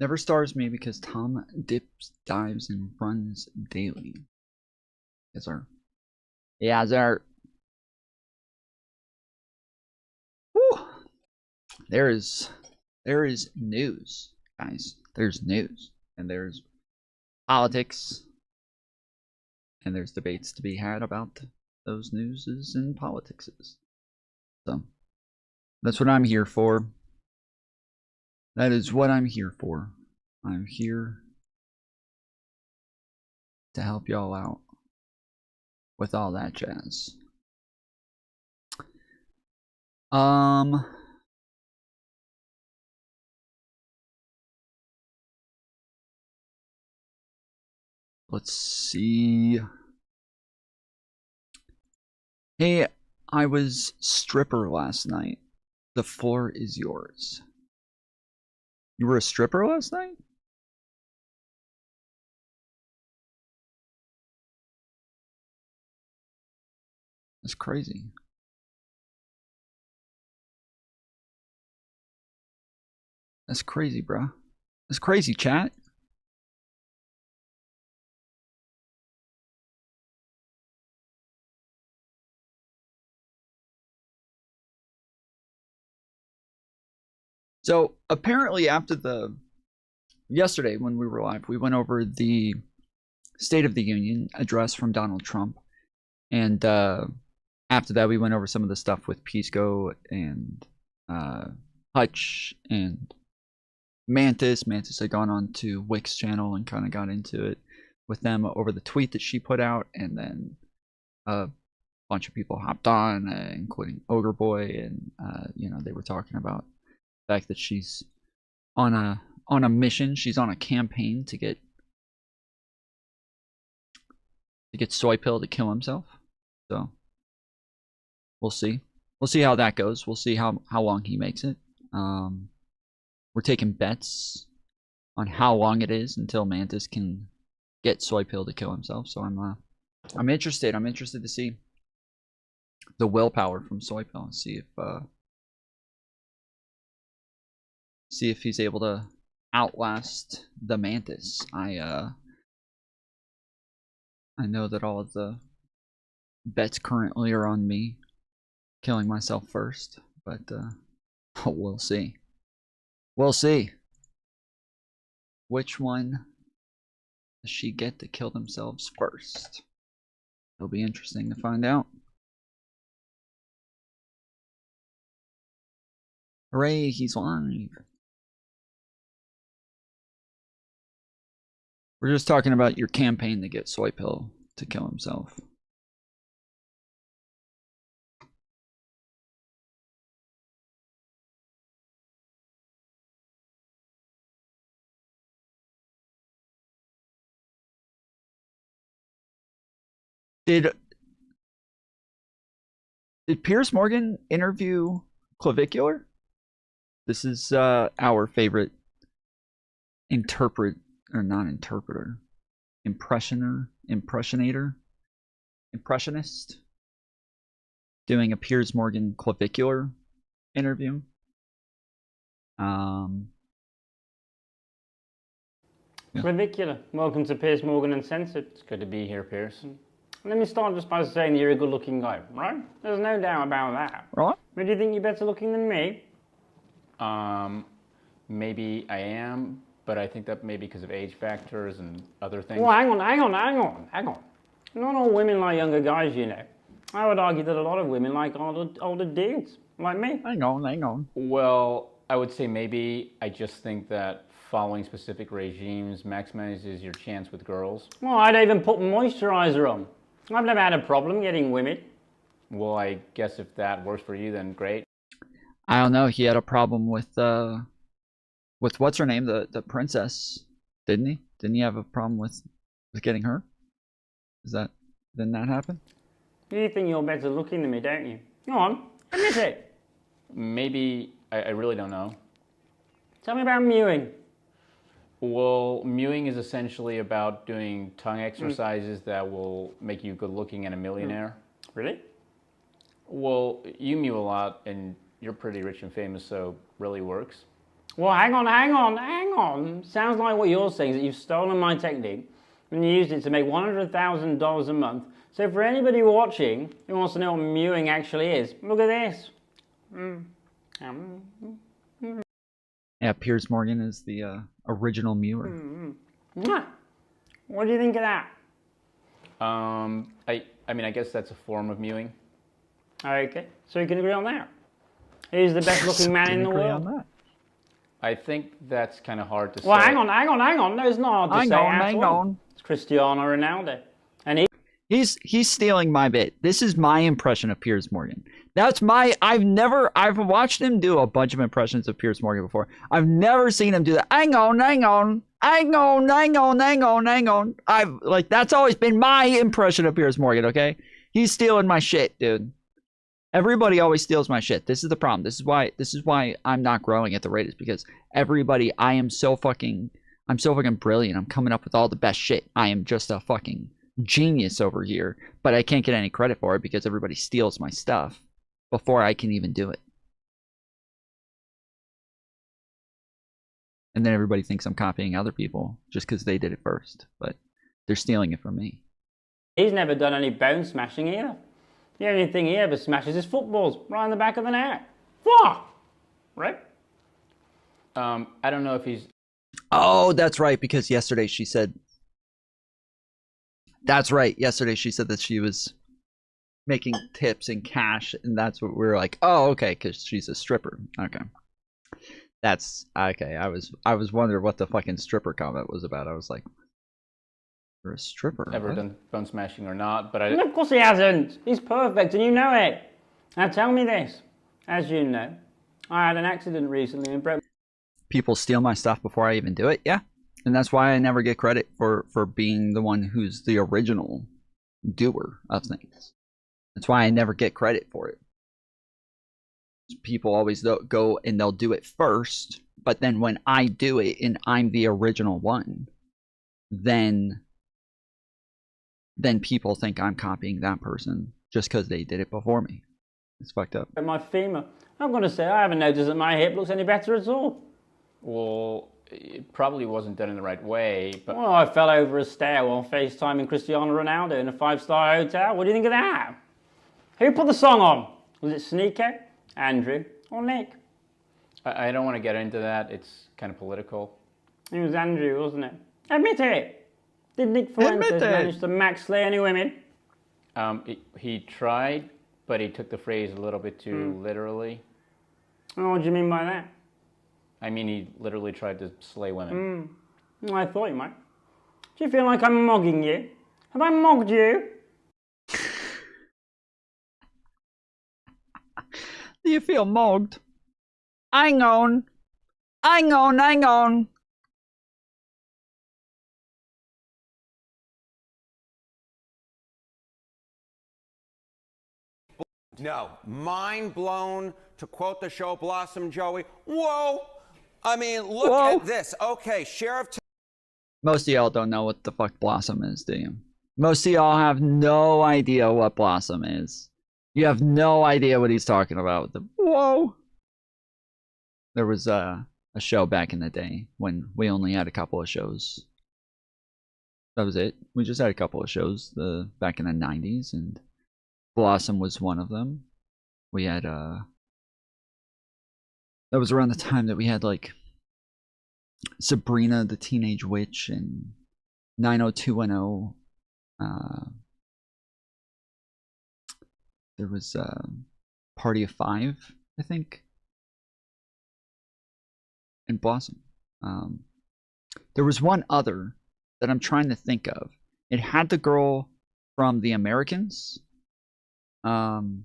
Never stars me because Tom dips, dives, and runs daily. Yes, sir. Yeah, sir. Whew. There is news, guys. There's news, and there's politics, and there's debates to be had about those newses and politicses. So that's what I'm here for. That is what I'm here for. I'm here to help y'all out with all that jazz. Let's see. Hey, I was stripper last night. The floor is yours. You were a stripper last night? That's crazy. That's crazy, bro. That's crazy, chat. So apparently after yesterday when we were live, we went over the State of the Union address from Donald Trump. And after that, we went over some of the stuff with Pisco and Hutch and Mantis. Mantis had gone on to Wick's channel and kind of got into it with them over the tweet that she put out. And then a bunch of people hopped on, including Ogre Boy. And, you know, they were talking about the fact that she's on a mission. She's on a campaign to get Soy Pill to kill himself. So we'll see. We'll see how that goes. We'll see how long he makes it. We're taking bets on how long it is until Mantis can get Soy Pill to kill himself. So I'm interested. I'm interested to see the willpower from Soy Pill and see if he's able to outlast the Mantis. I know that all of the bets currently are on me killing myself first, but we'll see. We'll see. Which one does she get to kill themselves first? It'll be interesting to find out. Hooray, he's live. We're just talking about your campaign to get Soy Pill to kill himself. Did Piers Morgan interview Clavicular? This is our favorite impressionator, impressionist, doing a Piers Morgan Clavicular interview. Clavicular. Welcome to Piers Morgan Uncensored. It's good to be here, Pearson. Let me start just by saying that you're a good-looking guy, right? There's no doubt about that. Right? But do you think you're better looking than me? Maybe I am, but I think that maybe because of age factors and other things. Well, hang on. Not all women like younger guys, you know. I would argue that a lot of women like older dudes, like me. Hang on. Well, I would say maybe I just think that following specific regimes maximizes your chance with girls. Well, I'd even put moisturizer on. I've never had a problem getting women. Well, I guess if that works for you, then great. I don't know. He had a problem with what's her name, the princess, didn't he? Didn't he have a problem with getting her? Didn't that happen? You think you're better looking than me, don't you? Go on, admit it. Maybe, I really don't know. Tell me about mewing. Well, mewing is essentially about doing tongue exercises that will make you good looking and a millionaire. Really? Well, you mew a lot and you're pretty rich and famous, so it really works. Well, hang on. Sounds like what you're saying is that you've stolen my technique and you used it to make $100,000 a month. So for anybody watching who wants to know what mewing actually is, look at this. Yeah, Piers Morgan is the original mewer. What do you think of that? I mean, I guess that's a form of mewing. Okay, so you can agree on that. Who's the best looking man in the Agree world? on that. I think that's kind of hard to say. Well, hang on. No, it's not hard to say Hang on. It's Cristiano Ronaldo. And He's stealing my bit. This is my impression of Piers Morgan. That's my. I've watched him do a bunch of impressions of Piers Morgan before. I've never seen him do that. Hang on. That's always been my impression of Piers Morgan. Okay, he's stealing my shit, dude. Everybody always steals my shit. This is the problem. This is why I'm not growing at the rate, is because everybody. I'm so fucking brilliant. I'm coming up with all the best shit. I am just a fucking genius over here, but I can't get any credit for it because everybody steals my stuff before I can even do it. And then everybody thinks I'm copying other people just because they did it first, but they're stealing it from me. he's never done any bone smashing either. The only thing he ever smashes is footballs right in the back of the net. Wah! Right? I don't know if he's... Oh, that's right, because yesterday she said... That's right, yesterday she said that she was making tips in cash, and that's what we were like, oh, okay, because she's a stripper. Okay. That's... Okay, I was wondering what the fucking stripper comment was about. I was like, you're a stripper. Ever done bone smashing or not, but I... No, of course he hasn't. He's perfect, and you know it. Now tell me this. As you know, I had an accident recently and broke... People steal my stuff before I even do it, yeah. And that's why I never get credit for being the one who's the original doer of things. That's why I never get credit for it. People always go and they'll do it first, but then when I do it and I'm the original one, then people think I'm copying that person just because they did it before me. It's fucked up. my femur. I'm going to say I haven't noticed that my hip looks any better at all. Well, it probably wasn't done in the right way, but... Well, I fell over a stair while FaceTiming Cristiano Ronaldo in a 5-star hotel. What do you think of that? Who put the song on? Was it Sneeko, Andrew, or Nick? I don't want to get into that. It's kind of political. It was Andrew, wasn't it? Admit it! Did Nick Fuentes manage to max slay any women? He tried, but he took the phrase a little bit too literally. Oh, what do you mean by that? I mean, he literally tried to slay women. I thought you might. Do you feel like I'm mogging you? Have I mogged you? Do you feel mogged? Hang on. No, mind blown, to quote the show Blossom Joey. Whoa! I mean, look at this. Okay, Sheriff... Most of y'all don't know what the fuck Blossom is, do you? Most of y'all have no idea what Blossom is. You have no idea what he's talking about. Whoa! There was a show back in the day when we only had a couple of shows. That was it. We just had a couple of shows back in the 90s, and Blossom was one of them. We had that was around the time that we had like Sabrina the Teenage Witch and 90210. There was Party of Five, I think, and Blossom. There was one other that I'm trying to think of. It had the girl from The Americans. And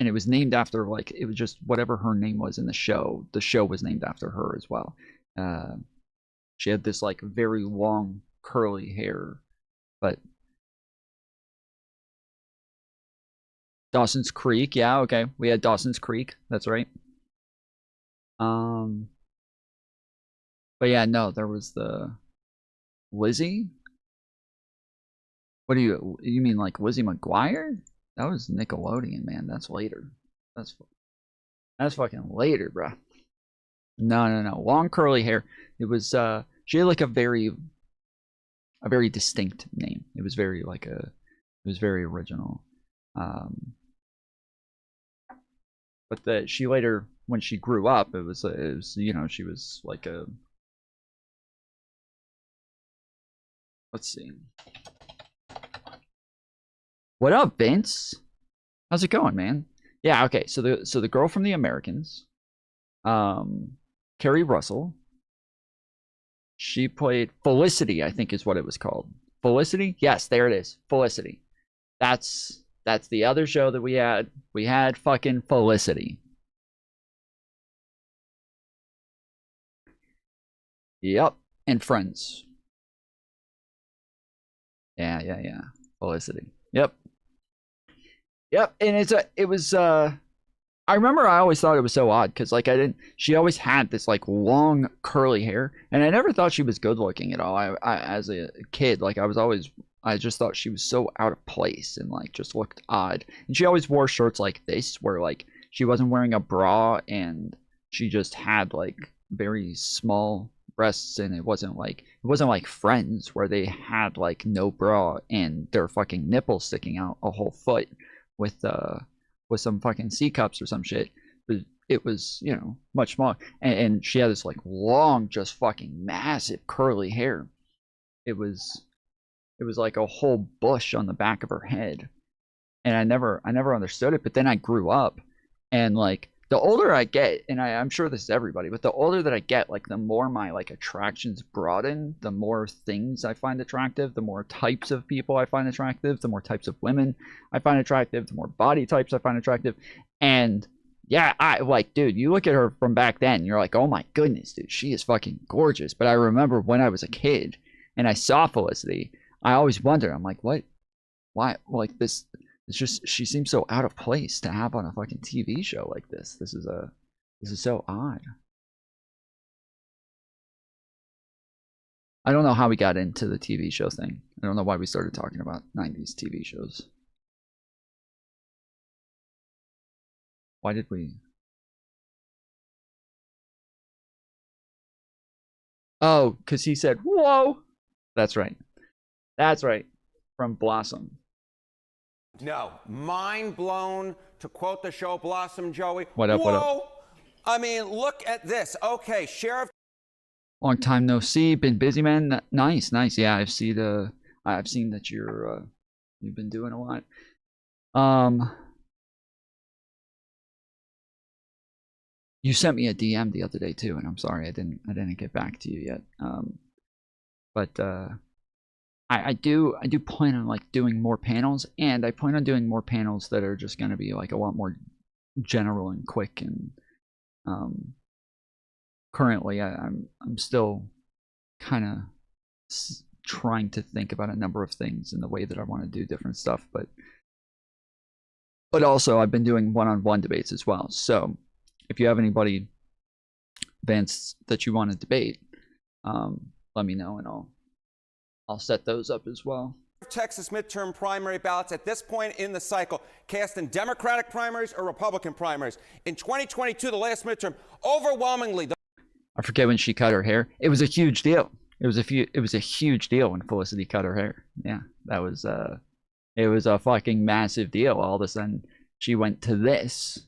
it was named after, like, it was just whatever her name was in the show. The show was named after her as well. She had this like very long curly hair, but Dawson's Creek, yeah, okay, we had Dawson's Creek, that's right. But yeah, no, there was the Lizzie. What do you mean, like Lizzie McGuire? That was Nickelodeon, man. That's later. That's fucking later, bruh. No. Long curly hair. It was she had like a very distinct name. It was very like a it was very original. But she later, when she grew up, it was you know, she was like a, let's see. What up, Vince? How's it going, man? Yeah, okay. So the girl from The Americans, Carrie Russell, she played Felicity, I think is what it was called. Felicity? Yes, there it is. Felicity. That's the other show that we had. We had fucking Felicity. Yep. And Friends. Yeah. Felicity. Yep. And it was I remember I always thought it was so odd because, like, she always had this, like, long curly hair, and I never thought she was good looking at all. I as a kid, like, I just thought she was so out of place and, like, just looked odd. And she always wore shirts like this where, like, she wasn't wearing a bra and she just had, like, very small breasts, and it wasn't like Friends where they had, like, no bra and their fucking nipples sticking out a whole foot with some fucking C cups or some shit. But it was, you know, much smaller. And she had this, like, long, just fucking massive curly hair. It was like a whole bush on the back of her head. And I never understood it. But then I grew up, and, like, the older I get, and I'm sure this is everybody, but the older that I get, like, the more my, like, attractions broaden, the more things I find attractive, the more types of people I find attractive, the more types of women I find attractive, the more body types I find attractive. And yeah, dude, you look at her from back then, you're like, oh my goodness, dude, she is fucking gorgeous. But I remember when I was a kid and I saw Felicity, I always wondered, I'm like, why, like, this, it's just, she seems so out of place to have on a fucking TV show like this. This is so odd. I don't know how we got into the TV show thing. I don't know why we started talking about 90s TV shows. Why did we? Oh, because he said, whoa. That's right. From Blossom. No, mind blown, to quote the show Blossom, Joey. What up? I mean, look at this. Okay, Sheriff. Long time no see. Been busy, man. Nice. Yeah, I've seen that you've been doing a lot. You sent me a DM the other day too, and I'm sorry I didn't get back to you yet. But I do plan on, like, doing more panels, and I plan on doing more panels that are just going to be, like, a lot more general and quick. And currently I'm still kind of trying to think about a number of things in the way that I want to do different stuff, but also I've been doing one-on-one debates as well. So if you have anybody, Vance, that you want to debate, let me know, and I'll set those up as well. Texas midterm primary ballots at this point in the cycle cast in Democratic primaries or Republican primaries. In 2022, the last midterm, overwhelmingly. I forget when she cut her hair. It was a huge deal. It was a huge deal when Felicity cut her hair. Yeah, that was it was a fucking massive deal. All of a sudden, she went to this,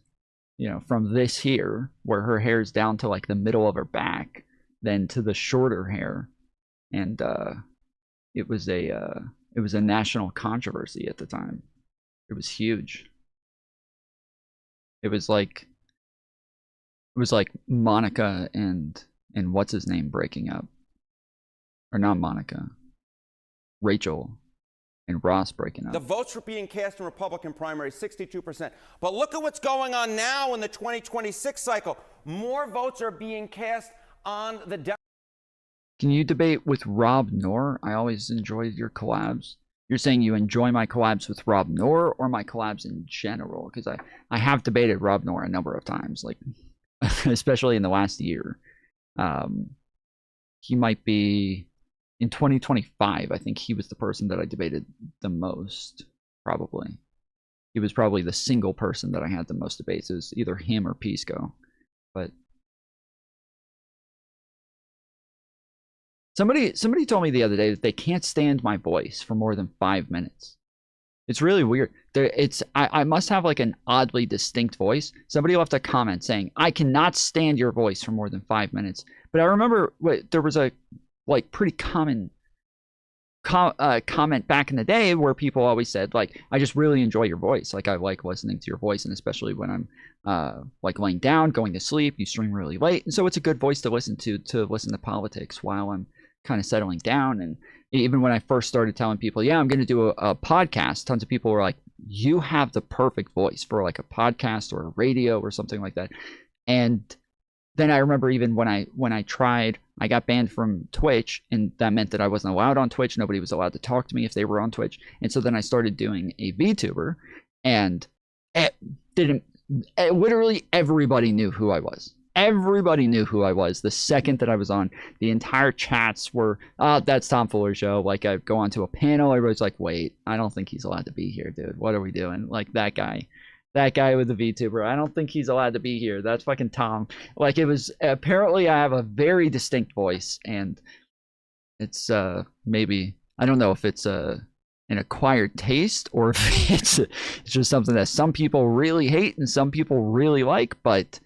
you know, from this here, where her hair's down to, like, the middle of her back, then to the shorter hair, and it was a national controversy at the time. It was huge. It was like Monica and what's his name breaking up, or not Monica, Rachel and Ross breaking up. The votes were being cast in Republican primaries, 62%. But look at what's going on now in the 2026 cycle. More votes are being cast on the Can you debate with Rob Noor? I always enjoyed your collabs. You're saying you enjoy my collabs with Rob Noor or my collabs in general? Because I have debated Rob Noor a number of times, like, especially in the last year. He might be in 2025. I think he was the person that I debated the most, probably. He was probably the single person that I had the most debates. It was either him or Pisco. But Somebody told me the other day that they can't stand my voice for more than 5 minutes. It's really weird. I must have like an oddly distinct voice. Somebody left a comment saying, I cannot stand your voice for more than 5 minutes. But I remember there was a like pretty common comment back in the day where people always said, like, I just really enjoy your voice. Like, I like listening to your voice, and especially when I'm like laying down, going to sleep, you stream really late. And so it's a good voice to listen to politics while I'm kind of settling down. And even when I first started telling people, yeah, I'm going to do a podcast, tons of people were like, you have the perfect voice for like a podcast or a radio or something like that. And then I remember even when I tried, I got banned from Twitch, and that meant that I wasn't allowed on Twitch. Nobody was allowed to talk to me if they were on Twitch. And so then I started doing a VTuber, and literally everybody knew who I was. Everybody knew who I was the second that I was on. The entire chats were, that's Tom Foolery show. Like, I go onto a panel, everybody's like, wait, I don't think he's allowed to be here, dude. What are we doing? Like, that guy with the VTuber, I don't think he's allowed to be here. That's fucking Tom. Like, it was, apparently I have a very distinct voice, and it's maybe, I don't know if it's an acquired taste or if it's just something that some people really hate and some people really like. But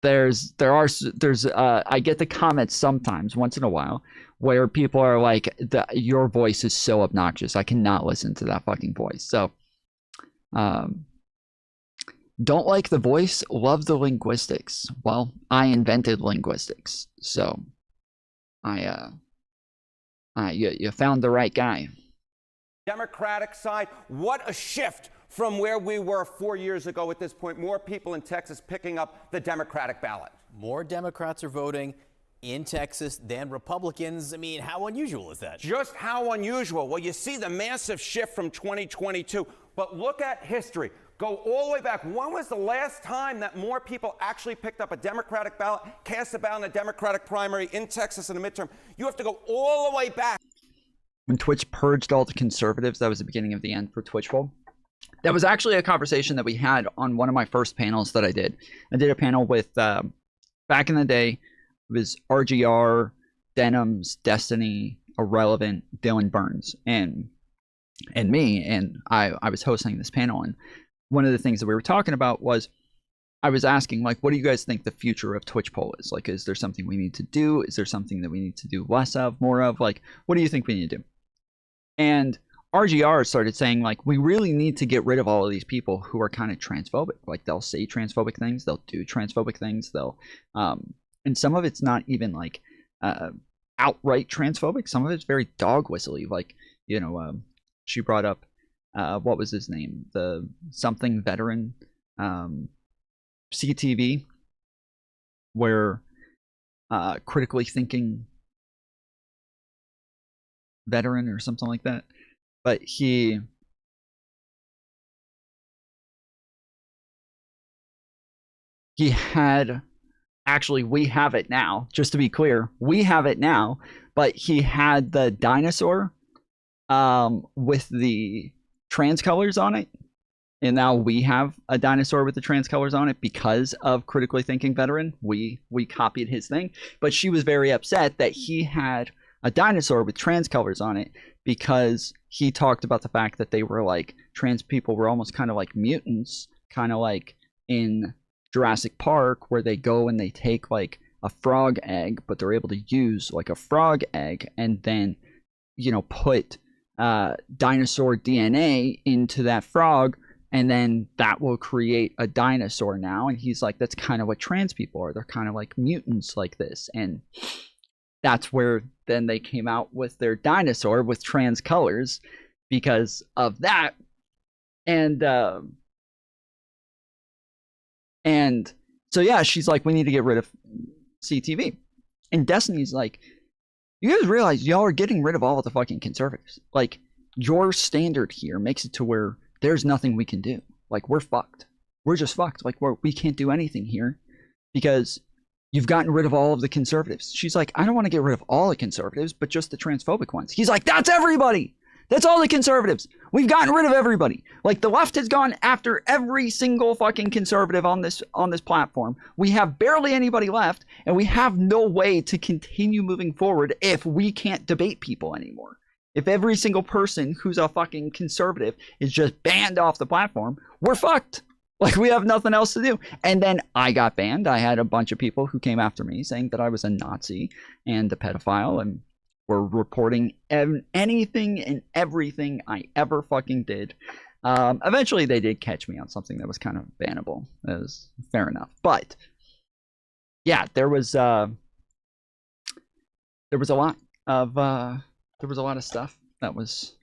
there's I get the comments sometimes, once in a while, where people are like, your voice is so obnoxious, I cannot listen to that fucking voice. So don't like the voice, love the linguistics. Well, I invented linguistics, so you found the right guy. Democratic side, what a shift from where we were 4 years ago at this point. More people in Texas picking up the Democratic ballot. More Democrats are voting in Texas than Republicans. I mean, how unusual is that? Just how unusual? Well, you see the massive shift from 2022, but look at history. Go all the way back. When was the last time that more people actually picked up a Democratic ballot, cast a ballot in a Democratic primary in Texas in the midterm? You have to go all the way back. When Twitch purged all the conservatives, that was the beginning of the end for Twitch Poll. That was actually a conversation that we had on one of my first panels that I did. I did a panel with, back in the day, it was RGR, Denims, Destiny, Irrelevant, Dylan Burns, and me, and I was hosting this panel. And one of the things that we were talking about was, I was asking, like, what do you guys think the future of Twitch Poll is? Like, is there something we need to do? Is there something that we need to do less of, more of? Like, what do you think we need to do? And RGR started saying, like, we really need to get rid of all of these people who are kind of transphobic. Like, they'll say transphobic things, they'll do transphobic things, they'll and some of it's not even like outright transphobic. Some of it's very dog whistly. Like, you know, she brought up what was his name, the something veteran, CTV, where critically thinking veteran or something like that. But he had, actually, we have it now, just to be clear, we have it now, but he had the dinosaur with the trans colors on it, and now we have a dinosaur with the trans colors on it because of critically thinking veteran. We copied his thing, but she was very upset that he had a dinosaur with trans colors on it because he talked about the fact that they were like, trans people were almost kind of like mutants, kind of like in Jurassic Park, where they go and they take like a frog egg, but they're able to use like a frog egg and then, you know, put dinosaur DNA into that frog, and then that will create a dinosaur now. And he's like, that's kind of what trans people are. They're kind of like mutants like this. And that's where then they came out with their dinosaur with trans colors because of that. And so, yeah, she's like, we need to get rid of CTV. And Destiny's like, you guys realize y'all are getting rid of all of the fucking conservatives. Like, your standard here makes it to where there's nothing we can do. Like, we're fucked. We're just fucked. Like, we can't do anything here because you've gotten rid of all of the conservatives. She's like, I don't want to get rid of all the conservatives, but just the transphobic ones. He's like, that's everybody. That's all the conservatives. We've gotten rid of everybody. Like, the left has gone after every single fucking conservative on this platform. We have barely anybody left, and we have no way to continue moving forward if we can't debate people anymore. If every single person who's a fucking conservative is just banned off the platform, we're fucked. Like, we have nothing else to do. And then I got banned. I had a bunch of people who came after me saying that I was a Nazi and a pedophile and were reporting anything and everything I ever fucking did. Eventually, they did catch me on something that was kind of bannable. That was fair enough. But, yeah, there was a lot of stuff that was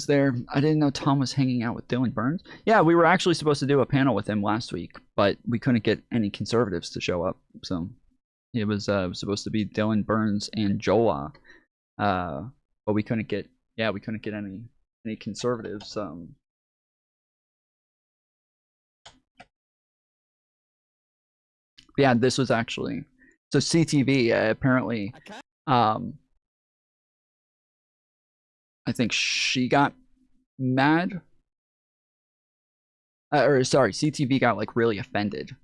there. I didn't know Tom was hanging out with Dylan Burns. Yeah, we were actually supposed to do a panel with him last week, but we couldn't get any conservatives to show up. So it was supposed to be Dylan Burns and Jola, but we couldn't get any conservatives. Yeah, this was actually so CTV apparently. I think she got mad. CTV got like really offended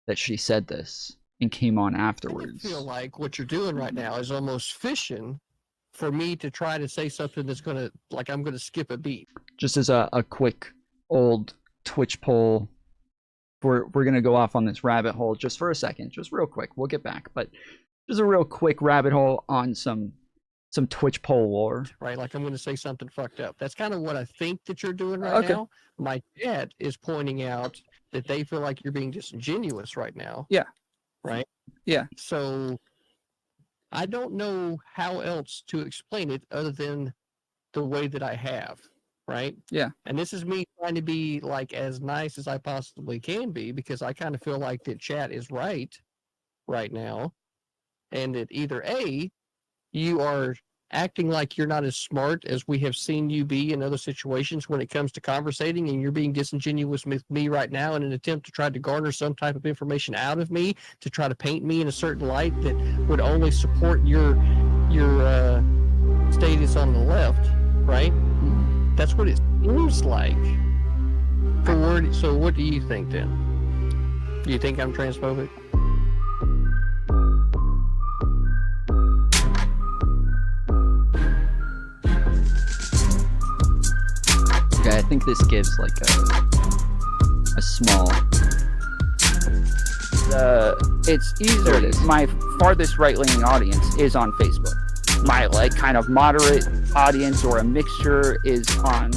that she said this and came on afterwards. I feel like what you're doing right now is almost fishing for me to try to say something that's gonna, like, I'm gonna skip a beat. Just as a quick old Twitch poll, we're gonna go off on this rabbit hole just for a second, just real quick. We'll get back, but just a real quick rabbit hole on some Twitch poll lore. Right, like I'm going to say something fucked up. That's kind of what I think that you're doing right now. My chat is pointing out that they feel like you're being disingenuous right now. Yeah. Right? Yeah. So I don't know how else to explain it other than the way that I have. Right? Yeah. And this is me trying to be like as nice as I possibly can be, because I kind of feel like that chat is right now. And that either A, you are acting like you're not as smart as we have seen you be in other situations when it comes to conversating, and you're being disingenuous with me right now in an attempt to try to garner some type of information out of me to try to paint me in a certain light that would only support your status on the left, right? That's what it seems like. So what do you think then? Do you think I'm transphobic? Okay, I think this gives like a small. It's easier. My farthest right-leaning audience is on Facebook. My like kind of moderate audience or a mixture is on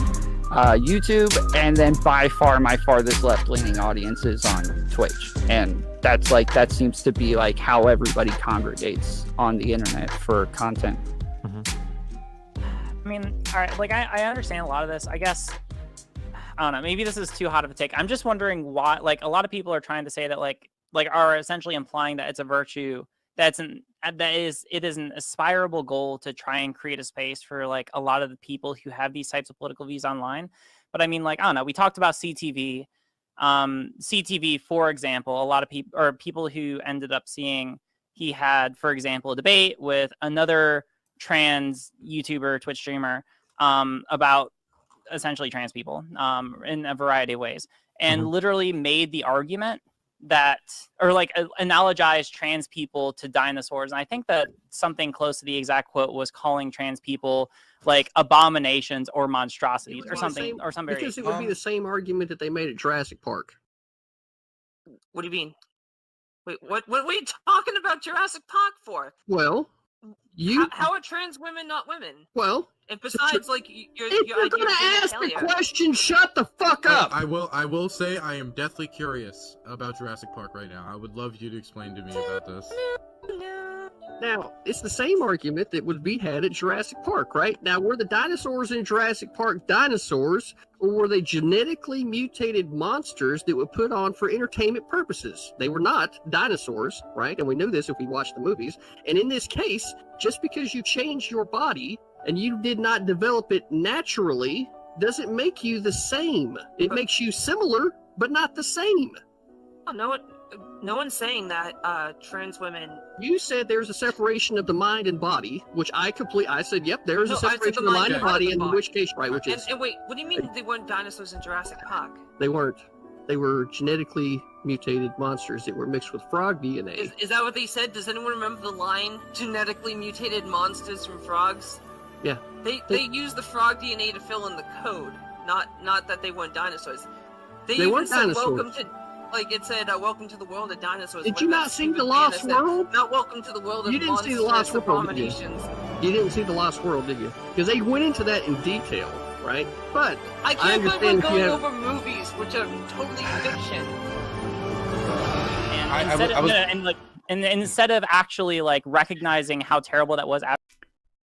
YouTube, and then by far my farthest left-leaning audience is on Twitch. And that seems to be like how everybody congregates on the internet for content. I mean, all right, like I understand a lot of this. I guess, I don't know, maybe this is too hot of a take. I'm just wondering why, like, a lot of people are trying to say that like are essentially implying that it's a virtue, it is an aspirable goal to try and create a space for like a lot of the people who have these types of political views online. But I mean, like, I don't know, we talked about CTV. CTV, for example, a lot of people, or people who ended up seeing, he had, for example, a debate with another trans YouTuber, Twitch streamer, about essentially trans people in a variety of ways, and literally made the argument that, or like analogized trans people to dinosaurs. And I think that something close to the exact quote was calling trans people like abominations or monstrosities or something, or some because it would be the same argument that they made at Jurassic Park. What do you mean? Wait, what are you talking about Jurassic Park for? Well, how are trans women not women? Well, and besides, like, your if you're gonna ask the question, shut the fuck up. I will say I am deathly curious about Jurassic Park right now. I would love you to explain to me about this. Now, it's the same argument that would be had at Jurassic Park, right? Now, were the dinosaurs in Jurassic Park dinosaurs, or were they genetically mutated monsters that were put on for entertainment purposes? They were not dinosaurs, right? And we know this if we watch the movies. And in this case, just because you change your body and you did not develop it naturally doesn't make you the same. It makes you similar, but not the same. Oh, no, No one's saying that trans women. You said there's a separation of the mind and body, which I said, yep, there is No, a I said separation the of the mind mind and part of body, the and in body. which case, right, which is And wait, what do you mean they weren't dinosaurs in Jurassic Park? they weren't. They were genetically mutated monsters that were mixed with frog DNA. Is that what they said? Does anyone remember the line "genetically mutated monsters from frogs"? Yeah. They used the frog DNA to fill in the code, not that they weren't dinosaurs. They even weren't said dinosaurs. welcome to, like it said, welcome to the world of dinosaurs. Did when you that not see stupid The Lost banner said, World? Not welcome to the world of You didn't see The monsters Lost World, did you? abominations. You didn't see The Lost World, did you? Because they went into that in detail, right? But I can't believe we're understand if you going have- over movies which are totally fiction. And instead of actually like recognizing how terrible that was,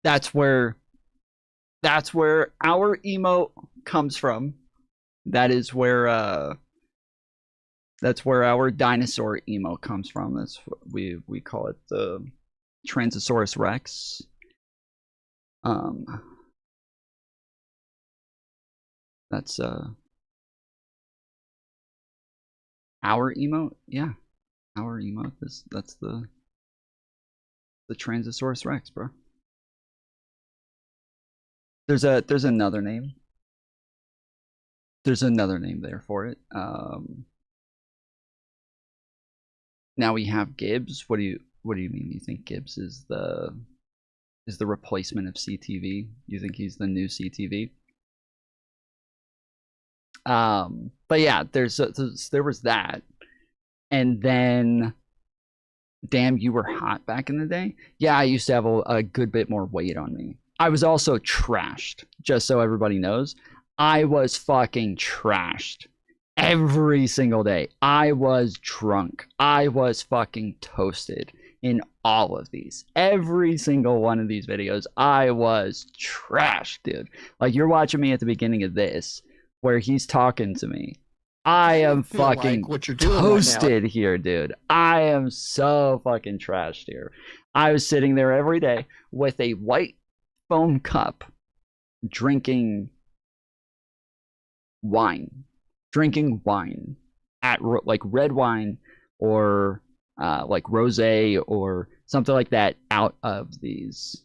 That's where our emote comes from. That's where our dinosaur emote comes from. That's what we call it the Transosaurus Rex. That's our emote. Yeah, our emote. That's the Transosaurus Rex, bro. There's another name. There's another name there for it. Now we have Gibbs. What do you mean? You think Gibbs is the replacement of CTV? You think he's the new CTV? But yeah, there was that, and then, damn, you were hot back in the day. Yeah, I used to have a good bit more weight on me. I was also trashed, just so everybody knows. I was fucking trashed every single day. I was drunk. I was fucking toasted in all of these. Every single one of these videos, I was trashed, dude. Like, you're watching me at the beginning of this, where he's talking to me. I am fucking like what you're doing toasted here, dude. I am so fucking trashed here. I was sitting there every day with a white foam cup, drinking wine at like red wine or like rosé or something like that out of these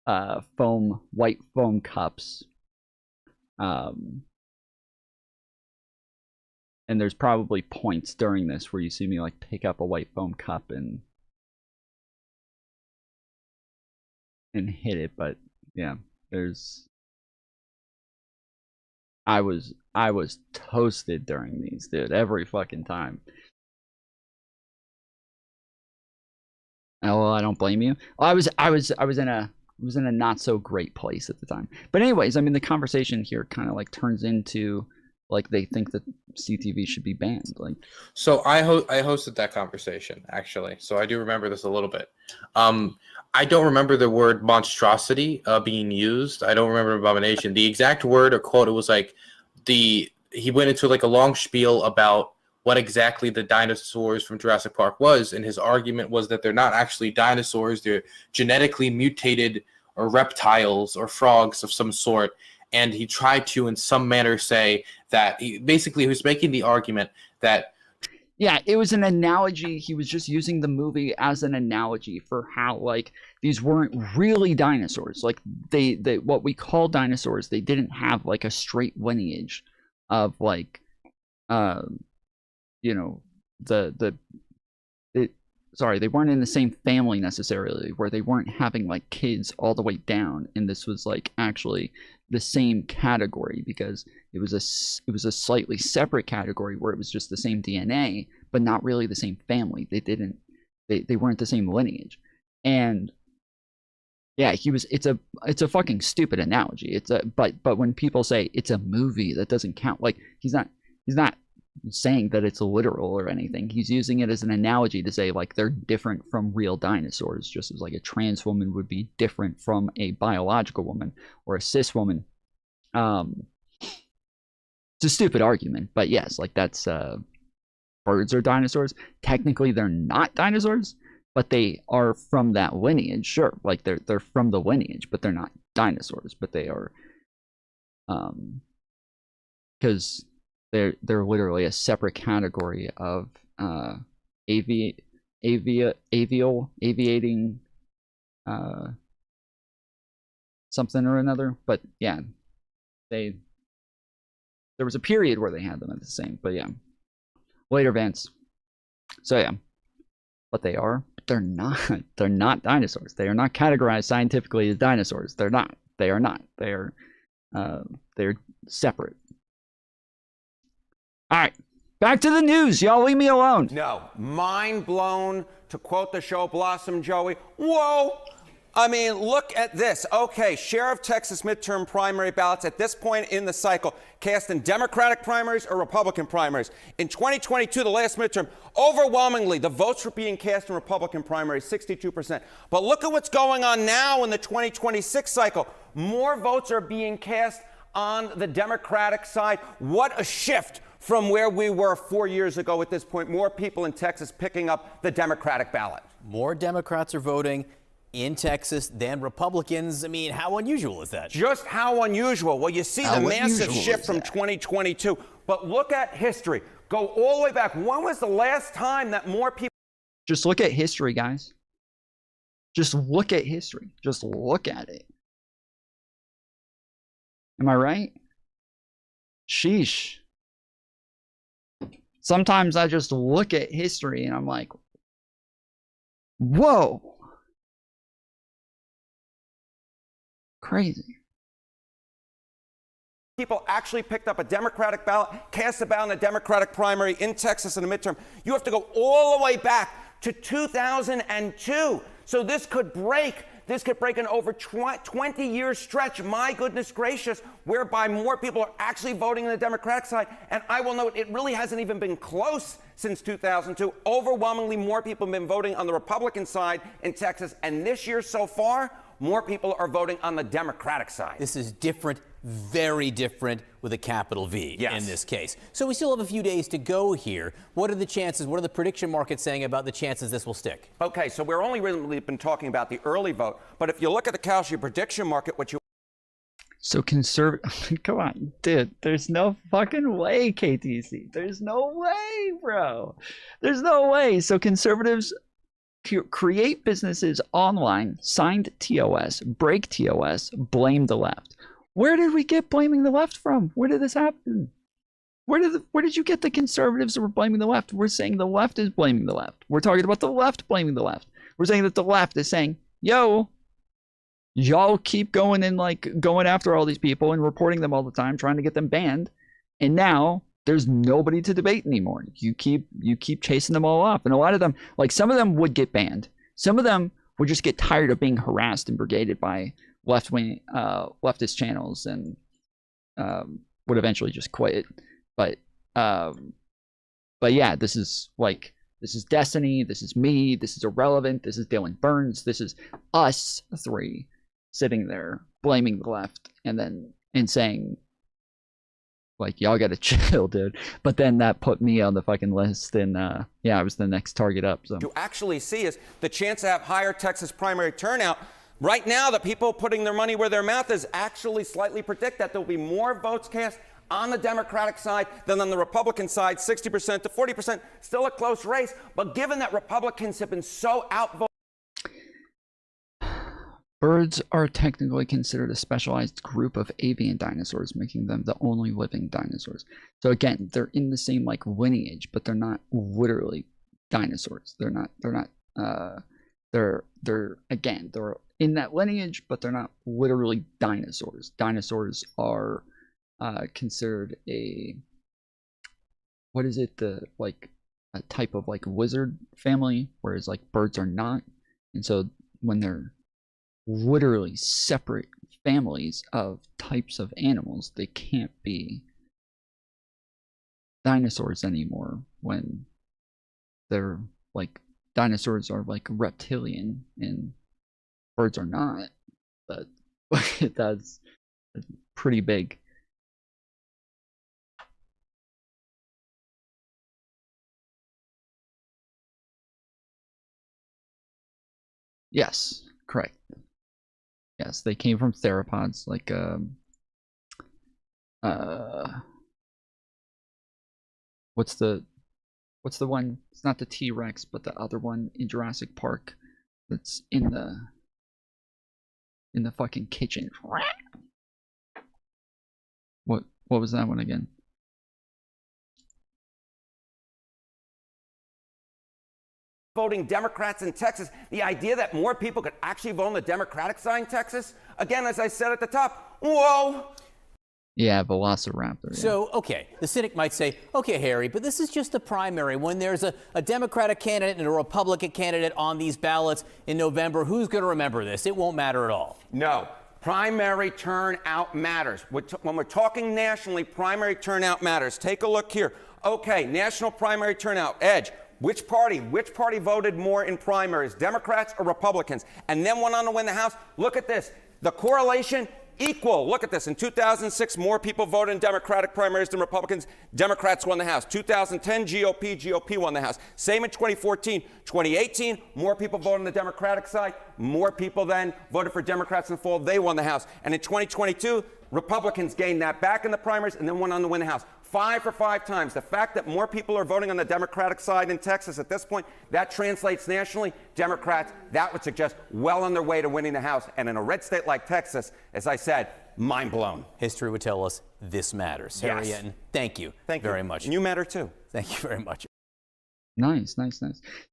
white foam cups. And there's probably points during this where you see me like pick up a white foam cup and hit it, but yeah, I was toasted during these, dude, every fucking time. Oh, well, I don't blame you. I was in a not so great place at the time. But anyways, I mean, the conversation here kind of like turns into like they think that CTV should be banned. Like, so I hosted that conversation actually, so I do remember this a little bit. I don't remember the word monstrosity being used. I don't remember abomination. The exact word or quote, it was like he went into like a long spiel about what exactly the dinosaurs from Jurassic Park was, and his argument was that they're not actually dinosaurs. They're genetically mutated or reptiles or frogs of some sort. And he tried to, in some manner, say that he was making the argument that. Yeah, it was an analogy. He was just using the movie as an analogy for how, like, these weren't really dinosaurs. Like, they what we call dinosaurs, they didn't have, like, a straight lineage of, like, you know, sorry, they weren't in the same family necessarily, where they weren't having, like, kids all the way down. And this was, like, actually the same category, because it was a slightly separate category where it was just the same DNA, but not really the same family. They weren't the same lineage. And yeah, it's a fucking stupid analogy. But when people say it's a movie, that doesn't count. Like, he's not saying that it's literal or anything. He's using it as an analogy to say, like, they're different from real dinosaurs, just as like a trans woman would be different from a biological woman or a cis woman. It's a stupid argument, but yes, like, that's birds are dinosaurs. Technically they're not dinosaurs, but they are from that lineage. Sure, like they're from the lineage, but they're not dinosaurs. But they are, because they're literally a separate category of aviating something or another. But yeah, there was a period where they had them at the same. But yeah, later events. So yeah, but they're not dinosaurs. They are not categorized scientifically as dinosaurs. They're not. They are not. They're separate. All right, back to the news. Y'all leave me alone. No, mind blown, to quote the show Blossom Joey. Whoa! I mean, look at this. Okay, share of Texas midterm primary ballots at this point in the cycle cast in Democratic primaries or Republican primaries. In 2022, the last midterm, overwhelmingly, the votes were being cast in Republican primaries, 62%. But look at what's going on now in the 2026 cycle. More votes are being cast on the Democratic side. What a shift from where we were 4 years ago at this point. More people in Texas picking up the Democratic ballot. More Democrats are voting in Texas than Republicans. I mean, how unusual is that? Just how unusual. Well, you see the massive shift from 2022. But look at history. Go all the way back. When was the last time that more people... Just look at history, guys. Just look at history. Just look at it. Am I right? Sheesh. Sometimes I just look at history and I'm like, whoa. Crazy. People actually picked up a Democratic ballot, cast a ballot in a Democratic primary in Texas in a midterm. You have to go all the way back to 2002. So this could break an over 20-year stretch, my goodness gracious, whereby more people are actually voting on the Democratic side. And I will note, it really hasn't even been close since 2002. Overwhelmingly more people have been voting on the Republican side in Texas. And this year so far, more people are voting on the Democratic side. This is different, very different with a capital V in this case. So we still have a few days to go here. What are the chances? What are the prediction markets saying about the chances this will stick? Okay, so we're only really been talking about the early vote. But if you look at the Kalshi prediction market, what you... So conservative, come on, dude, there's no fucking way, KTC. There's no way, bro. There's no way. So conservatives create businesses online, signed TOS, break TOS, blame the left. Where did we get blaming the left from? Where did this happen? Where did you get the conservatives that were blaming the left? We're saying the left is blaming the left. We're talking about the left blaming the left. We're saying that the left is saying, yo, y'all keep going and like going after all these people and reporting them all the time, trying to get them banned. And now there's nobody to debate anymore. You keep chasing them all off. And a lot of them, like some of them would get banned. Some of them would just get tired of being harassed and brigaded by left-wing leftist channels and would eventually just quit. But yeah, this is Destiny, this is me, this is Irrelevant, this is Dylan Burns, this is us three sitting there blaming the left and saying, like, y'all gotta chill, dude. But then that put me on the fucking list, and yeah, I was the next target up. So you actually see is the chance to have higher Texas primary turnout. Right now, the people putting their money where their mouth is actually slightly predict that there'll be more votes cast on the Democratic side than on the Republican side, 60% to 40%, still a close race. But given that Republicans have been so outvoted. Birds are technically considered a specialized group of avian dinosaurs, making them the only living dinosaurs. So again, they're in the same like lineage, but they're not literally dinosaurs. They're in that lineage, but they're not literally dinosaurs. Dinosaurs are considered a, what is it, a type of like lizard family, whereas like birds are not. And so when they're literally separate families of types of animals, they can't be dinosaurs anymore, when they're like, dinosaurs are like reptilian and birds are not. But that's pretty big. Yes, correct. Yes, they came from theropods, like what's the what's the one? It's not the T-Rex, but the other one in Jurassic Park that's in the fucking kitchen. What was that one again? Voting Democrats in Texas, the idea that more people could actually vote on the Democratic side in Texas, again, as I said at the top, whoa. Yeah, Velociraptor. Yeah. So, okay, the cynic might say, okay, Harry, but this is just a primary. When there's a Democratic candidate and a Republican candidate on these ballots in November, who's going to remember this? It won't matter at all. No. Primary turnout matters. When we're talking nationally, primary turnout matters. Take a look here. Okay, national primary turnout, Edge. Which party voted more in primaries, Democrats or Republicans? And then went on to win the House. Look at this. The correlation, equal. Look at this. In 2006, more people voted in Democratic primaries than Republicans. Democrats won the House. 2010, GOP won the House. Same in 2014. 2018, more people voted on the Democratic side. More people then voted for Democrats in the fall. They won the House. And in 2022, Republicans gained that back in the primaries and then went on to win the House. 5 for 5 times. The fact that more people are voting on the Democratic side in Texas at this point, that translates nationally. Democrats, that would suggest well on their way to winning the House. And in a red state like Texas, as I said, mind blown. History would tell us this matters. Yes. Harry Yenton, thank you very much. And you matter too. Thank you very much. Nice.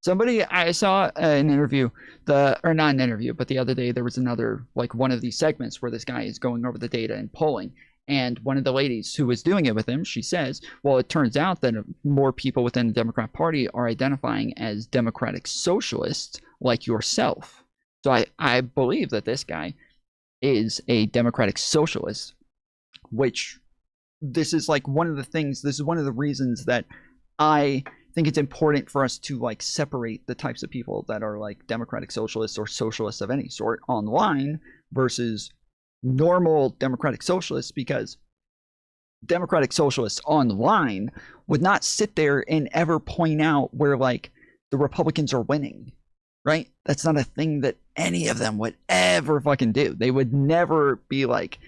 Somebody, I saw an interview, or not an interview, but the other day there was another, like one of these segments where this guy is going over the data and polling. And one of the ladies who was doing it with him, she says, well, it turns out that more people within the Democrat Party are identifying as democratic socialists like yourself. So I believe that this guy is a democratic socialist, which this is like one of the things, this is one of the reasons that I think it's important for us to like separate the types of people that are like democratic socialists or socialists of any sort online versus normal democratic socialists, because democratic socialists online would not sit there and ever point out where like the Republicans are winning, right? That's not a thing that any of them would ever fucking do. They would never be like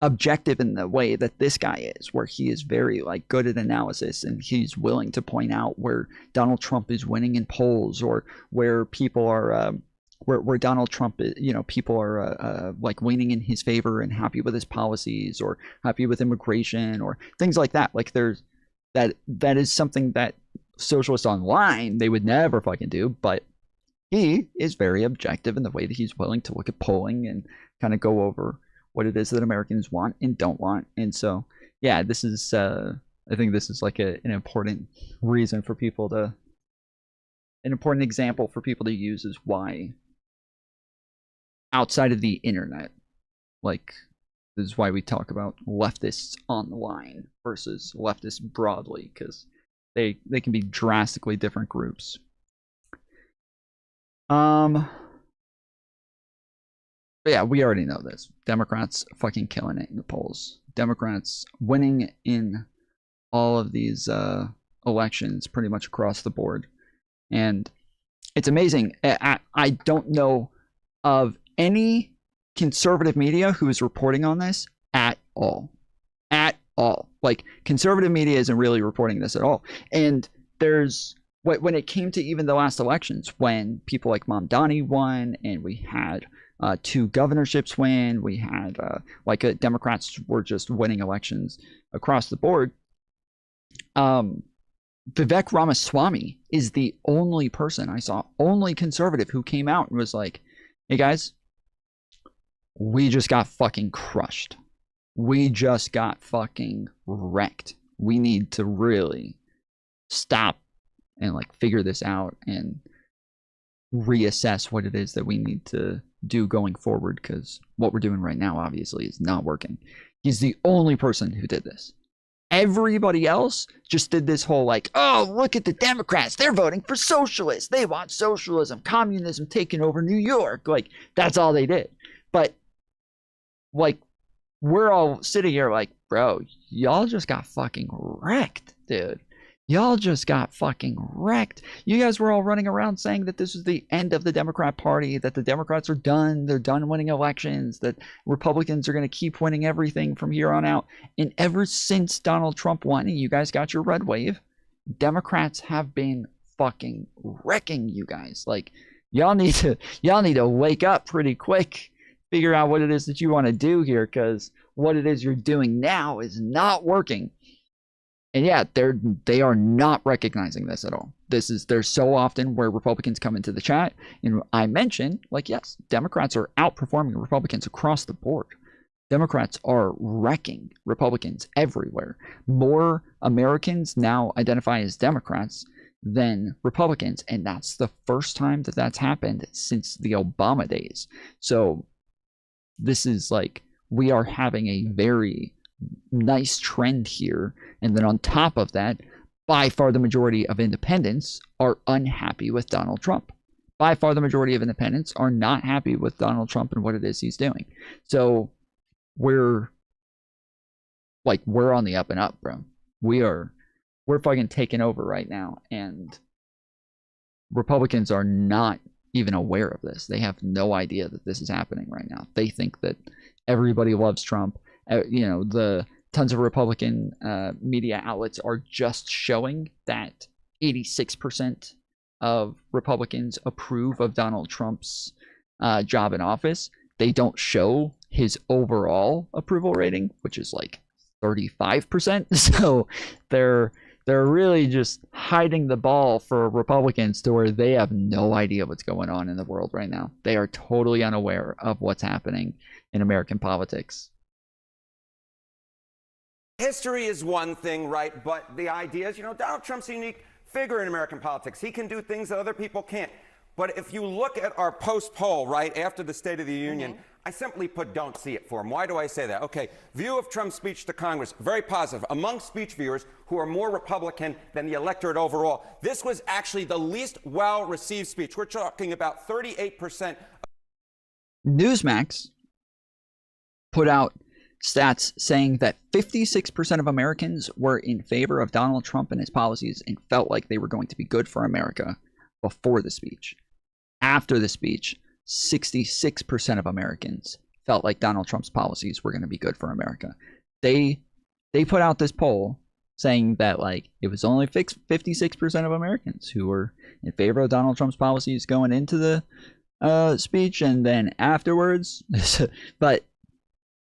objective in the way that this guy is, where he is very like good at analysis and he's willing to point out where Donald Trump is winning in polls, or where people are where Donald Trump, people are like waning in his favor and happy with his policies or happy with immigration or things like that. Like there's that is something that socialists online, they would never fucking do, but he is very objective in the way that he's willing to look at polling and kind of go over what it is that Americans want and don't want. And so, yeah, this is, I think this is like an important reason for people to, an important example for people to use is why outside of the internet, like this is why we talk about leftists online versus leftists broadly, because they can be drastically different groups. But yeah, we already know this. Democrats fucking killing it in the polls. Democrats winning in all of these elections pretty much across the board. And it's amazing. I don't know of any conservative media who is reporting on this at all. At all. Like, conservative media isn't really reporting this at all. And there's, when it came to even the last elections, when people like Mamdani won, and we had 2 governorships win, we had Democrats were just winning elections across the board. Vivek Ramaswamy is the only person I saw, only conservative, who came out and was like, hey guys, we just got fucking crushed. We just got fucking wrecked. We need to really stop and like figure this out and reassess what it is that we need to do going forward, because what we're doing right now obviously is not working. He's the only person who did this. Everybody else just did this whole like, oh, look at the Democrats, they're voting for socialists, they want socialism, communism taking over New York. Like, that's all they did. But like, we're all sitting here like, bro, y'all just got fucking wrecked, dude. Y'all just got fucking wrecked. You guys were all running around saying that this was the end of the Democrat Party, that the Democrats are done, they're done winning elections, that Republicans are going to keep winning everything from here on out. And ever since Donald Trump won and you guys got your red wave, Democrats have been fucking wrecking you guys. Like, y'all need to wake up pretty quick, figure out what it is that you want to do here, because what it is you're doing now is not working. And yeah, they are not recognizing this at all. There's so often where Republicans come into the chat, and I mention, like, yes, Democrats are outperforming Republicans across the board. Democrats are wrecking Republicans everywhere. More Americans now identify as Democrats than Republicans, and that's the first time that that's happened since the Obama days. So this is like, we are having a very nice trend here. And then on top of that, by far the majority of independents are unhappy with Donald Trump. By far the majority of independents are not happy with Donald Trump and what it is he's doing. So we're on the up and up, bro. We're fucking taking over right now, and Republicans are not even aware of this. They have no idea that this is happening right now. They think that everybody loves Trump. The tons of Republican media outlets are just showing that 86% of Republicans approve of Donald Trump's job in office. They don't show his overall approval rating, which is like 35%. So they're really just hiding the ball for Republicans to where they have no idea what's going on in the world right now. They are totally unaware of what's happening in American politics. History is one thing, right? But the idea is, Donald Trump's a unique figure in American politics. He can do things that other people can't. But if you look at our post-poll, right, after the State of the Union, I simply put don't see it for him. Why do I say that? Okay, view of Trump's speech to Congress, very positive. Among speech viewers who are more Republican than the electorate overall, this was actually the least well-received speech. We're talking about 38%. Newsmax put out stats saying that 56% of Americans were in favor of Donald Trump and his policies and felt like they were going to be good for America before the speech. After the speech, 66% of Americans felt like Donald Trump's policies were going to be good for America. They put out this poll saying that, like, it was only 56% of Americans who were in favor of Donald Trump's policies going into the speech and then afterwards. But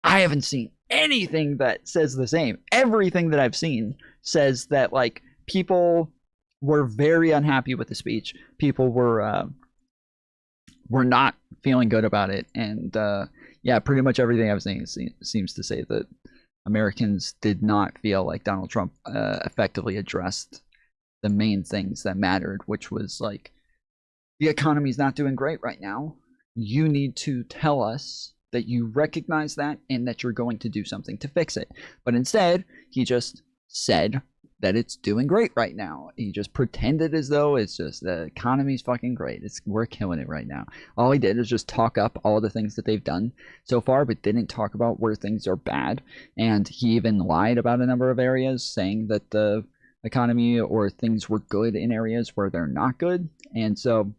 I haven't seen anything that says the same. Everything that I've seen says that, like, people were very unhappy with the speech. People were not feeling good about it. And yeah, pretty much everything I've seen seems to say that Americans did not feel like Donald Trump effectively addressed the main things that mattered, which was, like, the economy's not doing great right now. You need to tell us that you recognize that and that you're going to do something to fix it. But instead, he just said that it's doing great right now. He just pretended as though it's just the economy's fucking great. We're killing it right now. All he did is just talk up all the things that they've done so far, but didn't talk about where things are bad. And he even lied about a number of areas, saying that the economy or things were good in areas where they're not good. And so,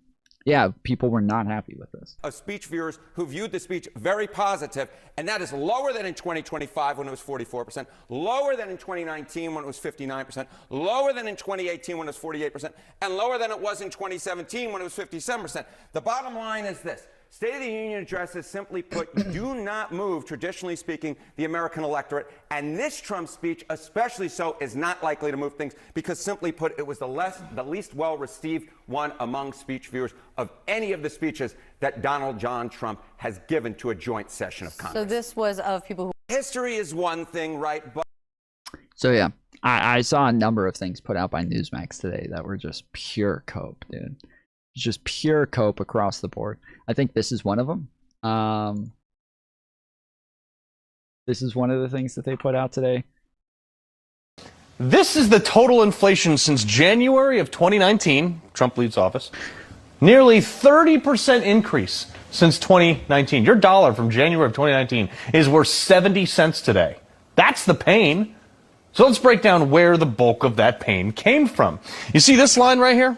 yeah, people were not happy with this. Of speech viewers who viewed the speech very positive, and that is lower than in 2025 when it was 44%, lower than in 2019 when it was 59%, lower than in 2018 when it was 48%, and lower than it was in 2017 when it was 57%. The bottom line is this. State of the Union addresses, simply put, do not move, traditionally speaking, the American electorate. And this Trump speech, especially so, is not likely to move things because, simply put, it was the least well-received one among speech viewers of any of the speeches that Donald John Trump has given to a joint session of Congress. So this was of people who... History is one thing, right? But so, yeah, I saw a number of things put out by Newsmax today that were just pure cope, dude. Just pure cope across the board. I think this is one of them. This is one of the things that they put out today. This is the total inflation since January of 2019. Trump leaves office. Nearly 30% increase since 2019. Your dollar from January of 2019 is worth 70 cents today. That's the pain. So let's break down where the bulk of that pain came from. You see this line right here?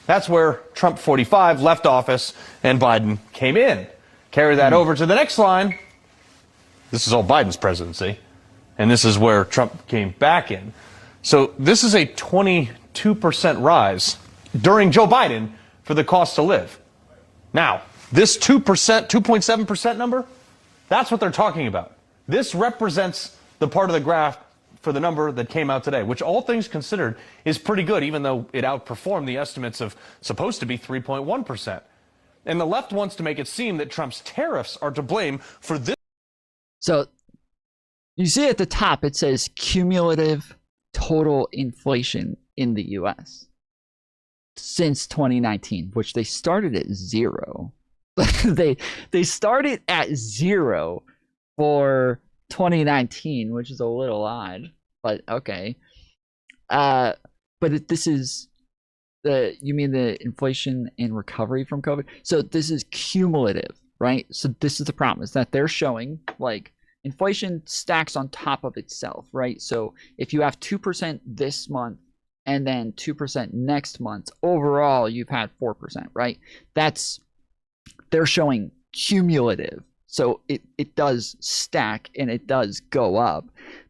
That's where Trump 45 left office and Biden came in. Carry that over to the next line. This is all Biden's presidency. And this is where Trump came back in. So this is a 22% rise during Joe Biden for the cost to live. Now, this 2%, 2.7% number, that's what they're talking about. This represents the part of the graph for the number that came out today, which all things considered is pretty good, even though it outperformed the estimates of supposed to be 3.1%. And the left wants to make it seem that Trump's tariffs are to blame for this. So you see at the top, it says cumulative total inflation in the US since 2019, which they started at 0. they started at 0 for 2019, which is a little odd, but okay. But this is you mean the inflation and recovery from COVID? So this is cumulative, right? So this is the problem, is that they're showing like inflation stacks on top of itself, right? So if you have 2% this month and then 2% next month, overall you've had 4%, right? They're showing cumulative. So it does stack and it does go up,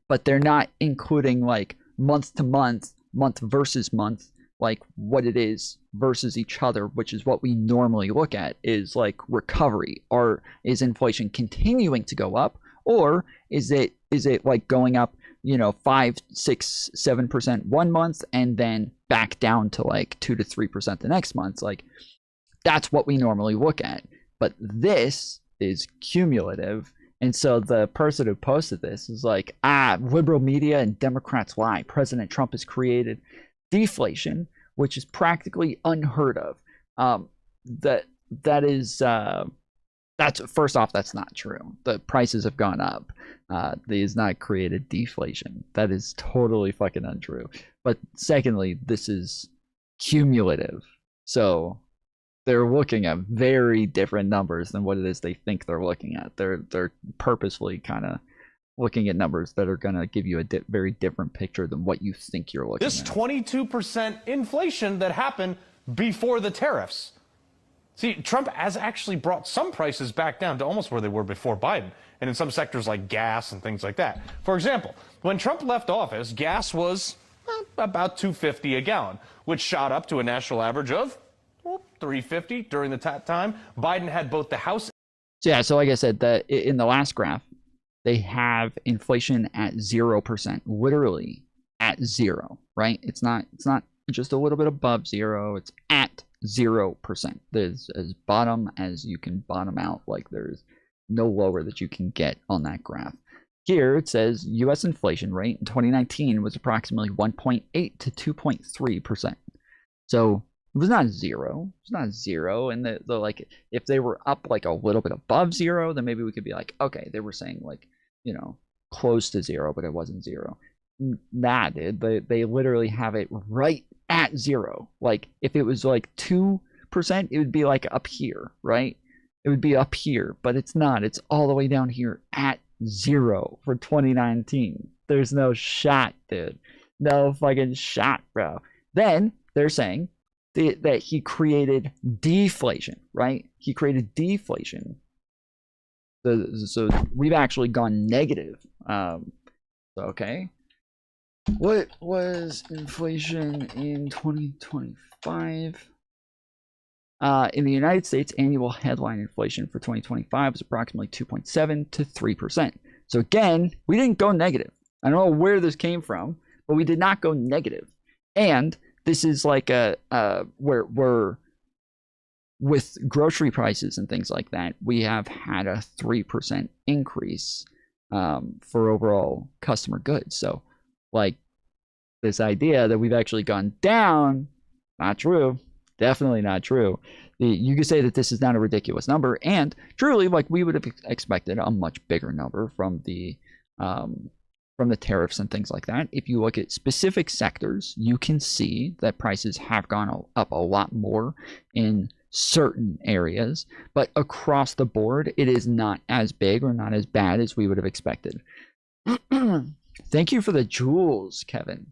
but they're not including like month to month, month versus month, like what it is versus each other, which is what we normally look at, is like recovery. Or is inflation continuing to go up, or is it like going up, 5, 6, 7% one month and then back down to like 2 to 3% the next month? Like that's what we normally look at. But this is cumulative. And so the person who posted this is like, liberal media and Democrats lie. President Trump has created deflation, which is practically unheard of. That's first off, that's not true. The prices have gone up. They has not created deflation. That is totally fucking untrue. But secondly, this is cumulative. So they're looking at very different numbers than what it is they think they're looking at. They're purposefully kind of looking at numbers that are going to give you a very different picture than what you think you're looking at. This 22% inflation that happened before the tariffs. See, Trump has actually brought some prices back down to almost where they were before Biden, and in some sectors like gas and things like that. For example, when Trump left office, gas was about $2.50 a gallon, which shot up to a national average of $3.50 during the time. Biden had both the House. So like I said, in the last graph, they have inflation at 0%, literally at 0, right? It's not just a little bit above 0. It's at 0%. There's as bottom as you can bottom out. Like there's no lower that you can get on that graph. Here it says U.S. inflation rate in 2019 was approximately 1.8 to 2.3%. So it was not 0. It's not 0. And the like, if they were up like a little bit above 0, then maybe we could be like, okay, they were saying like, close to 0, but it wasn't 0. Nah, dude. They literally have it right at 0. Like if it was like 2%, it would be like up here, right? It would be up here, but it's not. It's all the way down here at 0 for 2019. There's no shot, dude. No fucking shot, bro. Then they're saying that he created deflation, right? He created deflation. So we've actually gone negative. Okay. What was inflation in 2025? In the United States, annual headline inflation for 2025 was approximately 2.7 to 3%. So again, we didn't go negative. I don't know where this came from, but we did not go negative. And this is like where with grocery prices and things like that, we have had a 3% increase for overall customer goods. So like this idea that we've actually gone down, not true. Definitely not true. You could say that this is not a ridiculous number, and truly, like we would have expected a much bigger number from the tariffs and things like that. If you look at specific sectors, you can see that prices have gone up a lot more in certain areas, but across the board, it is not as big or not as bad as we would have expected. Thank you for the jewels, Kevin.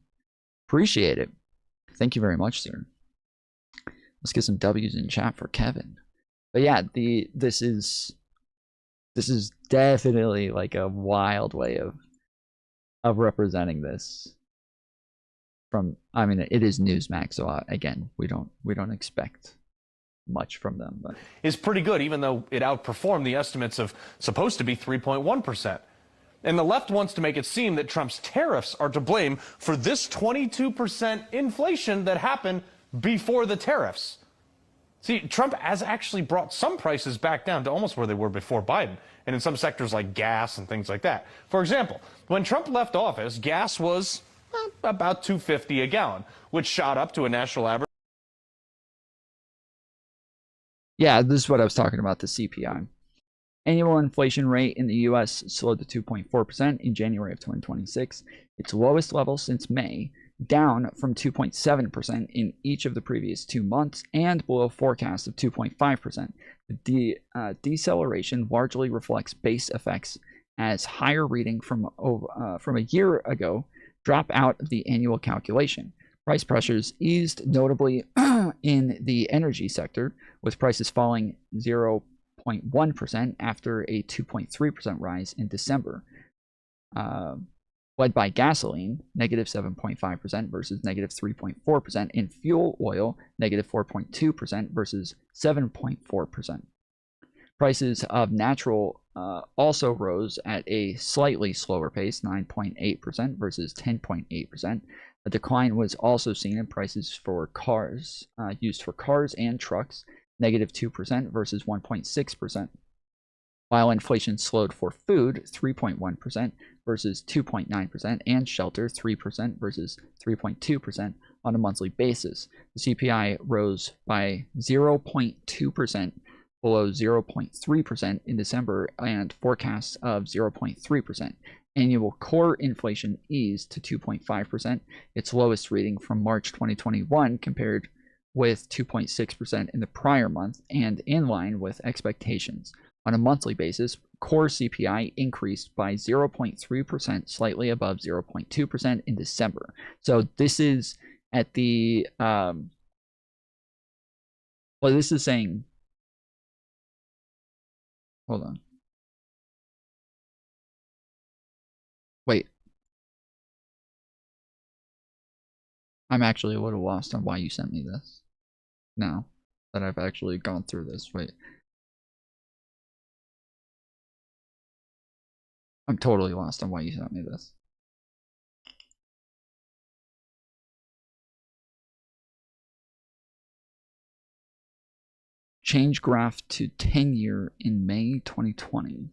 Appreciate it. Thank you very much, sir. Let's get some W's in chat for Kevin. But yeah, this is definitely like a wild way of representing this. from, I mean, it is Newsmax, so again, we don't expect much from them, but is pretty good, even though it outperformed the estimates of supposed to be 3.1%. And the left wants to make it seem that Trump's tariffs are to blame for this 22% inflation that happened before the tariffs. See, Trump has actually brought some prices back down to almost where they were before Biden, and in some sectors like gas and things like that. For example, when Trump left office, gas was about $2.50 a gallon, which shot up to a national average. yeah, this is what I was talking about, the CPI. Annual inflation rate in the U.S. slowed to 2.4% in January of 2026, its lowest level since May, down from 2.7% in each of the previous 2 months and below forecasts of 2.5%. The deceleration largely reflects base effects as higher reading from a year ago drop out of the annual calculation. Price pressures eased notably in the energy sector, with prices falling 0.1% after a 2.3% rise in December, led by gasoline, negative 7.5% versus negative 3.4%, and fuel oil, negative 4.2% versus 7.4%. Prices of natural also rose at a slightly slower pace, 9.8% versus 10.8%. A decline was also seen in prices for cars, used for cars and trucks, negative 2% versus 1.6%. While inflation slowed for food, 3.1% versus 2.9%, and shelter, 3% versus 3.2% on a monthly basis. The CPI rose by 0.2%, below 0.3% in December, and forecasts of 0.3%. Annual core inflation eased to 2.5%, its lowest reading from March 2021, compared with 2.6% in the prior month, and in line with expectations. On a monthly basis, core CPI increased by 0.3%, slightly above 0.2% in December. So this is at the, well, this is saying, hold on. Wait. I'm actually a little lost on why you sent me this. Now that I've actually gone through this, wait. I'm totally lost on why you sent me this. Change graph to 10-year in May 2020.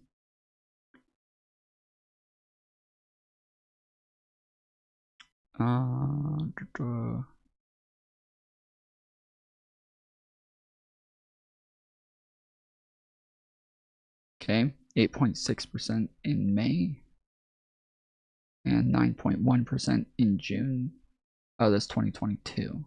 Okay, 8.6% in May and 9.1% in June. Oh, that's 2022.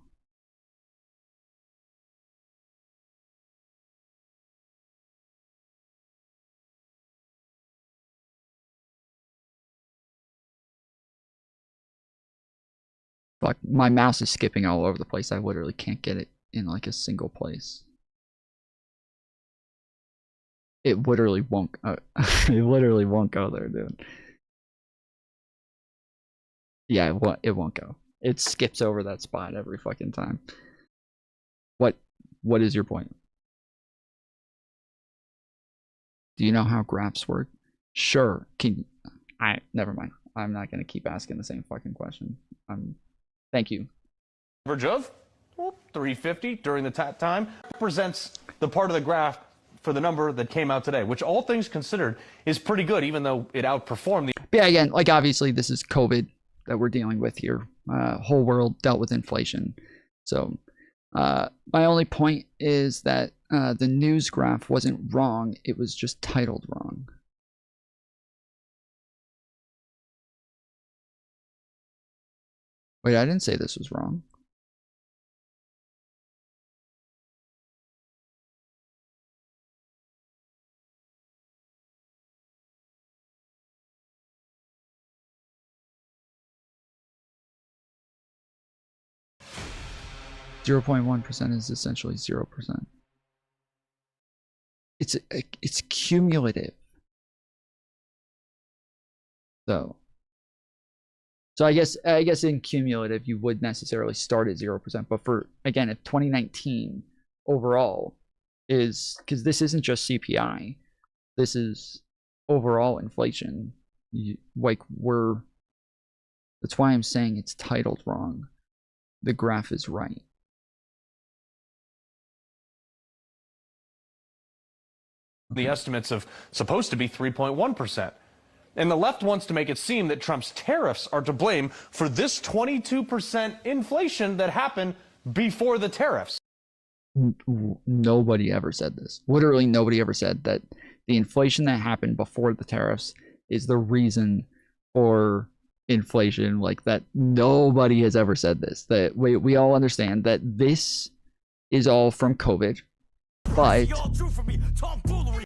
Fuck, my mouse is skipping all over the place. I literally can't get it in like a single place. It literally won't. It literally won't go there, dude. Yeah, it won't go. It skips over that spot every fucking time. What is your point? Do you know how graphs work? Sure. Never mind. I'm not gonna keep asking the same fucking question. Thank you. Average of 350 during the time represents the part of the graph for the number that came out today, which all things considered is pretty good, even though it outperformed the. But yeah, again, like obviously this is COVID that we're dealing with here. Whole world dealt with inflation. So my only point is that the news graph wasn't wrong. It was just titled wrong. Wait, I didn't say this was wrong. %0.1% is essentially 0%. It's cumulative. So So I guess in cumulative you would necessarily start at 0%, but for again, if 2019 overall is, because this isn't just CPI, this is overall inflation. That's why I'm saying it's titled wrong. The graph is right. The estimates of supposed to be 3.1%. And the left wants to make it seem that Trump's tariffs are to blame for this 22% inflation that happened before the tariffs. Nobody ever said this. Literally nobody ever said that the inflation that happened before the tariffs is the reason for inflation like that. Nobody has ever said this. That we all understand that this is all from COVID, but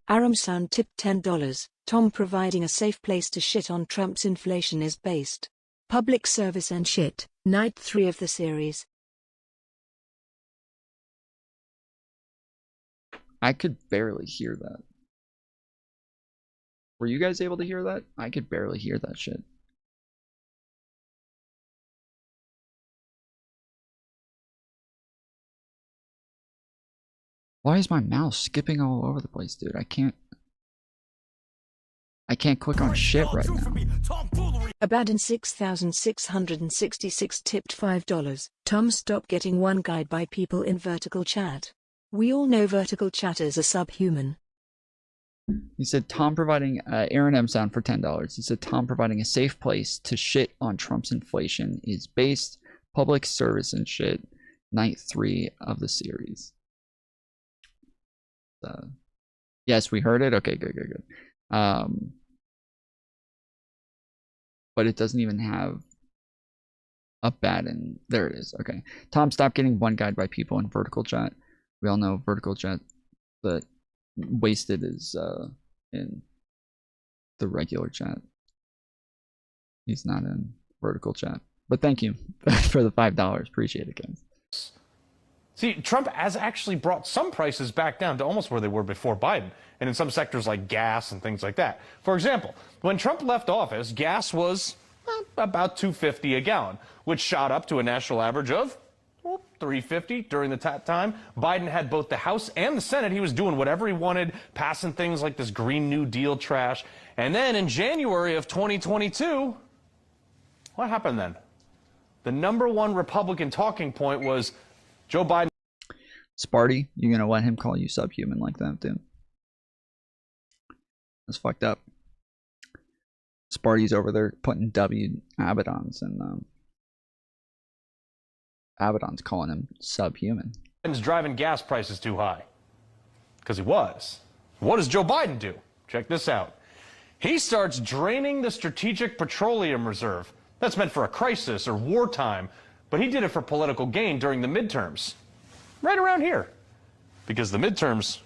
Aram Sound tipped $10. Tom providing a safe place to shit on Trump's inflation is based. Public service and shit. Night 3 of the series. I could barely hear that. Were you guys able to hear that? I could barely hear that shit. Why is my mouse skipping all over the place, dude? I can't click on shit right now. Abaddon 6666 tipped $5. Tom, stop getting one guide by people in vertical chat. We all know vertical chatters are subhuman. He said Tom providing Aaron M sound for $10. He said Tom providing a safe place to shit on Trump's inflation is based. Public service and shit. Night 3 of the series. Yes, we heard it. Okay, good. But it doesn't even have a Baden. There it is. Okay. Tom, stop getting one guide by people in vertical chat. We all know vertical chat, but wasted is in the regular chat. He's not in vertical chat. But thank you for the $5. Appreciate it, guys. See, Trump has actually brought some prices back down to almost where they were before Biden, and in some sectors like gas and things like that. For example, when Trump left office, gas was about $2.50 a gallon, which shot up to a national average of $3.50 during the time. Biden had both the House and the Senate. He was doing whatever he wanted, passing things like this Green New Deal trash. And then in January of 2022, what happened then? The #1 Republican talking point was Joe Biden. Sparty, you gonna let him call you subhuman like that, dude? That's fucked up. Sparty's over there putting W Abaddon's, and Abaddon's calling him subhuman. Biden's driving gas prices too high. Because he was. What does Joe Biden do? Check this out. He starts draining the Strategic Petroleum Reserve. That's meant for a crisis or wartime, but he did it for political gain during the midterms. Right around here. Because the midterms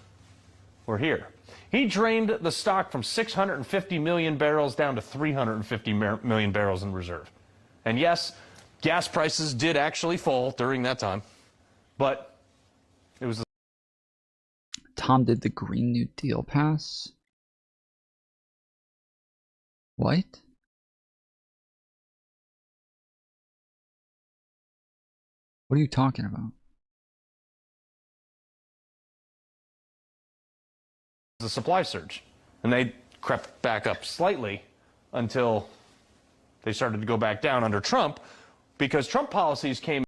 were here. He drained the stock from 650 million barrels down to 350 million barrels in reserve. And yes, gas prices did actually fall during that time, but it was... Tom did the Green New Deal pass? What? What are you talking about? The supply surge, and they crept back up slightly until they started to go back down under Trump, because Trump policies came.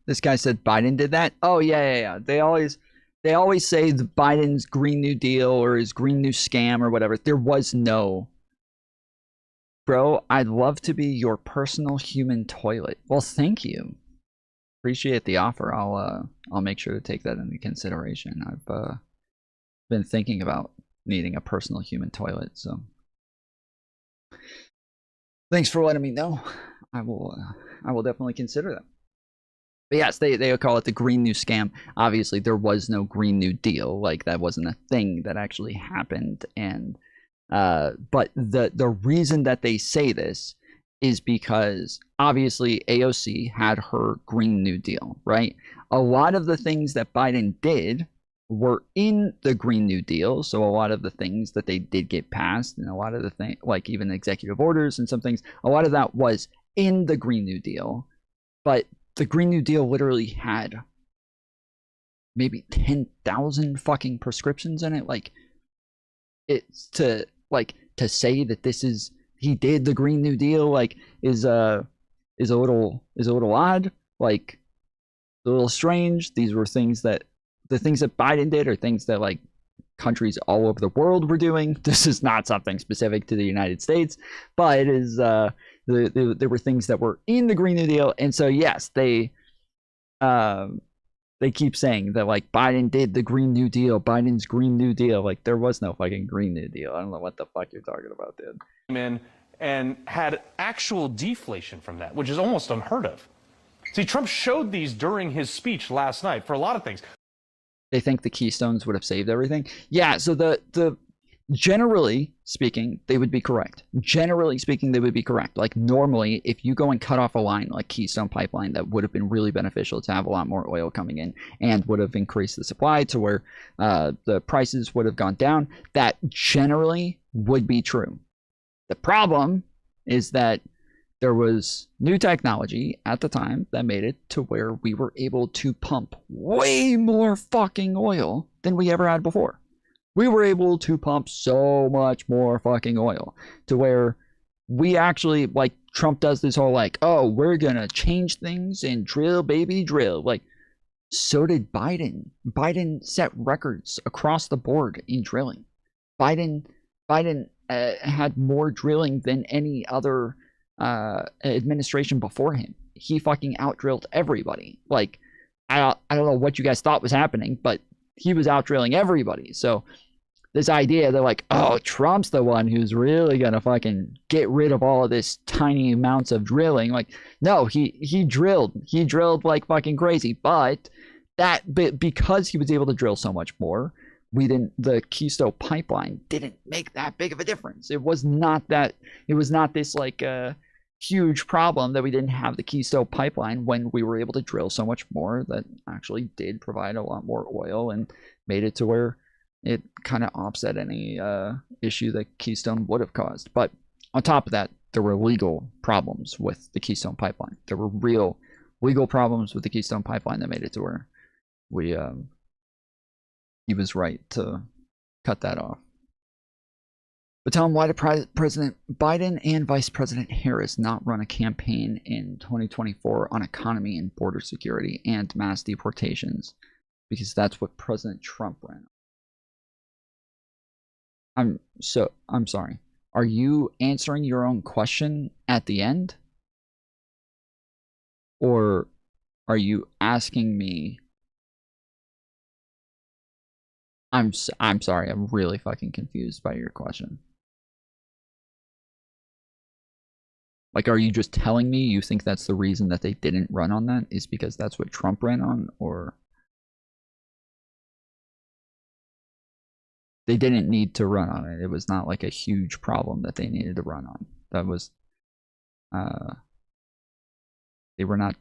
This guy said Biden did that. Oh yeah. They always say the Biden's Green New Deal or his Green New Scam or whatever. There was no. Bro, I'd love to be your personal human toilet. Well, thank you. Appreciate the offer. I'll make sure to take that into consideration. I've been thinking about needing a personal human toilet, so thanks for letting me know. I will definitely consider that. But yes, they call it the Green New Scam. Obviously, there was no Green New Deal. Like, that wasn't a thing that actually happened. And but the reason that they say this is because obviously AOC had her Green New Deal, right? A lot of the things that Biden did were in the Green New Deal. So a lot of the things that they did get passed, and a lot of the things, like even executive orders and some things, a lot of that was in the Green New Deal, but the Green New Deal literally had maybe 10,000 fucking prescriptions in it. Like, it's to say that this is, he did the Green New Deal, like, is a little odd, like a little strange. These were things that, the things that Biden did are things that like countries all over the world were doing. This is not something specific to the United States, but it is there were things that were in the Green New Deal. And so yes, they keep saying that like Biden did the Green New Deal, Biden's Green New Deal. Like, there was no fucking Green New Deal. I don't know what the fuck you're talking about, dude. And had actual deflation from that, which is almost unheard of. See, Trump showed these during his speech last night for a lot of things. They think the Keystones would have saved everything. Yeah, so the generally speaking, they would be correct. Generally speaking, they would be correct. Like, normally, if you go and cut off a line like Keystone Pipeline, that would have been really beneficial to have a lot more oil coming in and would have increased the supply to where the prices would have gone down. That generally would be true. The problem is that there was new technology at the time that made it to where we were able to pump way more fucking oil than we ever had before. We were able to pump so much more fucking oil to where we actually, like, Trump does this whole like, oh, we're gonna change things and drill, baby, drill. Like, so did Biden. Biden set records across the board in drilling. Biden had more drilling than any other administration before him. He fucking outdrilled everybody. Like, I don't know what you guys thought was happening, but he was outdrilling everybody. So this idea that like, oh, Trump's the one who's really gonna fucking get rid of all of this tiny amounts of drilling, like, no, he drilled like fucking crazy, but because he was able to drill so much more, the Keystone Pipeline didn't make that big of a difference. It was not this like huge problem that we didn't have the Keystone Pipeline when we were able to drill so much more that actually did provide a lot more oil and made it to where it kind of offset any issue that Keystone would have caused. But on top of that, there were legal problems with the Keystone Pipeline. There were real legal problems with the Keystone Pipeline that made it to where he was right to cut that off. But tell him, why did President Biden and Vice President Harris not run a campaign in 2024 on economy and border security and mass deportations? Because that's what President Trump ran. I'm sorry. Are you answering your own question at the end? Or are you asking me? I'm sorry. I'm really fucking confused by your question. Like, are you just telling me you think that's the reason that they didn't run on that is because that's what Trump ran on, or they didn't need to run on it? It was not like a huge problem that they needed to run on. That was, they were not,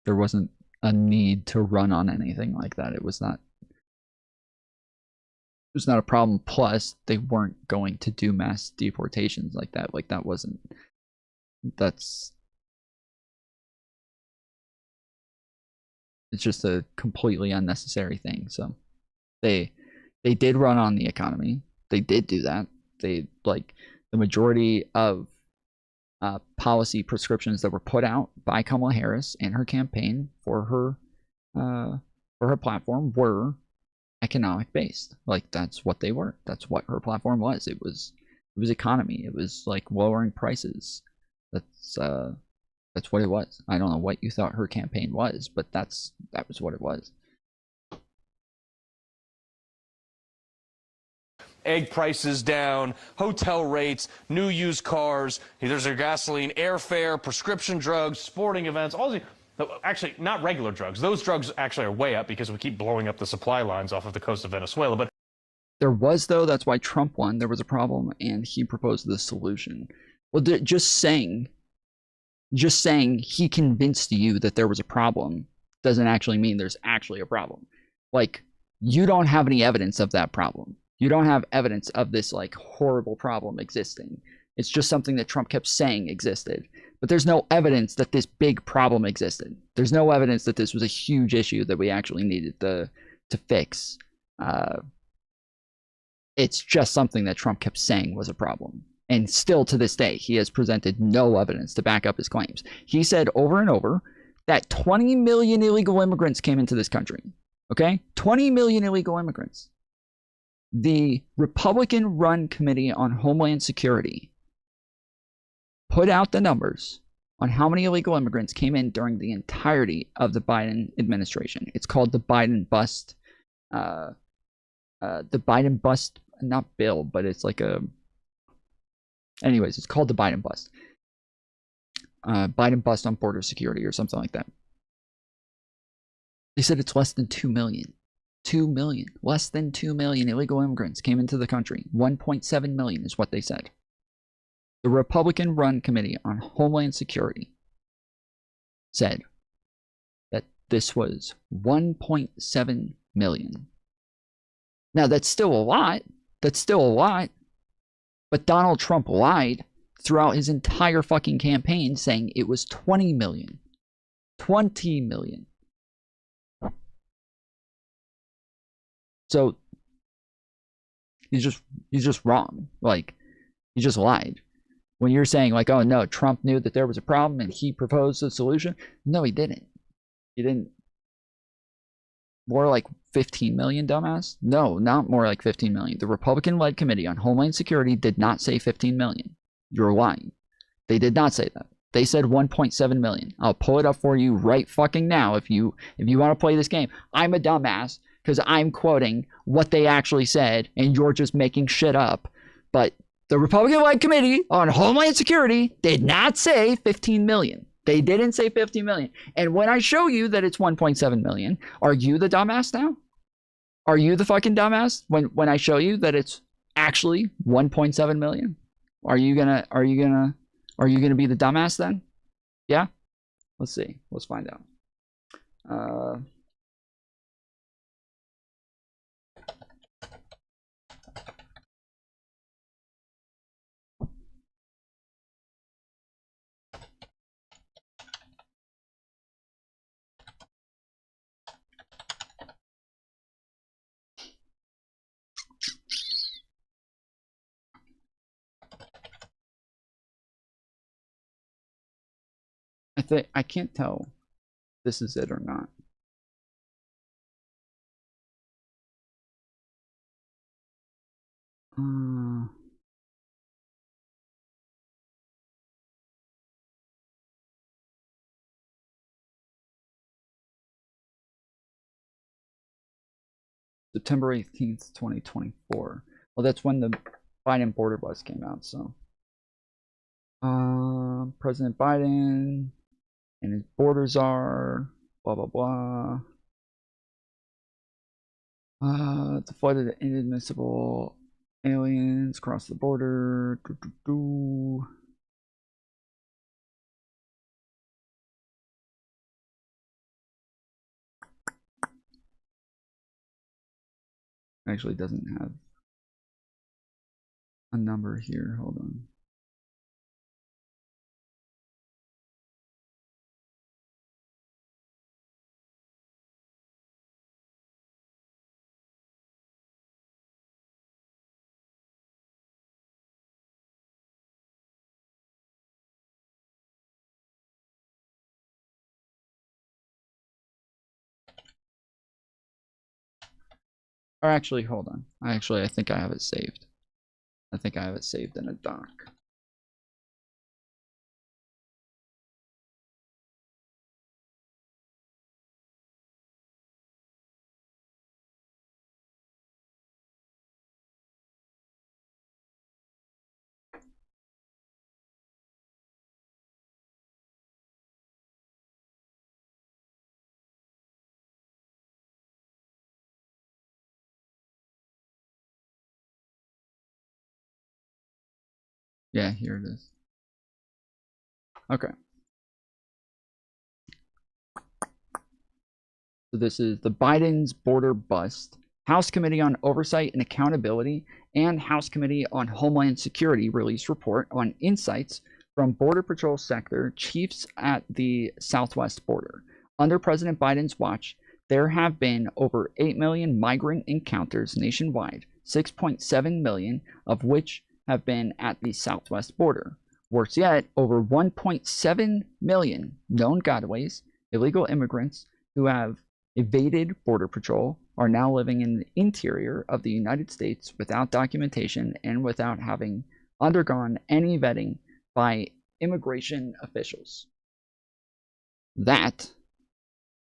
there wasn't a need to run on anything like that. It was not a problem. Plus, they weren't going to do mass deportations like that. Like, that wasn't, it's just a completely unnecessary thing. So they did run on the economy. They did do that. They, like, the majority of policy prescriptions that were put out by Kamala Harris and her campaign for her platform were economic based. Like, that's what they were. That's what her platform was. It was economy. It was like lowering prices. That's what it was. I don't know what you thought her campaign was, but that was what it was. Egg prices down, hotel rates, new used cars, there's their gasoline, airfare, prescription drugs, sporting events, all these. Actually, not regular drugs. Those drugs actually are way up because we keep blowing up the supply lines off of the coast of Venezuela. But there was, though, that's why Trump won. There was a problem, and he proposed the solution. Well, just saying he convinced you that there was a problem doesn't actually mean there's actually a problem. Like, you don't have any evidence of that problem. You don't have evidence of this, like, horrible problem existing. It's just something that Trump kept saying existed. But there's no evidence that this big problem existed. There's no evidence that this was a huge issue that we actually needed to fix. It's just something that Trump kept saying was a problem. And still to this day, he has presented no evidence to back up his claims. He said over and over that 20 million illegal immigrants came into this country. Okay? 20 million illegal immigrants. The Republican-run Committee on Homeland Security put out the numbers on how many illegal immigrants came in during the entirety of the Biden administration. It's called the Biden bust. The Biden bust, not bill, but it's like a... Anyways, it's called the Biden bust. Biden bust on border security or something like that. They said it's less than 2 million. 2 million. Less than 2 million illegal immigrants came into the country. 1.7 million is what they said. The Republican-run Committee on Homeland Security said that this was 1.7 million. Now, that's still a lot. That's still a lot. But Donald Trump lied throughout his entire fucking campaign saying it was 20 million. 20 million. So he's just wrong. Like, he just lied. When you're saying like, oh no, Trump knew that there was a problem and he proposed a solution. No, he didn't. He didn't. More like 15 million, dumbass? No, not more like 15 million. The Republican-led Committee on Homeland Security did not say 15 million. You're lying. They did not say that. They said 1.7 million. I'll pull it up for you right fucking now if you want to play this game. I'm a dumbass because I'm quoting what they actually said and you're just making shit up. But the Republican-led Committee on Homeland Security did not say 15 million. They didn't say 50 million. And when I show you that it's 1.7 million, are you the dumbass now? Are you the fucking dumbass when I show you that it's actually 1.7 million? Are you gonna be the dumbass then? Yeah? Let's see. Let's find out. I can't tell if this is it or not. September 18th, 2024. Well, that's when the Biden border bus came out, so. President Biden and his borders are blah blah blah. The flight of the inadmissible aliens across the border. Actually doesn't have a number here. Hold on. Or actually, hold on. I think I have it saved. I think I have it saved in a doc. Yeah, here it is. Okay. So this is the Biden's border bust. House Committee on Oversight and Accountability and House Committee on Homeland Security released report on insights from Border Patrol sector chiefs at the southwest border. Under President Biden's watch, there have been over 8 million migrant encounters nationwide, 6.7 million of which have been at the southwest border. Worse yet, over 1.7 million known gotaways, illegal immigrants who have evaded Border Patrol, are now living in the interior of the United States without documentation and without having undergone any vetting by immigration officials. That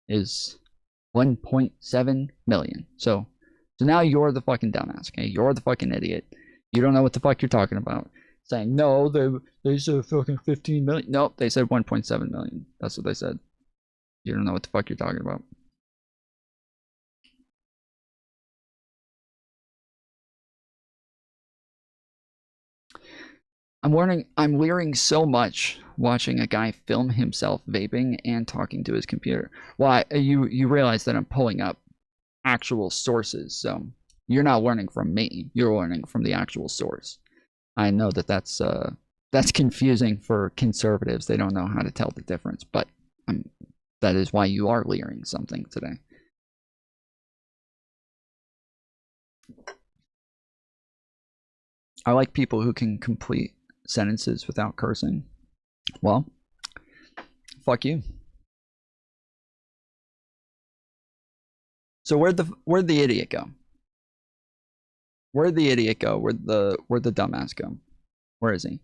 is 1.7 million. So now you're the fucking dumbass, okay? You're the fucking idiot. You don't know what the fuck you're talking about. Saying, no, they said fucking 15 million. Nope, they said 1.7 million. That's what they said. You don't know what the fuck you're talking about. I'm learning so much watching a guy film himself vaping and talking to his computer. Well, you realize that I'm pulling up actual sources, so you're not learning from me. You're learning from the actual source. I know that that's confusing for conservatives. They don't know how to tell the difference, but that is why you are learning something today. I like people who can complete sentences without cursing. Well, fuck you. So where'd the idiot go? Where'd the idiot go? Where'd the dumbass go? Where is he?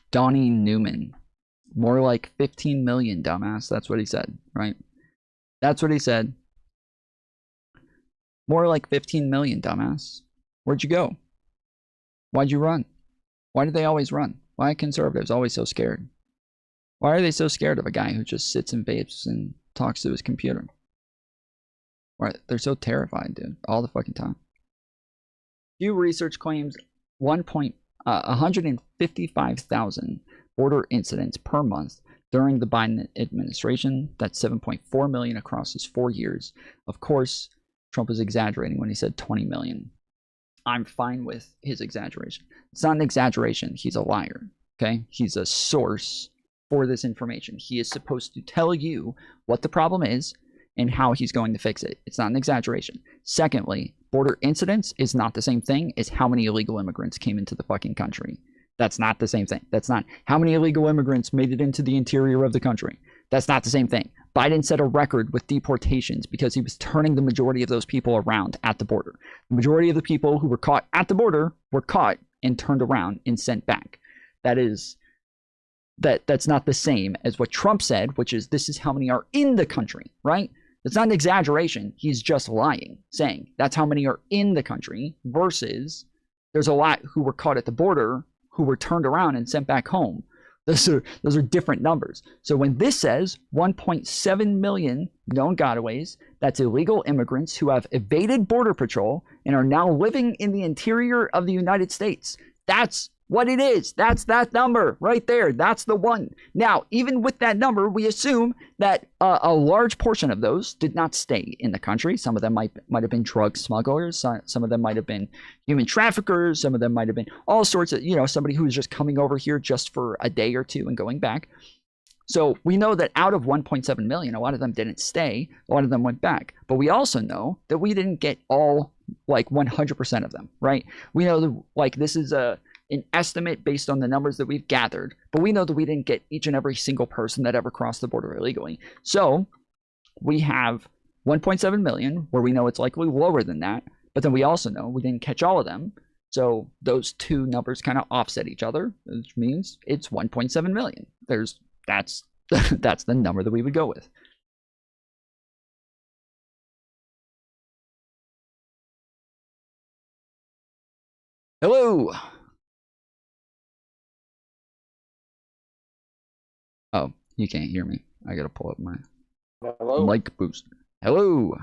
Donnie Newman. More like 15 million, dumbass. That's what he said, right? That's what he said. More like 15 million, dumbass. Where'd you go? Why'd you run? Why do they always run? Why are conservatives always so scared? Why are they so scared of a guy who just sits and vapes and talks to his computer? Why? They're so terrified, dude. All the fucking time. Pew Research claims 155,000 border incidents per month during the Biden administration. That's 7.4 million across his 4 years. Of course, Trump was exaggerating when he said 20 million. I'm fine with his exaggeration. It's not an exaggeration. He's a liar, okay? He's a source for this information. He is supposed to tell you what the problem is and how he's going to fix it. It's not an exaggeration. Secondly, border incidents is not the same thing as how many illegal immigrants came into the fucking country. That's not the same thing. That's not how many illegal immigrants made it into the interior of the country. That's not the same thing. Biden set a record with deportations because he was turning the majority of those people around at the border. The majority of the people who were caught at the border were caught and turned around and sent back. That's not the same as what Trump said, which is this is how many are in the country, right? It's not an exaggeration. He's just lying, saying that's how many are in the country versus there's a lot who were caught at the border who were turned around and sent back home. Those are different numbers. So when this says 1.7 million known gotaways, that's illegal immigrants who have evaded Border Patrol and are now living in the interior of the United States. That's what it is. That's that number right there. That's the one. Now, even with that number, we assume that a large portion of those did not stay in the country. Some of them might have been drug smugglers. Some of them might have been human traffickers. Some of them might have been all sorts of, somebody who was just coming over here just for a day or two and going back. So we know that out of 1.7 million, a lot of them didn't stay. A lot of them went back. But we also know that we didn't get all, 100% of them, right? We know that, this is an estimate based on the numbers that we've gathered, but we know that we didn't get each and every single person that ever crossed the border illegally. So we have 1.7 million where we know it's likely lower than that, but then we also know we didn't catch all of them. So those two numbers kind of offset each other, which means it's 1.7 million. That's the number that we would go with. Hello. Oh, you can't hear me. I gotta pull up my mic boost. Hello.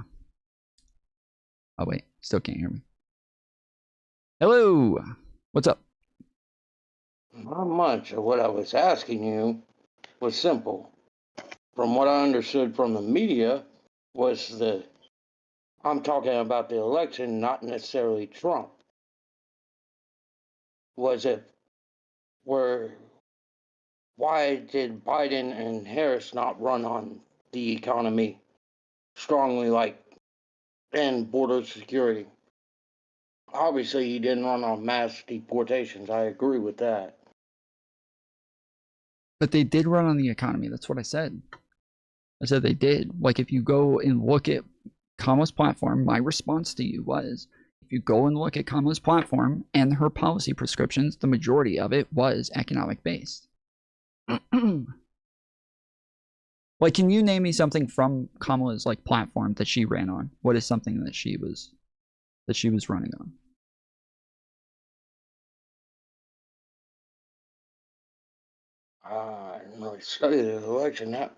Oh wait, still can't hear me. Hello. What's up? Not much of what I was asking you was simple. From what I understood from the media was the I'm talking about the election, not necessarily Trump. Was it where? Why did Biden and Harris not run on the economy strongly, like and border security? Obviously, he didn't run on mass deportations. I agree with that. But they did run on the economy. That's what I said. I said they did. Like, if you go and look at Kamala's platform, my response to you was, if you go and look at Kamala's platform and her policy prescriptions, the majority of it was economic based. Like, can you name me something from Kamala's like platform that she ran on? What is something that she was running on? I didn't really study the election that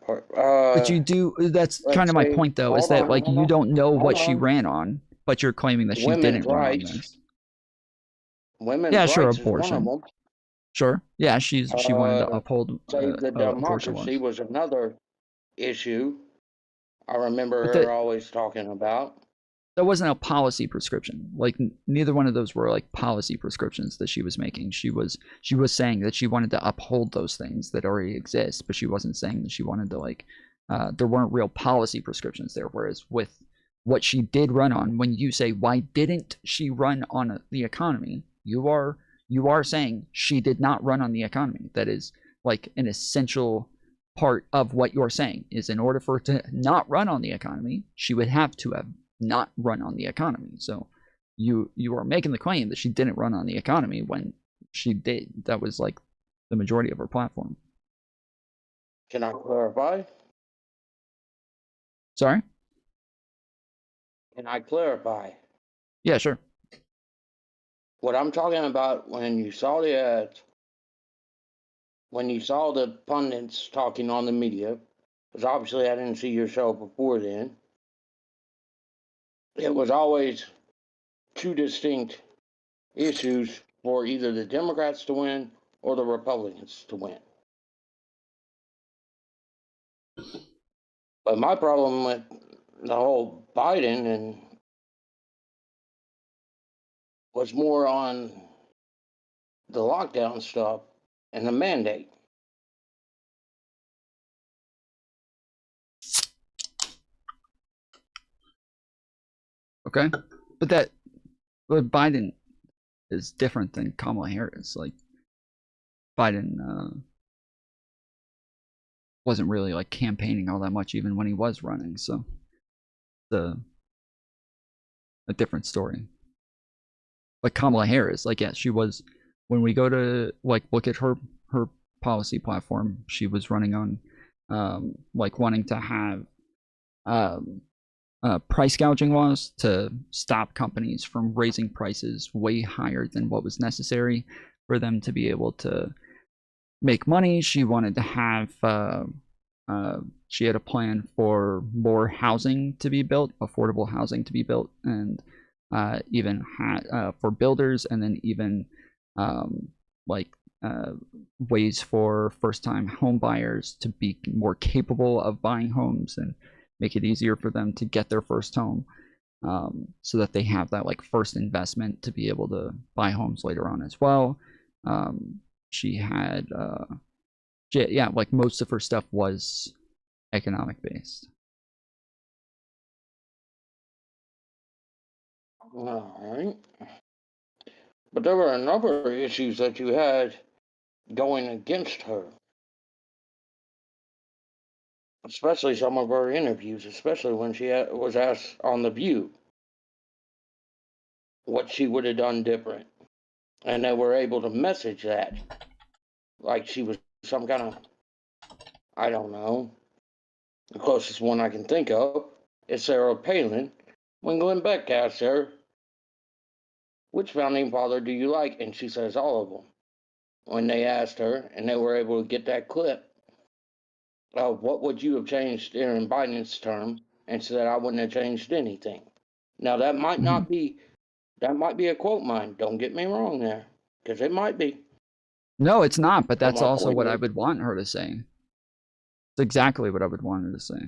part. But you do. That's kind of my point, though, is that like you don't know what she on. ran on, but you're claiming that she Women's didn't run on rights. this. Women's Yeah, sure, rights is one of abortion. them. Sure. Yeah, she wanted to uphold Save the abortion democracy laws. was another issue. I remember But her always talking about. That wasn't a policy prescription. Like, neither one of those were like policy prescriptions that she was making. She was saying that she wanted to uphold those things that already exist, but she wasn't saying that she wanted to like there weren't real policy prescriptions there. Whereas with what she did run on, when you say why didn't she run on the economy, you are saying she did not run on the economy. That is like an essential part of what you're saying, is in order for her to not run on the economy, she would have to have not run on the economy. So you are making the claim that she didn't run on the economy when she did. That was like the majority of her platform. Can I clarify? Sorry? Can I clarify? Yeah, sure. What I'm talking about, when you saw the ads, when you saw the pundits talking on the media, because obviously I didn't see your show before then, it was always two distinct issues for either the Democrats to win or the Republicans to win. But my problem with the whole Biden and was more on the lockdown stuff and the mandate. Okay. But Biden is different than Kamala Harris. Like, Biden wasn't really like campaigning all that much even when he was running, so a different story. Like Kamala Harris, like, yeah, she was, when we go to like look at her policy platform, she was running on like wanting to have price gouging laws to stop companies from raising prices way higher than what was necessary for them to be able to make money. She wanted to have she had a plan for more housing to be built, affordable housing to be built, and even for builders, and then even ways for first-time home buyers to be more capable of buying homes and make it easier for them to get their first home, so that they have that like first investment to be able to buy homes later on as well. She had yeah, like most of her stuff was economic based. All right. But there were a number of issues that you had going against her. Especially some of her interviews, especially when she was asked on The View what she would have done different. And they were able to message that like she was some kind of, I don't know, the closest one I can think of is Sarah Palin. When Glenn Beck asked her, which founding father do you like? And she says all of them. When they asked her, and they were able to get that clip of what would you have changed during Biden's term, and said I wouldn't have changed anything. Now that might not be, that might be a quote mine. Don't get me wrong there, because it might be. No, it's not, but that's also what I would want her to say. It's exactly what I would want her to say.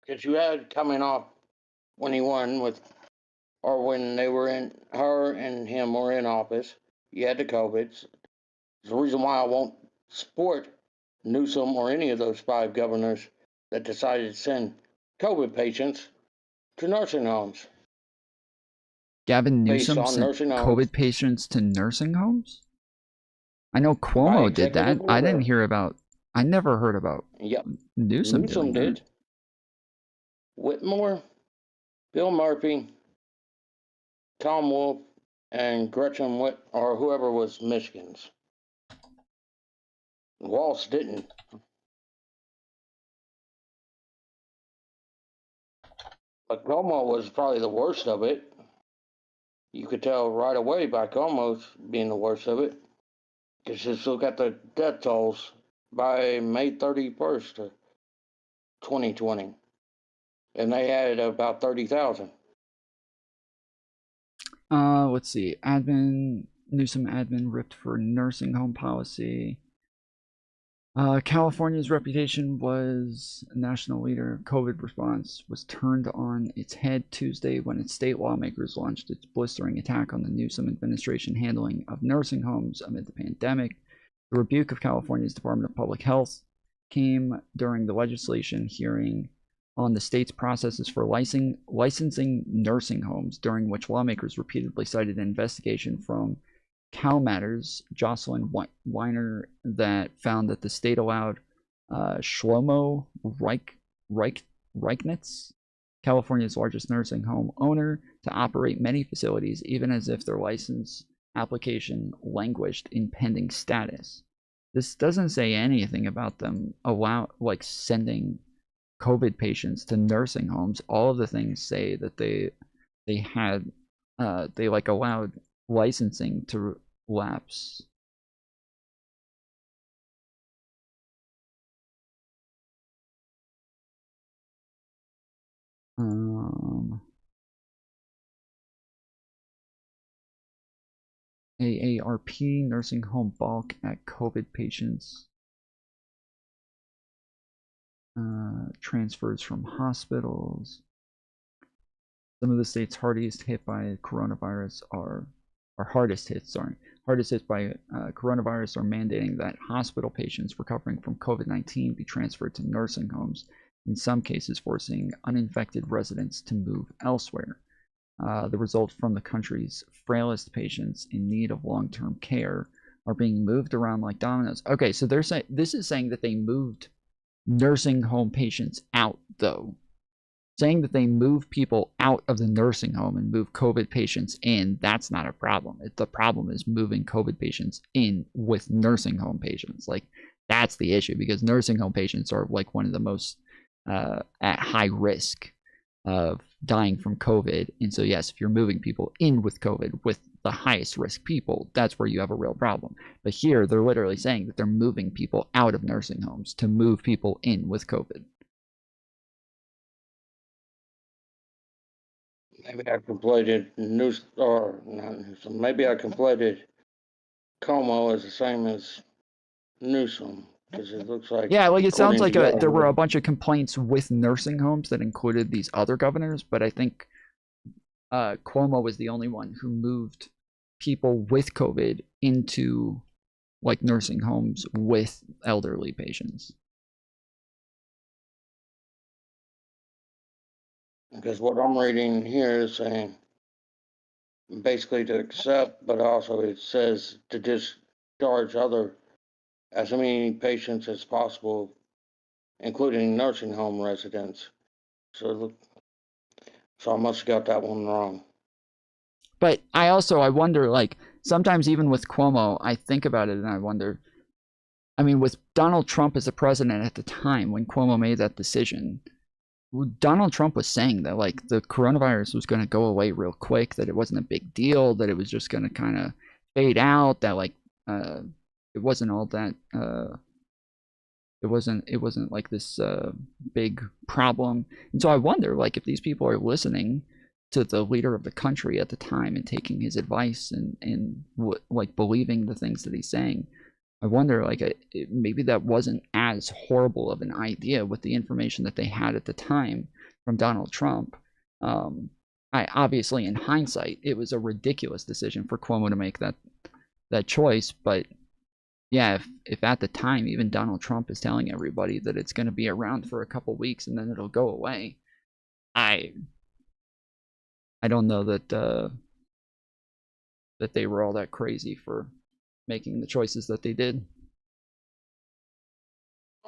Because you had coming off when he won with, or when they were in, her and him were in office, you had the COVIDs. There's a reason why I won't support Newsom or any of those 5 governors that decided to send COVID patients to nursing homes. Gavin Based Newsom on sent nursing homes. COVID patients to nursing homes? I know By Cuomo did that. executive I didn't order. hear about, I never heard about Yep. Newsom Newsom doing did. Whitmore, Bill Murphy, Tom Wolf, and Gretchen Whit, or whoever was Michigan's. Walsh didn't. But Como was probably the worst of it. You could tell right away by Como's being the worst of it. Because just look at the death tolls by May 31st of 2020. And they had about 30,000. Let's see. Newsom admin ripped for nursing home policy. California's reputation was a national leader of COVID response was turned on its head Tuesday when its state lawmakers launched its blistering attack on the Newsom administration handling of nursing homes amid the pandemic. The rebuke of California's Department of Public Health came during the legislation hearing on the state's processes for licensing nursing homes, during which lawmakers repeatedly cited an investigation from Cal Matters, Jocelyn Weiner, that found that the state allowed Shlomo Reichnitz, California's largest nursing home owner, to operate many facilities, even as if their license application languished in pending status. This doesn't say anything about them sending COVID patients to nursing homes. All of the things say that they allowed licensing to lapse. AARP nursing home balk at COVID patients. Transfers from hospitals. Some of the states hardest hit by coronavirus are hardest hit by coronavirus are mandating that hospital patients recovering from COVID-19 be transferred to nursing homes, in some cases forcing uninfected residents to move elsewhere. The result from the country's frailest patients in need of long-term care are being moved around like dominoes. Okay, so they're saying this is saying that they moved nursing home patients out, though. Saying that they move people out of the nursing home and move COVID patients in, that's not a problem. The problem is moving COVID patients in with nursing home patients. Like, that's the issue, because nursing home patients are like one of the most at high risk of dying from COVID. And so, yes, if you're moving people in with COVID with the highest risk people, that's where you have a real problem. But here, they're literally saying that they're moving people out of nursing homes to move people in with COVID. Maybe I completed maybe I completed Como as the same as Newsom, because it looks like, yeah, like it sounds according like to there were y'all, a bunch of complaints with nursing homes that included these other governors, but I think Cuomo was the only one who moved people with COVID into like nursing homes with elderly patients. because what I'm reading here is saying basically to accept, but also it says to discharge as many patients as possible, including nursing home residents. So I must have got that one wrong. But I wonder, like, sometimes even with Cuomo, I think about it and I wonder, I mean, with Donald Trump as the president at the time when Cuomo made that decision, Donald Trump was saying that, like, the coronavirus was going to go away real quick, that it wasn't a big deal, that it was just going to kind of fade out, that, like, it wasn't all that, it wasn't like this big problem. And so I wonder, like, if these people are listening to the leader of the country at the time and taking his advice and like believing the things that he's saying, I wonder, like, maybe that wasn't as horrible of an idea with the information that they had at the time, from Donald Trump. I obviously, in hindsight, it was a ridiculous decision for Cuomo to make that choice. But yeah, if at the time even Donald Trump is telling everybody that it's going to be around for a couple weeks and then it'll go away, I don't know that that they were all that crazy for making the choices that they did.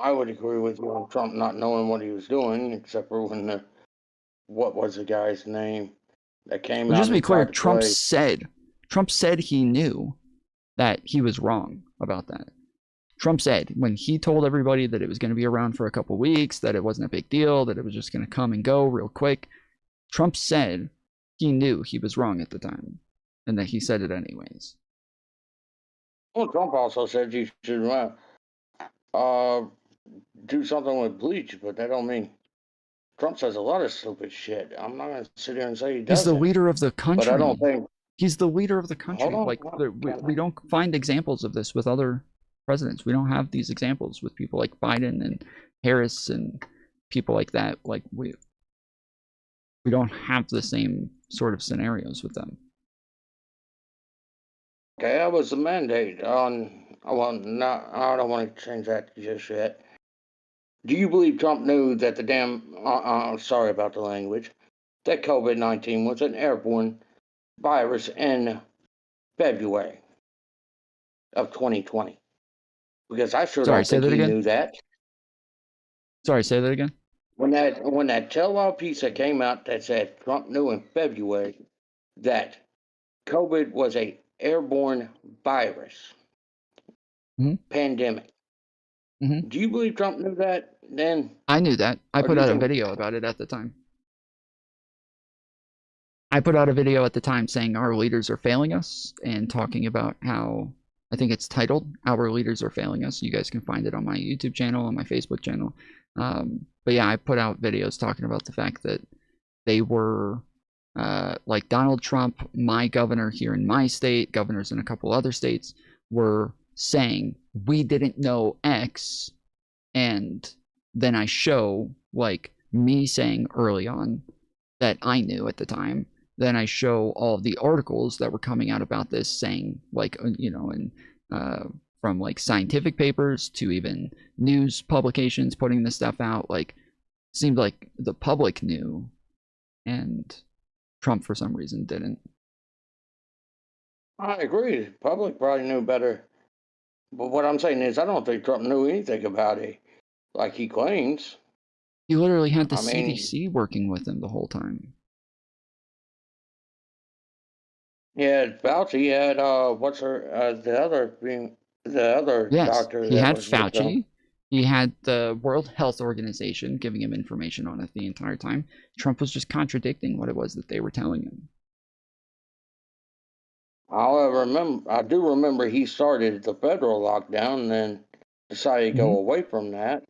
I would agree with you on Trump not knowing what he was doing, except for when what was the guy's name that came Well, out just to be and clear, tried to play. Trump said he knew that he was wrong about that. Trump said when he told everybody that it was going to be around for a couple weeks, that it wasn't a big deal, that it was just going to come and go real quick. Trump said he knew he was wrong at the time, and that he said it anyways. Well, Trump also said you should do something with bleach, but that don't mean Trump says a lot of stupid shit. I'm not gonna sit here and say he doesn't. He's the leader of the country. But I don't think he's the leader of the country. Hold Like we don't find examples of this with other presidents. We don't have these examples with people like Biden and Harris and people like that. Like we don't have the same sort of scenarios with them. Okay, that was the mandate on. Well, no, I don't want to change that just yet. Do you believe Trump knew that the sorry about the language, that COVID-19 was an airborne virus in February of 2020? Because I sure don't think he knew that. Sorry, say that again. When that tell-all piece that came out that said Trump knew in February that COVID was a airborne virus pandemic. Do you believe Trump knew that then? I knew that. I put out a video about it at the time. I put out a video at the time saying our leaders are failing us and talking about how, I think it's titled, Our Leaders Are Failing Us. You guys can find it on my YouTube channel, on my Facebook channel. But yeah, I put out videos talking about the fact that they were, like Donald Trump, my governor here in my state, governors in a couple other states, were saying, we didn't know X, and then I show, like, me saying early on that I knew at the time. Then I show all of the articles that were coming out about this saying, like, you know, and from like scientific papers to even news publications putting this stuff out. Like, seemed like the public knew, and Trump for some reason didn't. I agree. The public probably knew better. But what I'm saying is, I don't think Trump knew anything about it, like he claims. He literally had the CDC working with him the whole time. Yeah, Fauci had what's her the other doctor. He had Fauci. He had the World Health Organization giving him information on it the entire time. Trump was just contradicting what it was that they were telling him. I do remember he started the federal lockdown and then decided to go away from that.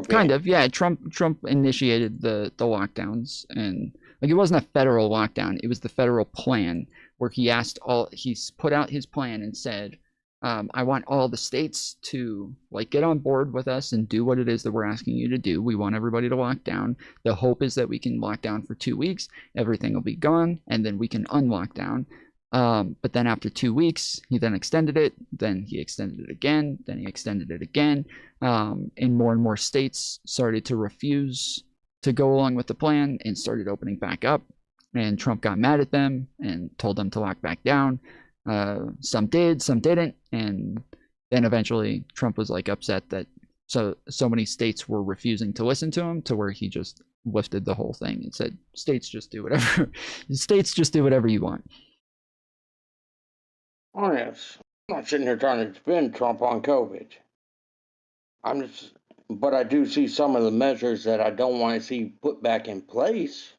Kind of, yeah. Trump initiated the lockdowns, and like it wasn't a federal lockdown. It was the federal plan where he's put out his plan and said, I want all the states to like get on board with us and do what it is that we're asking you to do. We want everybody to lock down. The hope is that we can lock down for 2 weeks. Everything will be gone, and then we can unlock down. But then after 2 weeks, he then extended it. Then he extended it again. Then he extended it again. And more states started to refuse to go along with the plan and started opening back up. And Trump got mad at them and told them to lock back down. Some did, some didn't, and then eventually Trump was like upset that so many states were refusing to listen to him, to where he just lifted the whole thing and said, states just do whatever you want. Oh yes, I'm not sitting here trying to defend Trump on COVID. But I do see some of the measures that I don't want to see put back in place.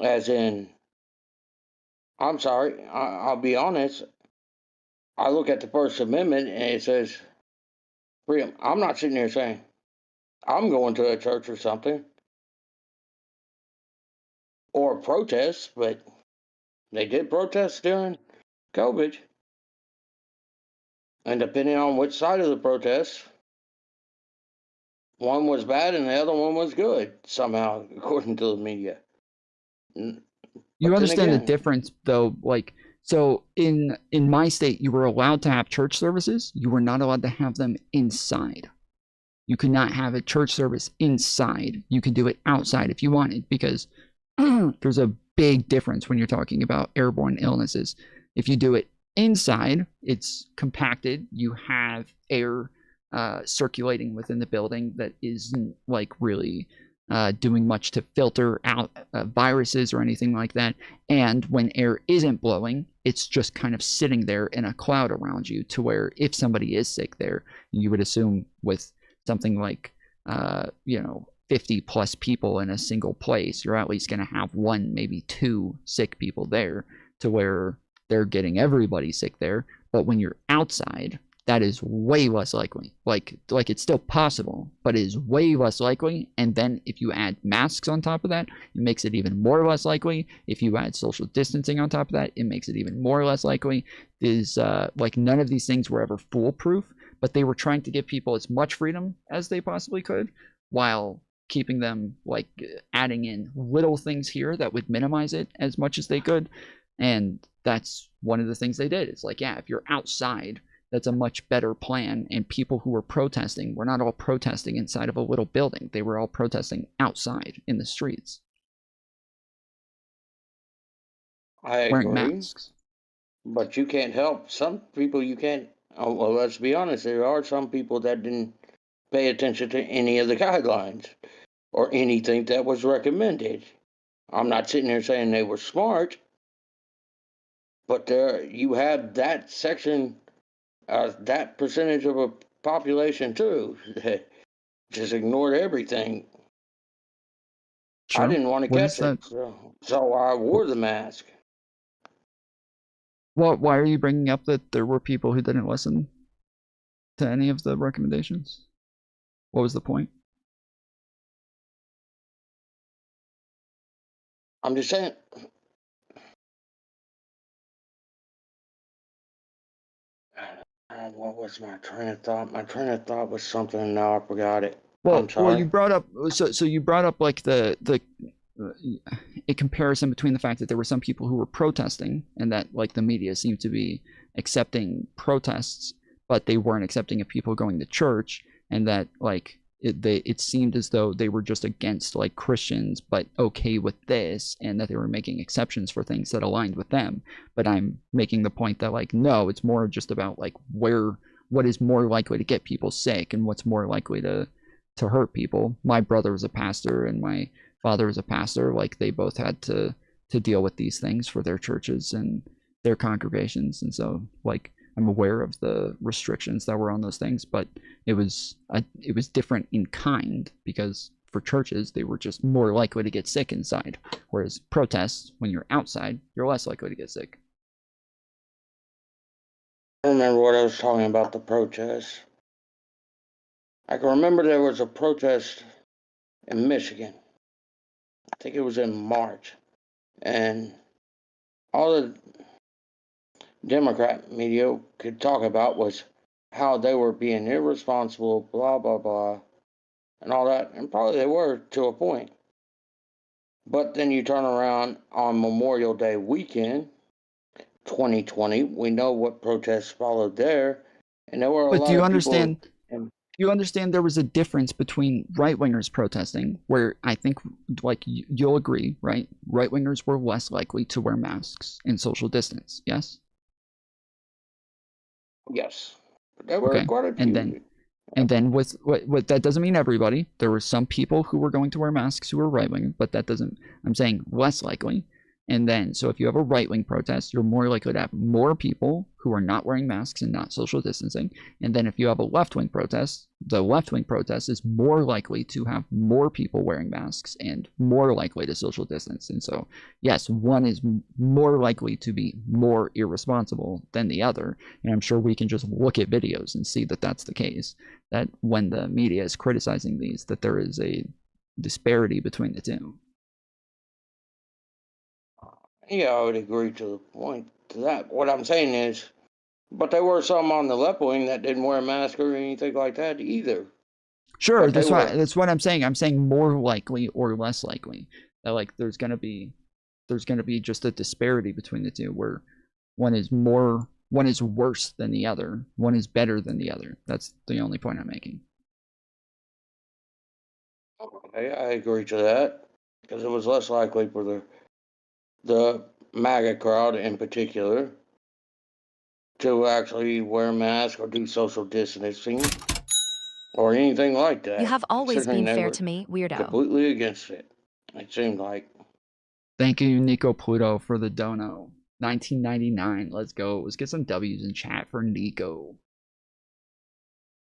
As in, I'm sorry, I'll be honest. I look at the First Amendment and it says freedom. I'm not sitting here saying I'm going to a church or something or protest, but they did protest during COVID. And depending on which side of the protest, one was bad and the other one was good somehow, according to the media. You But then understand the again, difference, though. Like, so in my state, you were allowed to have church services. You were not allowed to have them inside. You could not have a church service inside. You could do it outside if you wanted, because there's a big difference when you're talking about airborne illnesses. If you do it inside, it's compacted. You have air circulating within the building that isn't like really doing much to filter out viruses or anything like that. And when air isn't blowing, it's just kind of sitting there in a cloud around you, to where if somebody is sick there, you would assume with something like 50 plus people in a single place, you're at least going to have one, maybe two sick people there, to where they're getting everybody sick there. But when you're outside, that is way less likely. Like it's still possible, but it is way less likely. And then if you add masks on top of that, it makes it even more or less likely. If you add social distancing on top of that, it makes it even more or less likely. Is like none of these things were ever foolproof, but they were trying to give people as much freedom as they possibly could, while keeping them like adding in little things here that would minimize it as much as they could. And that's one of the things they did. It's like, yeah, if you're outside, that's a much better plan. And people who were protesting were not all protesting inside of a little building. They were all protesting outside in the streets. I wearing agree, masks. but you can't help some people. You can't. Oh, well, let's be honest. There are some people that didn't pay attention to any of the guidelines or anything that was recommended. I'm not sitting here saying they were smart, but there you had that section, that percentage of a population too, that just ignored everything. Sure. I didn't want to What catch is that? it, so I wore the mask. Well, why are you bringing up that there were people who didn't listen to any of the recommendations? What was the point? I'm just saying. What was my train of thought? My train of thought was something, and now I forgot it. I'm sorry. Well, you brought up so you brought up like the a comparison between the fact that there were some people who were protesting, and that like the media seemed to be accepting protests, but they weren't accepting of people going to church, and that like it seemed as though they were just against like Christians, but okay with this, and that they were making exceptions for things that aligned with them. But I'm making the point that like, no, it's more just about like what is more likely to get people sick and what's more likely to hurt people. My brother was a pastor and my father was a pastor. Like they both had to deal with these things for their churches and their congregations, and so like I'm aware of the restrictions that were on those things, but it was different in kind, because for churches they were just more likely to get sick inside, whereas protests, when you're outside, you're less likely to get sick. I remember what I was talking about, the protests. I can remember there was a protest in Michigan. I think it was in March. And all the Democrat media could talk about was how they were being irresponsible, blah, blah, blah, and all that. And probably they were to a point. But then you turn around on Memorial Day weekend, 2020, we know what protests followed there. And there were a But lot do you of understand? people. You understand there was a difference between right-wingers protesting, where I think, like, you'll agree, right? Right-wingers were less likely to wear masks and social distance, yes? Yes. There were Okay. quite a few. And then with what that doesn't mean everybody. There were some people who were going to wear masks who were right-wing, but that doesn't, I'm saying less likely. And then, so if you have a right-wing protest, you're more likely to have more people who are not wearing masks and not social distancing. And then if you have a left-wing protest, the left-wing protest is more likely to have more people wearing masks and more likely to social distance. And so, yes, one is more likely to be more irresponsible than the other. And I'm sure we can just look at videos and see that that's the case, that when the media is criticizing these, that there is a disparity between the two. Yeah, I would agree to the point to that. What I'm saying is, but there were some on the left wing that didn't wear a mask or anything like that either. Sure, But they were. that's what I'm saying. I'm saying more likely or less likely that like there's gonna be just a disparity between the two where one is worse than the other, one is better than the other. That's the only point I'm making. I agree to that because it was less likely for the MAGA crowd in particular to actually wear masks or do social distancing or anything like that. You have always considering been they fair were to me, weirdo. completely against it. It seemed like. Thank you, Nico Pluto, for the dono. 1999. Let's go. Let's get some W's in chat for Nico.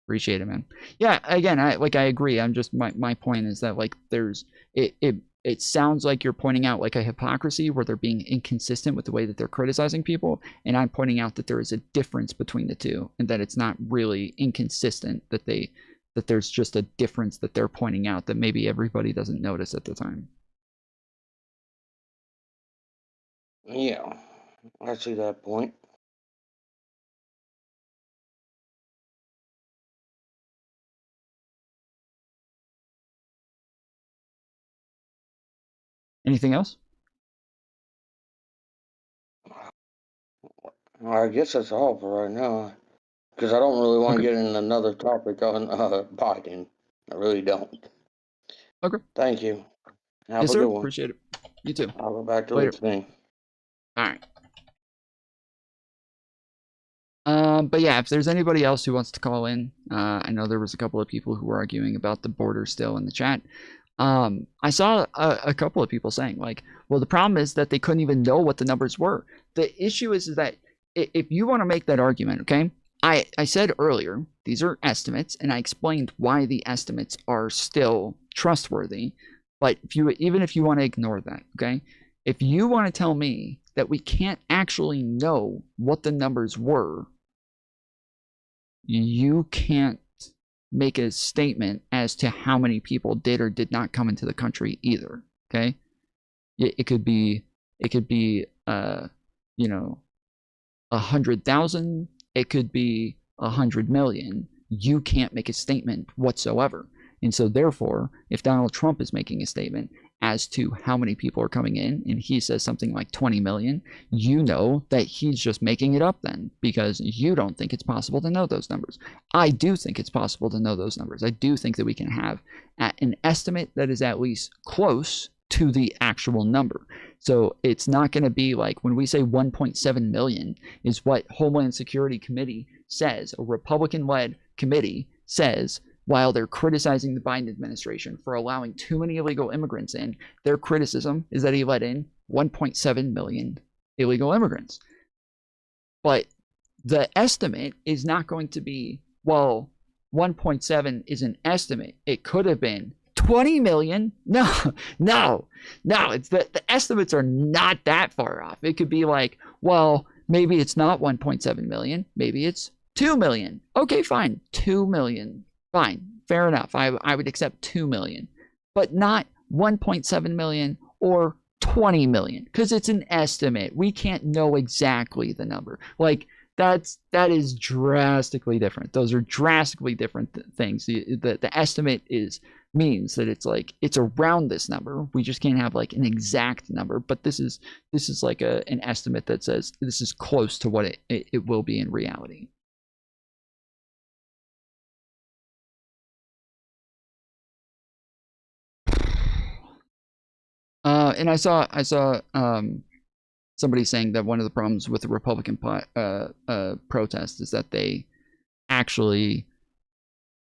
Appreciate it, man. Yeah, again, I agree. I'm just my point is that like there's it sounds like you're pointing out like a hypocrisy where they're being inconsistent with the way that they're criticizing people, and I'm pointing out that there is a difference between the two and that it's not really inconsistent, that there's just a difference that they're pointing out that maybe everybody doesn't notice at the time. Yeah, I see that point. Anything else? I guess that's all for right now. Because I don't really want to get in another topic on Biden. I really don't. Okay. Thank you. Have Yes, a sir. good one. Appreciate it. You too. I'll go back to Later. listening. All right. But yeah, if there's anybody else who wants to call in, I know there was a couple of people who were arguing about the border still in the chat. I saw a couple of people saying like, well, the problem is that they couldn't even know what the numbers were. The issue is that if you want to make that argument, okay, I said earlier, these are estimates, and I explained why the estimates are still trustworthy. But even if you want to ignore that, okay, if you want to tell me that we can't actually know what the numbers were, you can't make a statement as to how many people did or did not come into the country either. Okay, it could be 100,000. It could be 100 million. You can't make a statement whatsoever. And so therefore, if Donald Trump is making a statement as to how many people are coming in, and he says something like 20 million, you know that he's just making it up then, because you don't think it's possible to know those numbers. I do think it's possible to know those numbers. I do think that we can have an estimate that is at least close to the actual number. So it's not going to be like when we say 1.7 million is what Homeland Security Committee says, a Republican-led committee says, while they're criticizing the Biden administration for allowing too many illegal immigrants in. Their criticism is that he let in 1.7 million illegal immigrants. But the estimate is not going to be, well, 1.7 is an estimate. It could have been 20 million. No. It's the estimates are not that far off. It could be like, well, maybe it's not 1.7 million. Maybe it's 2 million. Okay, fine. 2 million. Fine, fair enough. I would accept 2 million, but not 1.7 million or 20 million, because it's an estimate. We can't know exactly the number. Like that is drastically different. Those are drastically different things. The estimate means that it's around this number. We just can't have like an exact number. But this is like an estimate that says this is close to what it will be in reality. And I saw somebody saying that one of the problems with the Republican protest is that they actually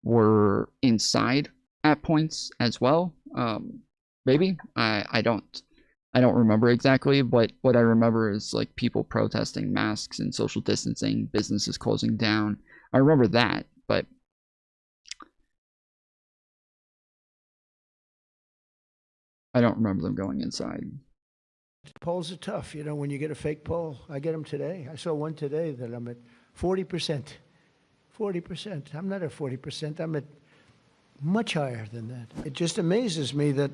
were inside at points as well. Maybe I don't remember exactly, but what I remember is like people protesting masks and social distancing, businesses closing down. I remember that, but I don't remember them going inside. Polls are tough, when you get a fake poll. I get them today. I saw one today that I'm at 40%. 40%. I'm not at 40%. I'm at much higher than that. It just amazes me that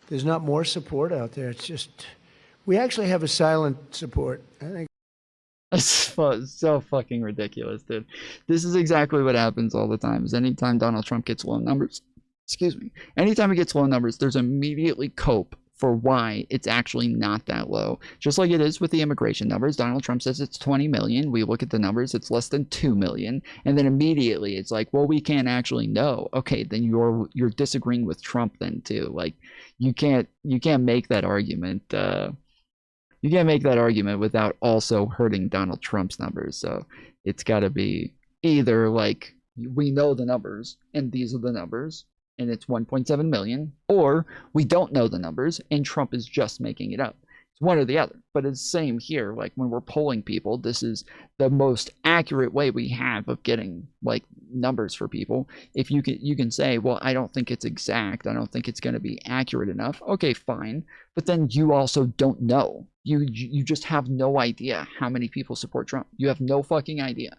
there's not more support out there. It's just, we actually have a silent support. I think It's so fucking ridiculous, dude. This is exactly what happens all the time. Is anytime Donald Trump gets low numbers, excuse me, anytime he gets low numbers, there's immediately cope for why it's actually not that low. Just like it is with the immigration numbers. Donald Trump says it's 20 million. We look at the numbers, it's less than 2 million. And then immediately it's like, well, we can't actually know. Okay, then you're disagreeing with Trump then too. Like you can't make that argument. You can't make that argument without also hurting Donald Trump's numbers. So it's got to be either like we know the numbers and these are the numbers and it's 1.7 million, or we don't know the numbers and Trump is just making it up. It's one or the other. But it's the same here. Like when we're polling people, this is the most accurate way we have of getting like numbers for people. If you can say, well, I don't think it's exact. I don't think it's going to be accurate enough. Okay, fine. But then you also don't know. You just have no idea how many people support Trump. You have no fucking idea.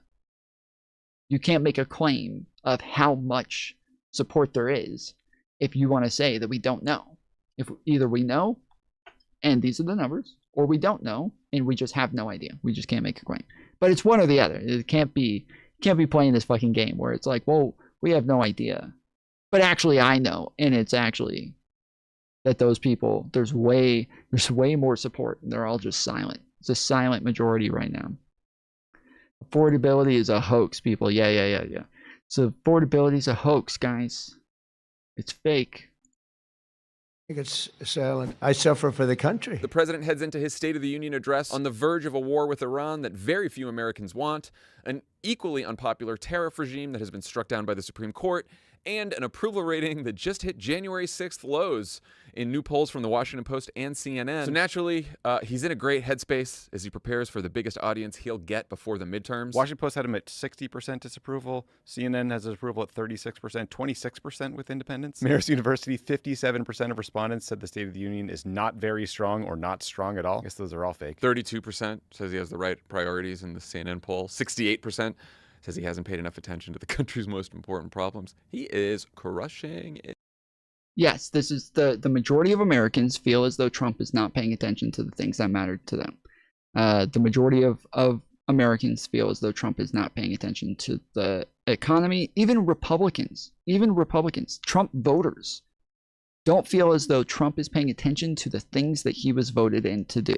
You can't make a claim of how much support there is if you want to say that we don't know. If either we know and these are the numbers, or we don't know and we just have no idea. We just can't make a claim. But it's one or the other. It can't be playing this fucking game where it's like, well, we have no idea, but actually I know, and it's actually that those people, there's way more support and they're all just silent. It's a silent majority right now. Affordability is a hoax, people. Yeah. So affordability is a hoax, guys. It's fake. I think it's silent. I suffer for the country. The president heads into his State of the Union address on the verge of a war with Iran that very few Americans want, an equally unpopular tariff regime that has been struck down by the Supreme Court, and an approval rating that just hit January 6th lows in new polls from the Washington Post and CNN. So naturally, he's in a great headspace as he prepares for the biggest audience he'll get before the midterms. Washington Post had him at 60% disapproval. CNN has his approval at 36%, 26% with independents. Marist University, 57% of respondents said the State of the Union is not very strong or not strong at all. I guess those are all fake. 32% says he has the right priorities in the CNN poll. 68% says he hasn't paid enough attention to the country's most important problems. He is crushing it. Yes, this is the majority of Americans feel as though Trump is not paying attention to the things that matter to them. The majority of Americans feel as though Trump is not paying attention to the economy. Even Republicans, Trump voters don't feel as though Trump is paying attention to the things that he was voted in to do.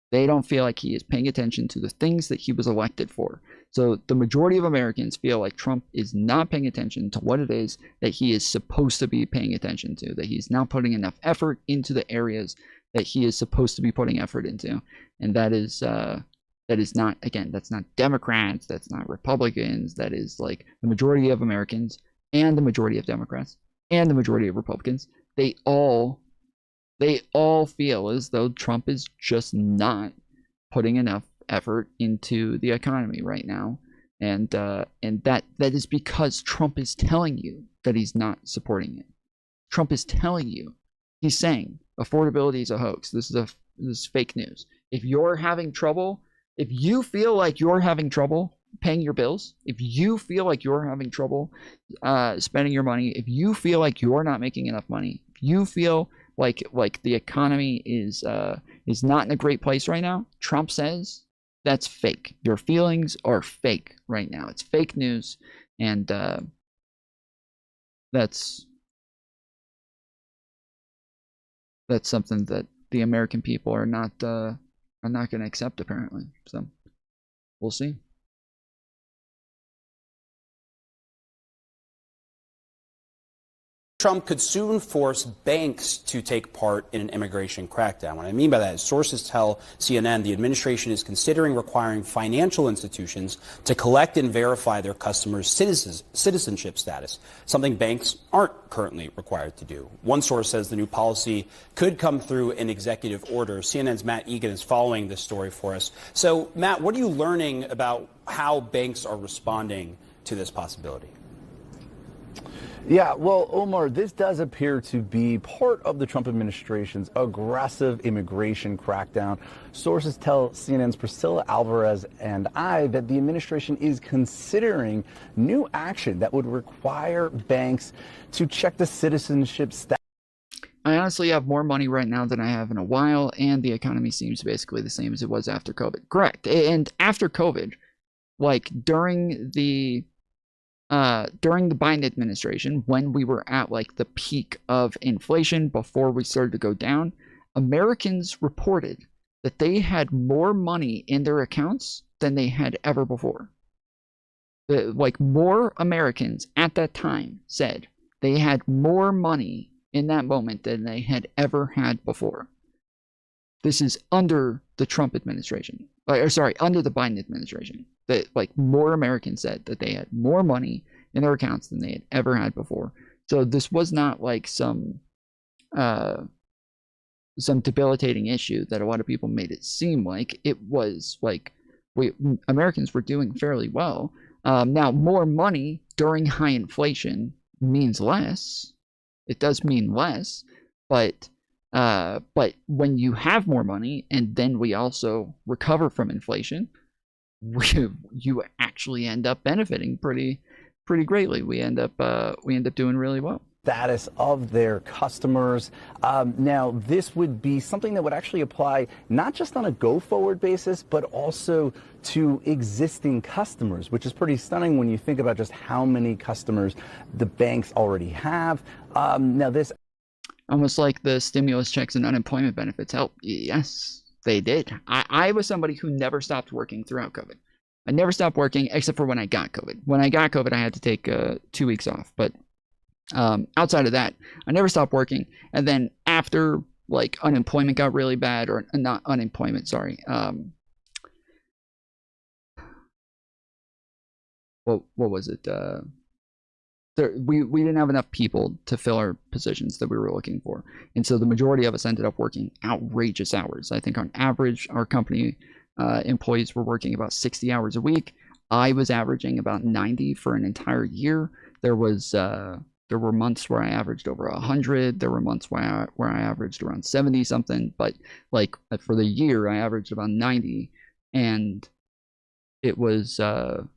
They don't feel like he is paying attention to the things that he was elected for. So the majority of Americans feel like Trump is not paying attention to what it is that he is supposed to be paying attention to, that he's not putting enough effort into the areas that he is supposed to be putting effort into. And that is not, again, that's not Democrats, that's not Republicans, that is like the majority of Americans and the majority of Democrats and the majority of Republicans. They all feel as though Trump is just not putting enough effort into the economy right now, and that is because Trump is telling you that he's not supporting it. Trump is telling you, he's saying affordability is a hoax. This is fake news. If you're having trouble, if you feel like you're having trouble paying your bills, if you feel like you're having trouble spending your money, if you feel like you're not making enough money, if you feel like the economy is not in a great place right now, Trump says that's fake. Your feelings are fake right now. It's fake news, and that's something that the American people are not going to accept, apparently. So we'll see. Trump could soon force banks to take part in an immigration crackdown. What I mean by that is sources tell CNN the administration is considering requiring financial institutions to collect and verify their customers' citizenship status, something banks aren't currently required to do. One source says the new policy could come through an executive order. CNN's Matt Egan is following this story for us. So, Matt, what are you learning about how banks are responding to this possibility? Yeah, well, Omar, this does appear to be part of the Trump administration's aggressive immigration crackdown. Sources tell CNN's Priscilla Alvarez and I that the administration is considering new action that would require banks to check the citizenship status. I honestly have more money right now than I have in a while, and the economy seems basically the same as it was after COVID. Correct. And after COVID, like during the Biden administration, when we were at like the peak of inflation before we started to go down, Americans reported that they had more money in their accounts than they had ever before. Like more Americans at that time said they had more money in that moment than they had ever had before. This is under the Trump administration, or sorry, under the Biden administration. That like more Americans said that they had more money in their accounts than they had ever had before. So this was not like some debilitating issue that a lot of people made it seem like. It was like Americans were doing fairly well. Now, more money during high inflation means less. It does mean less, but when you have more money and then we also recover from inflation, you actually end up benefiting pretty greatly. We end up doing really well. Status of their customers. Now, this would be something that would actually apply not just on a go-forward basis, but also to existing customers, which is pretty stunning when you think about just how many customers the banks already have. Now, this almost like the stimulus checks and unemployment benefits help. Yes, they did. I was somebody who never stopped working throughout COVID. I never stopped working except for when I got COVID. When I got COVID, I had to take 2 weeks off, but outside of that, I never stopped working. And then after like unemployment got really bad, or not unemployment, sorry. What was it? We didn't have enough people to fill our positions that we were looking for. And so the majority of us ended up working outrageous hours. I think on average, our company employees were working about 60 hours a week. I was averaging about 90 for an entire year. There were months where I averaged over 100. There were months where I averaged around 70 something. But like for the year, I averaged about 90, and it was a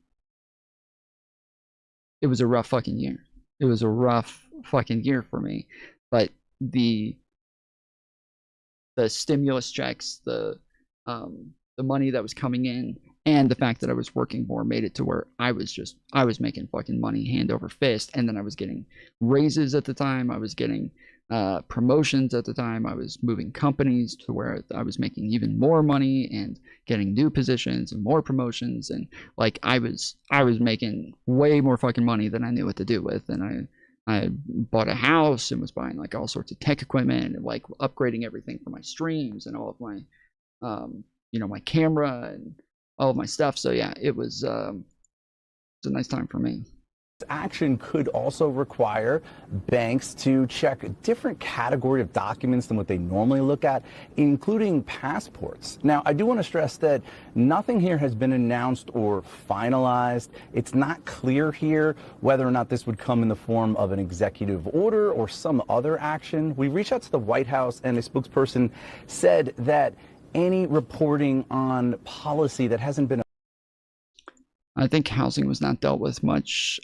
rough fucking year. It was a rough fucking year for me. But the stimulus checks, the money that was coming in, and the fact that I was working more made it to where I was making fucking money hand over fist. And then I was getting raises at the time. I was getting promotions at the time. I was moving companies to where I was making even more money and getting new positions and more promotions. And like I was making way more fucking money than I knew what to do with. And I bought a house and was buying like all sorts of tech equipment and like upgrading everything for my streams and all of my my camera and all of my stuff. So yeah, it was a nice time for me. Action could also require banks to check a different category of documents than what they normally look at, including passports. Now, I do want to stress that nothing here has been announced or finalized. It's not clear here whether or not this would come in the form of an executive order or some other action. We reached out to the White House, and a spokesperson said that any reporting on policy that hasn't been. I think housing was not dealt with much.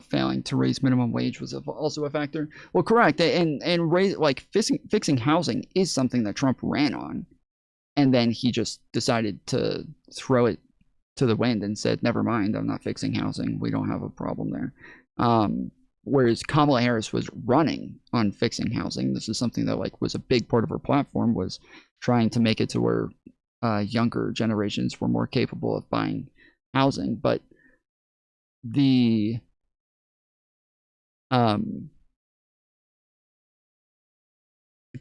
Failing to raise minimum wage was also a factor. Well, correct. And fixing housing is something that Trump ran on, and then he just decided to throw it to the wind and said, "Never mind, I'm not fixing housing. We don't have a problem there." Whereas Kamala Harris was running on fixing housing. This is something that was a big part of her platform, was trying to make it to where younger generations were more capable of buying housing. But the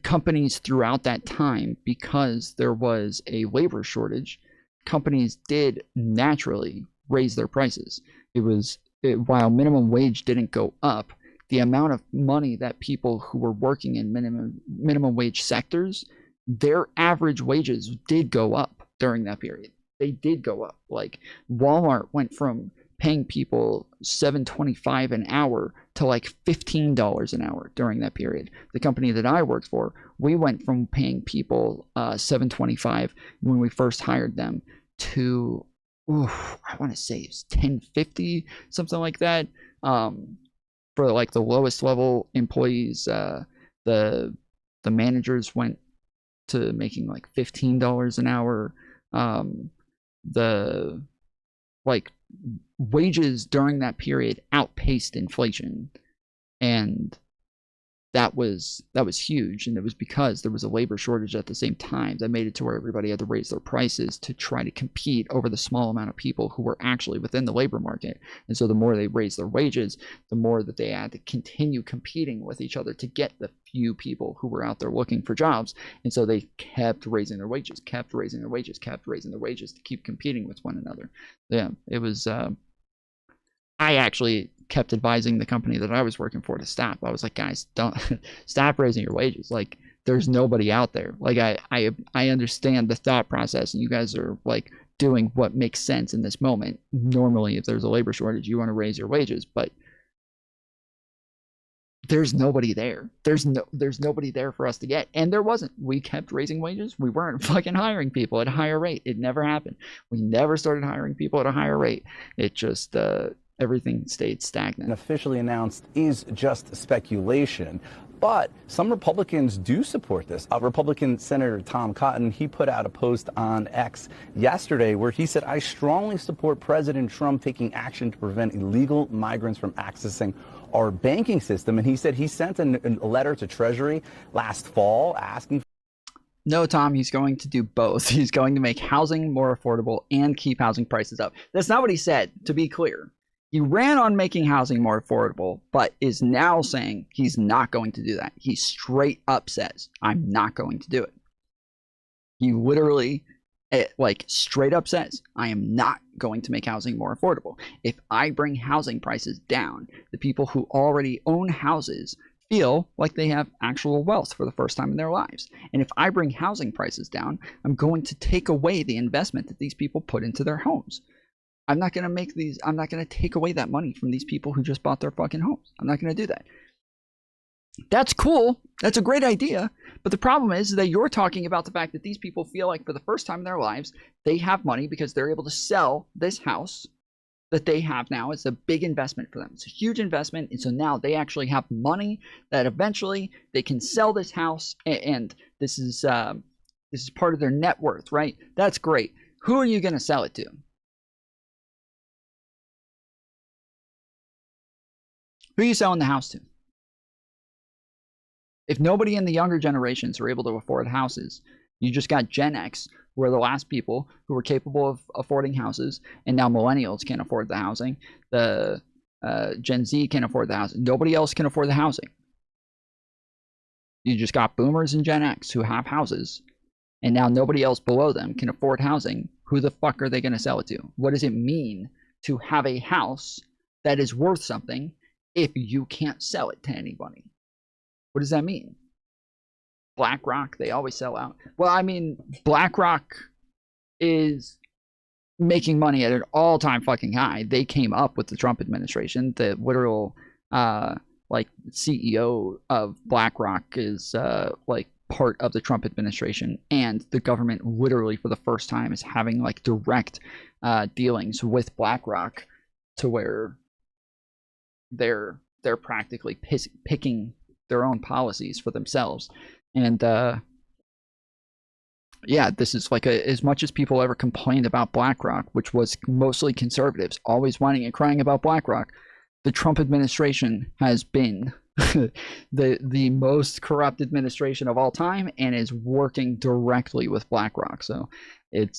companies throughout that time, because there was a labor shortage, companies did naturally raise their prices. While minimum wage didn't go up, the amount of money that people who were working in minimum wage sectors, their average wages did go up during that period. They did go up. Like Walmart went from paying people $7.25 an hour to like $15 an hour during that period. The company that I worked for, we went from paying people $7.25 when we first hired them to I want to say it was $10.50, something like that. For like the lowest level employees, the the managers went to making like $15 an hour. The like wages during that period outpaced inflation, and that was huge. And it was because there was a labor shortage at the same time that made it to where everybody had to raise their prices to try to compete over the small amount of people who were actually within the labor market. And so the more they raised their wages, the more that they had to continue competing with each other to get the few people who were out there looking for jobs. And so they kept raising their wages, kept raising their wages, kept raising their wages to keep competing with one another. Yeah, it was I actually kept advising the company that I was working for to stop. I was like, guys, don't stop raising your wages. Like, there's nobody out there. Like, I understand the thought process, and you guys are like doing what makes sense in this moment. Normally, if there's a labor shortage, you want to raise your wages, but there's nobody there. There's nobody there for us to get, and there wasn't. We kept raising wages. We weren't fucking hiring people at a higher rate. It never happened. We never started hiring people at a higher rate. It just everything stayed stagnant. And officially announced is just speculation. But some Republicans do support this. Republican Senator Tom Cotton, he put out a post on X yesterday where he said, I strongly support President Trump taking action to prevent illegal migrants from accessing our banking system. And he said he sent a letter to Treasury last fall asking. No, Tom, he's going to do both. He's going to make housing more affordable and keep housing prices up. That's not what he said, to be clear. He ran on making housing more affordable, but is now saying he's not going to do that. He straight up says, I'm not going to do it. He literally, like, straight up says, I am not going to make housing more affordable. If I bring housing prices down, the people who already own houses feel like they have actual wealth for the first time in their lives. And if I bring housing prices down, I'm going to take away the investment that these people put into their homes. I'm not going to take away that money from these people who just bought their fucking homes. I'm not going to do that. That's cool. That's a great idea. But the problem is that you're talking about the fact that these people feel like for the first time in their lives, they have money because they're able to sell this house that they have now. It's a big investment for them. It's a huge investment. And so now they actually have money that eventually they can sell this house. And this is part of their net worth, right? That's great. Who are you going to sell it to? Who are you selling the house to? If nobody in the younger generations are able to afford houses, you just got Gen X, who are the last people who were capable of affording houses, and now millennials can't afford the housing. The Gen Z can't afford the housing. Nobody else can afford the housing. You just got boomers and Gen X who have houses, and now nobody else below them can afford housing. Who the fuck are they going to sell it to? What does it mean to have a house that is worth something if you can't sell it to anybody? What does that mean? BlackRock, they always sell out. Well, I mean, BlackRock is making money at an all-time fucking high. They came up with the Trump administration. The literal like CEO of BlackRock is like part of the Trump administration, and the government literally for the first time is having like direct dealings with BlackRock to where they're practically picking their own policies for themselves. And yeah, this is like as much as people ever complained about BlackRock, which was mostly conservatives always whining and crying about BlackRock, the Trump administration has been the most corrupt administration of all time and is working directly with BlackRock. So it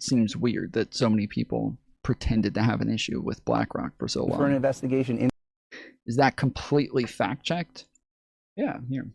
seems weird that so many people pretended to have an issue with BlackRock for so long. For an investigation in. Is that completely fact checked? Yeah, here.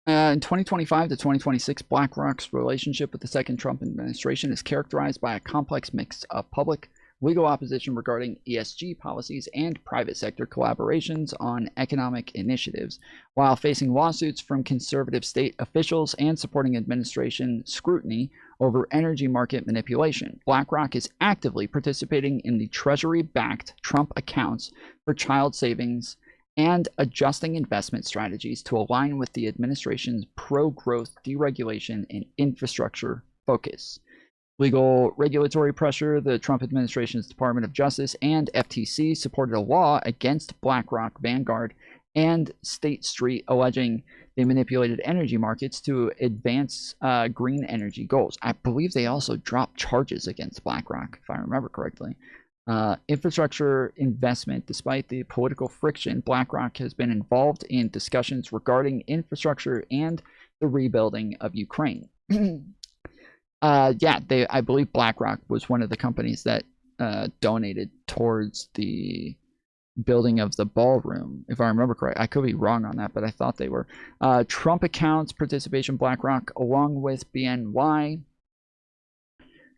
In 2025 to 2026, BlackRock's relationship with the second Trump administration is characterized by a complex mix of public legal opposition regarding ESG policies and private sector collaborations on economic initiatives, while facing lawsuits from conservative state officials and supporting administration scrutiny over energy market manipulation. BlackRock is actively participating in the Treasury-backed Trump accounts for child savings and adjusting investment strategies to align with the administration's pro-growth deregulation and infrastructure focus. Legal regulatory pressure, the Trump administration's Department of Justice and FTC supported a law against BlackRock, Vanguard, and State Street, alleging they manipulated energy markets to advance green energy goals. I believe they also dropped charges against BlackRock, if I remember correctly. Infrastructure investment. Despite the political friction, BlackRock has been involved in discussions regarding infrastructure and the rebuilding of Ukraine. I believe BlackRock was one of the companies that donated towards the building of the ballroom, if I remember correct. I could be wrong on that, but I thought they were. Trump accounts participation. BlackRock, along with BNY,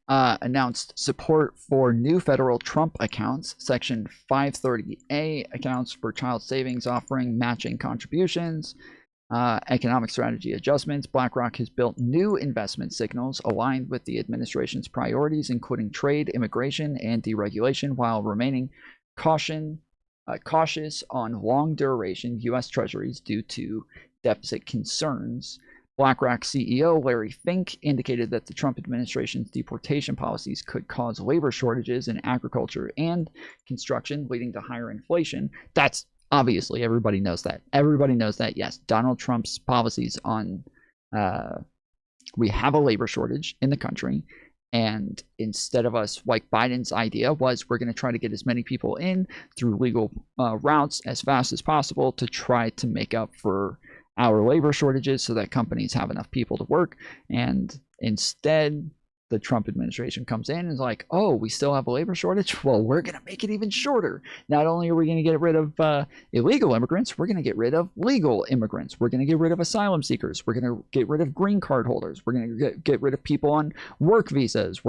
announced support for new federal Trump accounts. Section 530A accounts for child savings offering matching contributions. Economic strategy adjustments. BlackRock has built new investment signals aligned with the administration's priorities, including trade, immigration, and deregulation, while remaining cautious on long-duration U.S. Treasuries due to deficit concerns. BlackRock CEO Larry Fink indicated that the Trump administration's deportation policies could cause labor shortages in agriculture and construction, leading to higher inflation. That's obviously, everybody knows that. Everybody knows that, yes, Donald Trump's policies on, we have a labor shortage in the country, and instead of us, like Biden's idea was, we're going to try to get as many people in through legal routes as fast as possible to try to make up for our labor shortages so that companies have enough people to work. And instead, the Trump administration comes in and is like, oh, we still have a labor shortage? Well, we're going to make it even shorter. Not only are we going to get rid of illegal immigrants, we're going to get rid of legal immigrants. We're going to get rid of asylum seekers. We're going to get rid of green card holders. We're going to get rid of people on work visas.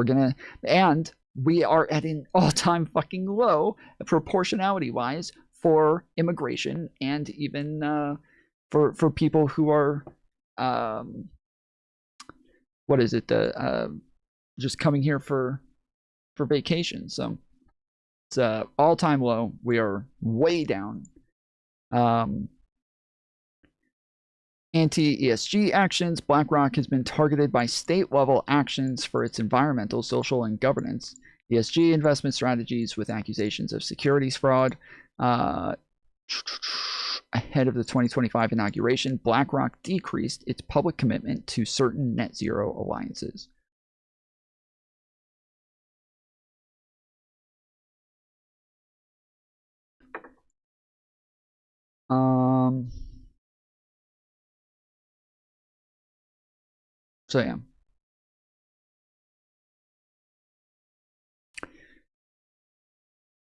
And we are at an all-time fucking low proportionality-wise for immigration, and even for people who are, just coming here for vacation. So it's all-time low. We are way down. Anti-ESG actions. BlackRock has been targeted by state-level actions for its environmental, social, and governance ESG investment strategies with accusations of securities fraud. Ahead of the 2025 inauguration, BlackRock decreased its public commitment to certain net zero alliances. So yeah.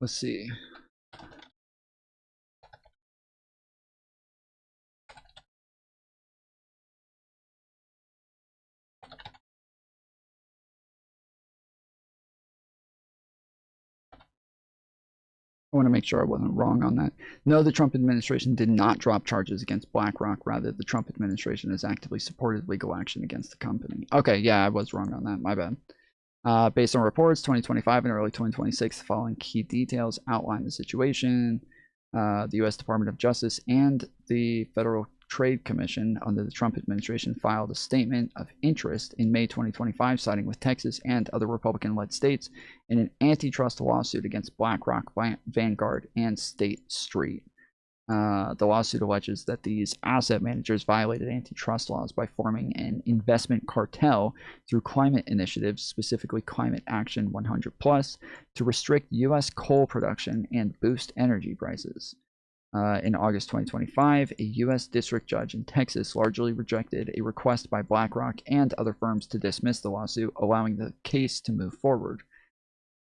Let's see. I want to make sure I wasn't wrong on that. No, the Trump administration did not drop charges against BlackRock. Rather, the Trump administration has actively supported legal action against the company. Okay, yeah, I was wrong on that. My bad. Based on reports, 2025 and early 2026, the following key details outline the situation. The U.S. Department of Justice and the Federal Trade Commission under the Trump administration filed a statement of interest in May 2025, siding with Texas and other Republican-led states in an antitrust lawsuit against BlackRock, Vanguard, and State Street. The lawsuit alleges that these asset managers violated antitrust laws by forming an investment cartel through climate initiatives, specifically Climate Action 100+, to restrict U.S. coal production and boost energy prices. In August 2025, a U.S. district judge in Texas largely rejected a request by BlackRock and other firms to dismiss the lawsuit, allowing the case to move forward.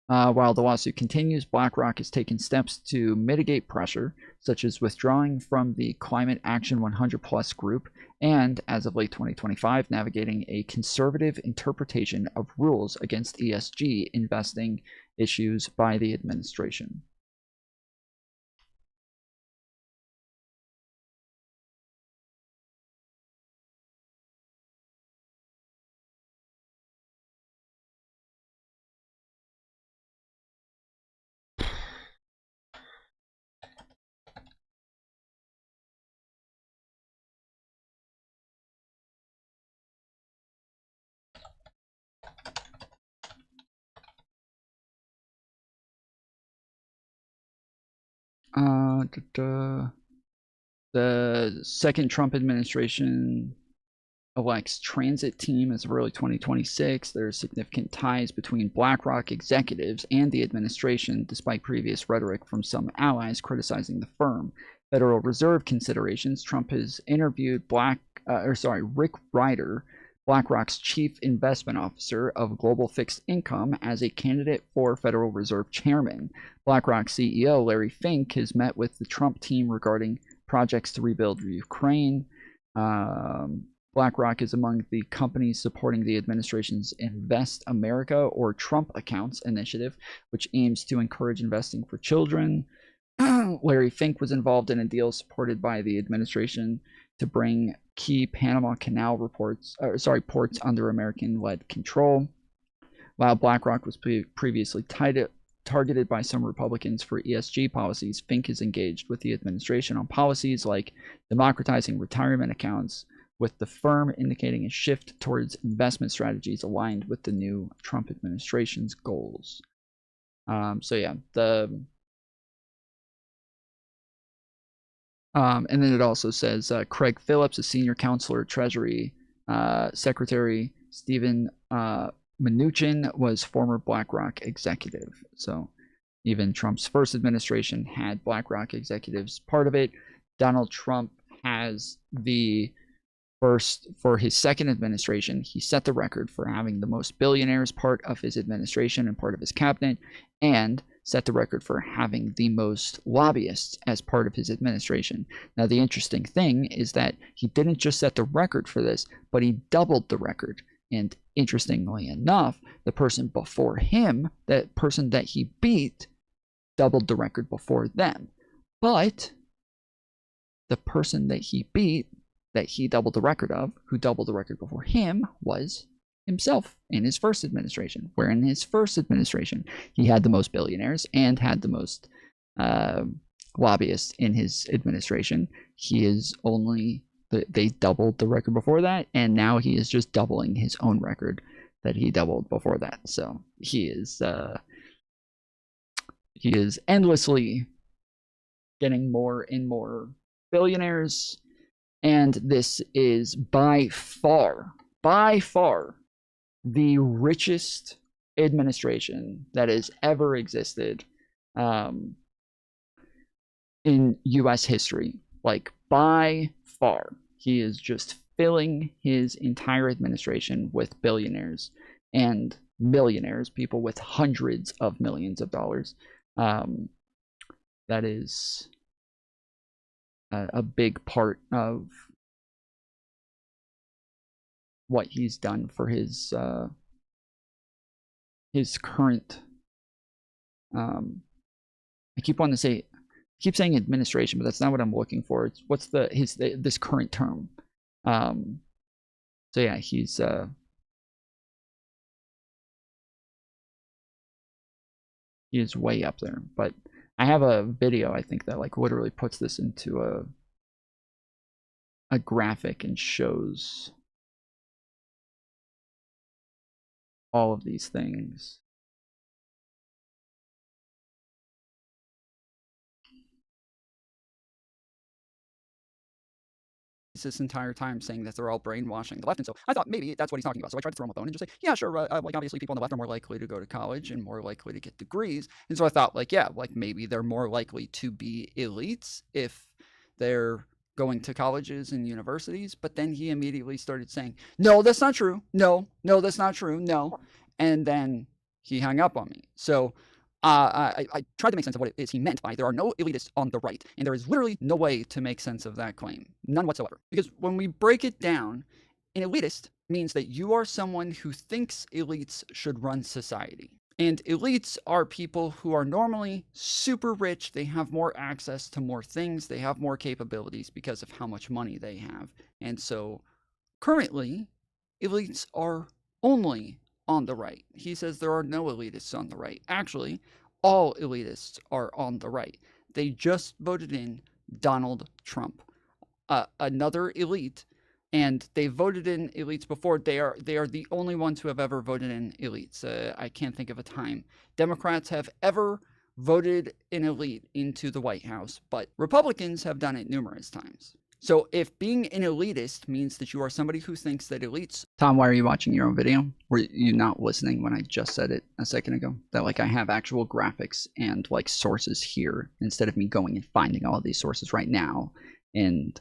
While the lawsuit continues, BlackRock has taken steps to mitigate pressure, such as withdrawing from the Climate Action 100+ group and, as of late 2025, navigating a conservative interpretation of rules against ESG investing issues by the administration. The second Trump administration elects transit team as of early 2026. There are significant ties between BlackRock executives and the administration, despite previous rhetoric from some allies criticizing the firm. Federal Reserve considerations. Trump has interviewed Rick Ryder, BlackRock's chief investment officer of global fixed income, as a candidate for Federal Reserve chairman. BlackRock CEO Larry Fink has met with the Trump team regarding projects to rebuild Ukraine. BlackRock is among the companies supporting the administration's Invest America or Trump Accounts initiative, which aims to encourage investing for children. Larry Fink was involved in a deal supported by the administration to bring key Panama Canal ports under American-led control. While BlackRock was previously targeted by some Republicans for ESG policies, Fink is engaged with the administration on policies like democratizing retirement accounts, with the firm indicating a shift towards investment strategies aligned with the new Trump administration's goals. And then it also says Craig Phillips, a senior counselor, Treasury Secretary Stephen Mnuchin, was former BlackRock executive. So even Trump's first administration had BlackRock executives part of it. Donald Trump has for his second administration, he set the record for having the most billionaires part of his administration and part of his cabinet, and set the record for having the most lobbyists as part of his administration. Now, the interesting thing is that he didn't just set the record for this, but he doubled the record. And interestingly enough, the person before him, that person that he beat, doubled the record before them. But the person that he beat, that he doubled the record of, who doubled the record before him, was himself in his first administration, where in his first administration he had the most billionaires and had the most lobbyists in his administration. They doubled the record before that, and now he is just doubling his own record that he doubled before that. So he is endlessly getting more and more billionaires. And this is by far, the richest administration that has ever existed in U.S. history. Like, by far. He is just filling his entire administration with billionaires and millionaires, people with hundreds of millions of dollars. That is a big part of what he's done for his current I keep saying administration, but that's not what I'm looking for. It's what's this current term. So yeah, he's he is way up there. But I have a video, I think, that like literally puts this into a graphic and shows all of these things. This entire time saying that they're all brainwashing the left, and so I thought maybe that's what he's talking about. So I tried to throw him a bone and just say, yeah, sure, like obviously people on the left are more likely to go to college and more likely to get degrees, and so I thought, like, yeah, like maybe they're more likely to be elites if they're going to colleges and universities. But then he immediately started saying, no, that's not true, no, that's not true, no, and then he hung up on me. So I tried to make sense of what it is he meant by there are no elitists on the right, and there is literally no way to make sense of that claim, none whatsoever. Because when we break it down, an elitist means that you are someone who thinks elites should run society. And elites are people who are normally super rich, they have more access to more things, they have more capabilities because of how much money they have. And so currently, elites are only on the right. He says there are no elitists on the right. Actually, all elitists are on the right. They just voted in Donald Trump, another elite, and they voted in elites before. They are the only ones who have ever voted in elites. I can't think of a time Democrats have ever voted an elite into the White House, but Republicans have done it numerous times. So if being an elitist means that you are somebody who thinks that elites... Tom, why are you watching your own video? Were you not listening when I just said it a second ago? That like I have actual graphics and like sources here instead of me going and finding all of these sources right now and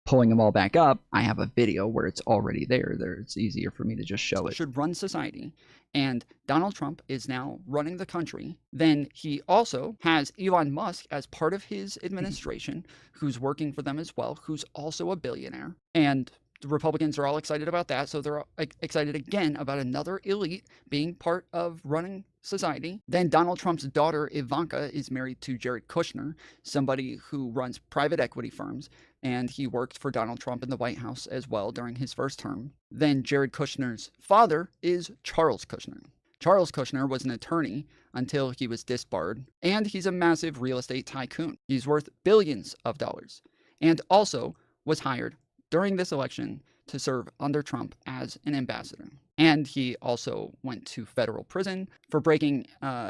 pulling them all back up. I have a video where it's already there. It's easier for me to just show it. Should run society. And Donald Trump is now running the country. Then he also has Elon Musk as part of his administration, who's working for them as well, who's also a billionaire. And the Republicans are all excited about that. So they're excited again about another elite being part of running society. Then Donald Trump's daughter, Ivanka, is married to Jared Kushner, somebody who runs private equity firms. And he worked for Donald Trump in the White House as well during his first term. Then Jared Kushner's father is Charles Kushner. Charles Kushner was an attorney until he was disbarred, and he's a massive real estate tycoon. He's worth billions of dollars, and also was hired during this election to serve under Trump as an ambassador. And he also went to federal prison for breaking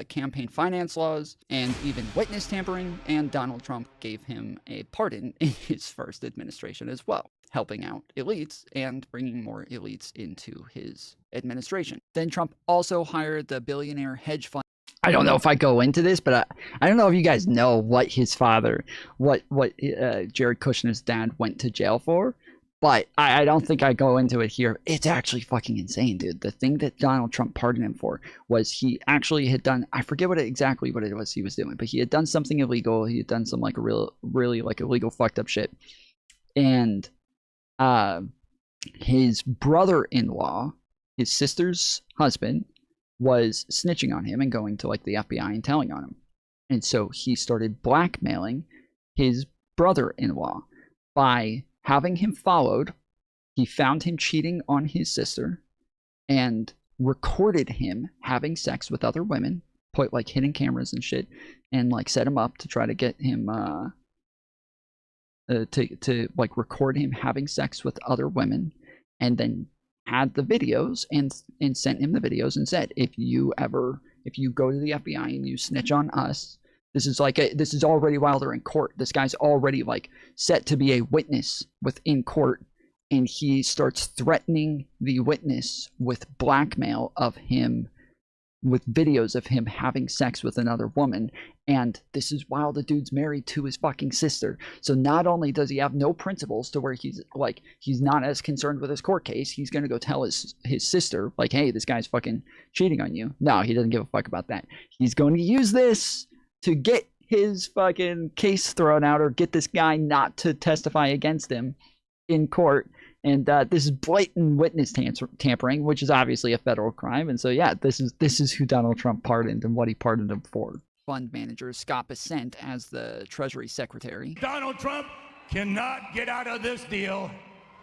campaign finance laws and even witness tampering, and Donald Trump gave him a pardon in his first administration as well, helping out elites and bringing more elites into his administration. Then Trump also hired the billionaire hedge fund. I don't know if I go into this, but I don't know if you guys know what his father, what Jared Kushner's dad went to jail for. But I don't think I go into it here. It's actually fucking insane, dude. The thing that Donald Trump pardoned him for was he actually had done, I forget exactly what it was he was doing, but he had done something illegal. He had done some like really like illegal fucked up shit. And his brother-in-law, his sister's husband, was snitching on him and going to like the FBI and telling on him. And so he started blackmailing his brother-in-law by having him followed. He found him cheating on his sister and recorded him having sex with other women, put like hidden cameras and shit, and like set him up to try to get him to like record him having sex with other women, and then had the videos and sent him the videos and said, if you go to the FBI and you snitch on us, this is already while they're in court. This guy's already like set to be a witness within court, and he starts threatening the witness with blackmail of him, with videos of him having sex with another woman. And this is while the dude's married to his fucking sister. So not only does he have no principles to where he's not as concerned with his court case, he's gonna go tell his sister like, hey, this guy's fucking cheating on you. No, he doesn't give a fuck about that. He's going to use this to get his fucking case thrown out, or get this guy not to testify against him in court. And this is blatant witness tampering, which is obviously a federal crime. And so, yeah, this is who Donald Trump pardoned and what he pardoned him for. Fund manager Scott Bessent as the Treasury Secretary. Donald Trump cannot get out of this deal.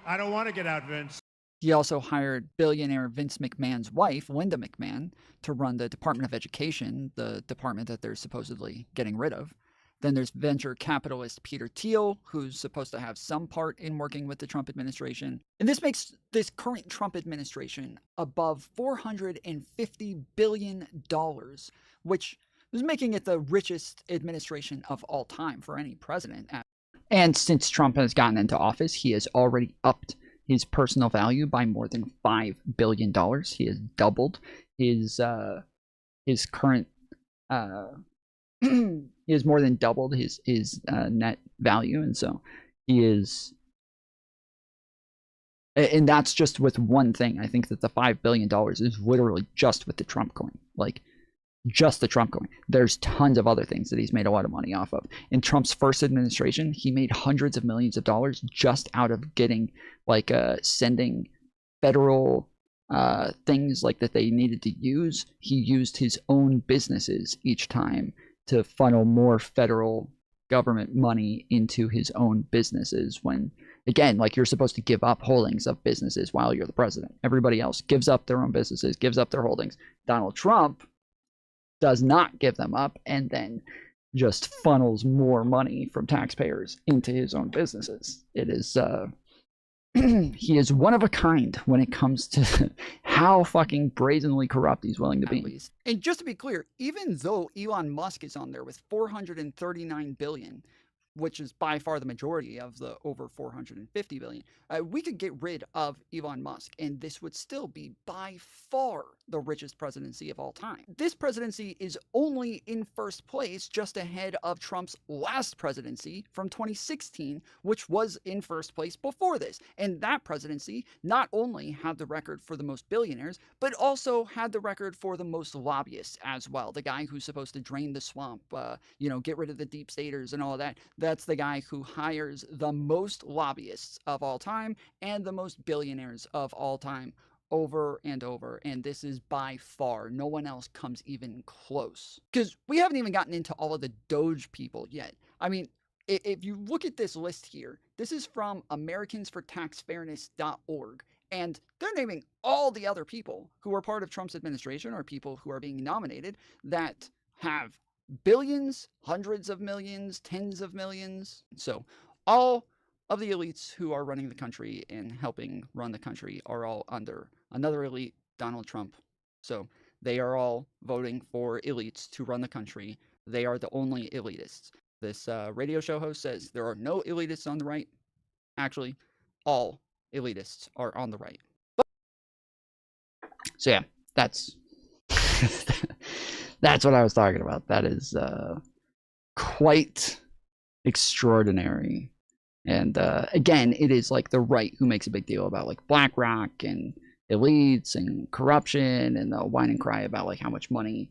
I don't want to get out, Vince. He also hired billionaire Vince McMahon's wife, Linda McMahon, to run the Department of Education, the department that they're supposedly getting rid of. Then there's venture capitalist Peter Thiel, who's supposed to have some part in working with the Trump administration. And this makes this current Trump administration above $450 billion, which is making it the richest administration of all time for any president. And since Trump has gotten into office, he has already upped his personal value by more than $5 billion. He has doubled his current he has more than doubled his net value, and so he is, and that's just with one thing. I think that the $5 billion is literally just with the Trump coin, like just the Trump coin. There's tons of other things that he's made a lot of money off of. In Trump's first administration, he made hundreds of millions of dollars just out of getting like sending federal things like that they needed to use. He used his own businesses each time to funnel more federal government money into his own businesses, when again, like, you're supposed to give up holdings of businesses while you're the president. Everybody else gives up their own businesses, gives up their holdings. Donald Trump does not give them up, and then just funnels more money from taxpayers into his own businesses. It is he is one of a kind when it comes to how fucking brazenly corrupt he's willing to be. And just to be clear, even though Elon Musk is on there with 439 billion, which is by far the majority of the over 450 billion, we could get rid of Elon Musk, and this would still be by far the richest presidency of all time. This presidency is only in first place, just ahead of Trump's last presidency from 2016, which was in first place before this. And that presidency not only had the record for the most billionaires, but also had the record for the most lobbyists as well. The guy who's supposed to drain the swamp, get rid of the deep staters and all of that. That's the guy who hires the most lobbyists of all time and the most billionaires of all time, over and over. And this is by far, no one else comes even close. Because we haven't even gotten into all of the Doge people yet. I mean, if you look at this list here, this is from AmericansForTaxFairness.org. And they're naming all the other people who are part of Trump's administration or people who are being nominated that have billions, hundreds of millions, tens of millions. So all of the elites who are running the country and helping run the country are all under another elite, Donald Trump. So they are all voting for elites to run the country. They are the only elitists. This radio show host says there are no elitists on the right. Actually, all elitists are on the right. So yeah, that's that's what I was talking about. That is quite extraordinary. And again, it is like the right who makes a big deal about like BlackRock and elites and corruption, and they'll whine and cry about like how much money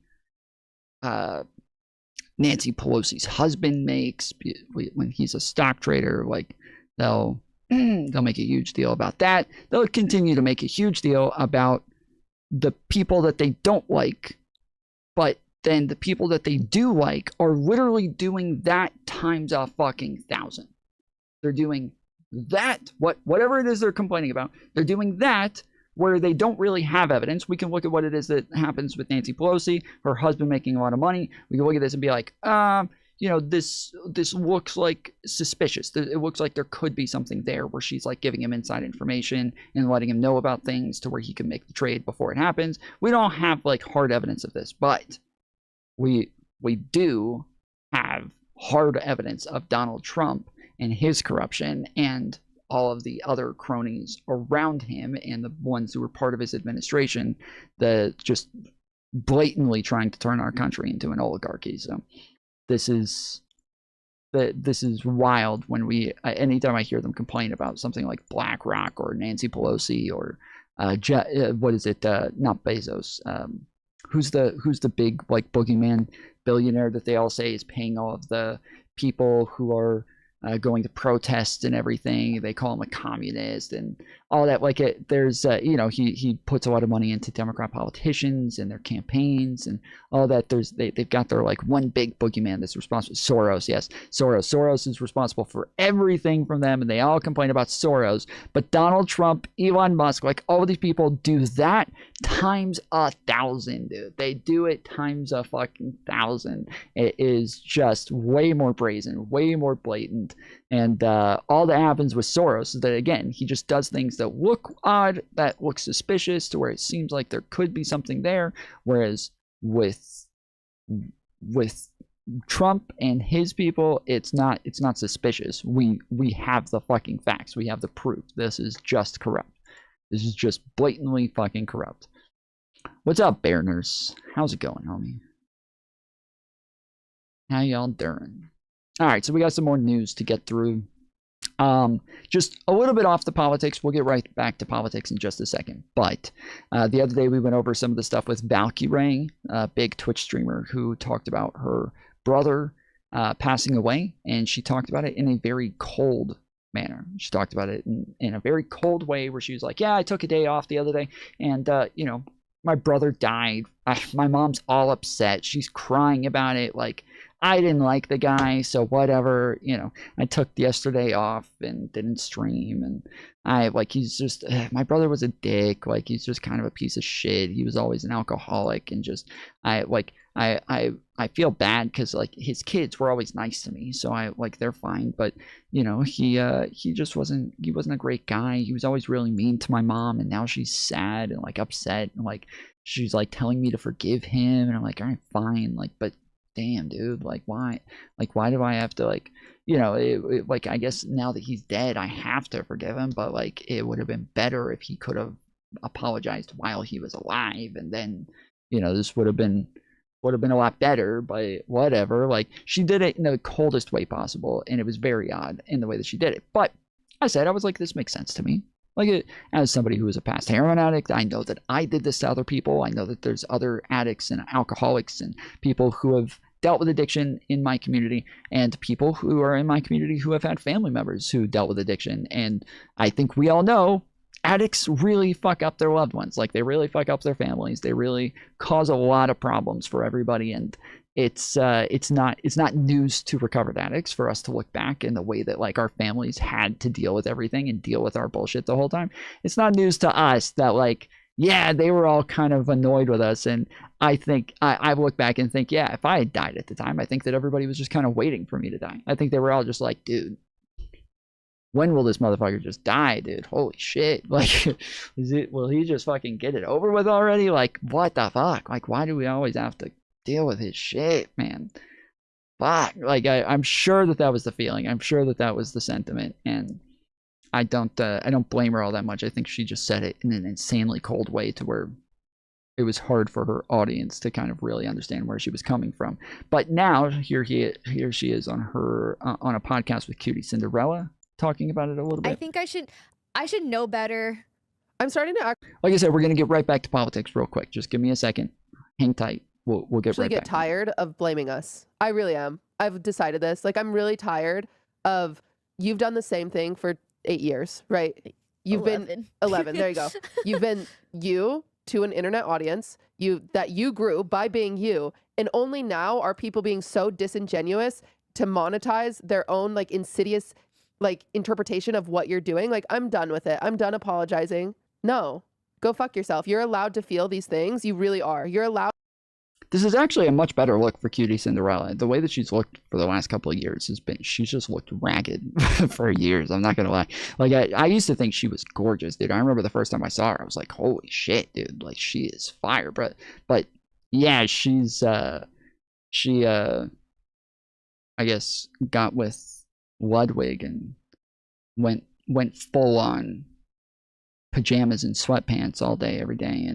Nancy Pelosi's husband makes when he's a stock trader. Like they'll make a huge deal about that. They'll continue to make a huge deal about the people that they don't like, but then the people that they do like are literally doing that times a fucking 1,000. They're doing that, whatever it is they're complaining about, they're doing that where they don't really have evidence. We can look at what it is that happens with Nancy Pelosi, her husband making a lot of money. We can look at this and be like, this looks like suspicious. It looks like there could be something there where she's like giving him inside information and letting him know about things to where he can make the trade before it happens. We don't have like hard evidence of this, but we do have hard evidence of Donald Trump and his corruption and all of the other cronies around him and the ones who were part of his administration that just blatantly trying to turn our country into an oligarchy. So this is wild when anytime I hear them complain about something like BlackRock or Nancy Pelosi or not Bezos, who's the big like boogeyman billionaire that they all say is paying all of the people who are going to protest and everything. They call him a communist and all that. Like there's he puts a lot of money into Democrat politicians and their campaigns and all that. They've got their like one big boogeyman that's responsible. Soros, yes, Soros is responsible for everything from them, and they all complain about Soros. But Donald Trump, Elon Musk, like all of these people do that times 1,000, dude. They do it times a fucking 1,000. It is just way more brazen, way more blatant. And all that happens with Soros is that, again, he just does things that look odd, that look suspicious, to where it seems like there could be something there. Whereas with Trump and his people, it's not suspicious. We have the fucking facts. We have the proof. This is just corrupt. This is just blatantly fucking corrupt. What's up, Bear Nurse? How's it going, homie? How y'all doing? All right, so we got some more news to get through. Just a little bit off the politics. We'll get right back to politics in just a second. But the other day we went over some of the stuff with Valkyrie, a big Twitch streamer who talked about her brother passing away, and she talked about it in a very cold manner. She talked about it in a very cold way where she was like, yeah, I took a day off the other day, and my brother died. My mom's all upset. She's crying about it. Like, I didn't like the guy, so whatever, I took yesterday off and didn't stream, and he's just, my brother was a dick. Like, he's just kind of a piece of shit. He was always an alcoholic, and just, I I feel bad because like his kids were always nice to me, so I like they're fine. But you know, he just wasn't a great guy. He was always really mean to my mom, and now she's sad and like upset, and like she's like telling me to forgive him, and I'm like, all right, fine. Like, but damn, dude, like why do I have to like, you know, like I guess now that he's dead, I have to forgive him, but like it would have been better if he could have apologized while he was alive, and then, you know, this would have been a lot better. But whatever, like she did it in the coldest way possible, and it was very odd in the way that she did it. But I was like, this makes sense to me. Like, as somebody who was a past heroin addict, I know that I did this to other people. I know that there's other addicts and alcoholics and people who have dealt with addiction in my community, and people who are in my community who have had family members who dealt with addiction. And I think we all know addicts really fuck up their loved ones. Like, they really fuck up their families. They really cause a lot of problems for everybody. And it's not news to recovered addicts for us to look back in the way that like our families had to deal with everything and deal with our bullshit the whole time. It's not news to us that like, yeah, they were all kind of annoyed with us. And I think I look back and think, yeah, if I had died at the time, I think that everybody was just kind of waiting for me to die. I think they were all just like, dude, when will this motherfucker just die, dude? Holy shit. Like, will he just fucking get it over with already? Like, what the fuck? Like, why do we always have to deal with his shit, man? Fuck. Like, I'm sure that was the feeling. I'm sure that was the sentiment. And I don't blame her all that much. I think she just said it in an insanely cold way to where it was hard for her audience to kind of really understand where she was coming from. But now here she is on a podcast with Cutie Cinderella, talking about it a little bit. I think I should know better. I'm starting to like I said, we're gonna get right back to politics real quick. Just give me a second. Hang tight. We'll get right back. Tired of blaming us. I really am. I've decided this. Like, I'm really tired of, you've done the same thing for 8 years, right? You've 11. been 11. There you go. You've been you to an internet audience, that you grew by being you, and only now are people being so disingenuous to monetize their own like insidious like interpretation of what you're doing. Like, I'm done with it. I'm done apologizing. No, go fuck yourself. You're allowed to feel these things. You really are. You're allowed. This is actually a much better look for Cutie Cinderella. The way that she's looked for the last couple of years has been, she's just looked ragged for years. I'm not gonna lie. Like, I used to think she was gorgeous, dude. I remember the first time I saw her, I was like, holy shit, dude. Like, she is fire. But yeah, I guess got with Ludwig and went full on pajamas and sweatpants all day, every day.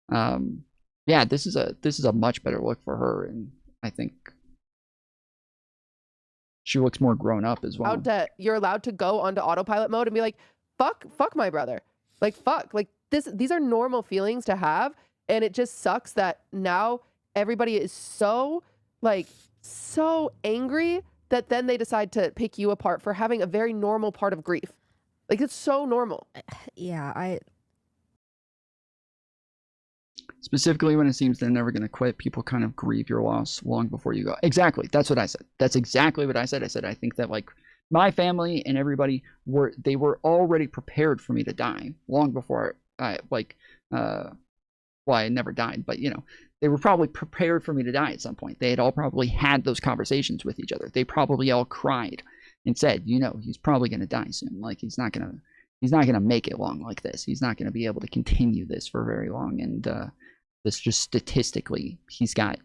And yeah, this is a much better look for her, and I think she looks more grown up as well. You're allowed to go onto autopilot mode and be like, fuck my brother. Like, fuck. Like, these are normal feelings to have, and it just sucks that now everybody is so angry that then they decide to pick you apart for having a very normal part of grief. Like, it's so normal. Yeah, Specifically when it seems they're never going to quit, people kind of grieve your loss long before you go. Exactly. That's what I said. That's exactly what I said. I said, I think that like my family and everybody were already prepared for me to die long before I never died, but you know, they were probably prepared for me to die at some point. They had all probably had those conversations with each other. They probably all cried and said, you know, he's probably going to die soon. Like, he's not going to make it long like this. He's not going to be able to continue this for very long. And this just statistically, he's got,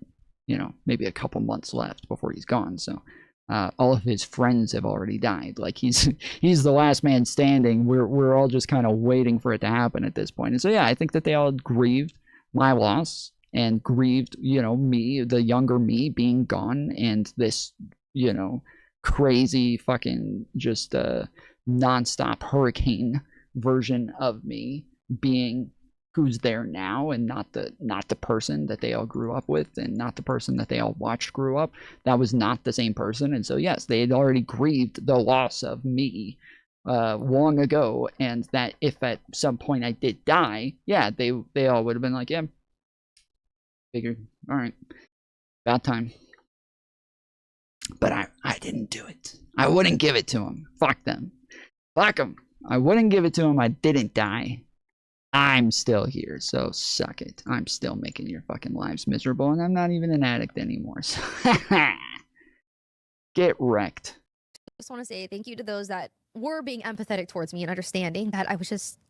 you know, maybe a couple months left before he's gone. So all of his friends have already died. Like, he's the last man standing. We're all just kind of waiting for it to happen at this point. And so yeah, I think that they all grieved my loss and grieved, you know, me, the younger me, being gone, and this, you know, crazy fucking just nonstop hurricane version of me being who's there now, and not the person that they all grew up with, and not the person that they all watched grew up. That was not the same person. And so yes, they had already grieved the loss of me long ago, and that if at some point I did die, yeah, they all would have been like, yeah, figured, all right, about time. But I didn't do it. I wouldn't give it to them. Fuck them. Fuck them. I wouldn't give it to them. I didn't die. I'm still here, so suck it. I'm still making your fucking lives miserable, and I'm not even an addict anymore. So get wrecked. Just want to say thank you to those that were being empathetic towards me and understanding that I was just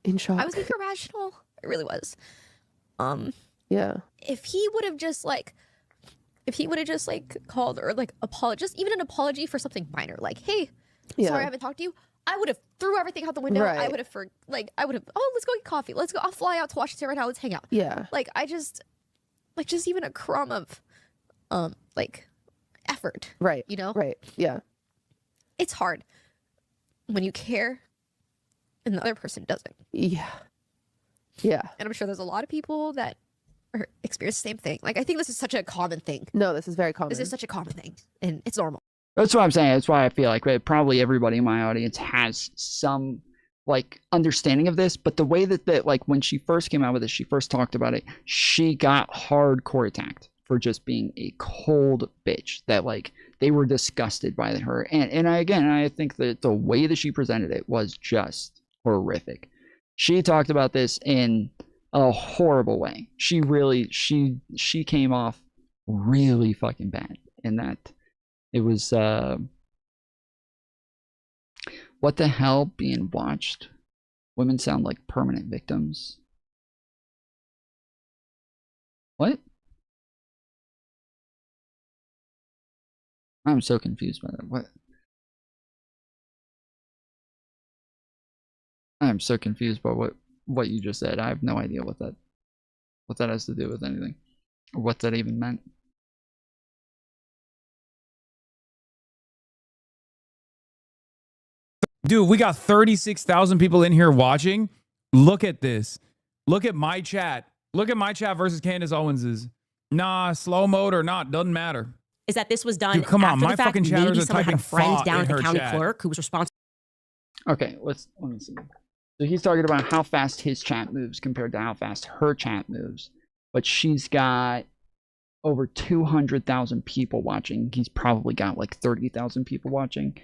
in shock. I was being irrational. I really was. Yeah. If he would have just called or like just even an apology for something minor, like, hey, Yeah. sorry I haven't talked to you. I would have threw everything out the window. I Right. would have oh, let's go get coffee. Let's go. I'll fly out to Washington right now. Let's hang out. Yeah. Like just even a crumb of effort. Right. You know? Right. Yeah. It's hard when you care and the other person doesn't. Yeah. Yeah. And I'm sure there's a lot of people that experience the same thing. Like, I think this is such a common thing. No, this is very common. This is such a common thing, and it's normal. That's what I'm saying. That's why I feel like probably everybody in my audience has some like understanding of this. But the way that like when she first came out with it, she first talked about it, she got hardcore attacked for just being a cold bitch. That like they were disgusted by her. And I think that the way that she presented it was just horrific. She talked about this in a horrible way. She really she came off really fucking bad in that. It was, what the hell being watched? Women sound like permanent victims. What? I'm so confused by that. What? I'm so confused by what you just said. I have no idea what that has to do with anything, or what that even meant. Dude, we got 36,000 people in here watching. Look at this. Look at my chat. Look at my chat versus Candace Owens's. Nah, slow mode or not, doesn't matter. Is that this was done Dude, come on, after my the fact. fucking Maybe chatters are someone had a typing friend fought down in at the her county chat. clerk who was responsible. Okay, let me see. So he's talking about how fast his chat moves compared to how fast her chat moves. But she's got over 200,000 people watching. He's probably got like 30,000 people watching.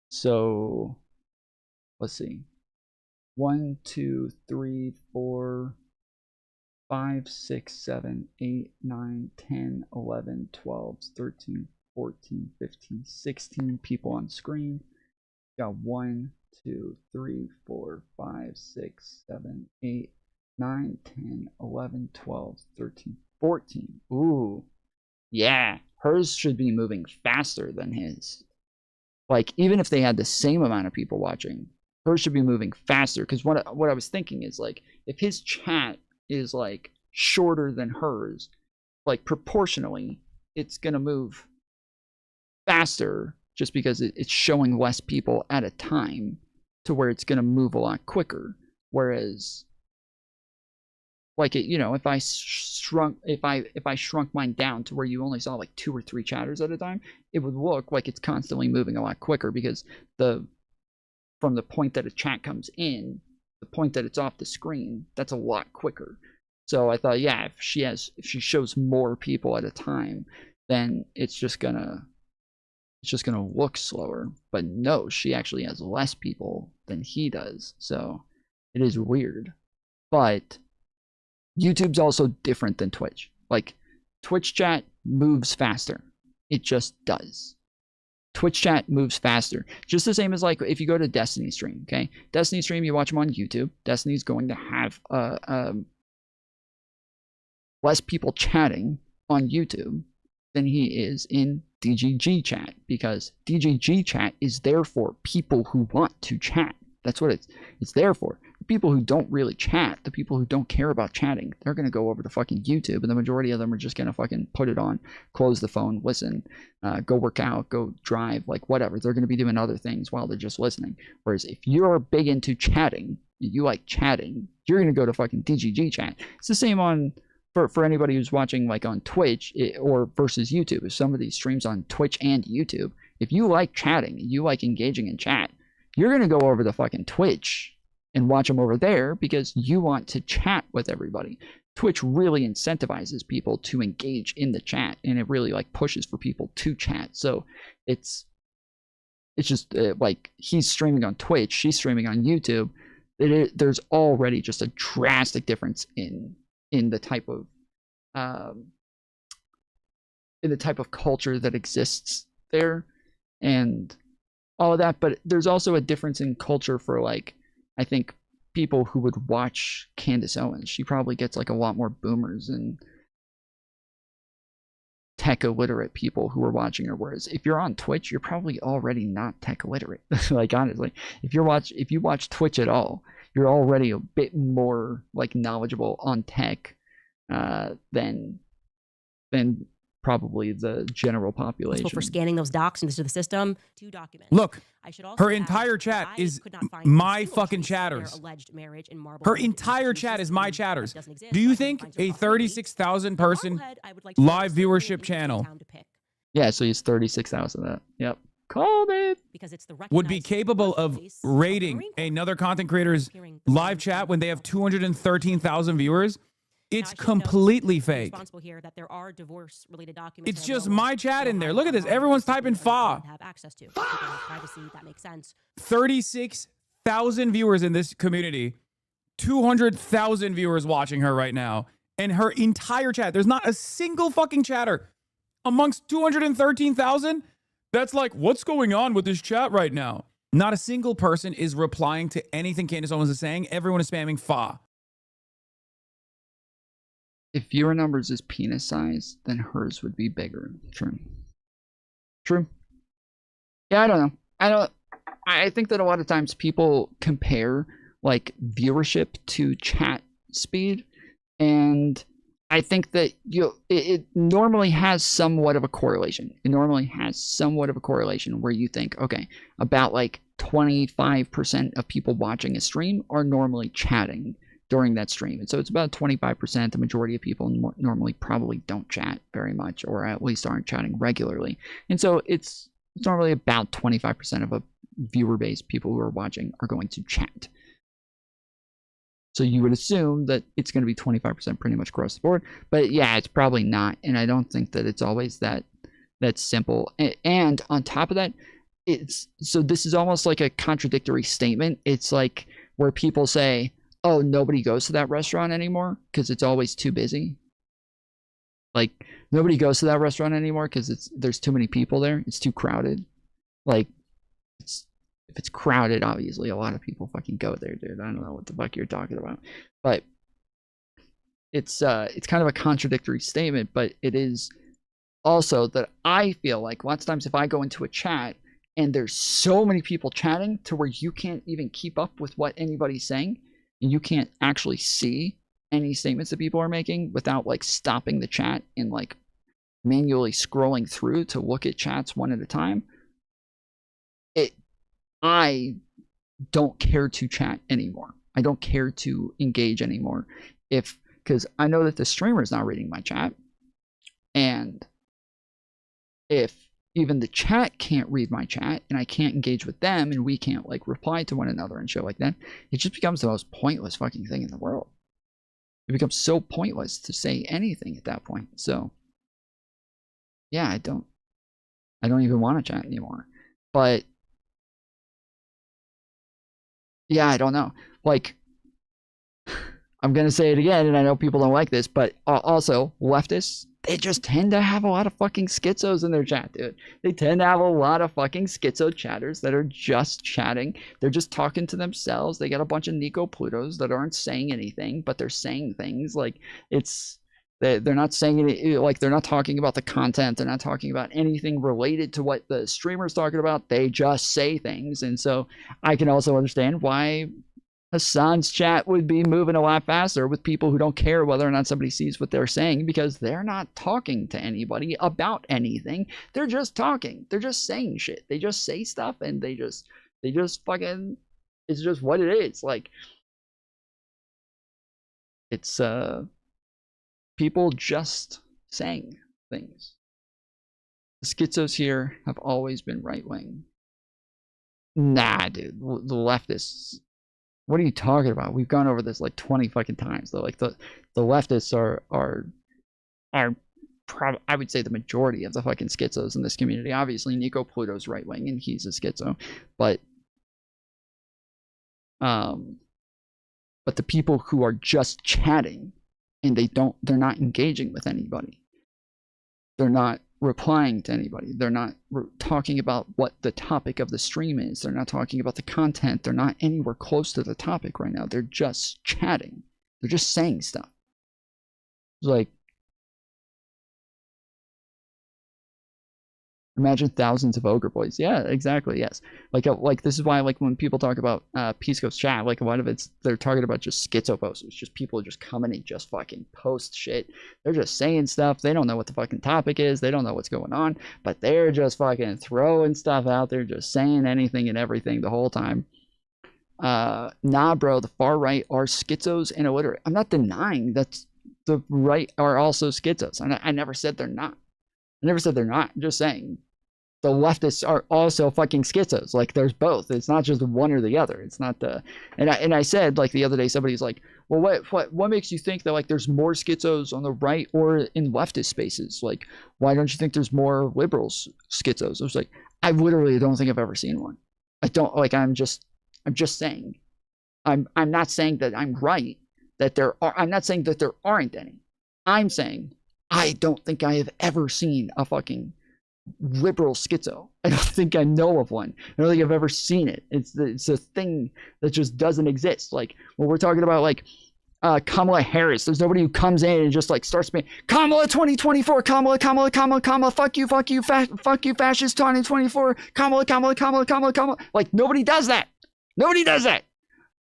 So let's see. 1, 2, 3, 4, 5, 6, 7, 8, 9, 10, 11, 12, 13, 14, 15, 16 people on screen. Got 1, 2, 3, 4, 5, 6, 7, 8, 9, 10, 11, 12, 13, 14. Ooh. Yeah. Hers should be moving faster than his. Like, even if they had the same amount of people watching, hers should be moving faster. Because what I was thinking is, like, if his chat is, like, shorter than hers, like, proportionally, it's going to move faster just because it's showing less people at a time to where it's going to move a lot quicker. Whereas, like, it, you know, if I shrunk mine down to where you only saw like 2 or 3 chatters at a time, it would look like it's constantly moving a lot quicker because from the point that a chat comes in, the point that it's off the screen, that's a lot quicker. So I thought, yeah, if she shows more people at a time, then it's just gonna look slower. But no, she actually has less people than he does. So it is weird. But YouTube's also different than Twitch. Like, Twitch chat moves faster. It just does. Twitch chat moves faster. Just the same as, like, if you go to Destiny stream, okay? Destiny stream, you watch him on YouTube. Destiny's going to have less people chatting on YouTube than he is in DGG chat, because DGG chat is there for people who want to chat. That's what it's there for. The people who don't really chat, the people who don't care about chatting, they're going to go over to fucking YouTube, and the majority of them are just going to fucking put it on, close the phone, listen, go work out, go drive, like whatever. They're going to be doing other things while they're just listening. Whereas if you're big into chatting, you like chatting, you're going to go to fucking DGG chat. It's the same on for anybody who's watching like on Twitch or versus YouTube. If some of these streams on Twitch and YouTube, if you like chatting, you like engaging in chat, you're going to go over to fucking Twitch and watch them over there because you want to chat with everybody. Twitch really incentivizes people to engage in the chat, and it really like pushes for people to chat. So it's it's just like he's streaming on Twitch, she's streaming on YouTube. There's already just a drastic difference in the type of culture that exists there and all of that. But there's also a difference in culture for, like, I think people who would watch Candace Owens. She probably gets like a lot more boomers and tech illiterate people who are watching her, whereas if you're on Twitch, you're probably already not tech illiterate. Like, honestly, if you watch Twitch at all, you're already a bit more like knowledgeable on tech than probably the general population. For scanning those docs into the system to document. Look, I should also her add entire that chat I is could not find my a single fucking trace of their chatters. alleged marriage in Marble Her Hill entire chat is my that chatters. doesn't exist, Do but I you can think find some a authority. 36,000 person Marblehead, I would like to live focus solely viewership on channel town to pick, Yeah, so he's 36,000 that. Yep. Called it. because it's the would be capable of rating another content creator's live chat when they have 213,000 viewers? It's completely fake. responsible here that there are divorce-related documents. It's that are just available my chat to in there. hide Look at this. behind Everyone's people typing who don't fa. have access to. People have privacy. That makes sense. 36,000 viewers in this community, 200,000 viewers watching her right now, and her entire chat. There's not a single fucking chatter amongst 213,000. That's like, what's going on with this chat right now? Not a single person is replying to anything Candace Owens is saying. Everyone is spamming fa. If viewer numbers is penis size, then hers would be bigger. True. True. Yeah, I don't know. I think that a lot of times people compare like viewership to chat speed, and I think that it normally has somewhat of a correlation. It normally has somewhat of a correlation where you think, okay, about like 25% of people watching a stream are normally chatting during that stream. And so it's about 25%. The majority of people normally probably don't chat very much, or at least aren't chatting regularly. And so it's normally about 25% of a viewer base, people who are watching, are going to chat. So you would assume that it's going to be 25% pretty much across the board. But yeah, it's probably not. And I don't think that it's always that simple. And on top of that, so this is almost like a contradictory statement. It's like where people say, oh, nobody goes to that restaurant anymore because it's always too busy. Like, nobody goes to that restaurant anymore because there's too many people there. It's too crowded. Like, if it's crowded, obviously a lot of people fucking go there, dude. I don't know what the fuck you're talking about. But it's kind of a contradictory statement, but it is also that I feel like lots of times if I go into a chat and there's so many people chatting to where you can't even keep up with what anybody's saying, and you can't actually see any statements that people are making without like stopping the chat and like manually scrolling through to look at chats one at a time, I don't care to chat anymore. I don't care to engage anymore. Because I know that the streamer is not reading my chat, and if even the chat can't read my chat and I can't engage with them and we can't like reply to one another and shit like that, it just becomes the most pointless fucking thing in the world. It becomes so pointless to say anything at that point. So yeah, I don't even want to chat anymore. But yeah, I don't know. Like, I'm going to say it again, and I know people don't like this, but also leftists, they just tend to have a lot of fucking schizos in their chat, dude. They tend to have a lot of fucking schizo chatters that are just chatting. They're just talking to themselves. They got a bunch of Nico Plutos that aren't saying anything, but they're saying things. Like, they're not saying it, like, they're not talking about the content. They're not talking about anything related to what the streamer's talking about. They just say things. And so I can also understand why Hassan's chat would be moving a lot faster with people who don't care whether or not somebody sees what they're saying, because they're not talking to anybody about anything. They're just talking. They're just saying shit. They just say stuff, and they just fucking, it's just what it is. Like, it's people just saying things. The schizos here have always been right wing. Nah, dude, the leftists. What are you talking about? We've gone over this like 20 fucking times. Though, like the leftists are I would say the majority of the fucking schizos in this community. Obviously, Nico Pluto's right wing and he's a schizo, but the people who are just chatting and they're not engaging with anybody. They're not replying to anybody. They're not talking about what the topic of the stream is. They're not talking about the content. They're not anywhere close to the topic right now. They're just chatting. They're just saying stuff. Like, imagine thousands of ogre boys. Yeah, exactly. Yes. Like this is why, like, when people talk about Peace Coast chat, like a lot of they're talking about just schizo posters, just people just coming and just fucking post shit. They're just saying stuff. They don't know what the fucking topic is. They don't know what's going on, but they're just fucking throwing stuff out there, just saying anything and everything the whole time. Nah, bro, the far right are schizos and illiterate. I'm not denying that the right are also schizos. I never said they're not. I never said they're not. I'm just saying the leftists are also fucking schizos. Like, there's both. It's not just one or the other. It's not the and I said, like, the other day, somebody's like, well, what makes you think that, like, there's more schizos on the right or in leftist spaces? Like, why don't you think there's more liberals schizos? I was like, I literally don't think I've ever seen one. I don't, like, I'm just saying. I'm not saying that I'm right, that there are. I'm not saying that there aren't any. I'm saying I don't think I have ever seen a fucking liberal schizo. I don't think I know of one. I don't think I've ever seen it. It's a thing that just doesn't exist. Like, when we're talking about, like, Kamala Harris, there's nobody who comes in and just, like, starts being Kamala 2024, Kamala, fuck you, fuck you, fascist 2024, Kamala. Like, nobody does that. Nobody does that.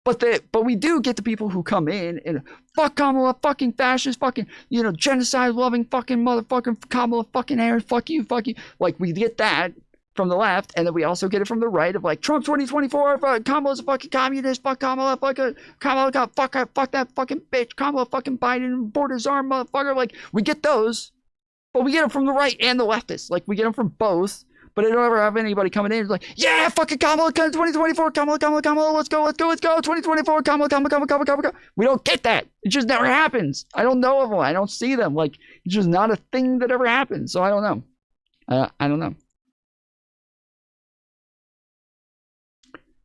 But we do get the people who come in and fuck Kamala, fucking fascist, fucking, genocide loving fucking motherfucking Kamala fucking Harris, fuck you. Like, we get that from the left, and then we also get it from the right of, like, Trump 2024, Kamala's a fucking communist, fuck Kamala, fuck that fucking bitch, Kamala fucking Biden, borders arm motherfucker. Like, we get those, but we get them from the right and the leftists. Like, we get them from both. But I don't ever have anybody coming in like, yeah, fucking Kamala 2024, Kamala, let's go, 2024, Kamala. We don't get that. It just never happens. I don't know of them. I don't see them. Like, it's just not a thing that ever happens. So I don't know. I don't know.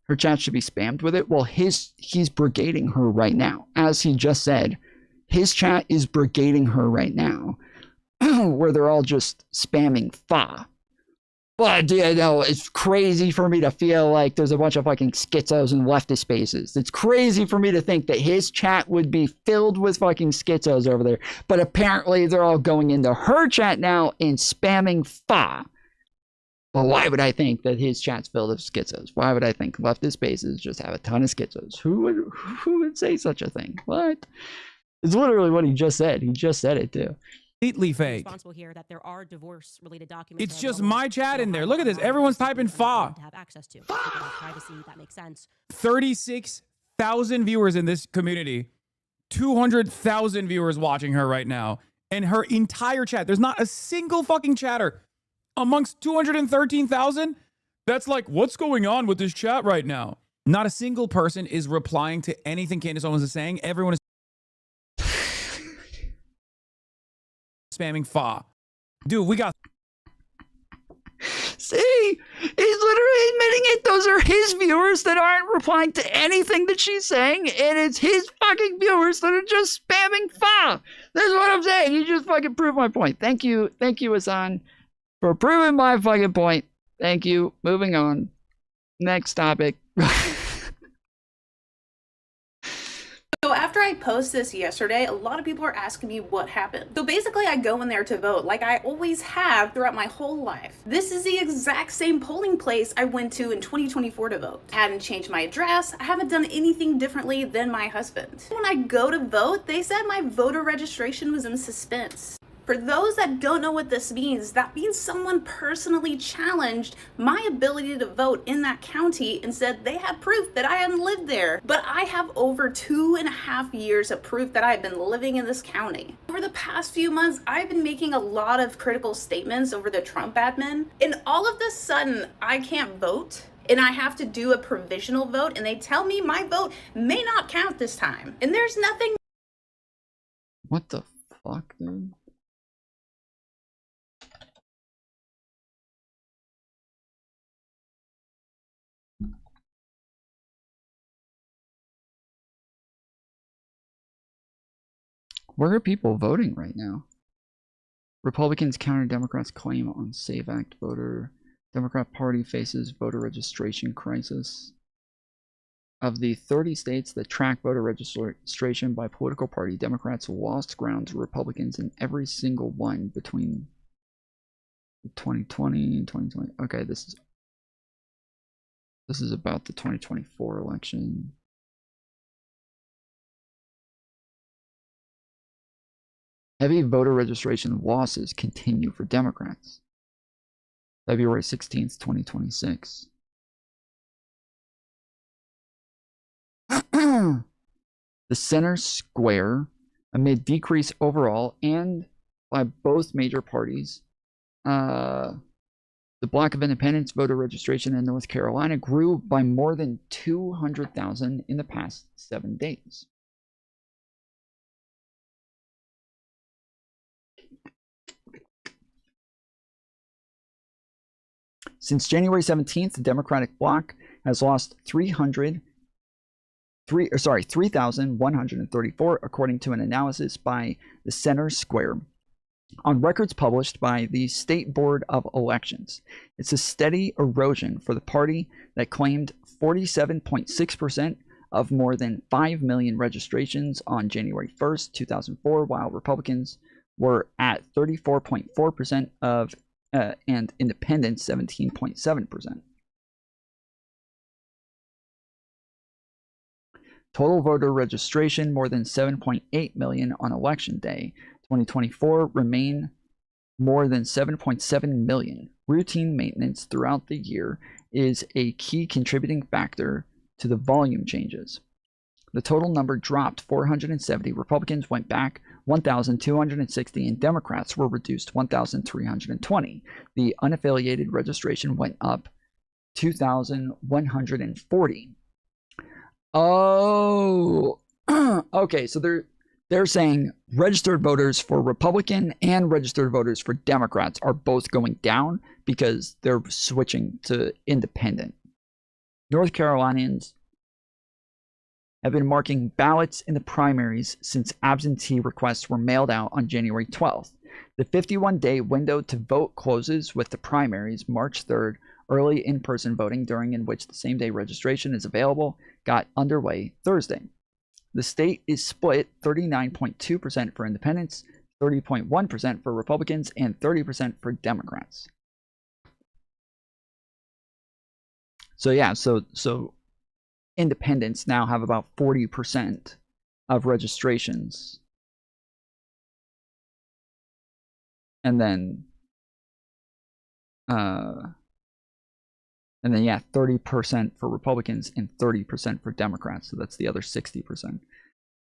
Her chat should be spammed with it. Well, he's brigading her right now. As he just said, his chat is brigading her right now, where they're all just spamming fa. But, it's crazy for me to feel like there's a bunch of fucking schizos in leftist spaces. It's crazy for me to think that his chat would be filled with fucking schizos over there. But apparently they're all going into her chat now and spamming fa. Well, why would I think that his chat's filled with schizos? Why would I think leftist spaces just have a ton of schizos? Who would say such a thing? What? It's literally what he just said. He just said it too. Completely fake. Responsible here that there are divorce-related documents. It's just my chat in there. Look at this. Everyone's typing fa. To have access to privacy, that makes sense. 36,000 viewers in this community. 200,000 viewers watching her right now. And her entire chat. There's not a single fucking chatter amongst 213,000. That's like, what's going on with this chat right now? Not a single person is replying to anything Candace Owens is saying. Everyone is spamming fa. Dude, we got... See? He's literally admitting it. Those are his viewers that aren't replying to anything that she's saying, and it's his fucking viewers that are just spamming fa. That's what I'm saying. You just fucking proved my point. Thank you, Hassan, for proving my fucking point. Thank you. Moving on. Next topic. So after I posted this yesterday, a lot of people are asking me what happened. So basically I go in there to vote like I always have throughout my whole life. This is the exact same polling place I went to in 2024 to vote. I hadn't changed my address. I haven't done anything differently than my husband. When I go to vote, they said my voter registration was in suspense. For those that don't know what this means, that means someone personally challenged my ability to vote in that county and said they had proof that I hadn't lived there. But I have over 2.5 years of proof that I've been living in this county. Over the past few months, I've been making a lot of critical statements over the Trump admin, and all of a sudden, I can't vote. And I have to do a provisional vote, and they tell me my vote may not count this time. And there's nothing. What the fuck, dude? Where are people voting right now? Republicans counter Democrats' claim on SAVE Act voter. Democrat Party faces voter registration crisis. Of the 30 states that track voter registration by political party, Democrats lost ground to Republicans in every single one between 2020 and 2020. Okay, this is about the 2024 election. Heavy voter registration losses continue for Democrats. February 16th, 2026. The center square, amid decrease overall and by both major parties, the block of independents voter registration in North Carolina grew by more than 200,000 in the past 7 days. Since January 17th, the Democratic bloc has lost 3,134, according to an analysis by the Center Square, on records published by the State Board of Elections. It's a steady erosion for the party that claimed 47.6% of more than 5 million registrations on January 1st, 2004, while Republicans were at 34.4% of and independents 17.7%. Total voter registration more than 7.8 million on election day. 2024 remain more than 7.7 million. Routine maintenance throughout the year is a key contributing factor to the volume changes. The total number dropped 470. Republicans went back 1,260 and Democrats were reduced 1,320. The unaffiliated registration went up 2,140. Oh, okay. So they're saying registered voters for Republican and registered voters for Democrats are both going down because they're switching to independent. North Carolinians have been marking ballots in the primaries since absentee requests were mailed out on January 12th. The 51-day window to vote closes with the primaries March 3rd. Early in-person voting, during in which the same-day registration is available, got underway Thursday. The state is split 39.2% for independents, 30.1% for Republicans, and 30% for Democrats. So yeah, so independents now have about 40% of registrations. And then yeah, 30% for Republicans and 30% for Democrats. So that's the other 60%.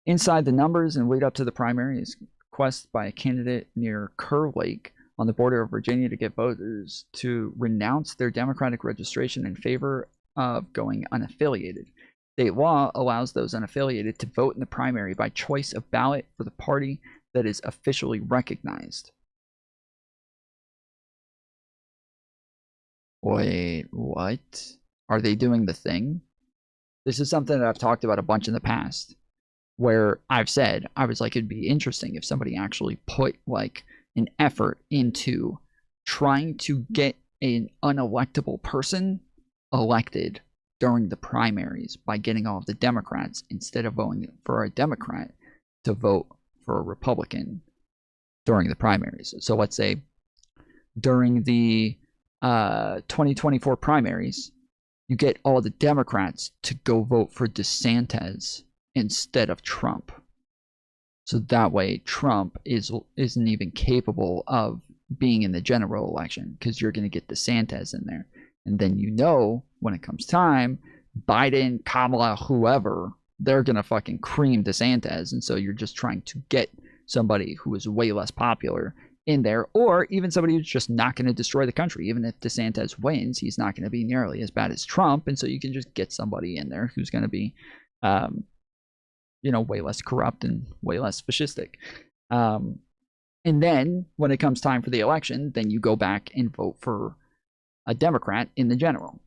Inside the numbers and lead up to the primary is request by a candidate near Kerr Lake on the border of Virginia to get voters to renounce their Democratic registration in favor of going unaffiliated. State law allows those unaffiliated to vote in the primary by choice of ballot for the party that is officially recognized. Wait, what? Are they doing the thing? This is something that I've talked about a bunch in the past, where I've said, I was like, it'd be interesting if somebody actually put like an effort into trying to get an unelectable person elected during the primaries by getting all of the Democrats, instead of voting for a Democrat, to vote for a Republican during the primaries. So let's say during the 2024 primaries, you get all the Democrats to go vote for DeSantis instead of Trump. So that way Trump isn't even capable of being in the general election, because you're going to get DeSantis in there. And then when it comes time, Biden, Kamala, whoever, they're going to fucking cream DeSantis. And so you're just trying to get somebody who is way less popular in there, or even somebody who's just not going to destroy the country. Even if DeSantis wins, he's not going to be nearly as bad as Trump. And so you can just get somebody in there who's going to be, way less corrupt and way less fascistic. And then when it comes time for the election, then you go back and vote for a Democrat in the general.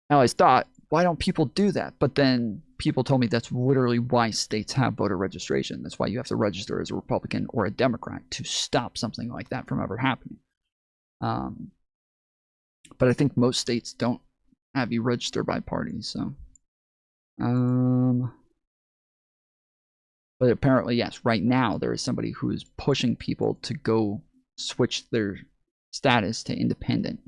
I always thought, why don't people do that? But then people told me that's literally why states have voter registration. That's why you have to register as a Republican or a Democrat to stop something like that from ever happening. But I think most states don't have you register by party, so. But apparently, yes, right now there is somebody who is pushing people to go switch their status to independent.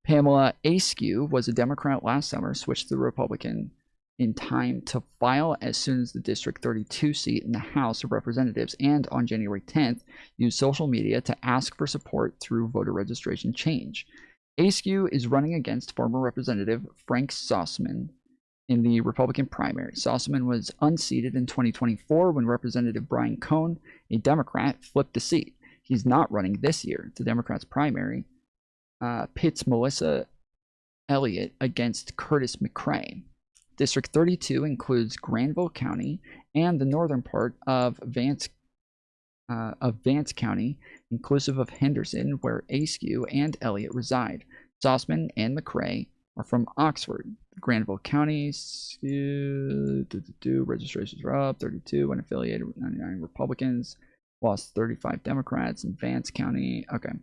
Pamela Askew was a Democrat last summer, switched to Republican in time to file as soon as the District 32 seat in the House of Representatives, and on January 10th, used social media to ask for support through voter registration change. Askew is running against former Representative Frank Sussman in the Republican primary. Sussman was unseated in 2024 when Representative Brian Cohn, a Democrat, flipped the seat. He's not running this year. The Democrats' primary pits Melissa Elliott against Curtis McCray. District 32 includes Granville County and the northern part of Vance County, inclusive of Henderson, where Askew and Elliott reside. Sussman and McCray are from Oxford. Granville County registrations are up 32 when affiliated with 99 Republicans, lost 35 Democrats in Vance County. Okay.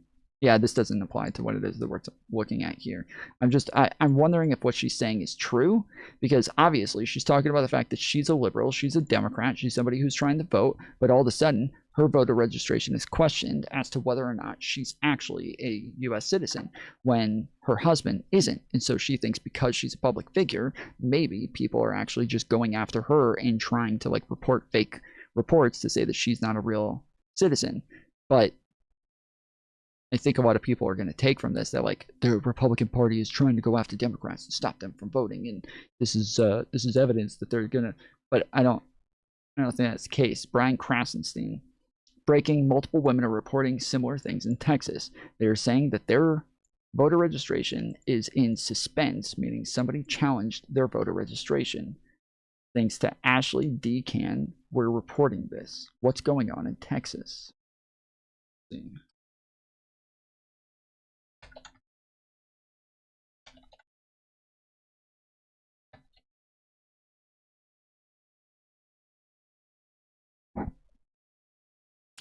Yeah, this doesn't apply to what it is that we're looking at here. I'm wondering if what she's saying is true, because obviously she's talking about the fact that she's a liberal, she's a Democrat, she's somebody who's trying to vote, but all of a sudden her voter registration is questioned as to whether or not she's actually a U.S. citizen when her husband isn't. And so she thinks because she's a public figure, maybe people are actually just going after her and trying to like report fake reports to say that she's not a real citizen. But I think a lot of people are going to take from this that like the Republican Party is trying to go after Democrats and stop them from voting, and this is evidence that they're gonna. But I don't think that's the case. Brian Krasenstein, breaking. Multiple women are reporting similar things in Texas. They are saying that their voter registration is in suspense, meaning somebody challenged their voter registration. Thanks to Ashley Decan, we're reporting this. What's going on in Texas? Let's see.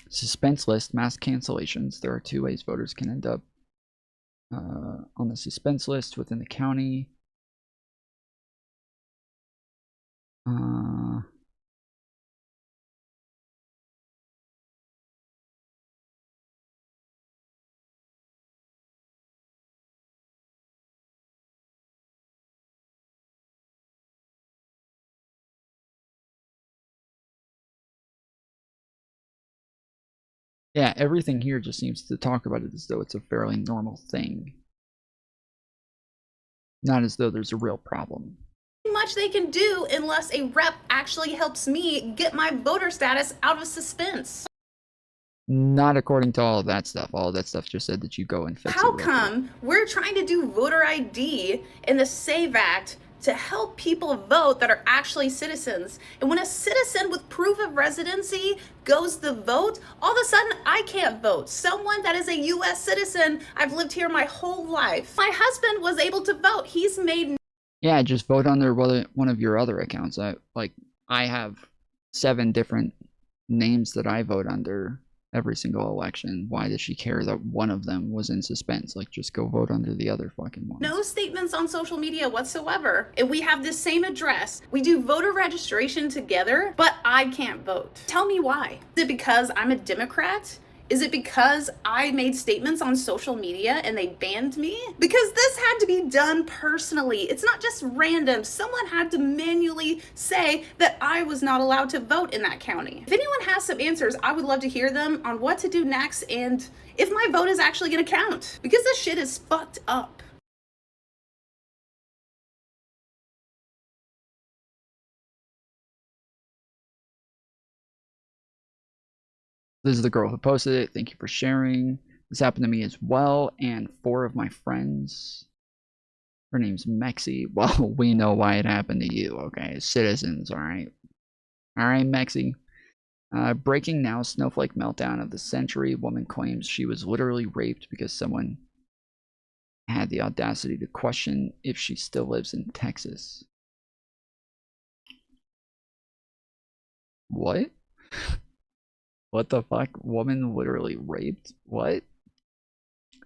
Suspense list, mass cancellations. There are two ways voters can end up on the suspense list within the county. Yeah, everything here just seems to talk about it as though it's a fairly normal thing. Not as though there's a real problem. Much they can do unless a rep actually helps me get my voter status out of suspense. Not according to all of that stuff. All of that stuff just said that you go and fix it. How come we're trying to do voter ID in the SAVE Act to help people vote that are actually citizens? And when a citizen with proof of residency goes to vote, all of a sudden I can't vote. Someone that is a U.S. citizen, I've lived here my whole life. My husband was able to vote. He's made... Yeah, just vote on one of your other accounts. I have 7 different names that I vote under every single election. Why does she care that one of them was in suspense? Like, just go vote under the other fucking one. No statements on social media whatsoever. And we have the same address. We do voter registration together, but I can't vote. Tell me why. Is it because I'm a Democrat? Is it because I made statements on social media and they banned me? Because this had to be done personally. It's not just random. Someone had to manually say that I was not allowed to vote in that county. If anyone has some answers, I would love to hear them on what to do next and if my vote is actually gonna count. Because this shit is fucked up. This is the girl who posted it. Thank you for sharing. This happened to me as well, and 4 of my friends. Her name's Mexi. Well, we know why it happened to you, okay? Citizens, alright? Alright, Mexi. Breaking now, snowflake meltdown of the century. Woman claims she was literally raped because someone had the audacity to question if she still lives in Texas. What? What the fuck? Woman literally raped? What?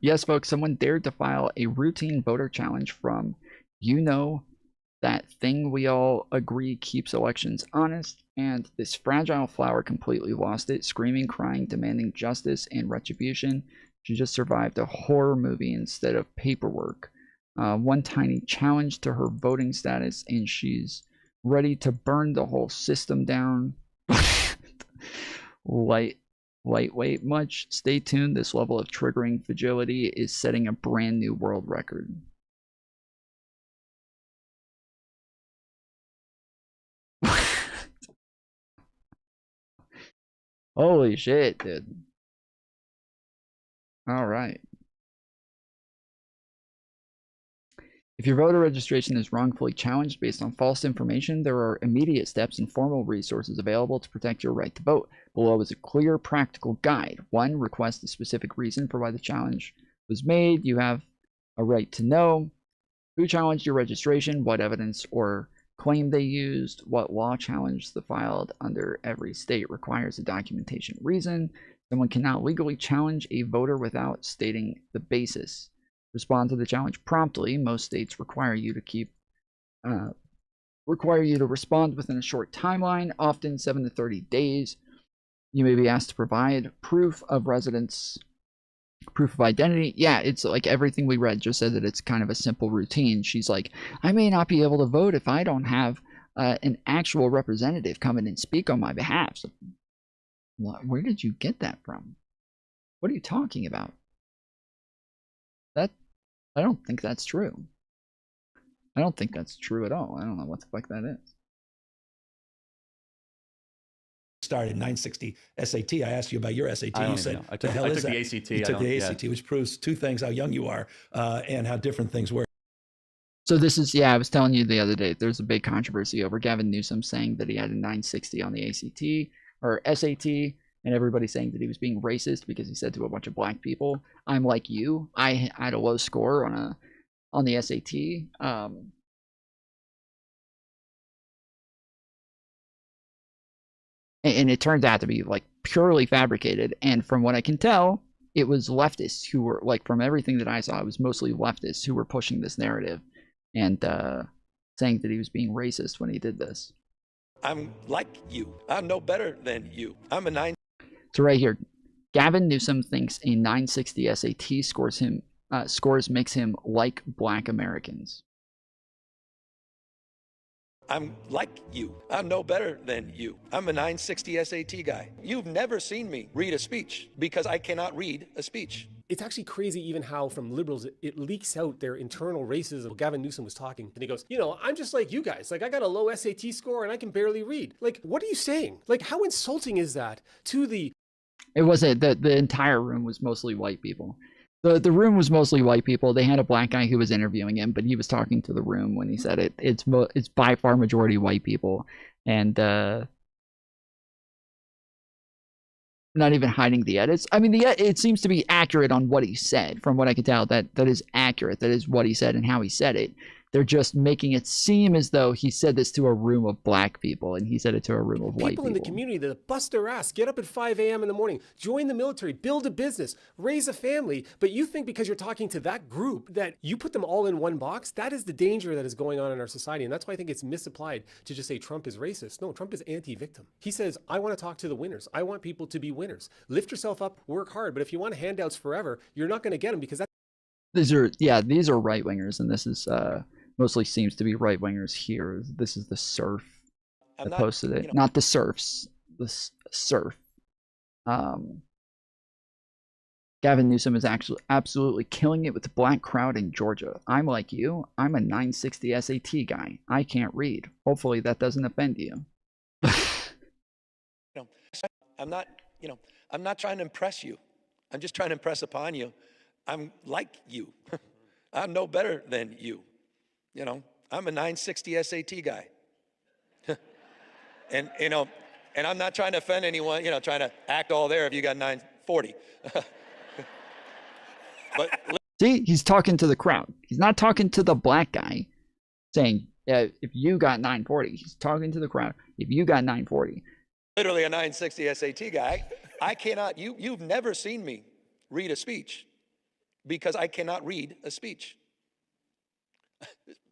Yes, folks, someone dared to file a routine voter challenge from, you know, that thing we all agree keeps elections honest, and this fragile flower completely lost it, screaming, crying, demanding justice and retribution. She just survived a horror movie instead of paperwork. One tiny challenge to her voting status, and she's ready to burn the whole system down. Lightweight much. Stay tuned. This level of triggering fragility is setting a brand new world record. Holy shit, dude. All right. If your voter registration is wrongfully challenged based on false information, there are immediate steps and formal resources available to protect your right to vote. Below is a clear, practical guide. 1. Request a specific reason for why the challenge was made. You have a right to know who challenged your registration, what evidence or claim they used, what law challenged the filed under every state requires a documentation reason. Someone cannot legally challenge a voter without stating the basis. Respond to the challenge promptly. Most states require you to respond within a short timeline, often 7 to 30 days. You may be asked to provide proof of residence, proof of identity. Yeah, it's like everything we read just said that it's kind of a simple routine. She's like, I may not be able to vote if I don't have an actual representative come in and speak on my behalf. So, where did you get that from? What are you talking about? I don't think that's true. I don't think that's true at all. I don't know what the fuck that is. Started 960 SAT. I asked you about your SAT. You said, I took the ACT. You took the ACT, which proves two things: how young you are and how different things were. So this is, yeah, I was telling you the other day, there's a big controversy over Gavin Newsom saying that he had a 960 on the ACT or SAT. And everybody saying that he was being racist because he said to a bunch of black people, I'm like you. I had a low score on the SAT. And it turned out to be like purely fabricated. And from what I can tell, it was leftists who were, like, from everything that I saw, it was mostly leftists who were pushing this narrative and saying that he was being racist when he did this. I'm like you. I'm no better than you. I'm a 9. So right here, Gavin Newsom thinks a 960 SAT scores makes him like black Americans. I'm like you. I'm no better than you. I'm a 960 SAT guy. You've never seen me read a speech because I cannot read a speech. It's actually crazy even how from liberals it leaks out their internal racism. Gavin Newsom was talking and he goes, I'm just like you guys. Like, I got a low SAT score and I can barely read. Like, what are you saying? Like, how insulting is that to the... It wasn't, the entire room was mostly white people. The room was mostly white people. They had a black guy who was interviewing him, but he was talking to the room when he said it. It's by far majority white people. And not even hiding the edits. I mean, it seems to be accurate on what he said. From what I can tell, that is accurate. That is what he said and how he said it. They're just making it seem as though he said this to a room of black people and he said it to a room of white people. People in the community that bust their ass, get up at 5 a.m. in the morning, join the military, build a business, raise a family. But you think because you're talking to that group that you put them all in one box? That is the danger that is going on in our society. And that's why I think it's misapplied to just say Trump is racist. No, Trump is anti-victim. He says, I want to talk to the winners. I want people to be winners. Lift yourself up, work hard. But if you want handouts forever, you're not going to get them because that's... These are right-wingers, and this is... mostly seems to be right-wingers here. This is the surf that posted it. Not the serfs. The surf. Gavin Newsom is actually absolutely killing it with the black crowd in Georgia. I'm like you. I'm a 960 SAT guy. I can't read. Hopefully that doesn't offend you. I'm not trying to impress you. I'm just trying to impress upon you. I'm like you. I'm no better than you. I'm a 960 SAT guy. and I'm not trying to offend anyone, trying to act all there if you got 940. But see, he's talking to the crowd. He's not talking to the black guy saying, if you got 940, he's talking to the crowd. If you got 940. literally a 960 SAT guy. I cannot, you've never seen me read a speech because I cannot read a speech.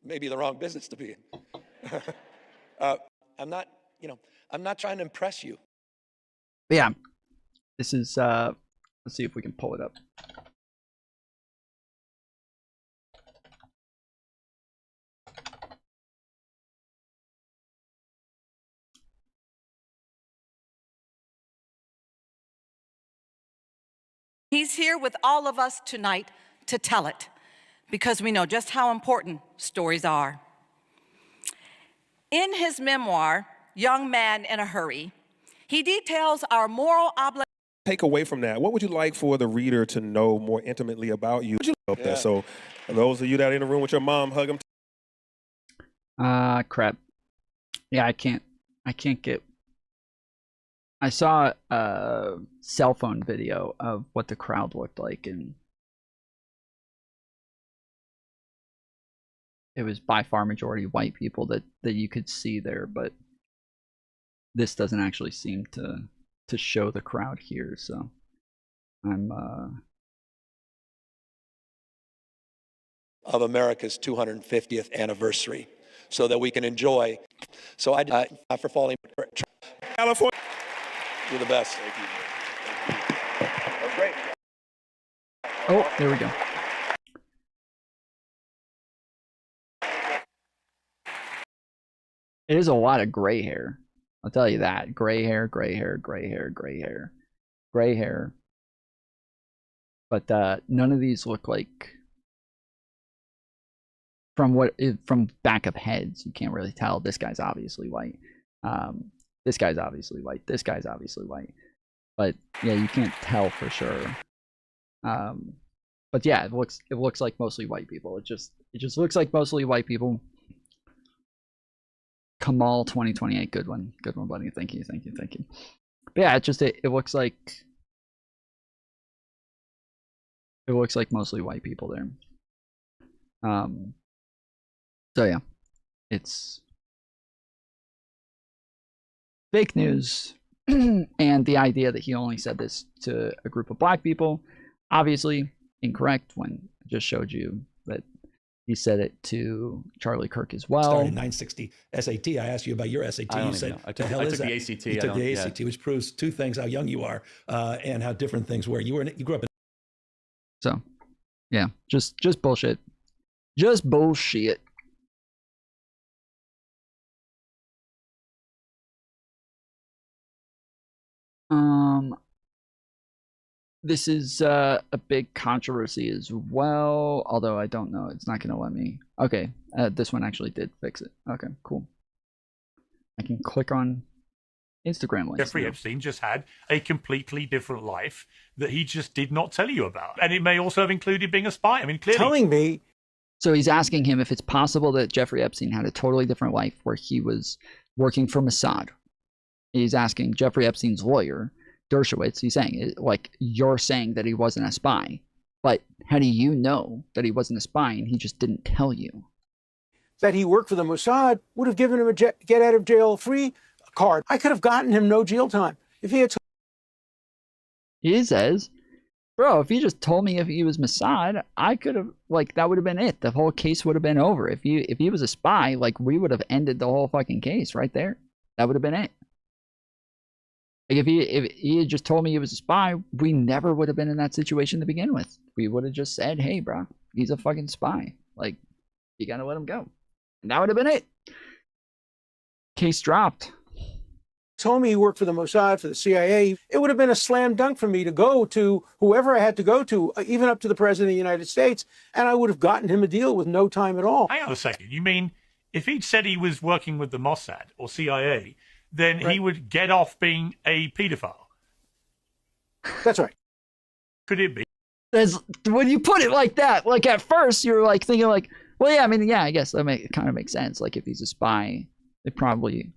Maybe the wrong business to be in. I'm not, I'm not trying to impress you. But yeah, this is, let's see if we can pull it up. He's here with all of us tonight to tell it, because we know just how important stories are. In his memoir, Young Man in a Hurry, he details our moral obligation. Take away from that, what would you like for the reader to know more intimately about you? Would you hope that? So those of you that are in the room with your mom, hug them. Crap. Yeah, I can't get. I saw a cell phone video of what the crowd looked like, and it was by far majority white people that you could see there, but this doesn't actually seem to show the crowd here, so I'm Of America's 250th anniversary, so that we can enjoy. So I for falling. California. You're the best. Thank you. Oh, great. Oh, there we go. It is a lot of gray hair. I'll tell you that. Gray hair, gray hair, gray hair, gray hair, gray hair. But none of these look like, from back of heads, you can't really tell. This guy's obviously white. This guy's obviously white. This guy's obviously white. But yeah, you can't tell for sure. But yeah, it looks like mostly white people. It just looks like mostly white people. Kamal 2028, good one, buddy. Thank you. But yeah, it looks like mostly white people there. So yeah, it's fake news. And the idea that he only said this to a group of black people, obviously incorrect, when I just showed you that he said it to Charlie Kirk as well. Started 960 SAT. I asked you about your SAT. You said, I the hell is that? the ACT. You took the ACT, which proves two things: how young you are and how different things were. You grew up in. So, yeah, just bullshit. Just bullshit. This is a big controversy as well, although I don't know. It's not going to let me. Okay, this one actually did fix it. Okay, cool. I can click on Instagram links. Jeffrey Epstein just had a completely different life that he just did not tell you about. And it may also have included being a spy. I mean, clearly. Telling me. So he's asking him if it's possible that Jeffrey Epstein had a totally different life where he was working for Mossad. He's asking Jeffrey Epstein's lawyer, Dershowitz. He's saying, like, you're saying that he wasn't a spy, but how do you know that he wasn't a spy and he just didn't tell you? That he worked for the Mossad would have given him a get out of jail free card. I could have gotten him no jail time if he had. He says, bro, if you just told me if he was Mossad, I could have, like, that would have been it. The whole case would have been over. If he was a spy, like, we would have ended the whole fucking case right there. That would have been it. Like, if he had just told me he was a spy, we never would have been in that situation to begin with. We would have just said, hey, bro, he's a fucking spy. Like, you gotta let him go. And that would have been it. Case dropped. Told me he worked for the Mossad, for the CIA. It would have been a slam dunk for me to go to whoever I had to go to, even up to the President of the United States, and I would have gotten him a deal with no time at all. Hang on a second. You mean if he'd said he was working with the Mossad or CIA, then he would get off being a paedophile? That's right. Could it be? When you put it like that, like at first you're like thinking like, well, yeah, I mean, yeah, I guess it kind of makes sense. Like if he's a spy, you'd probably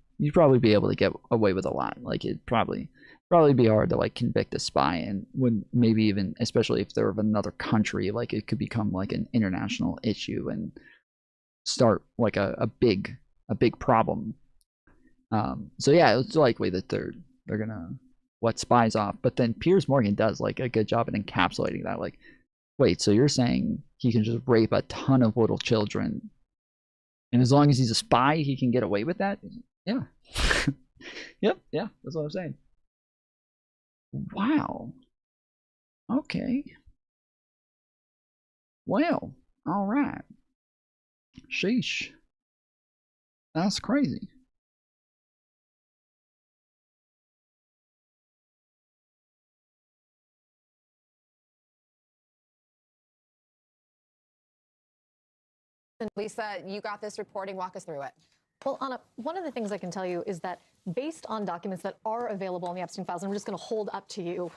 be able to get away with a lot. Like it'd probably be hard to like convict a spy, and would maybe even, especially if they're of another country, like it could become like an international issue and start like a big problem. So yeah, it's likely that they're they're gonna let spies off. But then Piers Morgan does like a good job at encapsulating that. Like, wait, so you're saying he can just rape a ton of little children, and as long as he's a spy, he can get away with that? Yeah. Yep, yeah, that's what I'm saying. Wow. Okay. Well, all right. Sheesh. That's crazy. Lisa, you got this reporting. Walk us through it. Well, Anna, one of the things I can tell you is that based on documents that are available in the Epstein files, and I'm just going to hold up to you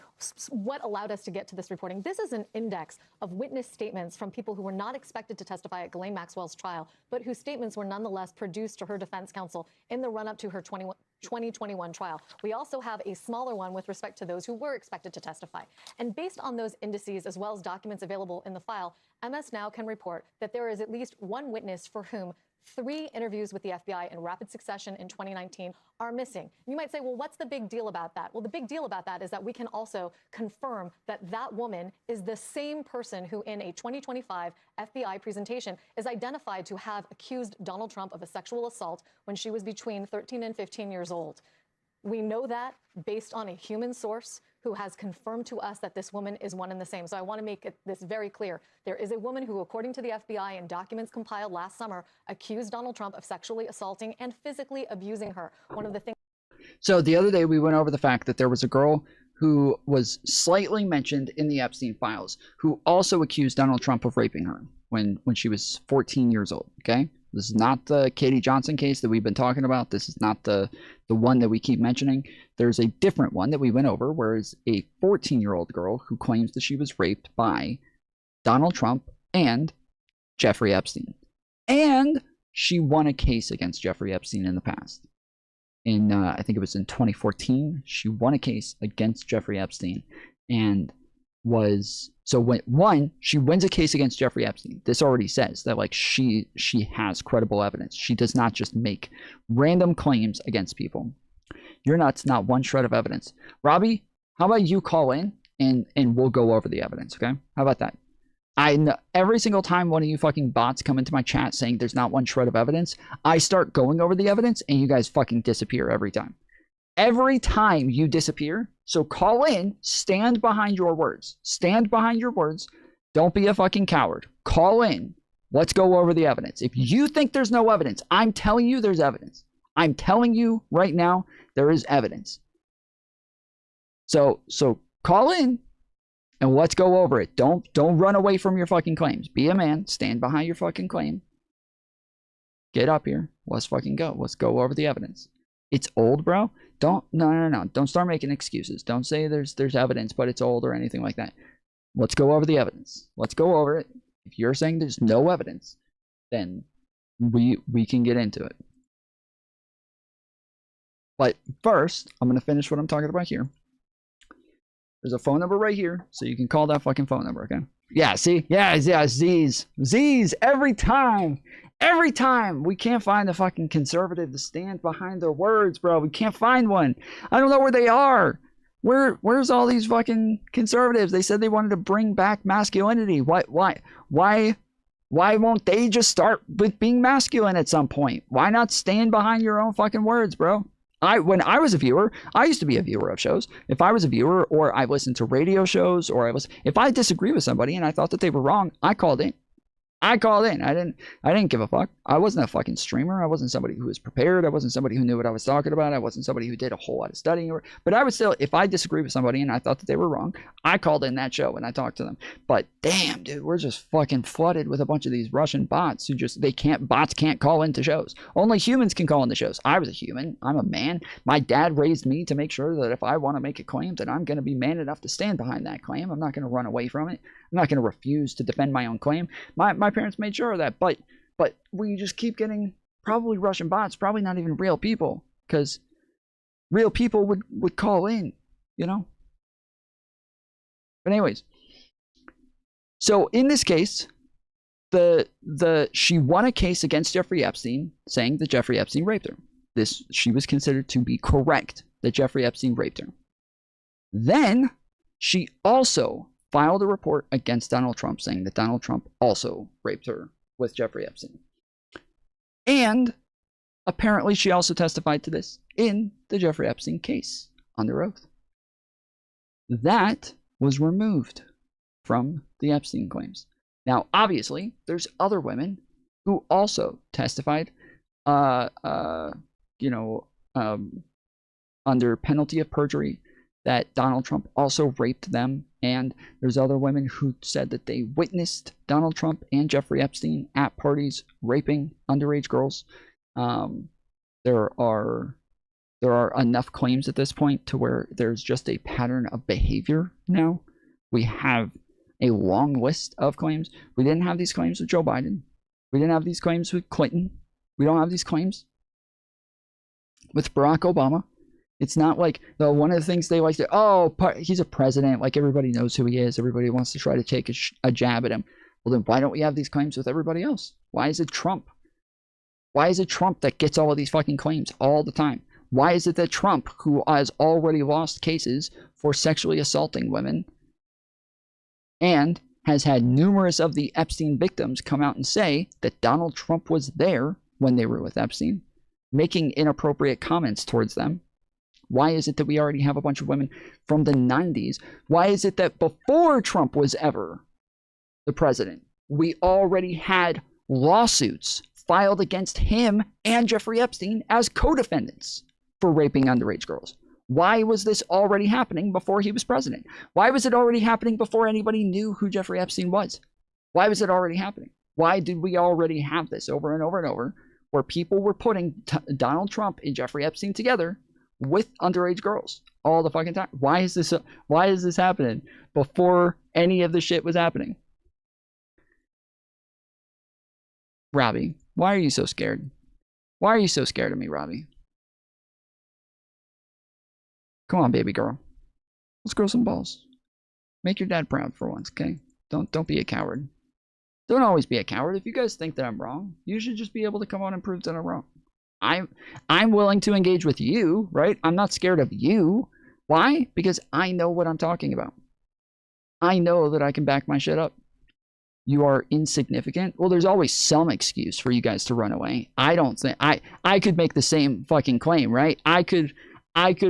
what allowed us to get to this reporting. This is an index of witness statements from people who were not expected to testify at Ghislaine Maxwell's trial, but whose statements were nonetheless produced to her defense counsel in the run-up to her 2021 trial. We also have a smaller one with respect to those who were expected to testify. And based on those indices, as well as documents available in the file, MS Now can report that there is at least one witness for whom 3 interviews with the FBI in rapid succession in 2019 are missing. You might say, well, what's the big deal about that? Well, the big deal about that is that we can also confirm that that woman is the same person who in a 2025 FBI presentation is identified to have accused Donald Trump of a sexual assault when she was between 13 and 15 years old. We know that based on a human source who has confirmed to us that this woman is one and the same. So I want to make this very clear. There is a woman who, according to the FBI and documents compiled last summer, accused Donald Trump of sexually assaulting and physically abusing her. One of the things. So the other day we went over the fact that there was a girl who was slightly mentioned in the Epstein files who also accused Donald Trump of raping her when she was 14 years old, okay? This is not the Katie Johnson case that we've been talking about. This is not the one that we keep mentioning. There's a different one that we went over where it's a 14-year-old girl who claims that she was raped by Donald Trump and Jeffrey Epstein. And she won a case against Jeffrey Epstein in the past. I think it was in 2014. She won a case against Jeffrey Epstein and was... So when she wins a case against Jeffrey Epstein, this already says that like she has credible evidence. She does not just make random claims against people. You're not one shred of evidence. Robbie, how about you call in and we'll go over the evidence, okay? How about that? I know every single time one of you fucking bots come into my chat saying there's not one shred of evidence, I start going over the evidence and you guys fucking disappear every time. Every time you disappear, so call in, stand behind your words. Stand behind your words. Don't be a fucking coward. Call in. Let's go over the evidence. If you think there's no evidence, I'm telling you there's evidence. I'm telling you right now there is evidence. So call in and let's go over it. Don't run away from your fucking claims. Be a man. Stand behind your fucking claim. Get up here. Let's fucking go. Let's go over the evidence. It's old, bro. No. Don't start making excuses. Don't say there's evidence, but it's old or anything like that. Let's go over the evidence. Let's go over it. If you're saying there's no evidence, then we can get into it. But first, I'm going to finish what I'm talking about here. There's a phone number right here, so you can call that fucking phone number, okay? Yeah, see? Yeah, Z's every time. Every time we can't find a fucking conservative to stand behind their words, bro. We can't find one. I don't know where they are. Where's all these fucking conservatives? They said they wanted to bring back masculinity. Why won't they just start with being masculine at some point? Why not stand behind your own fucking words, bro? When I was a viewer, I used to be a viewer of shows. If I was a viewer or I listened to radio shows or if I disagree with somebody and I thought that they were wrong, I called in. I didn't give a fuck. I wasn't a fucking streamer. I wasn't somebody who was prepared. I wasn't somebody who knew what I was talking about. I wasn't somebody who did a whole lot of studying. But I would still, if I disagree with somebody and I thought that they were wrong, I called in that show and I talked to them. But damn, dude, we're just fucking flooded with a bunch of these Russian bots who just, bots can't call into shows. Only humans can call into shows. I was a human. I'm a man. My dad raised me to make sure that if I want to make a claim, that I'm going to be man enough to stand behind that claim. I'm not going to run away from it. I'm not going to refuse to defend my own claim. My parents made sure of that, but we just keep getting probably Russian bots, probably not even real people, because real people would call in, you know? But anyways, so in this case, she won a case against Jeffrey Epstein saying that Jeffrey Epstein raped her. she was considered to be correct that Jeffrey Epstein raped her. Then she also filed a report against Donald Trump saying that Donald Trump also raped her with Jeffrey Epstein. And apparently she also testified to this in the Jeffrey Epstein case under oath. That was removed from the Epstein claims. Now, obviously, there's other women who also testified, under penalty of perjury, that Donald Trump also raped them. And there's other women who said that they witnessed Donald Trump and Jeffrey Epstein at parties raping underage girls. There are enough claims at this point to where there's just a pattern of behavior now. We have a long list of claims. We didn't have these claims with Joe Biden. We didn't have these claims with Clinton. We don't have these claims with Barack Obama. It's not like one of the things they like to, he's a president, like everybody knows who he is. Everybody wants to try to take a jab at him. Well, then why don't we have these claims with everybody else? Why is it Trump? Why is it Trump that gets all of these fucking claims all the time? Why is it that Trump, who has already lost cases for sexually assaulting women and has had numerous of the Epstein victims come out and say that Donald Trump was there when they were with Epstein, making inappropriate comments towards them? Why is it that we already have a bunch of women from the 90s? Why is it that before Trump was ever the president, we already had lawsuits filed against him and Jeffrey Epstein as co-defendants for raping underage girls? Why was this already happening before he was president? Why was it already happening before anybody knew who Jeffrey Epstein was? Why was it already happening? Why did we already have this over and over and over, where people were putting Donald Trump and Jeffrey Epstein together with underage girls all the fucking time? Why is this happening before any of the shit was happening? Robbie, why are you so scared? Why are you so scared of me, Robbie? Come on, baby girl. Let's grow some balls. Make your dad proud for once, okay? Don't be a coward. Don't always be a coward. If you guys think that I'm wrong, you should just be able to come on and prove that I'm wrong. I'm willing to engage with you, right? I'm not scared of you. Why? Because I know what I'm talking about. I know that I can back my shit up. You are insignificant. Well, there's always some excuse for you guys to run away. I don't think I could make the same fucking claim, right? I could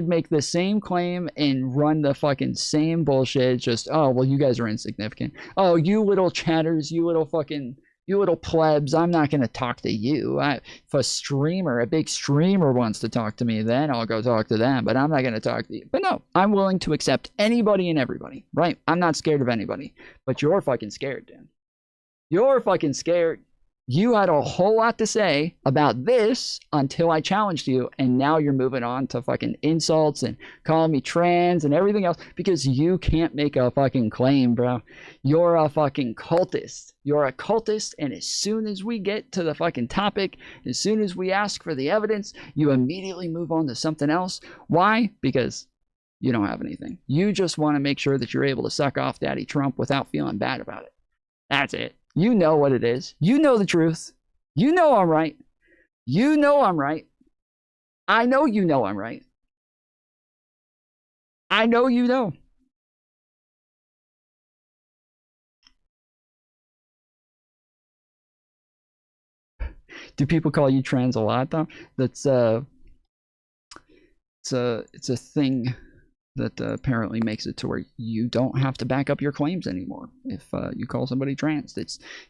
make the same claim and run the fucking same bullshit. Just, oh, well, you guys are insignificant. Oh, you little chatters, you little plebs, I'm not going to talk to you. If a big streamer wants to talk to me, then I'll go talk to them, but I'm not going to talk to you. But no, I'm willing to accept anybody and everybody, right? I'm not scared of anybody, but you're fucking scared, dude. You're fucking scared. You had a whole lot to say about this until I challenged you, and now you're moving on to fucking insults and calling me trans and everything else because you can't make a fucking claim, bro. You're a fucking cultist. You're a cultist, and as soon as we get to the fucking topic, as soon as we ask for the evidence, you immediately move on to something else. Why? Because you don't have anything. You just want to make sure that you're able to suck off Daddy Trump without feeling bad about it. That's it. You know what it is. You know the truth. You know I'm right. You know I'm right. I know you know I'm right. I know you know. Do people call you trans a lot though? That's it's a thing that apparently makes it to where you don't have to back up your claims anymore if you call somebody trans.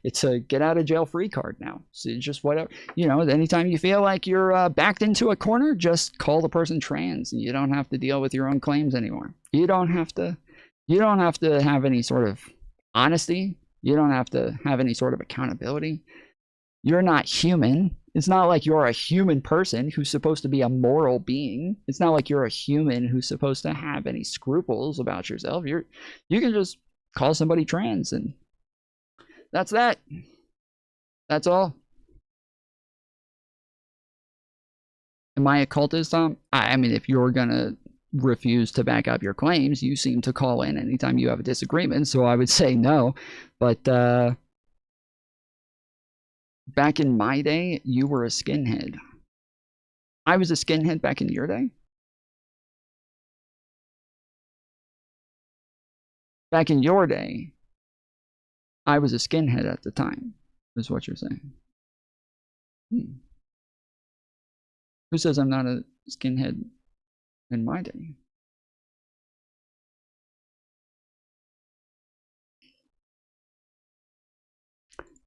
It's a get out of jail free card now. So it's just whatever, anytime you feel like you're backed into a corner, just call the person trans, and you don't have to deal with your own claims anymore. You don't have to have any sort of honesty. You don't have to have any sort of accountability. You're not human. It's not like you're a human person who's supposed to be a moral being. It's not like you're a human who's supposed to have any scruples about yourself. You can just call somebody trans, and that's that. That's all. Am I a cultist, Tom? I mean, if you're gonna refuse to back up your claims, you seem to call in anytime you have a disagreement, so I would say no. But back in my day, you were a skinhead. I was a skinhead back in your day? Back in your day, I was a skinhead at the time, is what you're saying. Who says I'm not a skinhead in my day?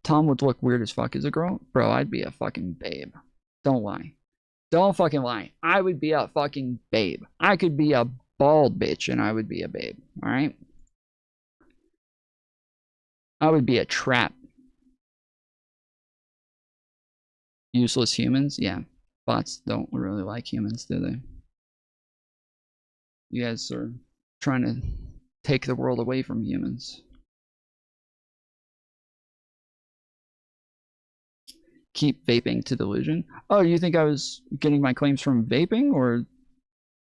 Tom would look weird as fuck as a girl. Bro, I'd be a fucking babe. Don't lie. Don't fucking lie. I would be a fucking babe. I could be a bald bitch and I would be a babe. Alright? I would be a trap. Useless humans? Yeah. Bots don't really like humans, do they? You guys are trying to take the world away from humans. Keep vaping to delusion. Oh, you think I was getting my claims from vaping? Or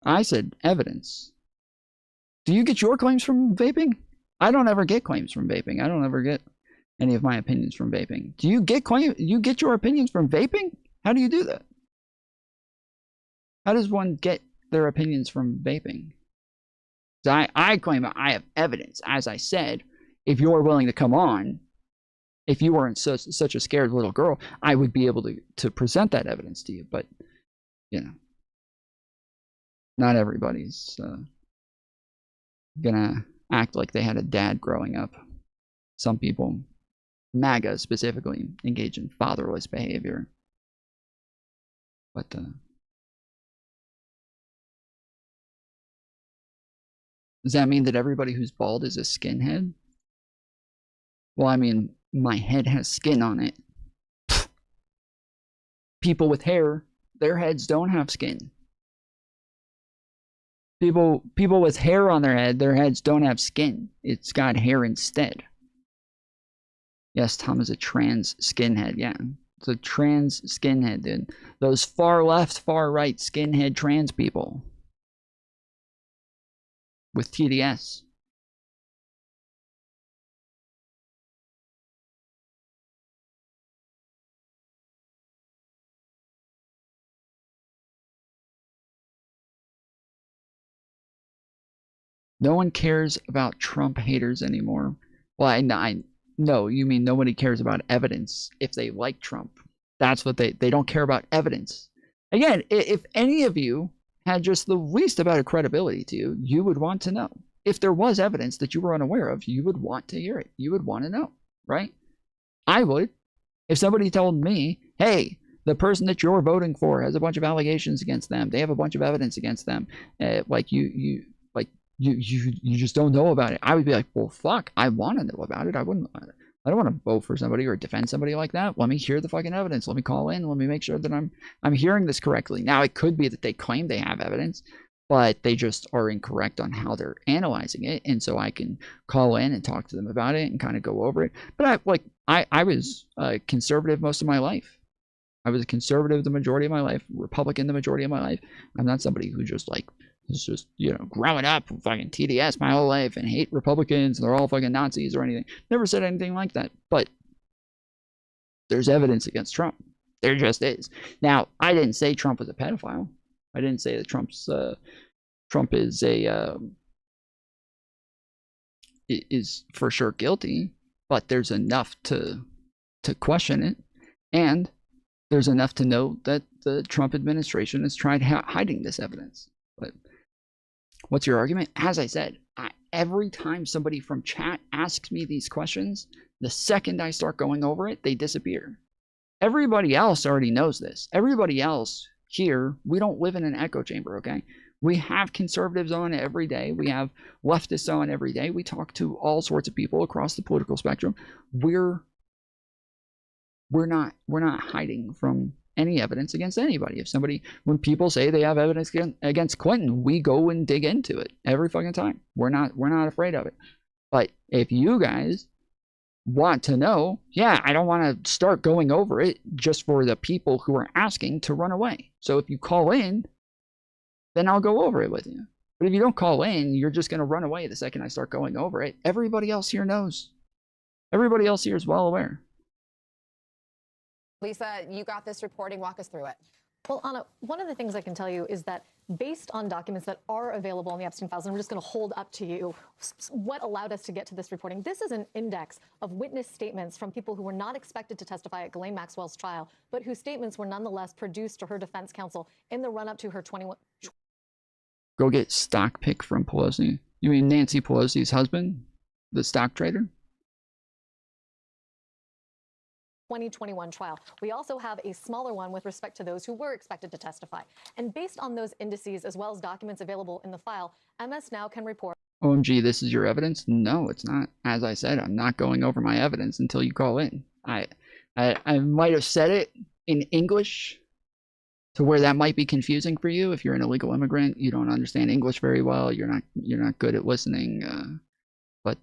I said evidence. Do you get your claims from vaping? I don't ever get claims from vaping. I don't ever get any of my opinions from vaping. Do you get your opinions from vaping? How do you do that? How does one get their opinions from vaping? I claim I have evidence. As I said, if you're willing to come on, if you weren't such a scared little girl, I would be able to present that evidence to you. But, you know, not everybody's gonna act like they had a dad growing up. Some people, MAGA specifically, engage in fatherless behavior. But, does that mean that everybody who's bald is a skinhead? Well, I mean, my head has skin on it. People with hair, their heads don't have skin. People with hair on their head, their heads don't have skin. It's got hair instead. Yes, Tom is a trans skinhead, yeah. It's a trans skinhead, dude. Those far left, far right skinhead trans people. With TDS. No one cares about Trump haters anymore. Well, I no, you mean nobody cares about evidence if they like Trump. That's what they don't care about evidence. Again, if any of you had just the least amount of credibility to you, you would want to know. If there was evidence that you were unaware of, you would want to hear it. You would want to know, right? I would. If somebody told me, hey, the person that you're voting for has a bunch of allegations against them, they have a bunch of evidence against them, like you just don't know about it, I would be like, well, fuck, I want to know about it. I don't want to vote for somebody or defend somebody like that. Let me hear the fucking evidence. Let me call in. Let me make sure that I'm hearing this correctly. Now, it could be that they claim they have evidence, but they just are incorrect on how they're analyzing it. And so I can call in and talk to them about it and kind of go over it. But I was conservative most of my life. I was a conservative the majority of my life, Republican the majority of my life. I'm not somebody who just is just, you know, growing up with fucking TDS my whole life and hate Republicans and they're all fucking Nazis or anything. Never said anything like that. But there's evidence against Trump. There just is. Now, I didn't say Trump was a pedophile. I didn't say that Trump is is for sure guilty, but there's enough to question it, and there's enough to know that the Trump administration has tried hiding this evidence. But what's your argument? As I said, every time somebody from chat asks me these questions, the second I start going over it, they disappear. Everybody else already knows this. Everybody else here, we don't live in an echo chamber, okay? We have conservatives on every day. We have leftists on every day. We talk to all sorts of people across the political spectrum. We're not hiding from any evidence against anybody. When people say they have evidence against Clinton, we go and dig into it every fucking time. We're not afraid of it. But if you guys want to know, yeah, I don't want to start going over it just for the people who are asking to run away. So if you call in, then I'll go over it with you. But if you don't call in, you're just going to run away the second I start going over it. Everybody else here knows. Everybody else here is well aware. Lisa, you got this reporting. Walk us through it. Well, Anna, one of the things I can tell you is that based on documents that are available in the Epstein files, and I'm just going to hold up to you what allowed us to get to this reporting. This is an index of witness statements from people who were not expected to testify at Ghislaine Maxwell's trial, but whose statements were nonetheless produced to her defense counsel in the run-up to her 21... Go get stock pick from Pelosi. You mean Nancy Pelosi's husband? The stock trader? 2021 trial. We also have a smaller one with respect to those who were expected to testify. And based on those indices, as well as documents available in the file, MS Now can report... OMG, this is your evidence? No, it's not. As I said, I'm not going over my evidence until you call in. I might have said it in English to where that might be confusing for you. If you're an illegal immigrant, you don't understand English very well, you're not good at listening. But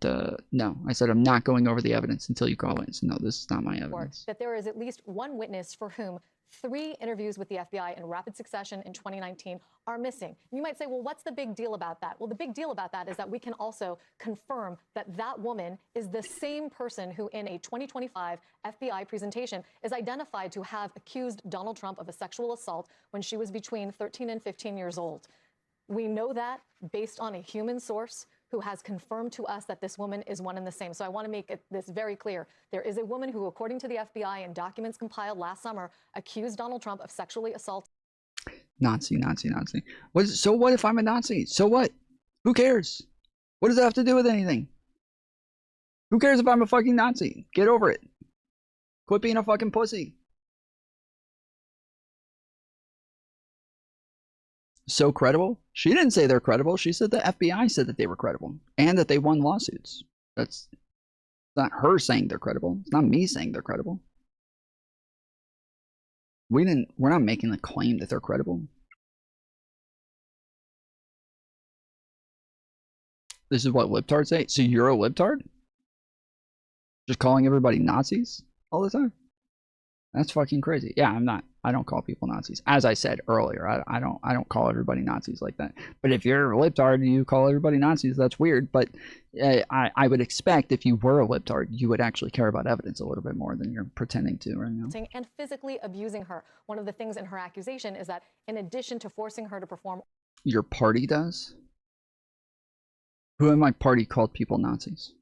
no, I said I'm not going over the evidence until you call in. So no, this is not my evidence. That there is at least one witness for whom 3 interviews with the FBI in rapid succession in 2019 are missing. And you might say, well, what's the big deal about that? Well, the big deal about that is that we can also confirm that that woman is the same person who in a 2025 FBI presentation is identified to have accused Donald Trump of a sexual assault when she was between 13 and 15 years old. We know that based on a human source who has confirmed to us that this woman is one and the same. So I want to make this very clear. There is a woman who, according to the FBI and documents compiled last summer, accused Donald Trump of sexually assault. Nazi. So what if I'm a Nazi? So what? Who cares? What does that have to do with anything? Who cares if I'm a fucking Nazi? Get over it. Quit being a fucking pussy. So credible? She didn't say they're credible. She said the FBI said that they were credible and that they won lawsuits. That's not her saying they're credible. It's not me saying they're credible. We're not making the claim that they're credible. This is what libtards say. So you're a libtard? Just calling everybody Nazis all the time? That's fucking crazy. Yeah, I'm not. I don't call people Nazis. As I said earlier, I don't call everybody Nazis like that. But if you're a libtard and you call everybody Nazis, that's weird. But I would expect if you were a libtard, you would actually care about evidence a little bit more than you're pretending to right now. And physically abusing her. One of the things in her accusation is that in addition to forcing her to perform... Your party does? Who in my party called people Nazis?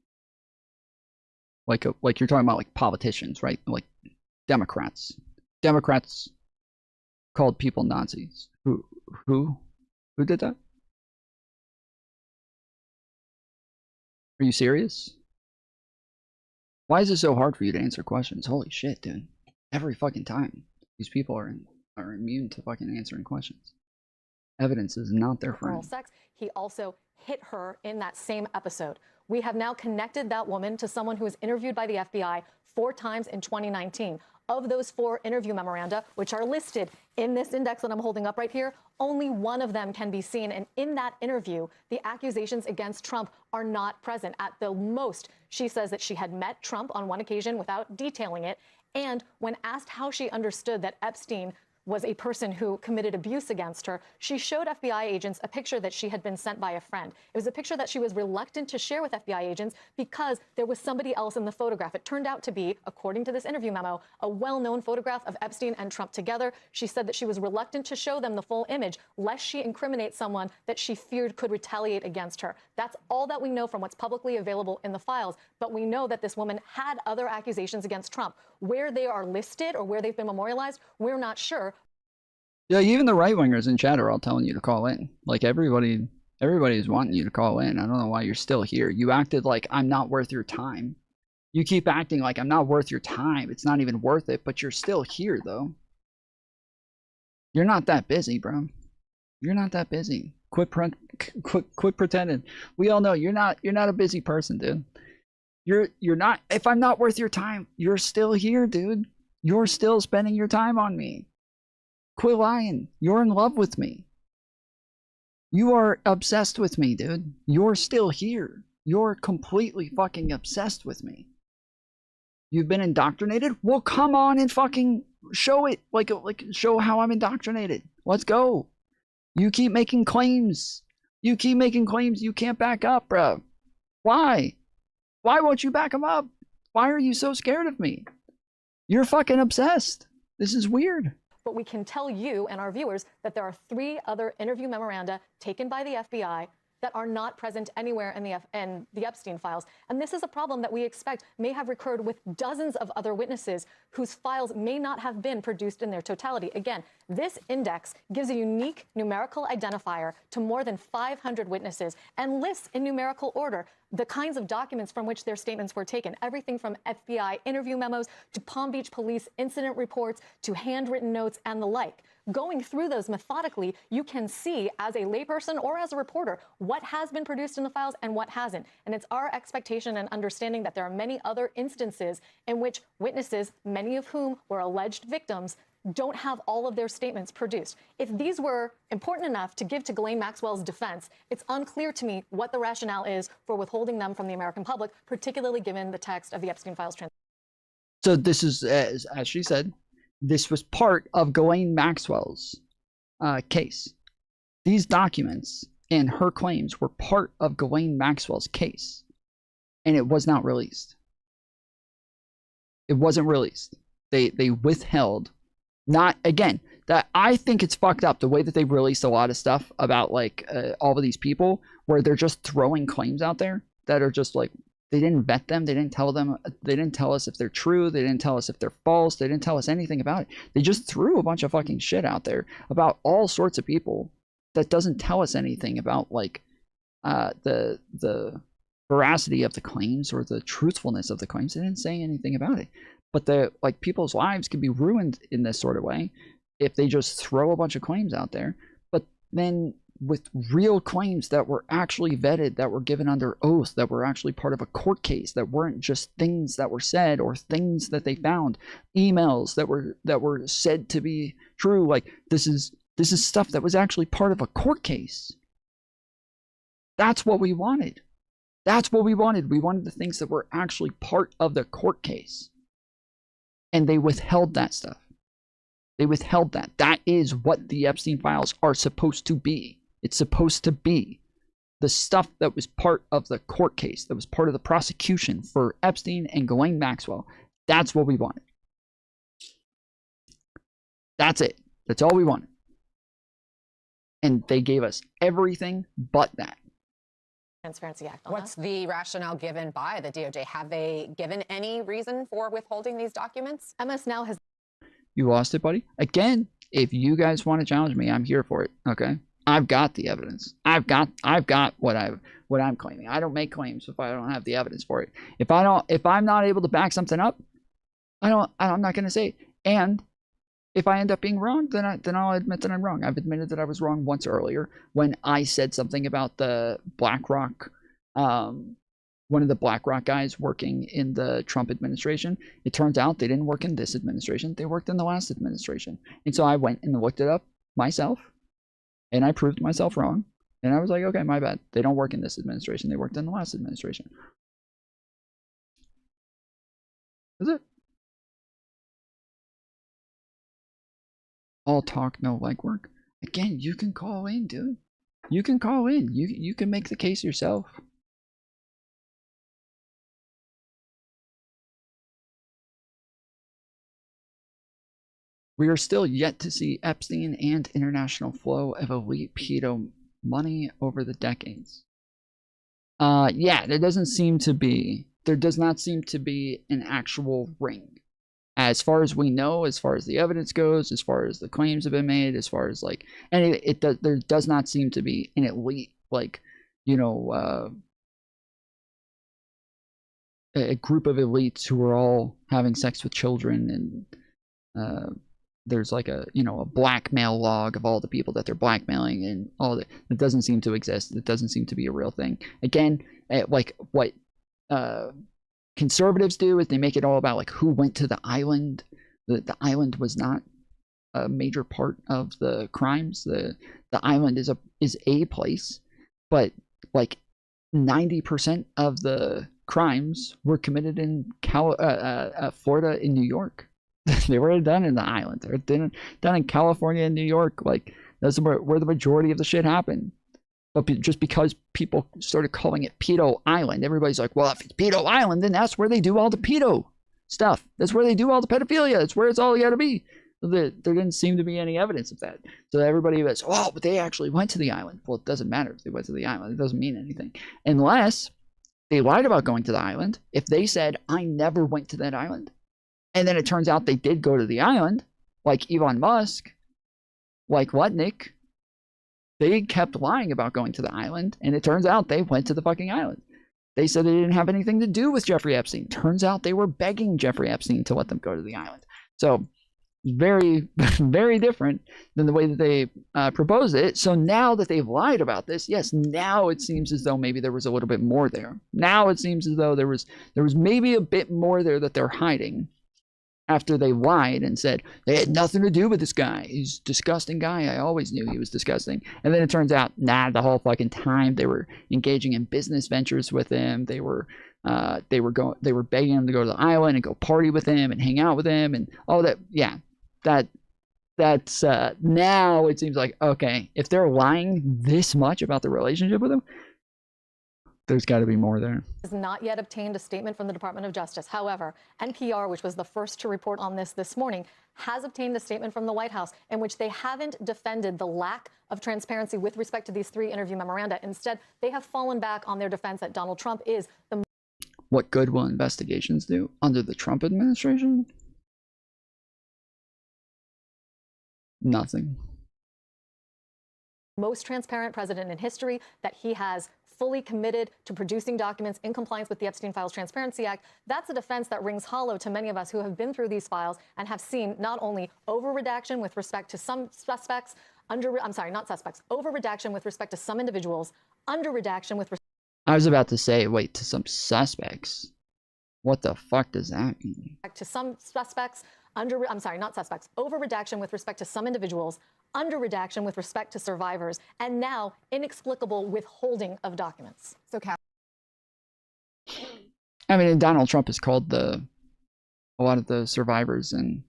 Like you're talking about like politicians, right? Like Democrats. Democrats called people Nazis. Who did that? Are you serious? Why is it so hard for you to answer questions? Holy shit, dude. Every fucking time. These people are immune to fucking answering questions. Evidence is not their friend. Oral sex. He also hit her in that same episode. We have now connected that woman to someone who was interviewed by the FBI 4 times in 2019. Of those 4 interview memoranda, which are listed in this index that I'm holding up right here, only one of them can be seen. And in that interview, the accusations against Trump are not present. At the most, she says that she had met Trump on one occasion without detailing it. And when asked how she understood that Epstein was a person who committed abuse against her, she showed FBI agents a picture that she had been sent by a friend. It was a picture that she was reluctant to share with FBI agents because there was somebody else in the photograph. It turned out to be, according to this interview memo, a well-known photograph of Epstein and Trump together. She said that she was reluctant to show them the full image, lest she incriminate someone that she feared could retaliate against her. That's all that we know from what's publicly available in the files, but we know that this woman had other accusations against Trump. Where they are listed or where they've been memorialized, we're not sure. Yeah, even the right-wingers in chat are all telling you to call in. Like, everybody's wanting you to call in. I don't know why you're still here. You acted like I'm not worth your time. You keep acting like I'm not worth your time. It's not even worth it, but you're still here, though. You're not that busy, bro. You're not that busy. Quit pretending. We all know you're not a busy person, dude. You're not. If I'm not worth your time, you're still here, dude. You're still spending your time on me. Quit lying. You're in love with me. You are obsessed with me, dude. You're still here. You're completely fucking obsessed with me. You've been indoctrinated? Well, come on and fucking show it. Like show how I'm indoctrinated. Let's go. You keep making claims. You keep making claims you can't back up, bro. Why? Why won't you back them up? Why are you so scared of me? You're fucking obsessed. This is weird. but we can tell you and our viewers that there are 3 other interview memoranda taken by the FBI that are not present anywhere in the Epstein files. And this is a problem that we expect may have recurred with dozens of other witnesses whose files may not have been produced in their totality. Again, this index gives a unique numerical identifier to more than 500 witnesses and lists in numerical order the kinds of documents from which their statements were taken. Everything from FBI interview memos to Palm Beach police incident reports to handwritten notes and the like. Going through those methodically, you can see as a layperson or as a reporter what has been produced in the files and what hasn't. And it's our expectation and understanding that there are many other instances in which witnesses, many of whom were alleged victims, don't have all of their statements produced. If these were important enough to give to Ghislaine Maxwell's defense, it's unclear to me what the rationale is for withholding them from the American public, particularly given the text of the Epstein files. So this is, as she said, this was part of Ghislaine Maxwell's case. These documents and her claims were part of Ghislaine Maxwell's case, and it was not released. It wasn't released. They withheld. Not again. That I think it's fucked up the way that they released a lot of stuff about like all of these people, where they're just throwing claims out there that are just like, they didn't vet them. They didn't tell them. They didn't tell us if they're true. They didn't tell us if they're false. They didn't tell us anything about it. They just threw a bunch of fucking shit out there about all sorts of people that doesn't tell us anything about like the veracity of the claims or the truthfulness of the claims. They didn't say anything about it. But the like people's lives can be ruined in this sort of way if they just throw a bunch of claims out there. But then with real claims that were actually vetted, that were given under oath, that were actually part of a court case, that weren't just things that were said or things that they found, emails that were said to be true. Like this is stuff that was actually part of a court case. That's what we wanted. That's what we wanted. We wanted the things that were actually part of the court case. And they withheld that stuff. They withheld that. That is what the Epstein files are supposed to be. It's supposed to be the stuff that was part of the court case, that was part of the prosecution for Epstein and Ghislaine Maxwell. That's what we wanted. That's it. That's all we wanted. And they gave us everything but that. Transparency Act. What's the rationale given by the DOJ? Have they given any reason for withholding these documents? MS now has. You lost it, buddy? Again, if you guys want to challenge me, I'm here for it. Okay? I've got the evidence. I've got what I'm claiming. I don't make claims if I don't have the evidence for it. If I'm not able to back something up, I'm not going to say it. And if I end up being wrong, then I'll admit that I'm wrong. I've admitted that I was wrong once earlier when I said something about the BlackRock, one of the BlackRock guys working in the Trump administration. It turns out they didn't work in this administration. They worked in the last administration. And so I went and looked it up myself, and I proved myself wrong. And I was like, okay, my bad. They don't work in this administration. They worked in the last administration. That's it. All talk, no legwork. Again, you can call in, dude. You can call in. You can make the case yourself. We are still yet to see Epstein and international flow of elite pedo money over the decades. Yeah, there does not seem to be an actual ring. As far as we know, as far as the evidence goes, as far as the claims have been made, as far as like, and there does not seem to be an elite, like, you know, a group of elites who are all having sex with children, and there's like a blackmail log of all the people that they're blackmailing and all that. It doesn't seem to exist. It doesn't seem to be a real thing. Again, like what conservatives do is they make it all about like who went to the island. The island was not a major part of the crimes. The island is a place, but like 90% of the crimes were committed in Florida and New York. They were done in the island. They're done in California and New York. Like that's where the majority of the shit happened. But just because people started calling it Pedo Island, everybody's like, well, if it's Pedo Island, then that's where they do all the pedo stuff. That's where they do all the pedophilia. That's where it's all got to be. There didn't seem to be any evidence of that. So everybody was, oh, but they actually went to the island. Well, it doesn't matter if they went to the island. It doesn't mean anything. Unless they lied about going to the island. If they said, I never went to that island, and then it turns out they did go to the island, like Elon Musk, like Nick, they kept lying about going to the island, and it turns out they went to the fucking island. They said they didn't have anything to do with Jeffrey Epstein. Turns out they were begging Jeffrey Epstein to let them go to the island. So very, very different than the way that they proposed it. So now that they've lied about this, yes, now it seems as though maybe there was a little bit more there. Now it seems as though there was maybe a bit more there that they're hiding after they lied and said they had nothing to do with this guy. He's a disgusting guy. I always knew he was disgusting. And then it turns out, nah, the whole fucking time they were engaging in business ventures with him. They were begging him to go to the island and go party with him and hang out with him and all that. Yeah. That's now it seems like, okay, if they're lying this much about the relationship with him, there's got to be more there. Has not yet obtained a statement from the Department of Justice. However, NPR, which was the first to report on this morning, has obtained a statement from the White House in which they haven't defended the lack of transparency with respect to these 3 interview memoranda. Instead, they have fallen back on their defense that Donald Trump is the... What good will investigations do under the Trump administration? Nothing. Most transparent president in history, that he has fully committed to producing documents in compliance with the Epstein Files Transparency Act. That's a defense that rings hollow to many of us who have been through these files and have seen not only over-redaction with respect to some suspects, over-redaction with respect to some individuals, under-redaction with respect... I was about to say, wait, to some suspects. What the fuck does that mean? To some suspects, over-redaction with respect to some individuals, under-redaction with respect to survivors, and now inexplicable withholding of documents. So, I mean, Donald Trump has called a lot of the survivors and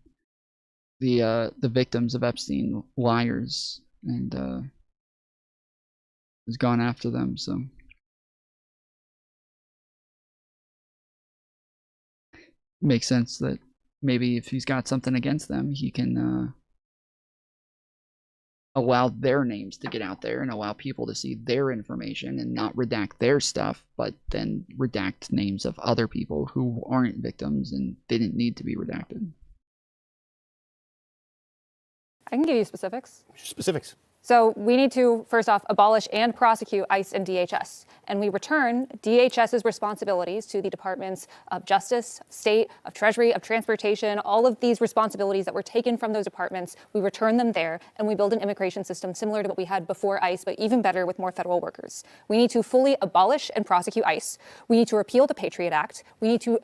the victims of Epstein liars, and has gone after them. So makes sense that maybe if he's got something against them, he can allow their names to get out there and allow people to see their information and not redact their stuff, but then redact names of other people who aren't victims and didn't need to be redacted. I can give you specifics. Specifics. So we need to, first off, abolish and prosecute ICE and DHS. And we return DHS's responsibilities to the Departments of Justice, State, of Treasury, of Transportation, all of these responsibilities that were taken from those departments. We return them there, and we build an immigration system similar to what we had before ICE, but even better with more federal workers. We need to fully abolish and prosecute ICE. We need to repeal the Patriot Act. We need to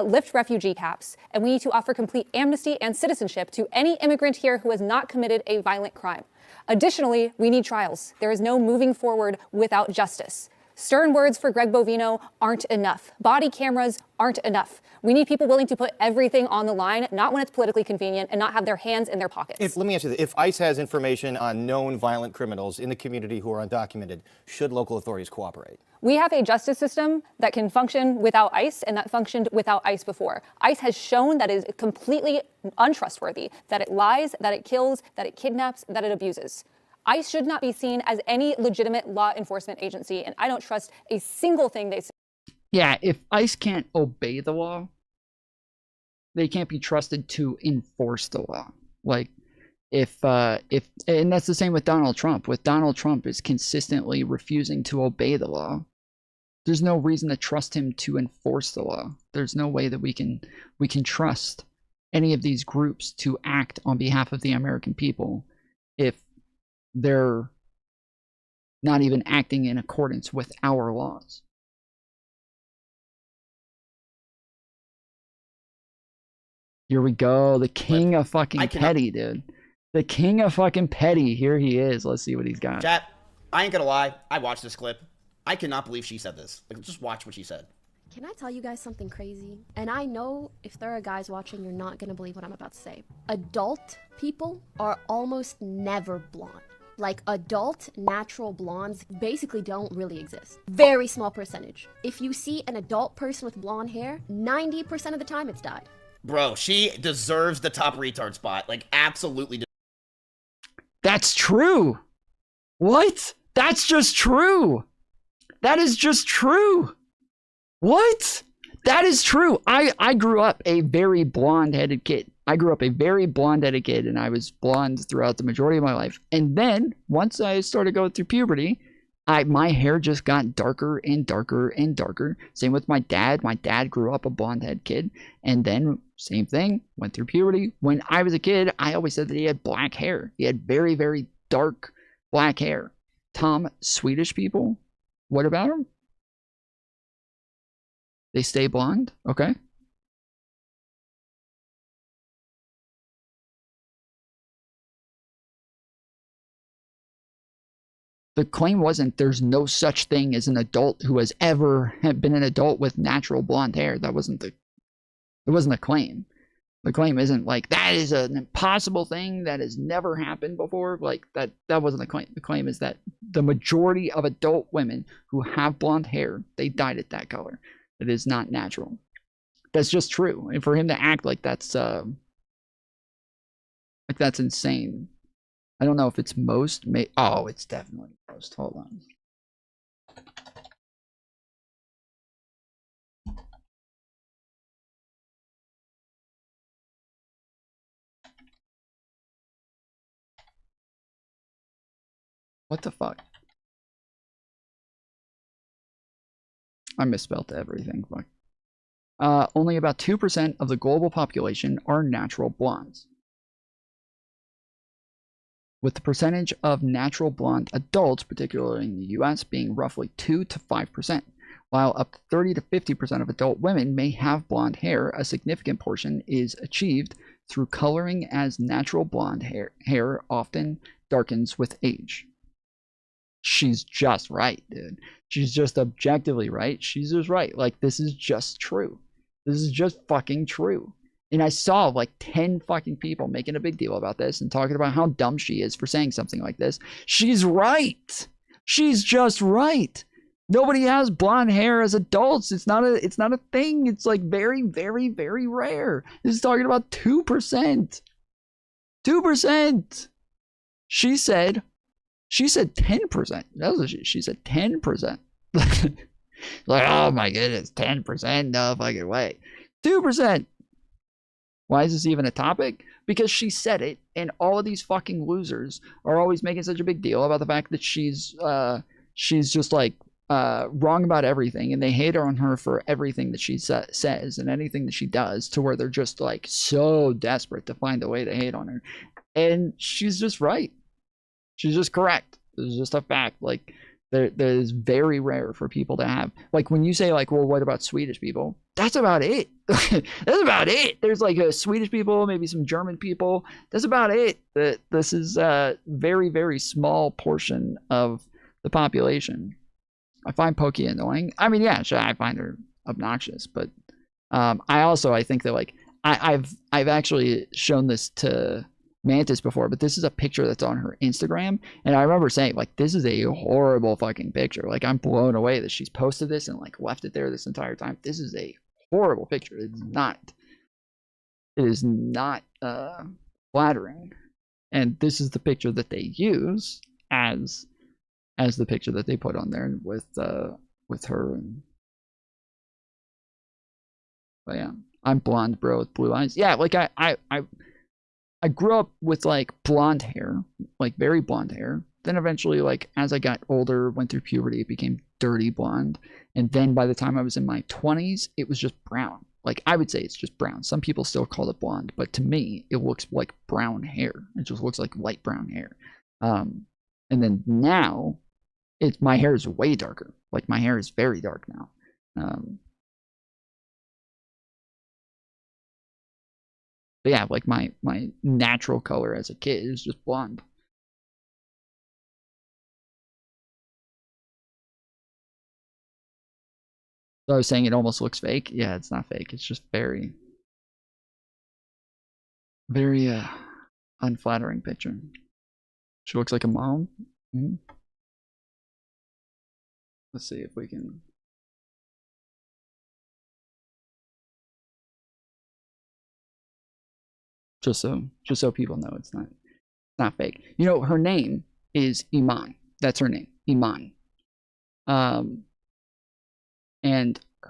lift refugee caps, and we need to offer complete amnesty and citizenship to any immigrant here who has not committed a violent crime. Additionally, we need trials. There is no moving forward without justice. Stern words for Greg Bovino aren't enough. Body cameras aren't enough. We need people willing to put everything on the line, not when it's politically convenient, and not have their hands in their pockets. Let me ask you this. If ICE has information on known violent criminals in the community who are undocumented, should local authorities cooperate? We have a justice system that can function without ICE and that functioned without ICE before. ICE has shown that it is completely untrustworthy, that it lies, that it kills, that it kidnaps, that it abuses. ICE should not be seen as any legitimate law enforcement agency, and I don't trust a single thing they say. Yeah, if ICE can't obey the law, they can't be trusted to enforce the law. Like, and that's the same with Donald Trump. With Donald Trump is consistently refusing to obey the law. There's no reason to trust him to enforce the law. There's no way that we can trust any of these groups to act on behalf of the American people if they're not even acting in accordance with our laws. Here we go. The king of fucking petty, dude. The king of fucking petty. Here he is. Let's see what he's got. Chat, I ain't gonna lie. I watched this clip. I cannot believe she said this. Like, just watch what she said. Can I tell you guys something crazy? And I know if there are guys watching, you're not gonna believe what I'm about to say. Adult people are almost never blonde. Like, adult natural blondes basically don't really exist. Very small percentage. If you see an adult person with blonde hair, 90% of the time it's dyed. Bro, she deserves the top retard spot. Like, absolutely. That's true. What? That's just true. That is just true. What? That is true. I grew up a very blonde-headed kid. I grew up a very blonde-headed kid, and I was blonde throughout the majority of my life. And then, once I started going through puberty, my hair just got darker and darker and darker. Same with my dad. My dad grew up a blonde-headed kid. And then, same thing, went through puberty. When I was a kid, I always said that he had black hair. He had very, very dark black hair. Tom, Swedish people, what about them? They stay blonde? Okay. The claim wasn't there's no such thing as an adult who has ever been an adult with natural blonde hair. That wasn't the, it wasn't a claim. The claim isn't like that is an impossible thing that has never happened before. Like that wasn't the claim. The claim is that the majority of adult women who have blonde hair, they dyed it that color. It is not natural. That's just true. And for him to act like that's insane. I don't know if it's most. Oh, it's definitely most. Hold on. What the fuck? I misspelled everything. Fuck. Only about 2% of the global population are natural blondes, with the percentage of natural blonde adults, particularly in the US, being roughly 2 to 5%. While up to 30 to 50% of adult women may have blonde hair, a significant portion is achieved through coloring, as natural blonde hair often darkens with age. She's just right, dude. She's just objectively right. She's just right. Like, this is just true. This is just fucking true. And I saw like 10 fucking people making a big deal about this and talking about how dumb she is for saying something like this. She's right. She's just right. Nobody has blonde hair as adults. It's not a thing. It's like very, very, very rare. This is talking about 2%. 2%. She said 10%. That was she said 10%. Like, oh my goodness, 10%? No fucking way. 2%. Why is this even a topic? Because she said it, and all of these fucking losers are always making such a big deal about the fact that she's just like wrong about everything, and they hate her on her for everything that she says and anything that she does, to where they're just like so desperate to find a way to hate on her. And she's just right. She's just correct. It's just a fact. Like, that is very rare for people to have. Like, when you say like, well, what about Swedish people? That's about it. That's about it. There's like a Swedish people, maybe some German people. That's about it. This is a very, very small portion of the population. I find Pokey annoying. I mean, yeah, sure, I find her obnoxious, but I think that like I've actually shown this to Mantis before, but this is a picture that's on her Instagram, and I remember saying like, this is a horrible fucking picture. Like, I'm blown away that she's posted this and like left it there this entire time. This is a horrible picture. It is not flattering, and this is the picture that they use as the picture that they put on there with her. And but yeah, I'm blonde, bro, with blue eyes. Yeah, like I grew up with like blonde hair, like very blonde hair. Then eventually, like as I got older, went through puberty, it became dirty blonde. And then by the time I was in my 20s, it was just brown. Like, I would say it's just brown. Some people still call it blonde, but to me, it looks like brown hair. It just looks like light brown hair. And then now, my hair is way darker. Like, my hair is very dark now. But yeah, like my natural color as a kid is just blonde. So I was saying it almost looks fake. Yeah, it's not fake. It's just very, very unflattering picture. She looks like a mom. Let's see if we can. Just so people know it's not fake. You know, her name is Iman. That's her name, Iman. And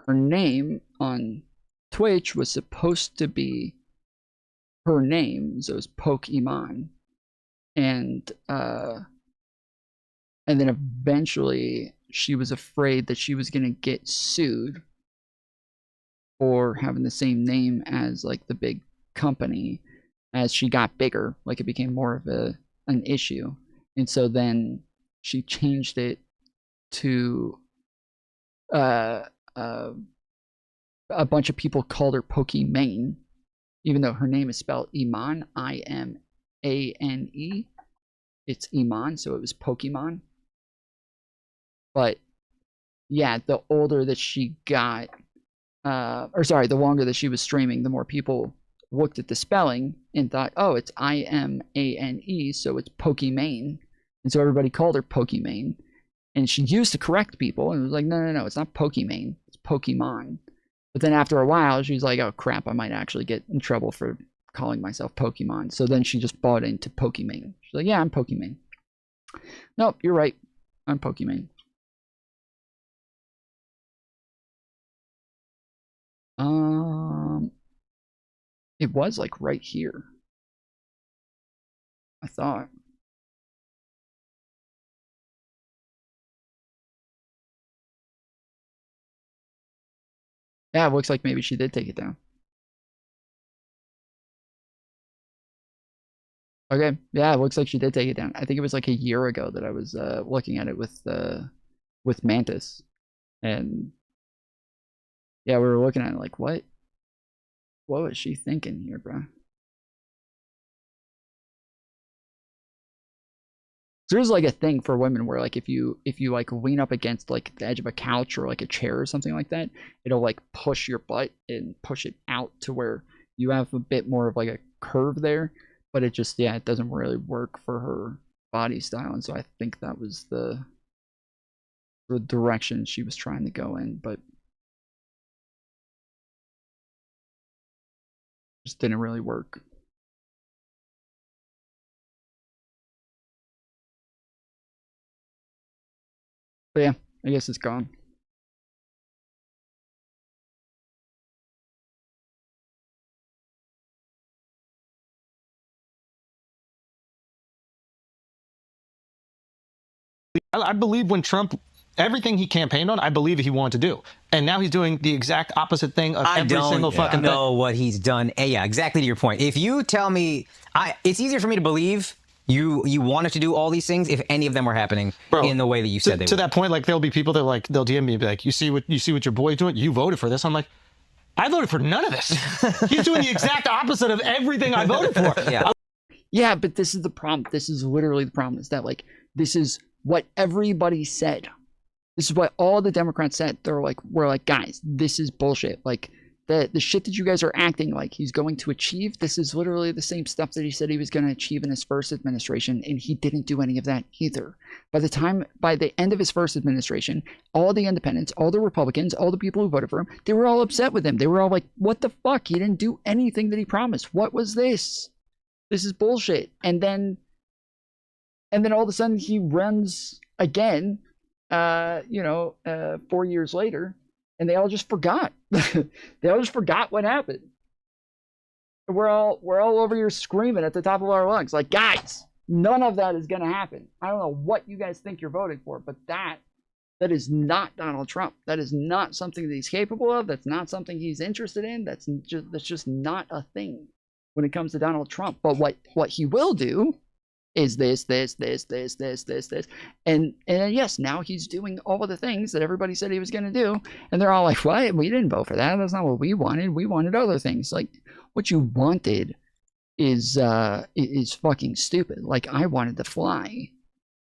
her name on Twitch was supposed to be her name, so it was Poke Iman. And then eventually she was afraid that she was gonna get sued for having the same name as like the big company. As she got bigger, like it became more of an issue, and so then she changed it to a bunch of people called her Pokimane, even though her name is spelled Iman, Imane. It's Iman, so it was Pokemon. But yeah, the older that she got, the longer that she was streaming, the more people looked at the spelling and thought, oh, it's Imane, so it's Pokimane. And so everybody called her Pokimane. And she used to correct people and was like, no, it's not Pokimane, it's Pokemon. But then after a while, she's like, oh crap, I might actually get in trouble for calling myself Pokemon. So then she just bought into Pokimane. She's like, yeah, I'm Pokimane. Nope, you're right. I'm Pokimane. It was like right here, I thought. Yeah, it looks like maybe she did take it down. Okay, yeah, it looks like she did take it down. I think it was like a year ago that I was looking at it with Mantis, and yeah, we were looking at it like, what was she thinking here, bro? So there's like a thing for women where like if you like lean up against like the edge of a couch or like a chair or something like that, it'll like push your butt and push it out to where you have a bit more of like a curve there, but it just, yeah, it doesn't really work for her body style. And so I think that was the direction she was trying to go in, but just didn't really work. But yeah, I guess it's gone. I believe when Trump, everything he campaigned on, I believe he wanted to do. And now he's doing the exact opposite thing of every single fucking thing. I don't know what he's done. Yeah, exactly to your point. If you tell me, it's easier for me to believe you wanted to do all these things if any of them were happening in the way that you said they would. To that point, like there'll be people that like, they'll DM me and be like, you see what your boy's doing? You voted for this. I'm like, I voted for none of this. He's doing the exact opposite of everything I voted for. Yeah, but this is the problem. This is literally the problem, is that like, this is what everybody said. This is what all the Democrats said. We're like, guys, this is bullshit. Like the shit that you guys are acting like he's going to achieve, this is literally the same stuff that he said he was going to achieve in his first administration, and he didn't do any of that either. By the end of his first administration, all the independents, all the Republicans, all the people who voted for him, they were all upset with him. They were all like, what the fuck? He didn't do anything that he promised. What was this? This is bullshit. And then all of a sudden he runs again, 4 years later, and they all just forgot. They all just forgot what happened. We're all over here screaming at the top of our lungs, like, guys, none of that is going to happen. I don't know what you guys think you're voting for, but that is not Donald Trump. That is not something that he's capable of. That's not something he's interested in. That's just not a thing when it comes to Donald Trump. But what he will do is this. And yes, now he's doing all of the things that everybody said he was going to do. And they're all like, what? We didn't vote for that. That's not what we wanted. We wanted other things. Like, what you wanted is fucking stupid. Like, I wanted to fly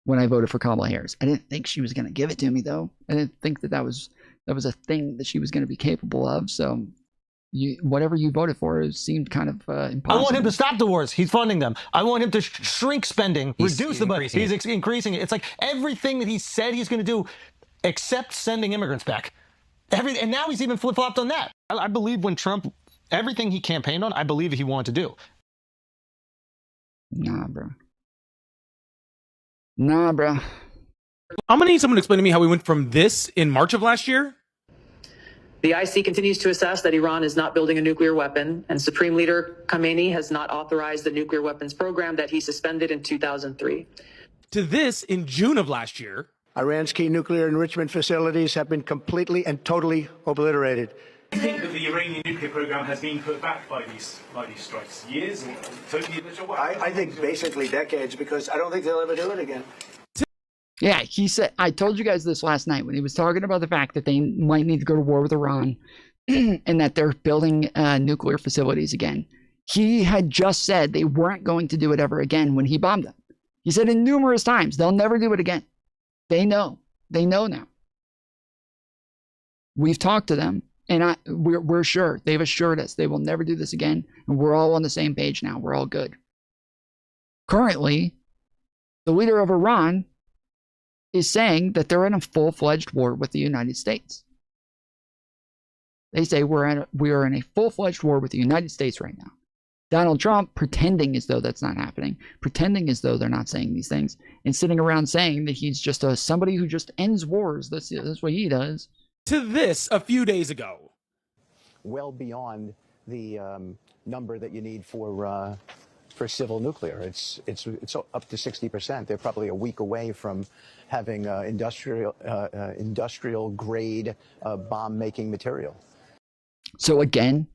when I voted for Kamala Harris. I didn't think she was going to give it to me, though. I didn't think that was a thing that she was going to be capable of. So whatever you voted for seemed kind of impossible. I want him to stop the wars. He's funding them. I want him to shrink spending, reduce the budget. He's increasing it. It's like everything that he said he's going to do, except sending immigrants back. And now he's even flip-flopped on that. I believe when Trump, everything he campaigned on, I believe he wanted to do. Nah, bro. Nah, bro. I'm gonna need someone to explain to me how we went from this in March of last year. The IC continues to assess that Iran is not building a nuclear weapon, and Supreme Leader Khamenei has not authorized the nuclear weapons program that he suspended in 2003. To this in June of last year. Iran's key nuclear enrichment facilities have been completely and totally obliterated. Do you think that the Iranian nuclear program has been put back by these strikes? Years? Or totally? I think basically decades, because I don't think they'll ever do it again. Yeah, he said, I told you guys this last night when he was talking about the fact that they might need to go to war with Iran and that they're building nuclear facilities again. He had just said they weren't going to do it ever again when he bombed them. He said it numerous times, they'll never do it again. They know. They know now. We've talked to them, and we're sure. They've assured us they will never do this again, and we're all on the same page now. We're all good. Currently, the leader of Iran is saying that they're in a full-fledged war with the United States. They say we are in a full-fledged war with the United States right now. Donald Trump pretending as though that's not happening, pretending as though they're not saying these things, and sitting around saying that he's just somebody who just ends wars. That's what he does. To this a few days ago. Well beyond the number that you need for civil nuclear. It's up to 60%. They're probably a week away from having industrial grade bomb making material. So again,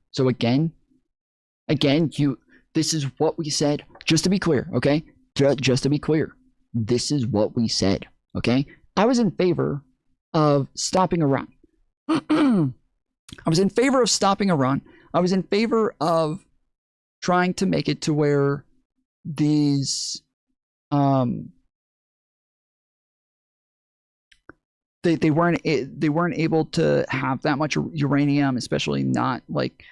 this is what we said. Just to be clear, okay? Just to be clear, this is what we said, okay? I was in favor of stopping Iran. I was in favor of stopping Iran. I was in favor of trying to make it to where these they weren't able to have that much uranium, especially not like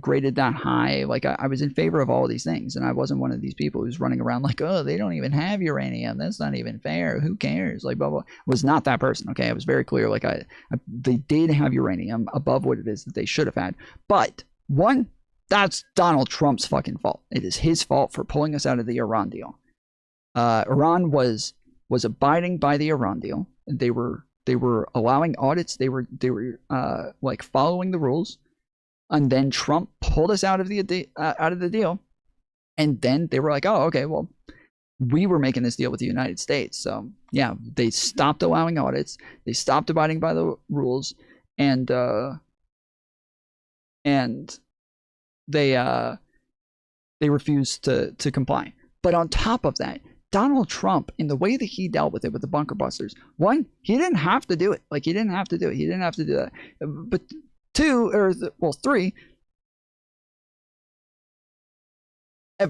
graded that high. Like I was in favor of all of these things, and I wasn't one of these people who's running around like, oh, they don't even have uranium, that's not even fair, who cares, like blah blah. Was not that person. Okay, I was very clear. Like they did have uranium above what it is that they should have had, but one, that's Donald Trump's fucking fault. It is his fault for pulling us out of the Iran deal. Iran was abiding by the Iran deal. They were allowing audits. They were like following the rules. And then Trump pulled us out of the deal. And then they were like, oh, okay, well, we were making this deal with the United States. So yeah, they stopped allowing audits. They stopped abiding by the rules, and they refused to comply. But on top of that, Donald Trump, in the way that he dealt with it with the bunker busters, one, he didn't have to do it. Like, he didn't have to do it. He didn't have to do that. But three,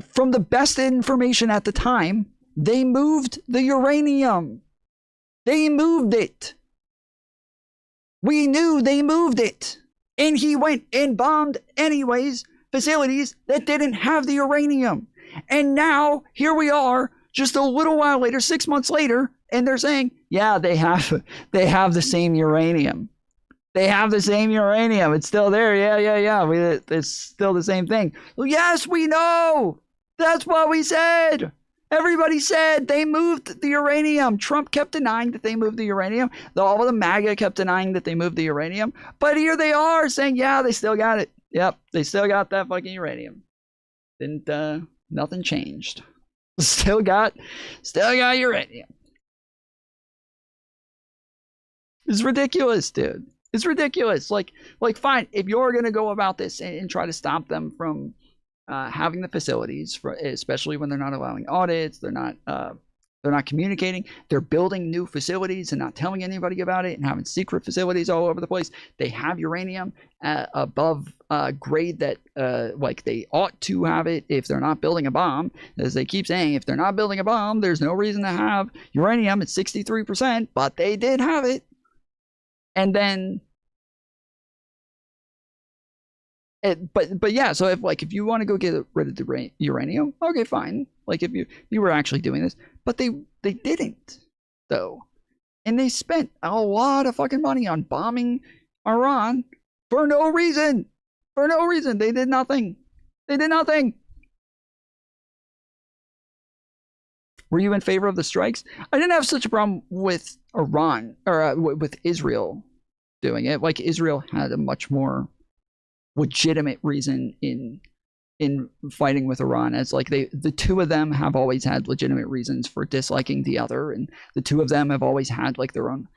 from the best information at the time, they moved the uranium. They moved it. We knew they moved it. And he went and bombed anyways facilities that didn't have the uranium. And now here we are just a little while later, 6 months later, and they're saying, yeah, they have the same uranium. They have the same uranium. It's still there. Yeah. It's still the same thing. Well, yes, we know. That's what we said. Everybody said they moved the uranium. Trump kept denying that they moved the uranium. All of the MAGA kept denying that they moved the uranium. But here they are saying, yeah, they still got it. Yep, they still got that fucking uranium. Nothing changed. Still got uranium. It's ridiculous, dude. It's ridiculous. Like fine, if you're gonna go about this and try to stop them from having the facilities, especially when they're not allowing audits, they're not communicating, they're building new facilities and not telling anybody about it, and having secret facilities all over the place. They have uranium above grade that like they ought to have it if they're not building a bomb. As they keep saying, if they're not building a bomb, there's no reason to have uranium at 63%, but they did have it. And then but yeah, so if you want to go get rid of the uranium, okay, fine. Like if you were actually doing this, but they didn't though, and they spent a lot of fucking money on bombing Iran for no reason. For no reason, they did nothing. They did nothing. were you in favor of the strikes? I didn't have such a problem with Iran or with Israel doing it. Like, Israel had a much more legitimate reason in fighting with Iran, as like the two of them have always had legitimate reasons for disliking the other, and the two of them have always had like their own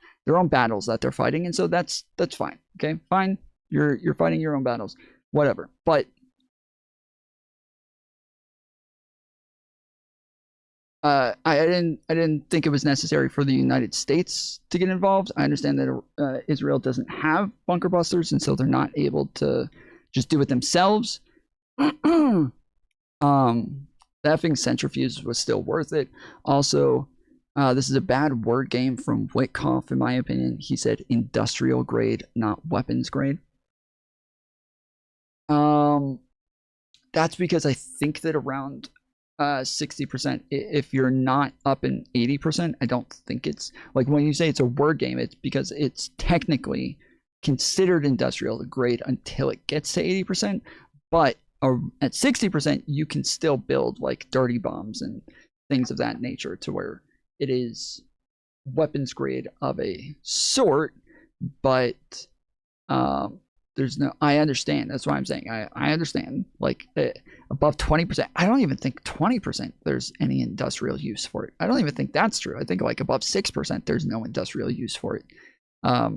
battles that they're fighting, and so that's fine. Okay, fine. You're fighting your own battles, whatever. But I didn't think it was necessary for the United States to get involved. I understand that Israel doesn't have bunker busters, and so they're not able to just do it themselves. The effing centrifuge was still worth it. Also, this is a bad word game from Witkoff, in my opinion. He said industrial grade, not weapons grade. That's because I think that around 60%, if you're not up in 80%, I don't think it's like when you say it's a word game, it's because it's technically considered industrial grade until it gets to 80%, but at 60%, you can still build like dirty bombs and things of that nature to where it is weapons grade of a sort, but there's no, I understand. That's why I'm saying I understand. Like above 20%, I don't even think 20% there's any industrial use for it. I don't even think that's true. I think like above 6%, there's no industrial use for it. I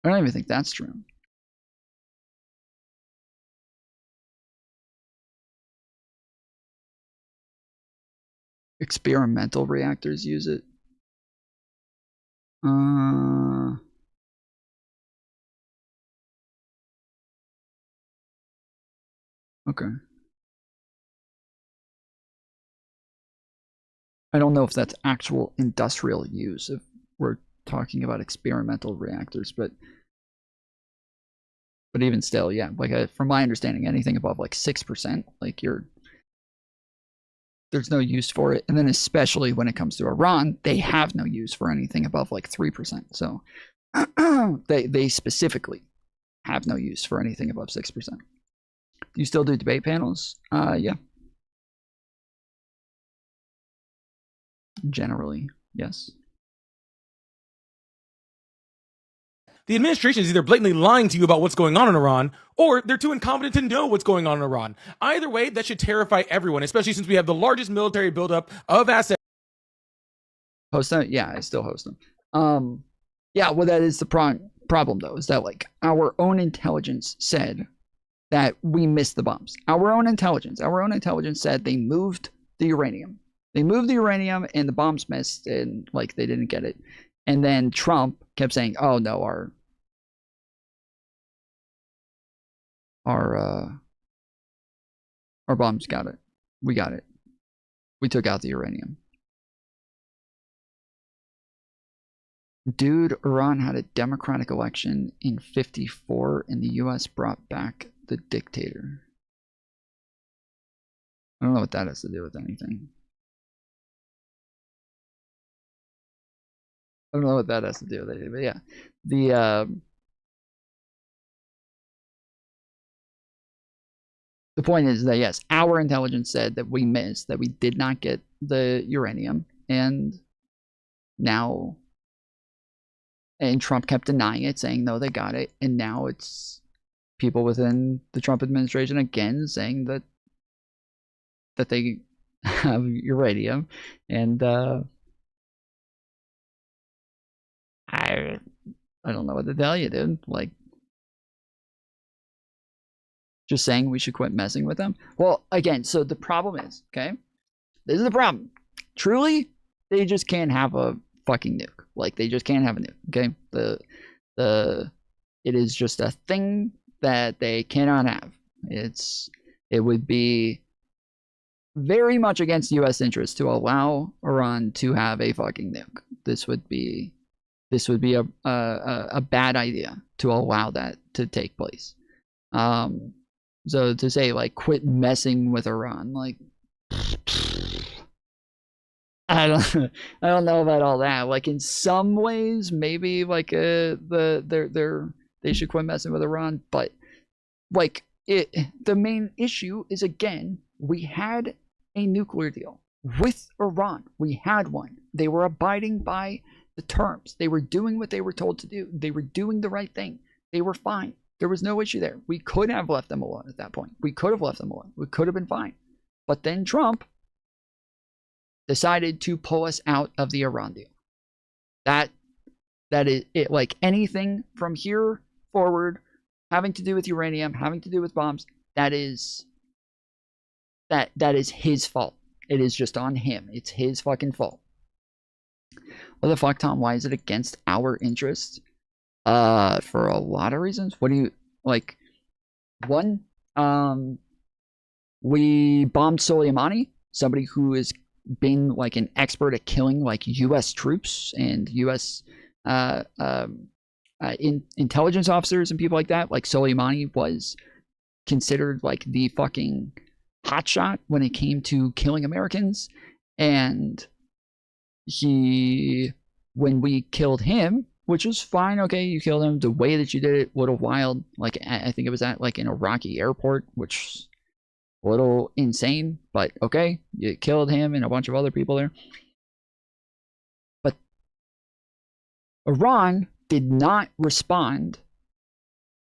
don't even think that's true. Experimental reactors use it. Okay. I don't know if that's actual industrial use if we're talking about experimental reactors, but even still, yeah, like from my understanding, anything above like 6%, like there's no use for it. And then especially when it comes to Iran, they have no use for anything above like 3%. So they specifically have no use for anything above 6%. Do you still do debate panels? Yeah. Generally, yes. The administration is either blatantly lying to you about what's going on in Iran, or they're too incompetent to know what's going on in Iran. Either way, that should terrify everyone, especially since we have the largest military buildup of assets. Host them? Yeah, I still host them. Yeah, well, that is the problem, though, is that like our own intelligence said that we missed the bombs. Our own intelligence said they moved the uranium. They moved the uranium and the bombs missed, and like they didn't get it. And then Trump kept saying, "Oh no, our bombs got it. We got it. We took out the uranium." Dude, Iran had a democratic election in '54, and the U.S. brought back the dictator. I don't know what that has to do with anything. I don't know what that has to do with anything, but yeah. The point is that, yes, our intelligence said that we missed, that we did not get the uranium, and now, and Trump kept denying it, saying, no, they got it, and now it's people within the Trump administration again saying that they have uranium, and I don't know what to tell you, dude. Like, just saying we should quit messing with them. Well, again, so the problem is, okay, this is the problem. Truly, they just can't have a fucking nuke. Like, they just can't have a nuke. Okay, it is just a thing that they cannot have. It would be very much against U.S. interests to allow Iran to have a fucking nuke. This would be a bad idea to allow that to take place. So to say like quit messing with Iran, like I don't know about all that. Like in some ways, maybe like they should quit messing with Iran, but like the main issue is again we had a nuclear deal with Iran. We had one. They were abiding by the terms. They were doing what they were told to do. They were doing the right thing. They were fine. There was no issue there. We could have left them alone at that point. We could have left them alone. We could have been fine. But then Trump decided to pull us out of the Iran deal. That is it. Like anything from here forward, having to do with uranium, having to do with bombs, that is his fault. It is just on him. It's his fucking fault. What the fuck, Tom? Why is it against our interests? For a lot of reasons. What do you like? One, we bombed Soleimani, somebody who has been like an expert at killing like U.S. troops and U.S. Intelligence officers and people like that. Like Soleimani was considered like the fucking hotshot when it came to killing Americans, and when we killed him, which was fine, okay, you killed him. The way that you did it, a little wild. Like I think it was at like an Iraqi airport, which a little insane, but okay, you killed him and a bunch of other people there. But Iran did not respond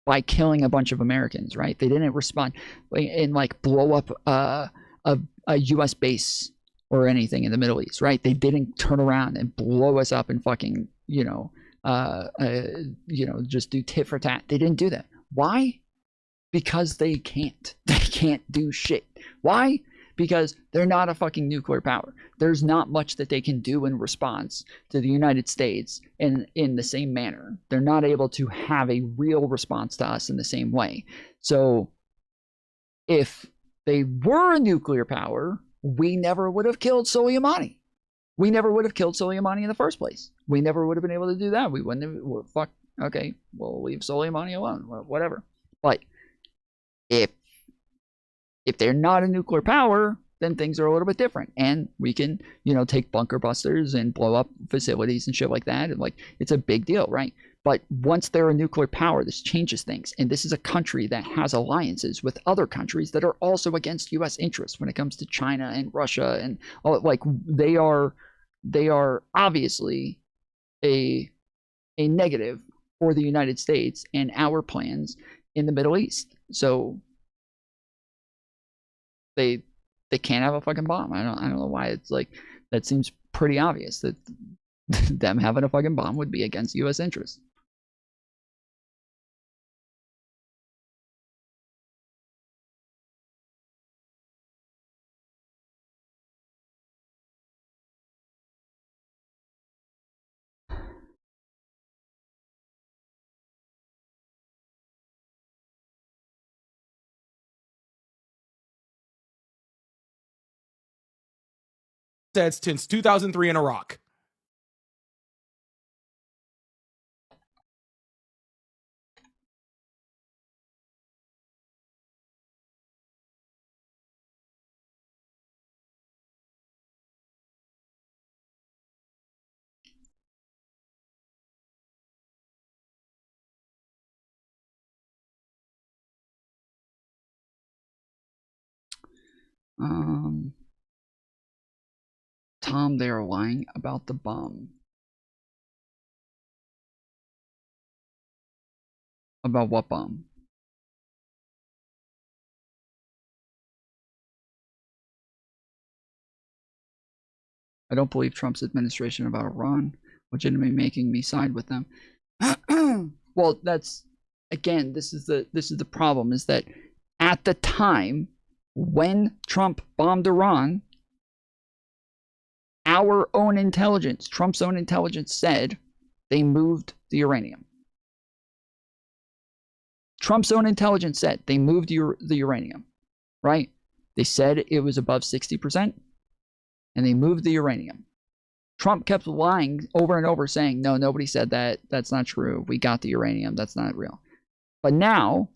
by killing a bunch of Americans, right? They didn't respond and like blow up a U.S. base or anything in the Middle East, right? They didn't turn around and blow us up and fucking, just do tit for tat. They didn't do that. Why? Because they can't. They can't do shit. Why? Because they're not a fucking nuclear power. There's not much that they can do in response to the United States in the same manner. They're not able to have a real response to us in the same way. So if they were a nuclear power, we never would have killed Soleimani. We never would have killed Soleimani in the first place. We never would have been able to do that. We wouldn't have, well, fuck, okay, we'll leave Soleimani alone, whatever. But if they're not a nuclear power, then things are a little bit different. And we can, take bunker busters and blow up facilities and shit like that. And like, it's a big deal, right? But once they're a nuclear power, this changes things. And this is a country that has alliances with other countries that are also against U.S. interests when it comes to China and Russia. And like, they are obviously a negative for the United States and our plans in the Middle East. So they can't have a fucking bomb. I don't know why. It's like, that seems pretty obvious that them having a fucking bomb would be against U.S. interests. Since 2003 in Iraq. Tom, they are lying about the bomb. About what bomb? I don't believe Trump's administration about Iran, legitimately making me side with them. Well, that's, again, this is the problem, is that at the time when Trump bombed Iran, our own intelligence, Trump's own intelligence, said they moved the uranium. Trump's own intelligence said they moved the uranium, right? They said it was above 60%, and they moved the uranium. Trump kept lying over and over, saying, no, nobody said that. That's not true. We got the uranium. That's not real. But now,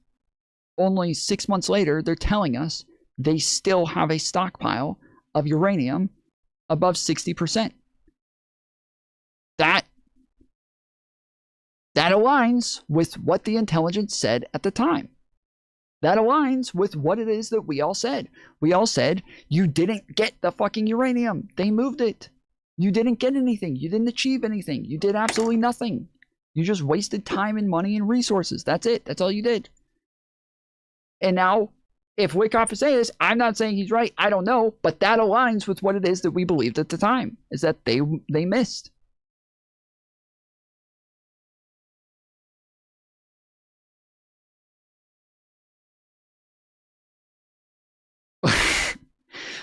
only 6 months later, they're telling us they still have a stockpile of uranium above 60%. That aligns with what the intelligence said at the time. That aligns with what it is that we all said. We all said, you didn't get the fucking uranium. They moved it. You didn't get anything. You didn't achieve anything. You did absolutely nothing. You just wasted time and money and resources. That's it. That's all you did. And now, if Wyckoff is saying this, I'm not saying he's right. I don't know. But that aligns with what it is that we believed at the time, is that they missed.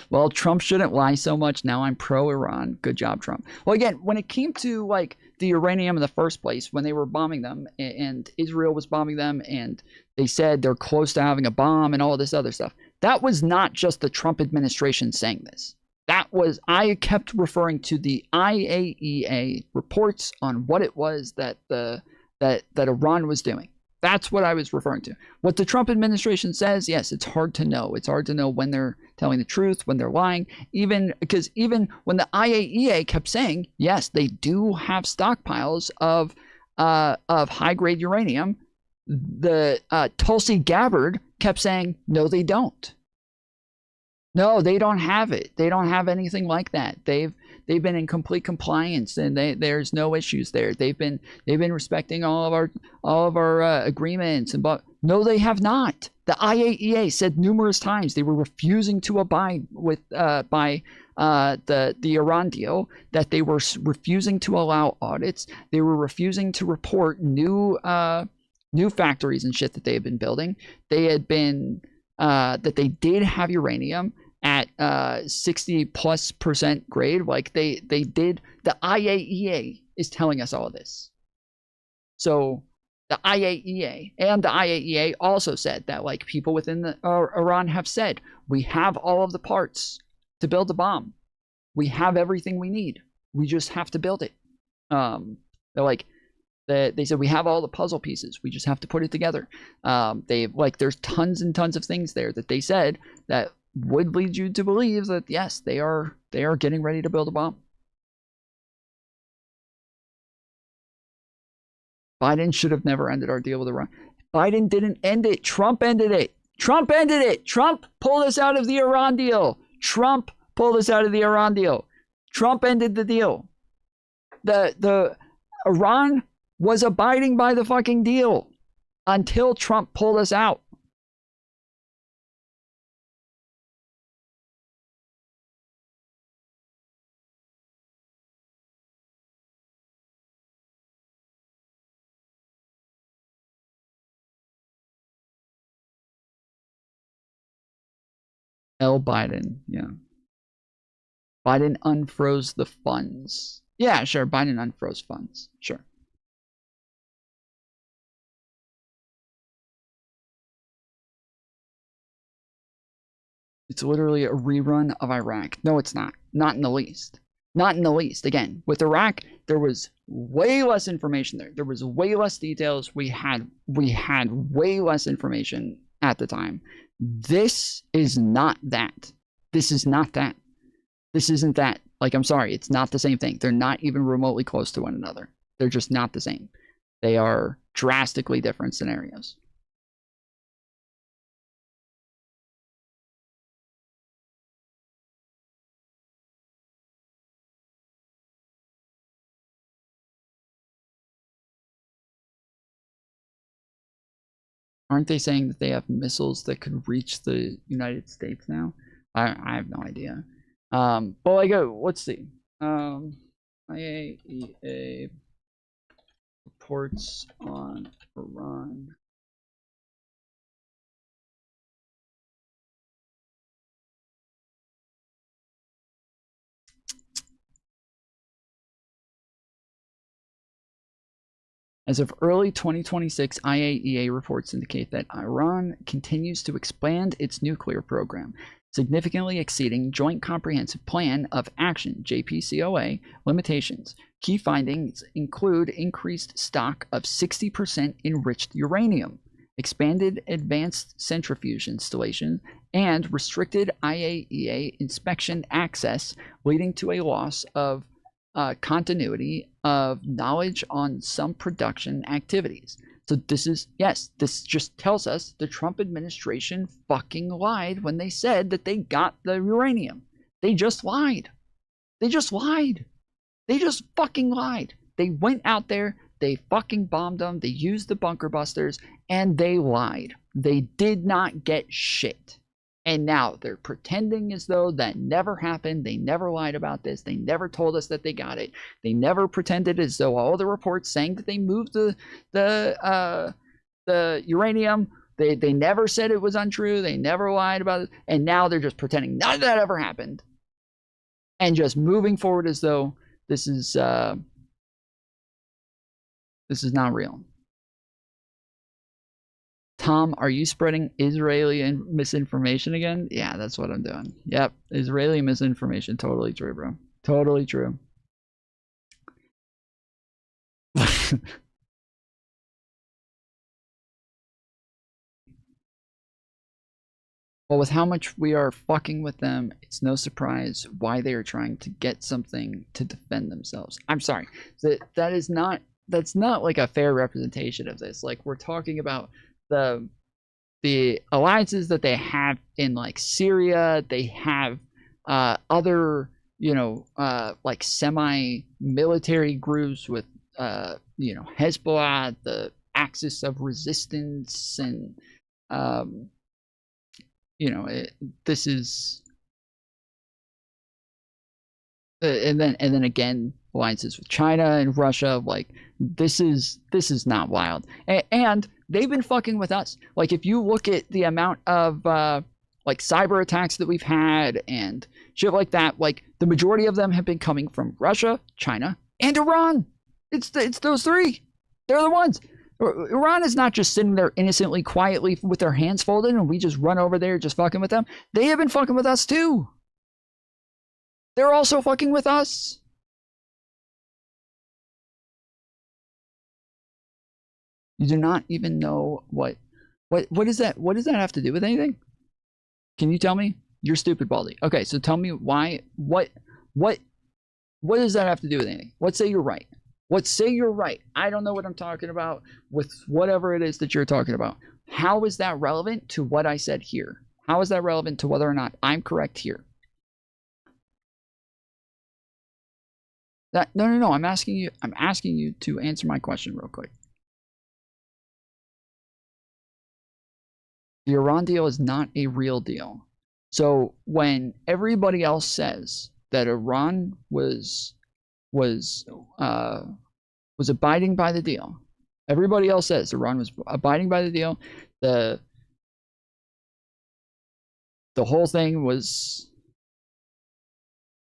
Well, Trump shouldn't lie so much. Now I'm pro-Iran. Good job, Trump. Well, again, when it came to like the uranium in the first place, when they were bombing them and Israel was bombing them and they said they're close to having a bomb and all this other stuff, that was not just the Trump administration saying this. That was, I kept referring to the IAEA reports on what it was that Iran was doing. That's what I was referring to. What the Trump administration says, yes, it's hard to know. It's hard to know when they're telling the truth, when they're lying. Even when the IAEA kept saying, yes, they do have stockpiles of high-grade uranium, the Tulsi Gabbard kept saying, no, they don't. No, they don't have it. They don't have anything like that. They've been in complete compliance, and there's no issues there. They've been respecting all of our agreements, but no, they have not. The IAEA said numerous times they were refusing to abide with by the Iran deal, that they were refusing to allow audits. They were refusing to report new factories and shit that they had been building. They had been that they did have uranium at 60+% grade. Like they did. The IAEA is telling us all of this. So the IAEA also said that like people within Iran have said, we have all of the parts to build a bomb. We have everything we need. We just have to build it. They're like, they said we have all the puzzle pieces. We just have to put it together. There's tons and tons of things there that they said that would lead you to believe that yes, they are getting ready to build a bomb. Biden should have never ended our deal with Iran. Biden didn't end it. Trump ended it. Trump ended it. Trump pulled us out of the Iran deal. Trump pulled us out of the Iran deal. Trump ended the deal. The Iran was abiding by the fucking deal until Trump pulled us out. L. Biden, yeah. Biden unfroze the funds. Yeah, sure. Biden unfroze funds. Sure. It's literally a rerun of Iraq. No, it's not. Not in the least. Not in the least. Again, with Iraq, there was way less information there. There was way less details. We had way less information at the time. This is not that. This is not that. This isn't that. Like, I'm sorry, it's not the same thing. They're not even remotely close to one another. They're just not the same. They are drastically different scenarios. Aren't they saying that they have missiles that could reach the United States now? I have no idea. Well, let's see. IAEA reports on Iran. As of early 2026, IAEA reports indicate that Iran continues to expand its nuclear program, significantly exceeding Joint Comprehensive Plan of Action (JCPOA) limitations. Key findings include increased stock of 60% enriched uranium, expanded advanced centrifuge installation, and restricted IAEA inspection access, leading to a loss of continuity of knowledge on some production activities. So this is, yes, this just tells us the Trump administration fucking lied when they said that they got the uranium. They just lied. They just lied. They just fucking lied. They went out there, they fucking bombed them, they used the bunker busters, and they lied. They did not get shit. And now they're pretending as though that never happened. They never lied about this. They never told us that they got it. They never pretended as though all the reports saying that they moved the uranium. They never said it was untrue. They never lied about it. And now they're just pretending none of that ever happened. And just moving forward as though this is not real. Tom, are you spreading Israeli misinformation again? Yeah, that's what I'm doing. Yep, Israeli misinformation. Totally true, bro. Totally true. Well, with how much we are fucking with them, it's no surprise why they are trying to get something to defend themselves. I'm sorry. That's not like a fair representation of this. Like, we're talking about the alliances that they have in like Syria. They have other, like semi-military groups with Hezbollah, the Axis of Resistance, and this is and then again alliances with China and Russia. Like, this is not wild, and they've been fucking with us. Like, if you look at the amount of like cyber attacks that we've had and shit like that, like the majority of them have been coming from Russia, China, and Iran. It's those three. They're the ones. Iran is not just sitting there innocently, quietly with their hands folded, and we just run over there just fucking with them. They have been fucking with us too. They're also fucking with us. You do not even know what is that? What does that have to do with anything? Can you tell me? You're stupid, Baldy. Okay, so tell me why. What does that have to do with anything? Let's say you're right. Let's say you're right. I don't know what I'm talking about with whatever it is that you're talking about. How is that relevant to what I said here? How is that relevant to whether or not I'm correct here? No. I'm asking you to answer my question real quick. The Iran deal is not a real deal. So when everybody else says that Iran was abiding by the deal, everybody else says Iran was abiding by the deal, the whole thing was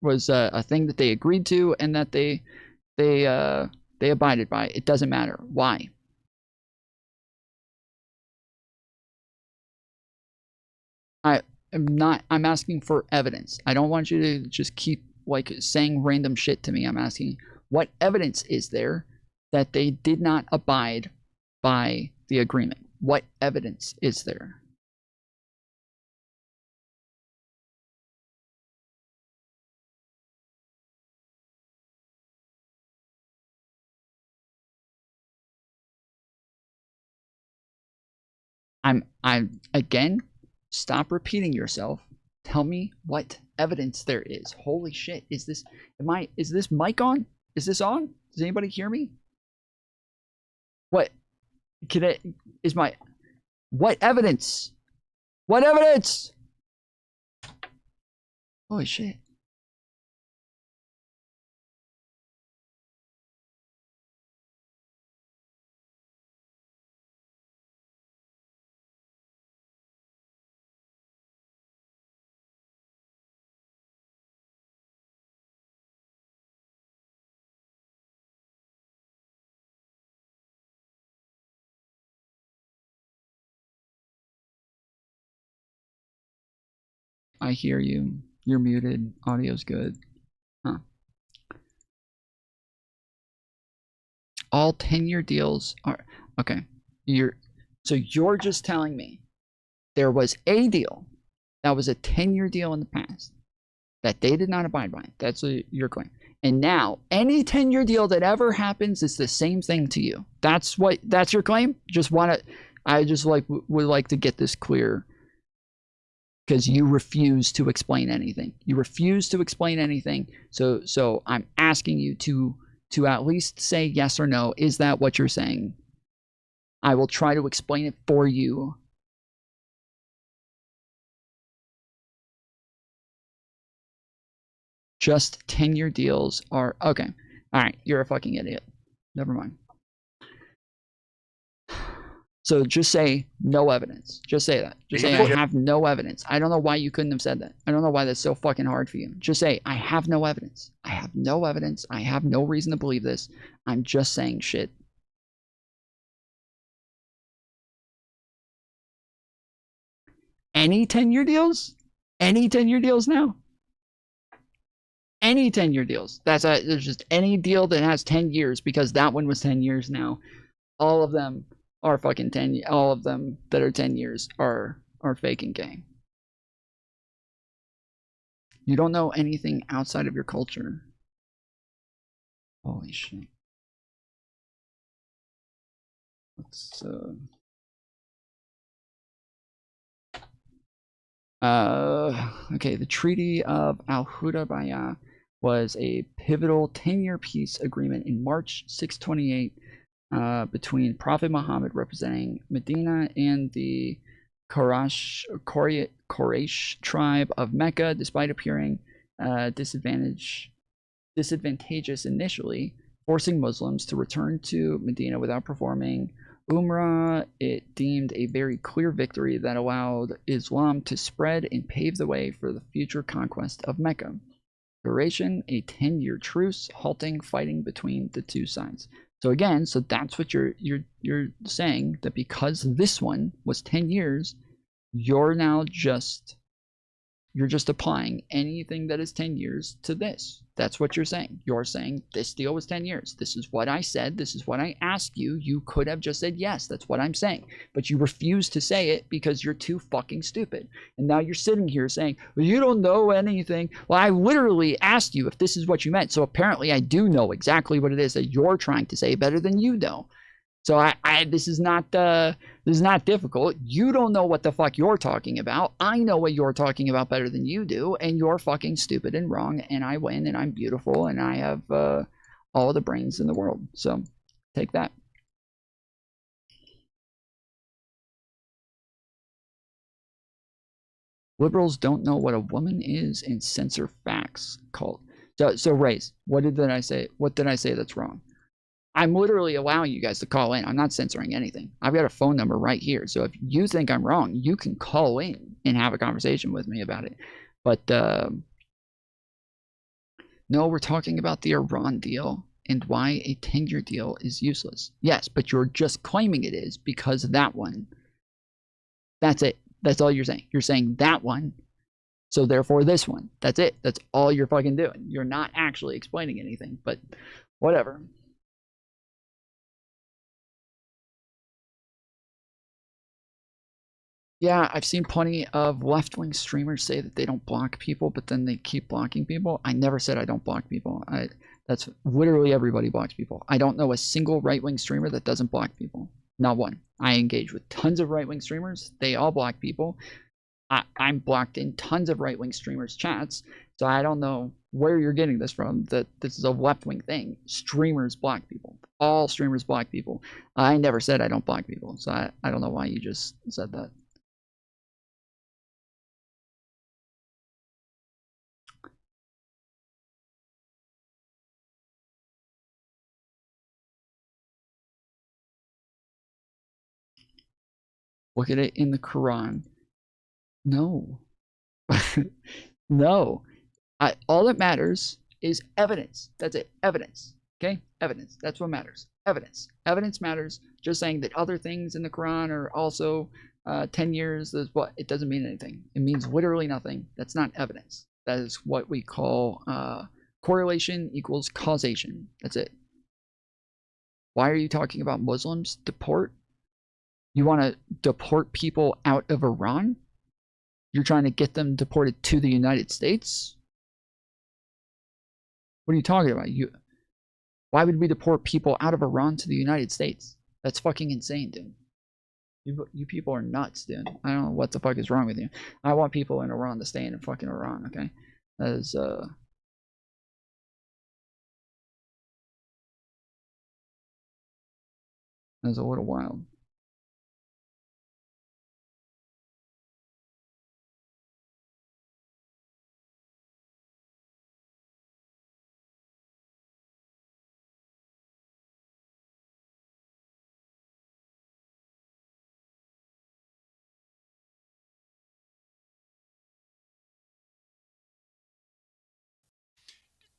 a thing that they agreed to and that they abided by. It doesn't matter. Why? I'm asking for evidence. I don't want you to just keep like saying random shit to me. I'm asking, what evidence is there that they did not abide by the agreement? What evidence is there? I'm again, stop repeating yourself. Tell me what evidence there is. Holy shit. Is this mic on? Is this on? Does anybody hear me? What evidence? What evidence? Holy shit. I hear you. You're muted. Audio's good. Huh. All 10-year deals are okay. You're just telling me there was a deal that was a 10-year deal in the past that they did not abide by. That's your claim. And now, any 10-year deal that ever happens is the same thing to you. That's your claim? I just would like to get this clear, because you refuse to explain anything. You refuse to explain anything. So I'm asking you to at least say yes or no. Is that what you're saying? I will try to explain it for you. Just 10-year deals are okay. All right, you're a fucking idiot. Never mind. So just say no evidence. Just say that. Just say I have no evidence. I don't know why you couldn't have said that. I don't know why that's so fucking hard for you. Just say I have no evidence. I have no evidence. I have no reason to believe this. I'm just saying shit. Any 10-year deals? Any 10-year deals now? Any 10-year deals. There's just any deal that has 10 years, because that one was 10 years now. All of them are fucking 10. All of them that are 10 years are fake and gay. You don't know anything outside of your culture. Holy shit. Let's okay, the Treaty of Al-Hudaybiyah was a pivotal 10-year peace agreement in March 628 between Prophet Muhammad, representing Medina, and the Quraysh tribe of Mecca. Despite appearing disadvantageous initially, forcing Muslims to return to Medina without performing Umrah, it deemed a very clear victory that allowed Islam to spread and pave the way for the future conquest of Mecca. Duration: a 10-year truce, halting fighting between the two sides. So again, that's what you're saying, that because this one was 10 years, you're just applying anything that is 10 years to this. That's what you're saying. You're saying this deal was 10 years. This is what I said. This is what I asked you. You could have just said yes. That's what I'm saying. But you refuse to say it because you're too fucking stupid. And now you're sitting here saying, well, you don't know anything. Well, I literally asked you if this is what you meant. So apparently I do know exactly what it is that you're trying to say better than you know. So this is not difficult. You don't know what the fuck you're talking about. I know what you're talking about better than you do, and you're fucking stupid and wrong, and I win, and I'm beautiful, and I have all the brains in the world. So take that. Liberals don't know what a woman is and censor facts. So Race, what did I say? What did I say that's wrong? I'm literally allowing you guys to call in. I'm not censoring anything. I've got a phone number right here. So if you think I'm wrong, you can call in and have a conversation with me about it. But no, we're talking about the Iran deal and why a 10-year deal is useless. Yes, but you're just claiming it is because of that one. That's it. That's all you're saying. You're saying that one, so therefore this one. That's it. That's all you're fucking doing. You're not actually explaining anything, but whatever. Yeah, I've seen plenty of left-wing streamers say that they don't block people, but then they keep blocking people. I never said I don't block people. That's literally everybody blocks people. I don't know a single right-wing streamer that doesn't block people. Not one. I engage with tons of right-wing streamers. They all block people. I'm blocked in tons of right-wing streamers' chats, so I don't know where you're getting this from, that this is a left-wing thing. Streamers block people. All streamers block people. I never said I don't block people, so I don't know why you just said that. Look at it in the Quran. No. No. All that matters is evidence. That's it. Evidence. Okay? Evidence. That's what matters. Evidence. Evidence matters. Just saying that other things in the Quran are also 10 years is what? It doesn't mean anything. It means literally nothing. That's not evidence. That is what we call correlation equals causation. That's it. Why are you talking about Muslims? Deport? You want to deport people out of Iran? You're trying to get them deported to the United States? What are you talking about? Why would we deport people out of Iran to the United States? That's fucking insane, dude. You people are nuts, dude. I don't know what the fuck is wrong with you. I want people in Iran to stay in fucking Iran, okay? That is, that's a little wild.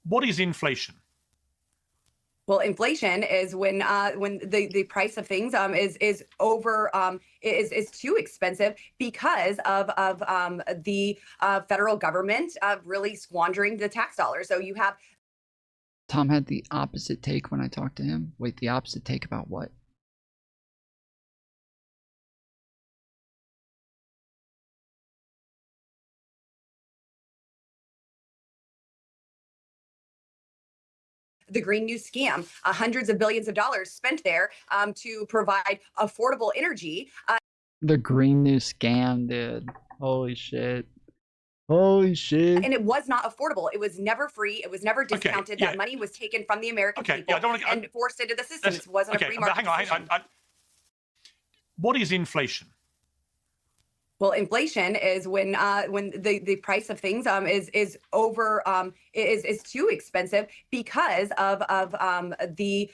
What is inflation? Well, inflation is when the price of things is over is too expensive because of the federal government really squandering the tax dollars. So you have Tom had the opposite take when I talked to him. Wait, the opposite take about what? the Green New Scam, hundreds of billions of dollars spent there to provide affordable energy. The Green New Scam, dude. Holy shit. Holy shit. And it was not affordable. It was never free. It was never discounted. That money was taken from the American people and forced into the system. It wasn't a free market. Hang on. What is inflation? Well, inflation is when the price of things is over is too expensive because of the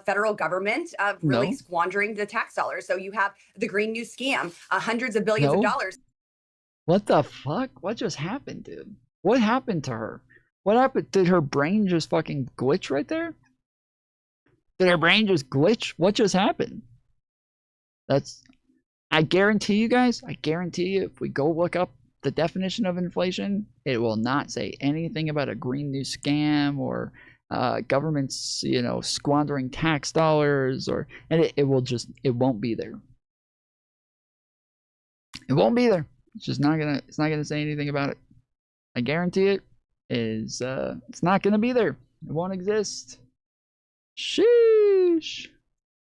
federal government really squandering the tax dollars. So you have the Green New Scam, hundreds of billions of dollars. What the fuck? What just happened, dude? What happened to her? What happened? Did her brain just fucking glitch right there? Did her brain just glitch? What just happened? I guarantee you guys, I guarantee you, if we go look up the definition of inflation, it will not say anything about a Green New Scam or governments, squandering tax dollars, and it won't be there. It won't be there. It's not gonna say anything about it. I guarantee it is. It's not gonna be there. It won't exist. Sheesh.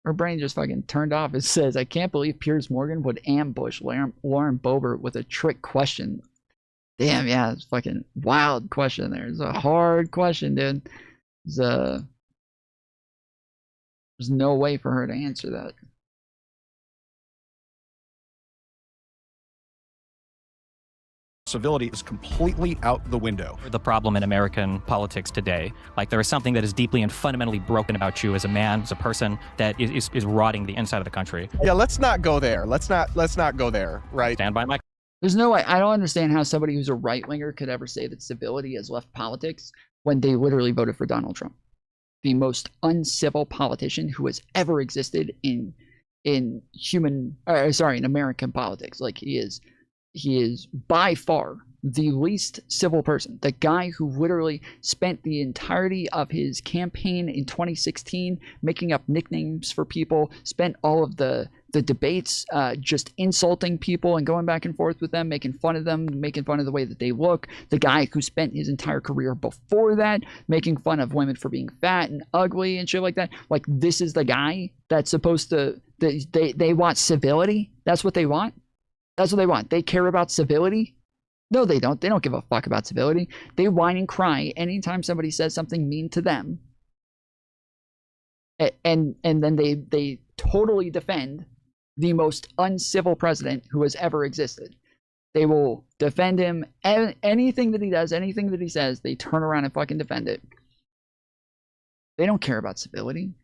Her brain just fucking turned off. It says, I can't believe Piers Morgan would ambush Lauren Boebert with a trick question. Damn, yeah, it's a fucking wild question there. It's a hard question, dude. There's no way for her to answer that. Civility is completely out the window. The problem in American politics today, like there is something that is deeply and fundamentally broken about you as a man, as a person, that is rotting the inside of the country. Yeah, let's not go there. Let's not go there, right? Stand by my... There's no way. I don't understand how somebody who's a right-winger could ever say that civility has left politics when they literally voted for Donald Trump. The most uncivil politician who has ever existed in American politics. Like, he is by far the least civil person. The guy who literally spent the entirety of his campaign in 2016 making up nicknames for people, spent all of the debates just insulting people and going back and forth with them, making fun of them, making fun of the way that they look. The guy who spent his entire career before that making fun of women for being fat and ugly and shit like that. Like, this is the guy that's supposed to... They want civility? That's what they want? That's what they want. They care about civility? No, they don't. They don't give a fuck about civility. They whine and cry anytime somebody says something mean to them. And then they totally defend the most uncivil president who has ever existed. They will defend him. Anything that he does, anything that he says, they turn around and fucking defend it. They don't care about civility.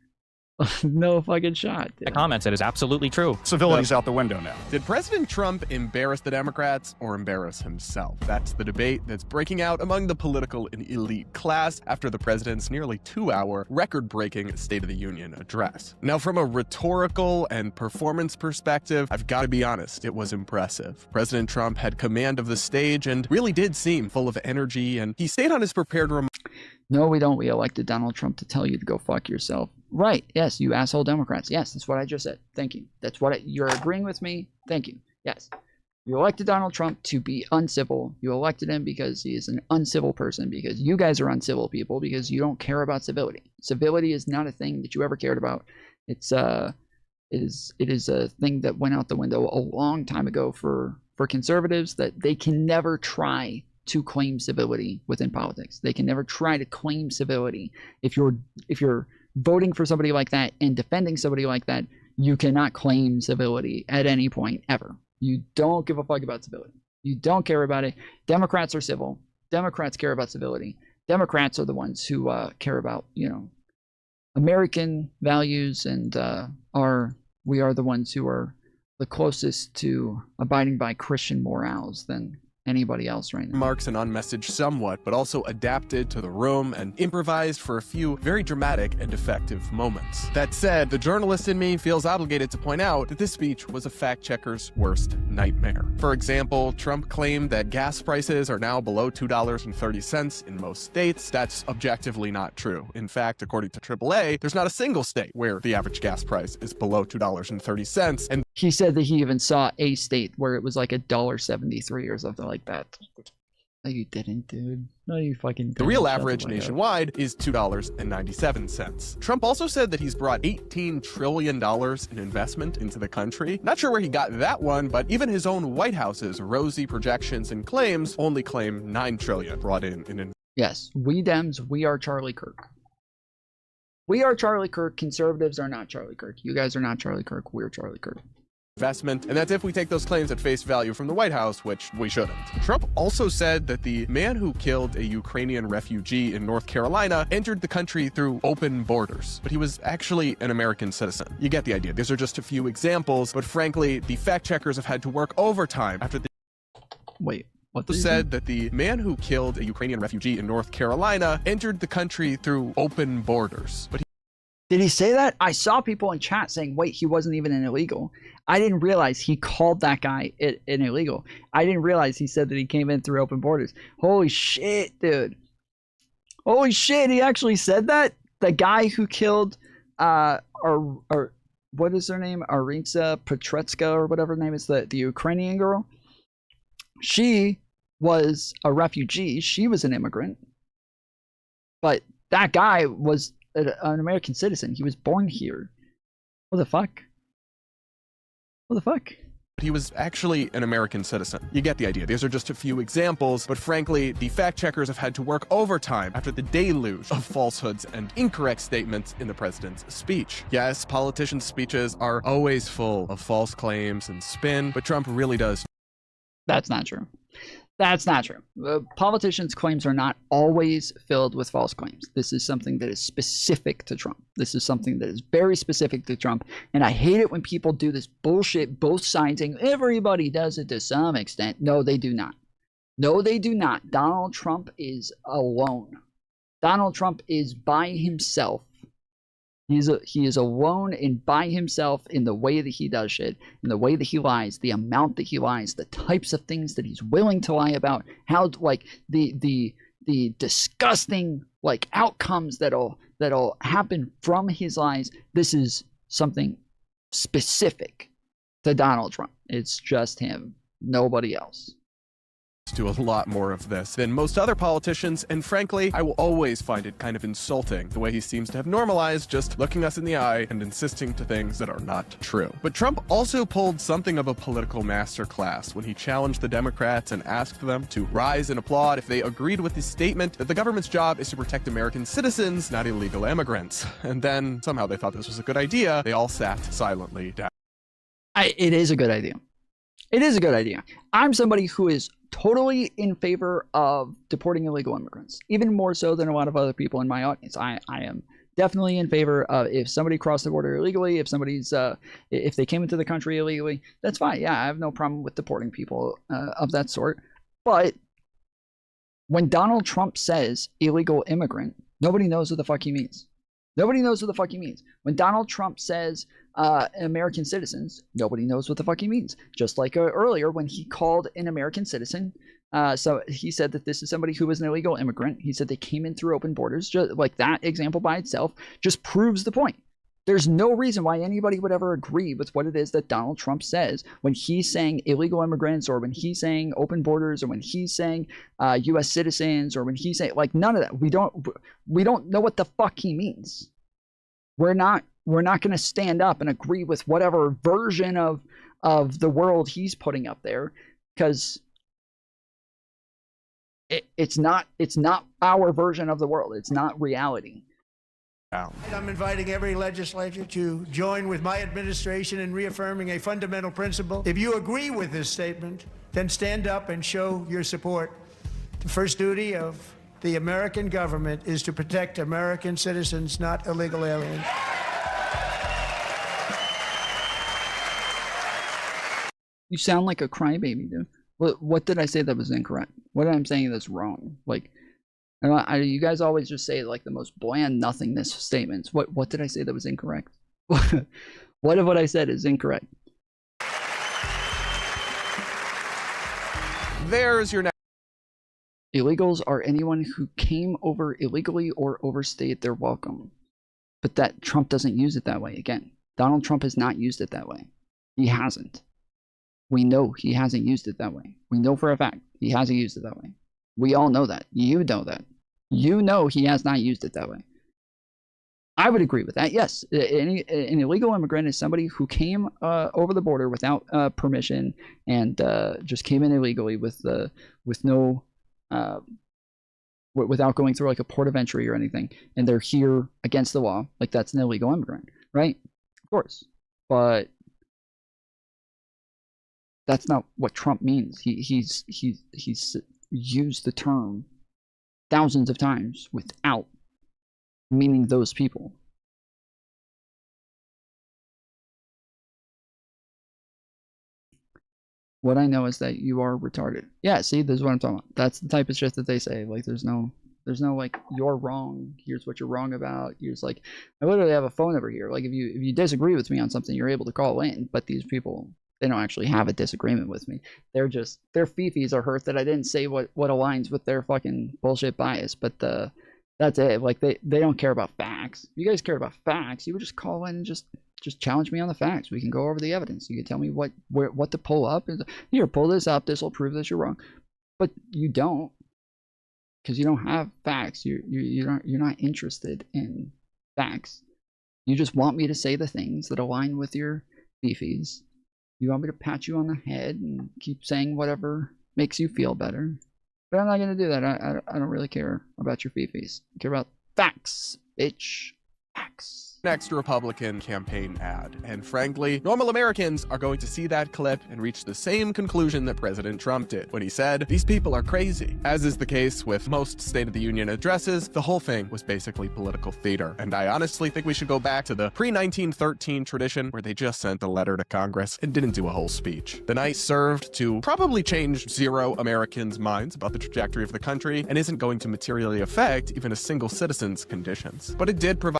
No fucking shot. The comments, it is absolutely true. Civility's out the window now. Did President Trump embarrass the Democrats or embarrass himself? That's the debate that's breaking out among the political and elite class after the president's nearly 2-hour, record-breaking State of the Union address. Now, from a rhetorical and performance perspective, I've got to be honest, it was impressive. President Trump had command of the stage and really did seem full of energy, and he stayed on his prepared remarks. No, we don't. We elected Donald Trump to tell you to go fuck yourself. Right. Yes, you asshole Democrats. Yes, that's what I just said. Thank you. That's what you're agreeing with me. Thank you. Yes. You elected Donald Trump to be uncivil. You elected him because he is an uncivil person, because you guys are uncivil people, because you don't care about civility. Civility is not a thing that you ever cared about. It is a thing that went out the window a long time ago for conservatives, that they can never try to claim civility within politics. They can never try to claim civility. If you're voting for somebody like that and defending somebody like that, you cannot claim civility at any point ever. You don't give a fuck about civility. You don't care about it. Democrats are civil. Democrats care about civility. Democrats are the ones who care about, American values, and we are the ones who are the closest to abiding by Christian morals than anybody else right now. Remarks and unmessaged somewhat, but also adapted to the room and improvised for a few very dramatic and effective moments. That said, the journalist in me feels obligated to point out that this speech was a fact-checker's worst nightmare. For example, Trump claimed that gas prices are now below $2.30 in most states. That's objectively not true. In fact, according to AAA, there's not a single state where the average gas price is below $2.30. And he said that he even saw a state where it was like $1.73 or something like that. No, you didn't, dude. No, you fucking didn't. The real average nationwide is $2.97. Trump also said that he's brought $18 trillion in investment into the country. Not sure where he got that one, but even his own White House's rosy projections and claims only claim $9 trillion brought in. Yes, we Dems, we are Charlie Kirk. We are Charlie Kirk. Conservatives are not Charlie Kirk. You guys are not Charlie Kirk. We're Charlie Kirk. Investment, and that's if we take those claims at face value from the White House, which we shouldn't. Trump also said that the man who killed a Ukrainian refugee in North Carolina entered the country through open borders, but he was actually an American citizen. You get the idea. These are just a few examples, but frankly, the fact checkers have had to work overtime after the said that the man who killed a Ukrainian refugee in North Carolina entered the country through open borders, but did he say that? I saw people in chat saying, wait, he wasn't even an illegal. I didn't realize he called that guy an illegal. I didn't realize he said that he came in through open borders. Holy shit, dude. Holy shit, he actually said that? The guy who killed, what is her name? Arinsa Petretska, or whatever her name is, the Ukrainian girl. She was a refugee. She was an immigrant. But that guy was an American citizen. He was born here. What the fuck? What the fuck? He was actually an American citizen. You get the idea. These are just a few examples, but frankly, the fact checkers have had to work overtime after the deluge of falsehoods and incorrect statements in the president's speech. Yes, politicians' speeches are always full of false claims and spin, but Trump really does. That's not true. That's not true. Politicians' claims are not always filled with false claims. This is something that is specific to Trump. This is something that is very specific to Trump. And I hate it when people do this bullshit, both sides saying everybody does it to some extent. No, they do not. No, they do not. Donald Trump is alone. Donald Trump is by himself. He is alone and by himself in the way that he does shit, in the way that he lies, the amount that he lies, the types of things that he's willing to lie about, how like the disgusting like outcomes that'll happen from his lies. This is something specific to Donald Trump. It's just him, nobody else. Do a lot more of this than most other politicians, and frankly, I will always find it kind of insulting the way he seems to have normalized just looking us in the eye and insisting to things that are not true. But Trump also pulled something of a political masterclass when he challenged the Democrats and asked them to rise and applaud if they agreed with his statement that the government's job is to protect American citizens, not illegal immigrants. And then somehow they thought this was a good idea. They all sat silently down. It is a good idea. It is a good idea. I'm somebody who is totally in favor of deporting illegal immigrants, even more so than a lot of other people in my audience. I am definitely in favor of if somebody crossed the border illegally, if they came into the country illegally, that's fine. Yeah, I have no problem with deporting people of that sort. But when Donald Trump says illegal immigrant, nobody knows what the fuck he means. Nobody knows what the fuck he means. When Donald Trump says American citizens, nobody knows what the fuck he means. Just like earlier when he called an American citizen, so he said that this is somebody who was an illegal immigrant. He said they came in through open borders. Just like that example by itself just proves the point. There's no reason why anybody would ever agree with what it is that Donald Trump says when he's saying illegal immigrants, or when he's saying open borders, or when he's saying U.S. citizens, or when he's saying, like, none of that. We don't know what the fuck he means. We're not going to stand up and agree with whatever version of the world he's putting up there, because it's not our version of the world. It's not reality. I'm inviting every legislature to join with my administration in reaffirming a fundamental principle. If you agree with this statement, then stand up and show your support. The first duty of the American government is to protect American citizens, not illegal aliens. You sound like a crybaby, dude. What did I say that was incorrect? What am I saying that's wrong? Like, you guys always just say like the most bland nothingness statements. What did I say that was incorrect? What of what I said is incorrect? There's your next. Illegals are anyone who came over illegally or overstayed their welcome. But that Trump doesn't use it that way. Again, Donald Trump has not used it that way. He hasn't. We know he hasn't used it that way. We know for a fact he hasn't used it that way. We all know that. You know that. You know he has not used it that way. I would agree with that. Yes, an illegal immigrant is somebody who came over the border without permission and just came in illegally with no without going through like a port of entry or anything, and they're here against the law. Like, that's an illegal immigrant, right? Of course, but that's not what Trump means. He's used the term thousands of times without meaning those people. What I know is that you are retarded. Yeah, see, this is what I'm talking about. That's the type of shit that they say. Like, there's no like, you're wrong. Here's what you're wrong about. Here's like, I literally have a phone over here. Like, if you disagree with me on something, you're able to call in. But these people, they don't actually have a disagreement with me. They're just, their fifis are hurt that I didn't say what aligns with their fucking bullshit bias. But that's it. Like, they don't care about facts. If you guys care about facts, you would just call in and just challenge me on the facts. We can go over the evidence. You can tell me what to pull up. Here, pull this up. This will prove that you're wrong. But you don't, because you don't have facts. You're not interested in facts. You just want me to say the things that align with your fifis. You want me to pat you on the head and keep saying whatever makes you feel better. But I'm not going to do that. I don't really care about your fifis. I care about facts, bitch. Facts. Next Republican campaign ad. And frankly, normal Americans are going to see that clip and reach the same conclusion that President Trump did when he said, "These people are crazy." As is the case with most State of the Union addresses, the whole thing was basically political theater. And I honestly think we should go back to the pre-1913 tradition where they just sent a letter to Congress and didn't do a whole speech. The night served to probably change 0 Americans' minds about the trajectory of the country and isn't going to materially affect even a single citizen's conditions. But it did provide.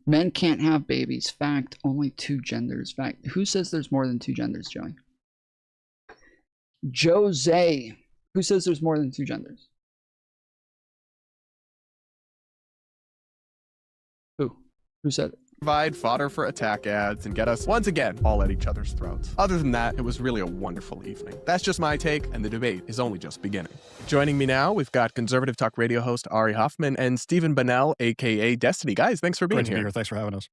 Men can't have babies. Fact. Only 2 genders. Fact. Who says there's more than 2 genders, Joey? Jose. Who says there's more than 2 genders? Who said it? Provide fodder for attack ads and get us, once again, all at each other's throats. Other than that, it was really a wonderful evening. That's just my take, and the debate is only just beginning. Joining me now, we've got conservative talk radio host Ari Hoffman and Stephen Bunnell, aka Destiny. Guys, thanks for being here. Thanks for having us.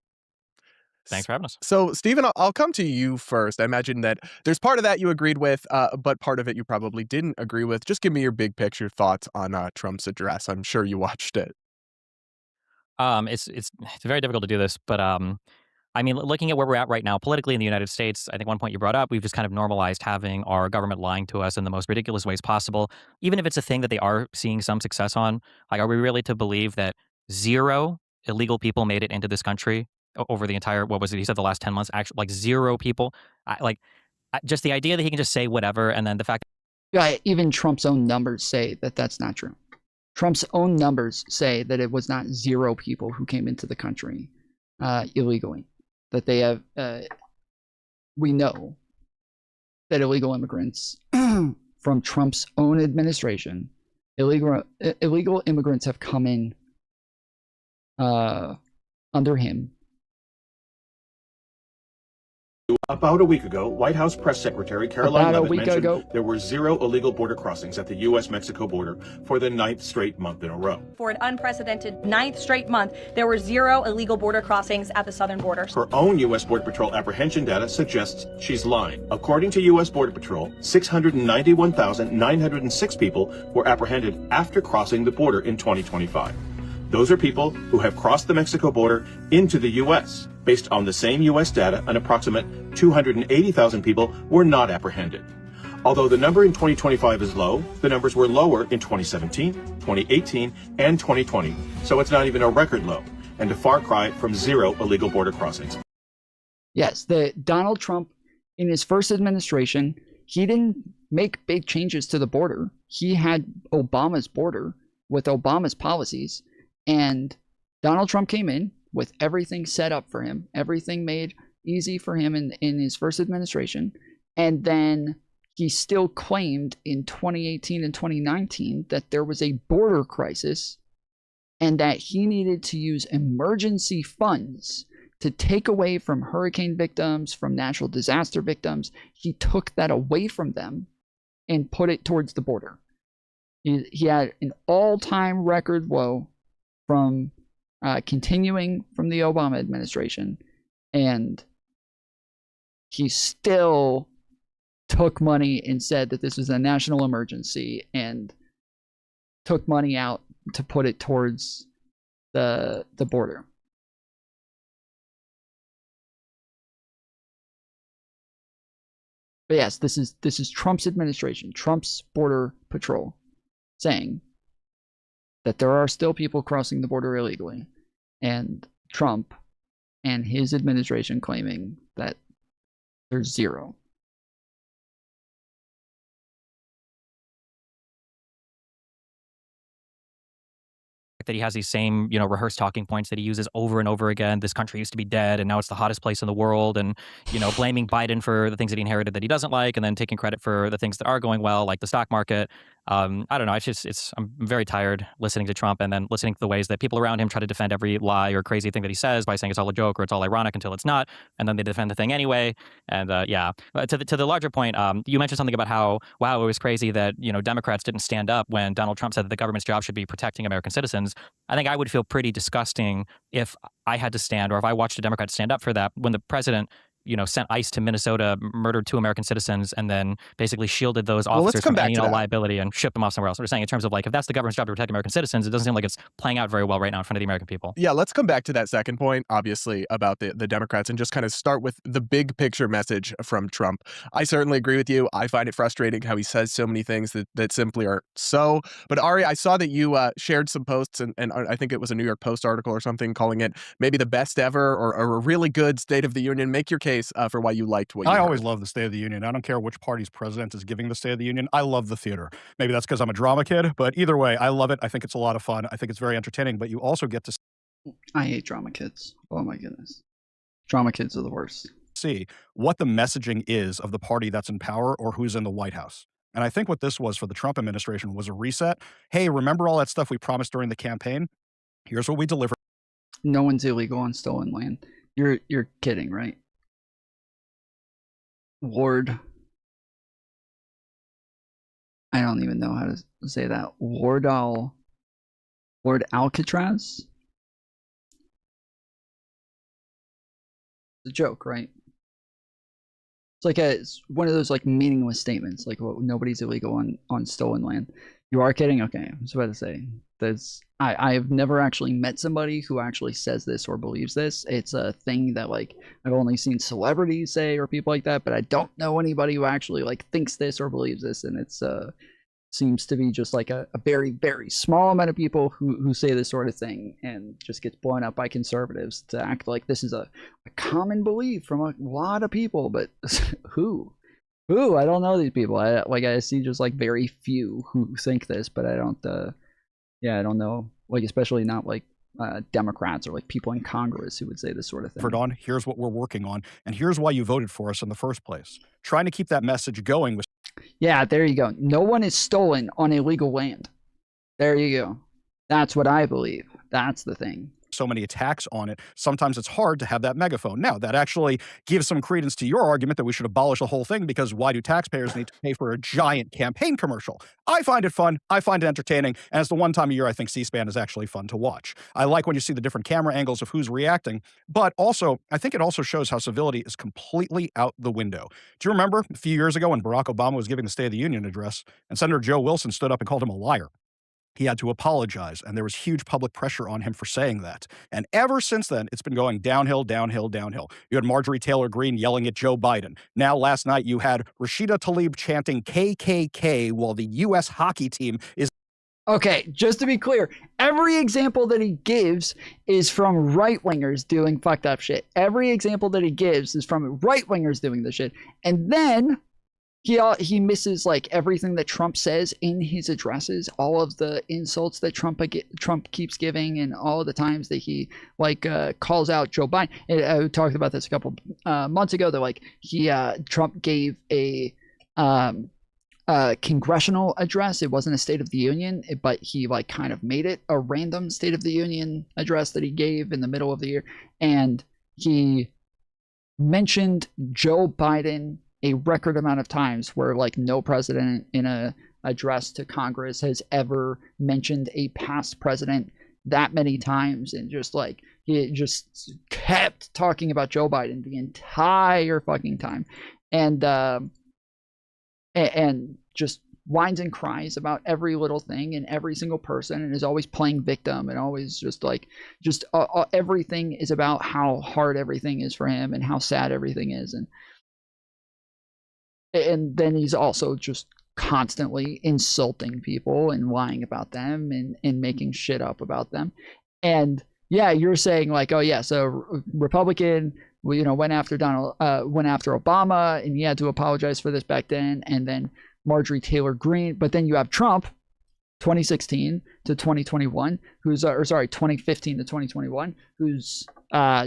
Thanks for having us. So, Stephen, I'll come to you first. I imagine that there's part of that you agreed with, but part of it you probably didn't agree with. Just give me your big picture thoughts on Trump's address. I'm sure you watched it. It's very difficult to do this, but I mean, looking at where we're at right now politically in the United States, I think one point you brought up, we've just kind of normalized having our government lying to us in the most ridiculous ways possible, even if it's a thing that they are seeing some success on. Like, are we really to believe that 0 illegal people made it into this country over the entire, what was it? He said the last 10 months, actually, like 0 people. Just the idea that he can just say whatever, and then the fact. Yeah, even Trump's own numbers say that that's not true. Trump's own numbers say that it was not 0 people who came into the country illegally. That they have, we know that illegal immigrants from Trump's own administration, illegal immigrants have come in under him About a week ago, White House Press Secretary Caroline Leavitt mentioned there were 0 illegal border crossings at the U.S.-Mexico border for the 9th straight month in a row. For an unprecedented 9th straight month, there were 0 illegal border crossings at the southern border. Her own U.S. Border Patrol apprehension data suggests she's lying. According to U.S. Border Patrol, 691,906 people were apprehended after crossing the border in 2025. Those are people who have crossed the Mexico border into the U.S. Based on the same U.S. data, an approximate 280,000 people were not apprehended. Although the number in 2025 is low, the numbers were lower in 2017, 2018, and 2020. So it's not even a record low, and a far cry from 0 illegal border crossings. Yes, Donald Trump, in his first administration, he didn't make big changes to the border. He had Obama's border with Obama's policies. And Donald Trump came in with everything set up for him, everything made easy for him in his first administration. And then he still claimed in 2018 and 2019 that there was a border crisis and that he needed to use emergency funds to take away from hurricane victims, from natural disaster victims. He took that away from them and put it towards the border. He had an all-time record low from continuing from the Obama administration, and he still took money and said that this was a national emergency and took money out to put it towards the border. But yes, this is Trump's administration, Trump's border patrol, saying that there are still people crossing the border illegally, and Trump and his administration claiming that there's 0. That he has these same, rehearsed talking points that he uses over and over again. This country used to be dead, and now it's the hottest place in the world. And, blaming Biden for the things that he inherited that he doesn't like, and then taking credit for the things that are going well, like the stock market. I don't know. I'm very tired listening to Trump and then listening to the ways that people around him try to defend every lie or crazy thing that he says by saying it's all a joke or it's all ironic until it's not, and then they defend the thing anyway. And to the larger point, you mentioned something about how, wow, it was crazy that Democrats didn't stand up when Donald Trump said that the government's job should be protecting American citizens. I think I would feel pretty disgusting if I had to stand, or if I watched a Democrat stand up for that when the president sent ICE to Minnesota, murdered 2 American citizens, and then basically shielded those officers from any liability and shipped them off somewhere else. We're saying in terms of if that's the government's job to protect American citizens, it doesn't seem like it's playing out very well right now in front of the American people. Yeah, let's come back to that second point, obviously, about the Democrats, and just kind of start with the big picture message from Trump. I certainly agree with you. I find it frustrating how he says so many things that simply are so. But Ari, I saw that you shared some posts, and I think it was a New York Post article or something, calling it maybe the best ever or a really good State of the Union. Make your case for why you liked what you heard. I always love the State of the Union. I don't care which party's president is giving the State of the Union. I love the theater. Maybe that's because I'm a drama kid, but either way, I love it. I think it's a lot of fun. I think it's very entertaining, but you also get to I hate drama kids. Oh my goodness. Drama kids are the worst. See what the messaging is of the party that's in power or who's in the White House. And I think what this was for the Trump administration was a reset. Hey, remember all that stuff we promised during the campaign? Here's what we delivered. No one's illegal on stolen land. You're kidding, right? Ward. I don't even know how to say that. Ward Alcatraz? It's a joke, right? It's one of those meaningless statements, nobody's illegal on stolen land. You are kidding? Okay, I was about to say I have never actually met somebody who actually says this or believes this. It's a thing that I've only seen celebrities say or people like that, but I don't know anybody who actually thinks this or believes this, and it's seems to be just a very, very small amount of people who say this sort of thing, and just gets blown up by conservatives to act like this is a common belief from a lot of people. But who? I don't know these people. I see just very few who think this, but I don't I don't know, especially not Democrats or people in Congress who would say this sort of thing. On, here's what we're working on, and here's why you voted for us in the first place. Trying to keep that message going with. Yeah, there you go. No one is stolen on illegal land. There you go. That's what I believe. That's the thing. so many attacks on it, sometimes it's hard to have that megaphone. Now, that actually gives some credence to your argument that we should abolish the whole thing, because why do taxpayers need to pay for a giant campaign commercial? I find it fun. I find it entertaining. And it's the one time a year I think C-SPAN is actually fun to watch. I like when you see the different camera angles of who's reacting, but also, I think it also shows how civility is completely out the window. Do you remember a few years ago when Barack Obama was giving the State of the Union address and Senator Joe Wilson stood up and called him a liar? He had to apologize, and there was huge public pressure on him for saying that. And ever since then, it's been going downhill, downhill, downhill. You had Marjorie Taylor Greene yelling at Joe Biden. Now, last night, you had Rashida Tlaib chanting KKK while the U.S. hockey team is... Okay, just to be clear, every example that he gives is from right-wingers doing fucked up shit. Every example that he gives is from right-wingers doing the shit. And then he misses like everything that Trump says in his addresses, all of the insults that Trump keeps giving, and all of the times that he calls out Joe Biden. And I talked about this a couple months ago. That Trump gave a congressional address. It wasn't a State of the Union, but he kind of made it a random State of the Union address that he gave in the middle of the year, and he mentioned Joe Biden a record amount of times, where no president in a address to Congress has ever mentioned a past president that many times, and he just kept talking about Joe Biden the entire fucking time, and just whines and cries about every little thing and every single person, and is always playing victim, and always everything is about how hard everything is for him and how sad everything is, and then he's also just constantly insulting people and lying about them and making shit up about them. And yeah, you're saying oh yeah, so Republican, went after Obama, and he had to apologize for this back then, and then Marjorie Taylor Greene, but then you have Trump, 2016 to 2021, who's 2015 to 2021, who's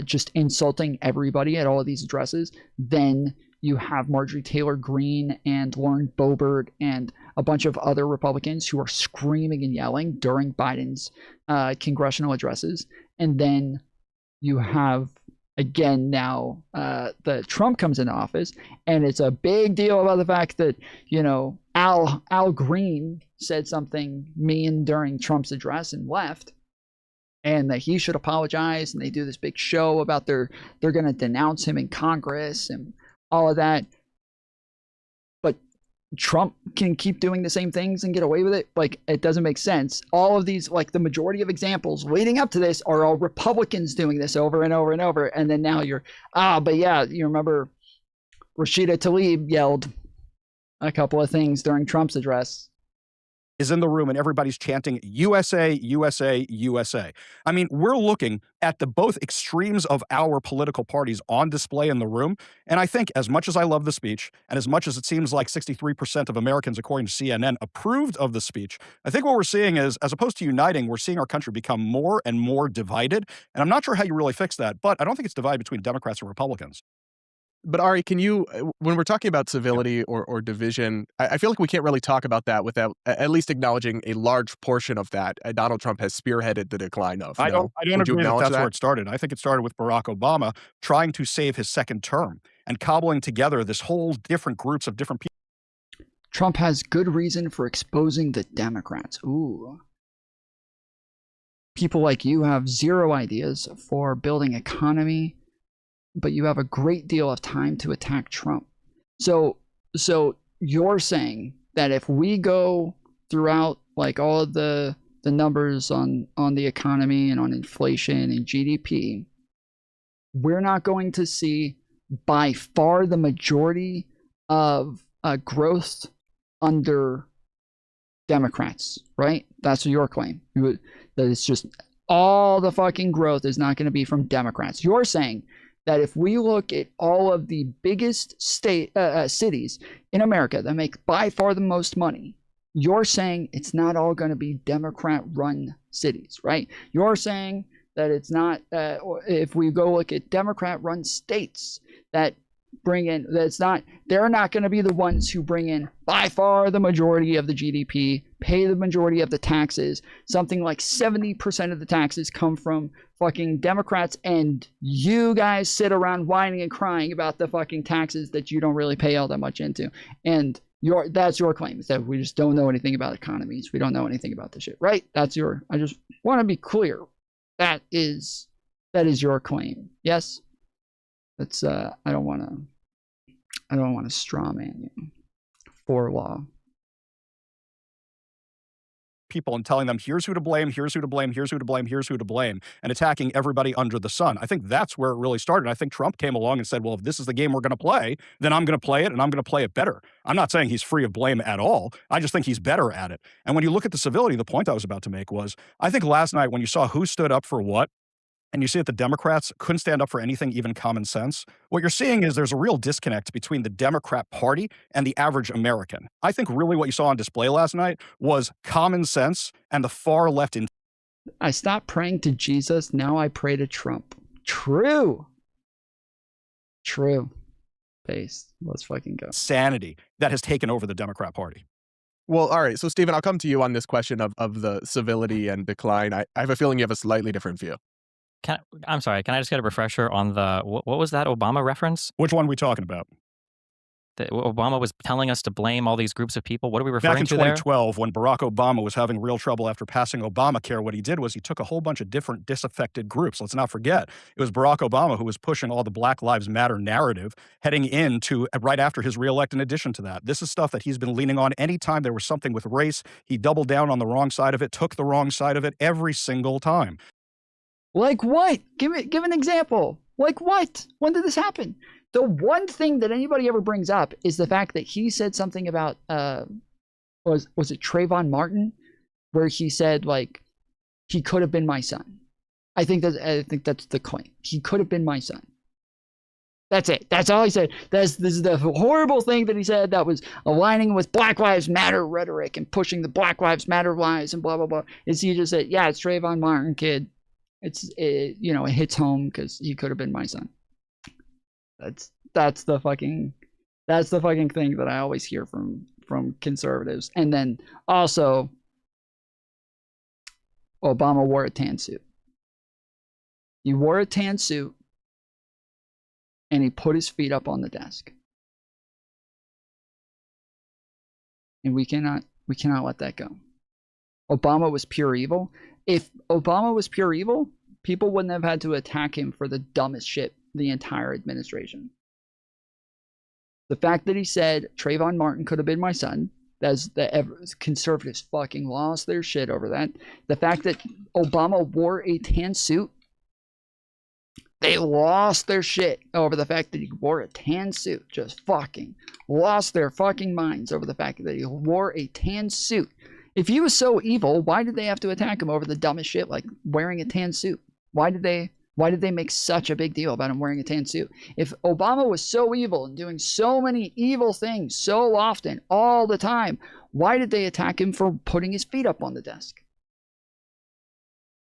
just insulting everybody at all of these addresses. Then you have Marjorie Taylor Greene and Lauren Boebert and a bunch of other Republicans who are screaming and yelling during Biden's congressional addresses. And then you have, again, now the Trump comes into office, and it's a big deal about the fact that, Al Green said something mean during Trump's address and left, and that he should apologize, and they do this big show about they're going to denounce him in Congress and all of that. But Trump can keep doing the same things and get away with it. It doesn't make sense. All of these, the majority of examples leading up to this are all Republicans doing this over and over and over. And then now but yeah, you remember Rashida Tlaib yelled a couple of things during Trump's address. Is in the room, and everybody's chanting USA, USA, USA. I mean, we're looking at the both extremes of our political parties on display in the room. And I think, as much as I love the speech, and as much as it seems like 63% of Americans, according to CNN, approved of the speech, I think what we're seeing is, as opposed to uniting, we're seeing our country become more and more divided. And I'm not sure how you really fix that, but I don't think it's divided between Democrats and Republicans. But Ari, can you, when we're talking about civility or division, I feel like we can't really talk about that without at least acknowledging a large portion of that Donald Trump has spearheaded the decline of. I don't agree that that's where it started. I think it started with Barack Obama trying to save his second term and cobbling together this whole different groups of different people. Trump has good reason for exposing the Democrats. Ooh. People like you have zero ideas for building economy, but you have a great deal of time to attack Trump. So you're saying that if we go throughout all of the numbers on the economy and on inflation and GDP, we're not going to see by far the majority of growth under Democrats, right? That's your claim. That it's just all the fucking growth is not going to be from Democrats. You're saying that if we look at all of the biggest cities in America that make by far the most money, you're saying it's not all going to be Democrat-run cities, right? You're saying that it's not, if we go look at Democrat-run states that bring in, they're not going to be the ones who bring in by far the majority of the GDP, pay the majority of the taxes. Something like 70% of the taxes come from fucking Democrats, and you guys sit around whining and crying about the fucking taxes that you don't really pay all that much into. And that's your claim, is that we just don't know anything about economies. We don't know anything about this shit, right? I just want to be clear. That is your claim. Yes? That's I don't want to straw man you for law. People and telling them, here's who to blame, here's who to blame, here's who to blame, here's who to blame, and attacking everybody under the sun. I think that's where it really started. I think Trump came along and said, well, if this is the game we're going to play, then I'm going to play it, and I'm going to play it better. I'm not saying he's free of blame at all. I just think he's better at it. And when you look at the civility, the point I was about to make was, I think last night when you saw who stood up for what, and you see that the Democrats couldn't stand up for anything, even common sense, what you're seeing is there's a real disconnect between the Democrat Party and the average American. I think really what you saw on display last night was common sense and the far left. I stopped praying to Jesus, now I pray to Trump. True. Paste. Let's fucking go. Sanity that has taken over the Democrat Party. Well, all right. So, Stephen, I'll come to you on this question of the civility and decline. I have a feeling you have a slightly different view. I'm sorry, can I just get a refresher on the, what was that Obama reference? Which one are we talking about? Obama was telling us to blame all these groups of people. What are we referring to there? Back in 2012, when Barack Obama was having real trouble after passing Obamacare, what he did was he took a whole bunch of different disaffected groups. Let's not forget, it was Barack Obama who was pushing all the Black Lives Matter narrative heading into right after his reelect. In addition to that, this is stuff that he's been leaning on. Anytime there was something with race, he doubled down on the wrong side of it, took the wrong side of it every single time. Like what? Give an example. Like what? When did this happen? The one thing that anybody ever brings up is the fact that he said something about was it Trayvon Martin, where he said like he could have been my son. I think that's the claim. He could have been my son. That's it. That's all he said. This is the horrible thing that he said that was aligning with Black Lives Matter rhetoric and pushing the Black Lives Matter lies and blah blah blah. Is he just said, yeah, it's Trayvon Martin, kid. It hits home because he could have been my son. That's the fucking thing that I always hear from conservatives. And then also, Obama wore a tan suit. He wore a tan suit and he put his feet up on the desk. And we cannot let that go. Obama was pure evil. If Obama was pure evil, people wouldn't have had to attack him for the dumbest shit the entire administration. The fact that he said Trayvon Martin could have been my son, conservatives fucking lost their shit over that. The fact that Obama wore a tan suit, they lost their shit over the fact that he wore a tan suit. Just fucking lost their fucking minds over the fact that he wore a tan suit. If he was so evil, why did they have to attack him over the dumbest shit like wearing a tan suit? Why did they make such a big deal about him wearing a tan suit? If Obama was so evil and doing so many evil things so often, all the time, why did they attack him for putting his feet up on the desk?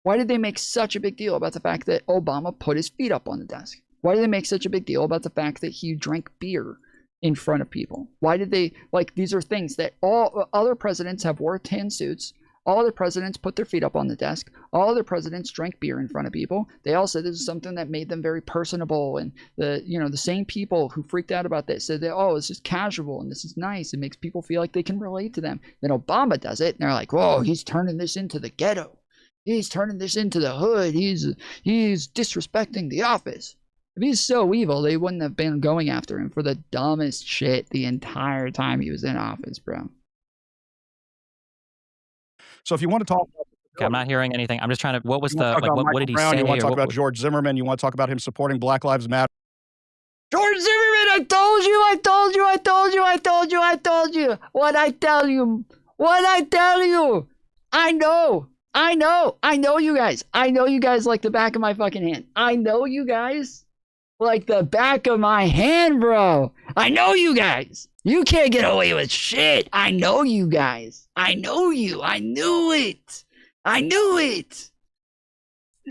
Why did they make such a big deal about the fact that Obama put his feet up on the desk? Why did they make such a big deal about the fact that he drank beer in front of people? Why did they, these are things that all other presidents have wore tan suits. All other presidents put their feet up on the desk. All other presidents drank beer in front of people. They all said this is something that made them very personable. And the same people who freaked out about this said that, oh, it's just casual and this is nice. It makes people feel like they can relate to them. Then Obama does it and they're like, whoa, he's turning this into the ghetto. He's turning this into the hood. He's disrespecting the office. If he's so evil, they wouldn't have been going after him for the dumbest shit the entire time he was in office, bro. So if you want to talk about... Okay, I'm not hearing anything. I'm just trying to... What was the... what did he say? You want to talk about George Zimmerman? You want to talk about him supporting Black Lives Matter? George Zimmerman, I told you. What'd I tell you? I know you guys. I know you guys like the back of my fucking hand. I know you guys like the back of my hand, bro. I know you guys. You can't get away with shit. I know you guys. I know you. I knew it.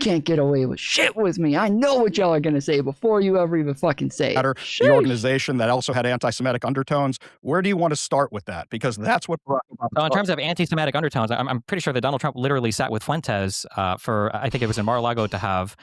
can't get away with shit with me. I know what y'all are gonna say before you ever even fucking say it. The organization that also had anti-Semitic undertones. Where do you want to start with that? Because that's what Barack Obama So in terms of anti-Semitic undertones, I'm pretty sure that Donald Trump literally sat with Fuentes for, I think it was in Mar-a-Lago, to have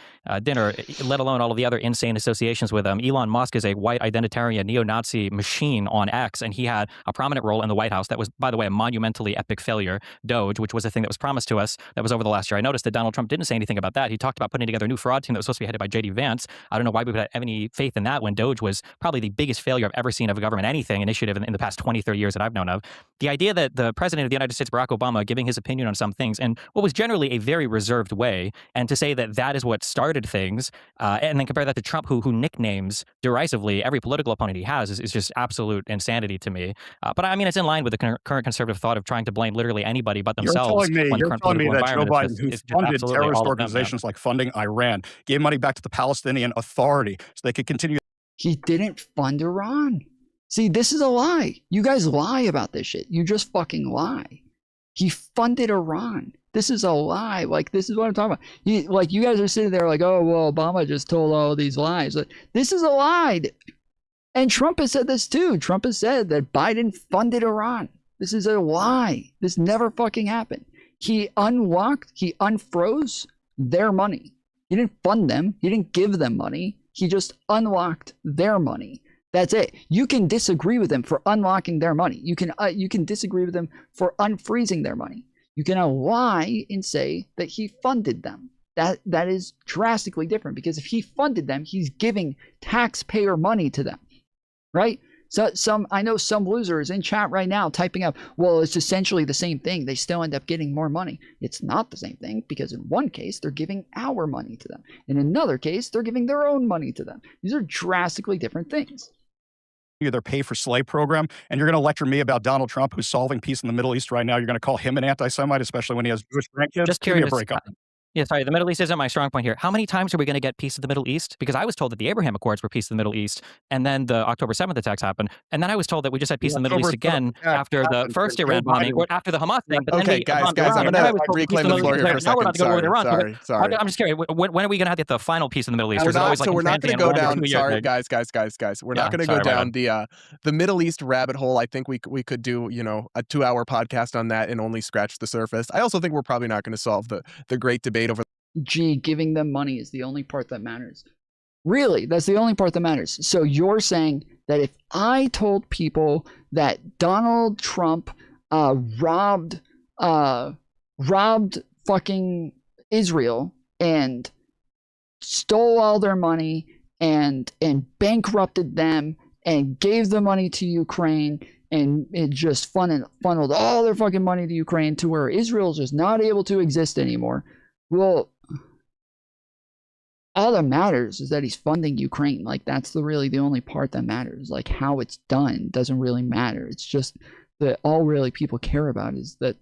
dinner, let alone all of the other insane associations with him. Elon Musk is a white identitarian neo-Nazi machine on X, and he had a prominent role in the White House that was, by the way, a monumentally epic failure, Doge, which was a thing that was promised to us that was over the last year. I noticed that Donald Trump didn't say anything about that. He talked about putting together a new fraud team that was supposed to be headed by J.D. Vance. I don't know why we would have any faith in that when Doge was probably the biggest failure I've ever seen of a government anything initiative in the past 20, 30 years that I've known of. The idea that the president of the United States, Barack Obama, giving his opinion on some things in what was generally a very reserved way, and to say that that is what started things, and then compare that to Trump, who nicknames derisively every political opponent he has, is just absolute insanity to me. But I mean, it's in line with the current conservative thought of trying to blame literally anybody but themselves. You're telling me that Joe Biden, who funded terrorist organizations like funding Iran, gave money back to the Palestinian Authority so they could continue. He didn't fund Iran. See, this is a lie. You guys lie about this shit. You just fucking lie. He funded Iran. This is a lie. Like, this is what I'm talking about. Like, you guys are sitting there like, oh, well, Obama just told all these lies. Like, this is a lie. And Trump has said this too. Trump has said that Biden funded Iran. This is a lie. This never fucking happened. He unfroze their money. He didn't fund them. He didn't give them money. He just unlocked their money. That's it. You can disagree with them for unlocking their money. You can disagree with them for unfreezing their money. You can lie and say that he funded them. That is drastically different, because if he funded them, he's giving taxpayer money to them, right? So I know some losers in chat right now typing up, well, it's essentially the same thing. They still end up getting more money. It's not the same thing, because in one case, they're giving our money to them. In another case, they're giving their own money to them. These are drastically different things. Their pay-for-slay program, and you're going to lecture me about Donald Trump, who's solving peace in the Middle East right now. You're going to call him an anti-Semite, especially when he has Jewish grandkids? Just Give me curious. a break up. Yeah, sorry, the Middle East isn't my strong point here. How many times are we going to get peace in the Middle East? Because I was told that the Abraham Accords were peace in the Middle East, and then the October 7th attacks happened, and then I was told that we just had peace in the Middle East again after the first Iran bombing, or after the Hamas thing. But okay, then guys, I'm going to reclaim the floor here for a second. Sorry. I'm just curious. When are we going to get the final peace in the Middle East? We're not going to go down. Sorry, guys. We're not going to go down the Middle East rabbit hole. I think we could do a 2-hour podcast on that and only scratch the surface. I also think we're probably not going to solve the great debate over. Giving them money is the only part that matters. Really, that's the only part that matters. So you're saying that if I told people that Donald Trump robbed fucking Israel and stole all their money and bankrupted them and gave the money to Ukraine, and it just funneled all their fucking money to Ukraine to where Israel's just not able to exist anymore, well, all that matters is that he's funding Ukraine. Like, that's really the only part that matters. Like, how it's done doesn't really matter. It's just that all really people care about is that